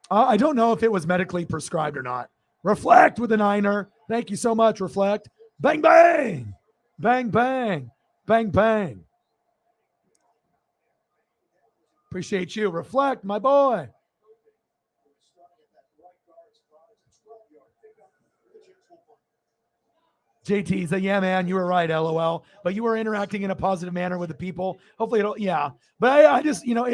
I don't know if it was medically prescribed or not. Reflect with a 9er. Thank you so much, Reflect. Bang, bang. Bang, bang. Bang, bang. Appreciate you. Reflect, my boy. JT said, yeah, man, you were right, LOL. But you were interacting in a positive manner with the people. Hopefully it'll, yeah. But I just, you know,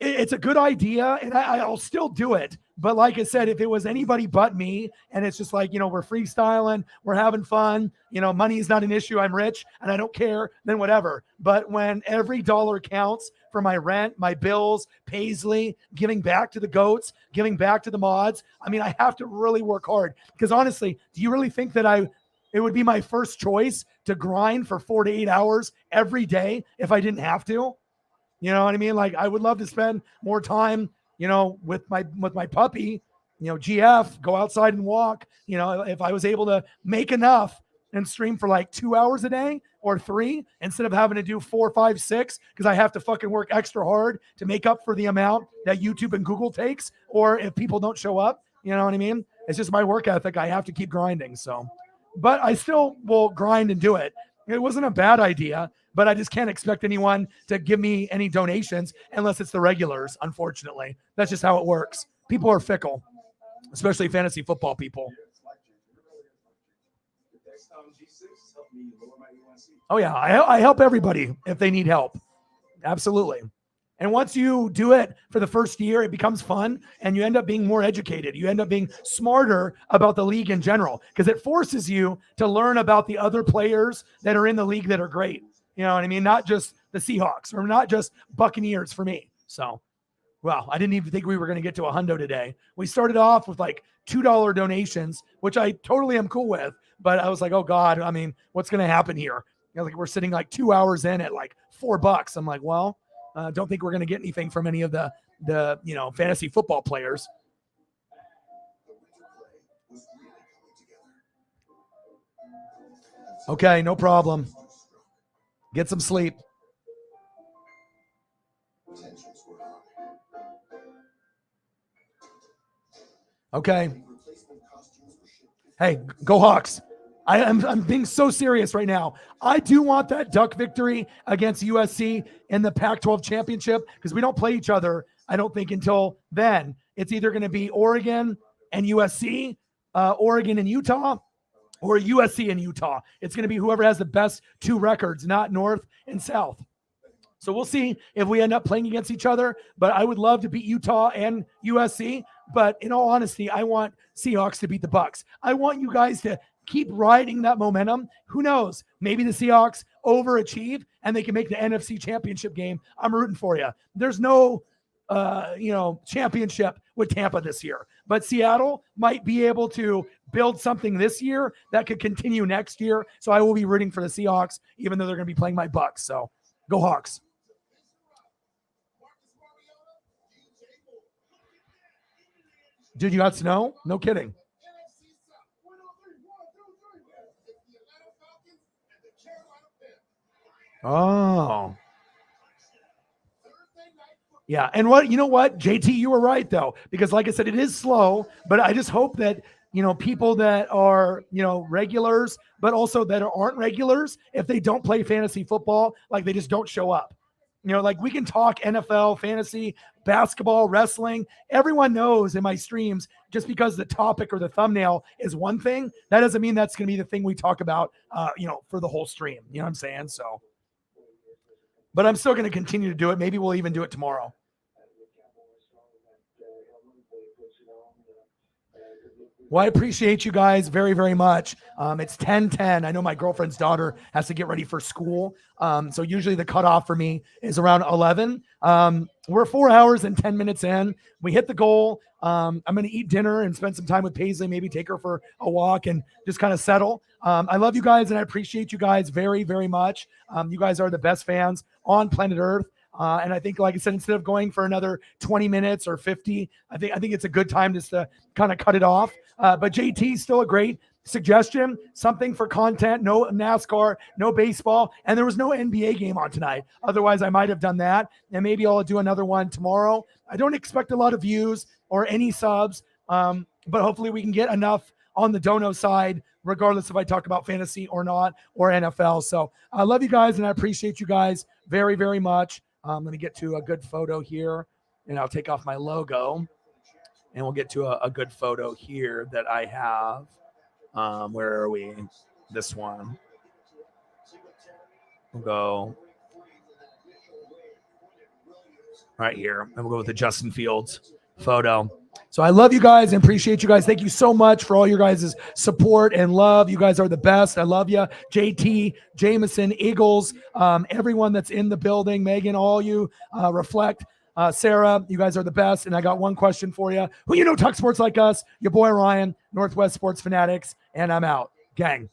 it's a good idea, and I'll still do it. But like I said, if it was anybody but me, and it's just like, you know, we're freestyling, we're having fun, you know, money is not an issue, I'm rich, and I don't care, then whatever. But when every dollar counts for my rent, my bills, Paisley, giving back to the goats, giving back to the mods, I mean, I have to really work hard. Because honestly, do you really think that it would be my first choice to grind for 4 to 8 hours every day if I didn't have to? You know what I mean? Like, I would love to spend more time, you know, with my puppy, you know, GF, go outside and walk. You know, if I was able to make enough and stream for like 2 hours a day or 3, instead of having to do 4, 5, 6, because I have to fucking work extra hard to make up for the amount that YouTube and Google takes, or if people don't show up, you know what I mean? It's just my work ethic. I have to keep grinding. So, but I still will grind and do it. It wasn't a bad idea, but I just can't expect anyone to give me any donations unless it's the regulars, unfortunately. That's just how it works. People are fickle, especially fantasy football people. Oh, yeah. I help everybody if they need help. Absolutely. And once you do it for the first year, it becomes fun and you end up being more educated. You end up being smarter about the league in general because it forces you to learn about the other players that are in the league that are great. You know what I mean? Not just the Seahawks or not just Buccaneers for me. So, well, I didn't even think we were going to get to a hundo today. We started off with like $2 donations, which I totally am cool with. But I was like, oh, God, I mean, what's going to happen here? You know, like we're sitting like 2 hours in at like $4. I'm like, well, don't think we're going to get anything from any of the you know, fantasy football players. Okay, no problem. Get some sleep. Okay. Hey, go Hawks. I'm being so serious right now. I do want that Duck victory against USC in the Pac-12 championship because we don't play each other, I don't think, until then. It's either going to be Oregon and USC, Oregon and Utah, or USC and Utah. It's going to be whoever has the best 2 records, not North and South. So we'll see if we end up playing against each other, but I would love to beat Utah and USC. But in all honesty, I want Seahawks to beat the Bucks. I want you guys to keep riding that momentum. Who knows? Maybe the Seahawks overachieve and they can make the NFC Championship game. I'm rooting for you. There's no championship with Tampa this year, but Seattle might be able to build something this year that could continue next year. So I will be rooting for the Seahawks, even though they're going to be playing my Bucks. So go Hawks. Dude, you got snow? No kidding. Oh. Yeah, and you know what, JT, you were right though, because like I said, it is slow, but I just hope that, people that are, regulars, but also that aren't regulars, if they don't play fantasy football, like they just don't show up. Like we can talk NFL, fantasy, basketball, wrestling. Everyone knows in my streams, just because the topic or the thumbnail is one thing, that doesn't mean that's going to be the thing we talk about, for the whole stream. You know what I'm saying? So, but I'm still going to continue to do it. Maybe we'll even do it tomorrow. Well, I appreciate you guys very, very much. It's 10:10. I know my girlfriend's daughter has to get ready for school. So usually the cutoff for me is around 11. We're 4 hours and 10 minutes in. We hit the goal. I'm going to eat dinner and spend some time with Paisley, maybe take her for a walk and just kind of settle. I love you guys and I appreciate you guys very, very much. You guys are the best fans on planet Earth. And I think, like I said, instead of going for another 20 minutes or 50, I think it's a good time just to kind of cut it off. But JT, still a great suggestion, something for content. No NASCAR, no baseball, and there was no NBA game on tonight. Otherwise, I might have done that, and maybe I'll do another one tomorrow. I don't expect a lot of views or any subs, but hopefully we can get enough on the dono side, regardless if I talk about fantasy or not, or NFL. So I love you guys, and I appreciate you guys very, very much. I'm going to get to a good photo here, and I'll take off my logo, and we'll get to a good photo here that I have. Where are we? This one. We'll go right here, and we'll go with the Justin Fields photo. So I love you guys and appreciate you guys. Thank you so much for all your guys' support and love. You guys are the best. I love you. JT, Jameson, Eagles, everyone that's in the building, Megan, all you, Reflect, Sarah, you guys are the best. And I got one question for you. Who talk sports like us? Your boy Ryan, Northwest Sports Fanatics, and I'm out. Gang.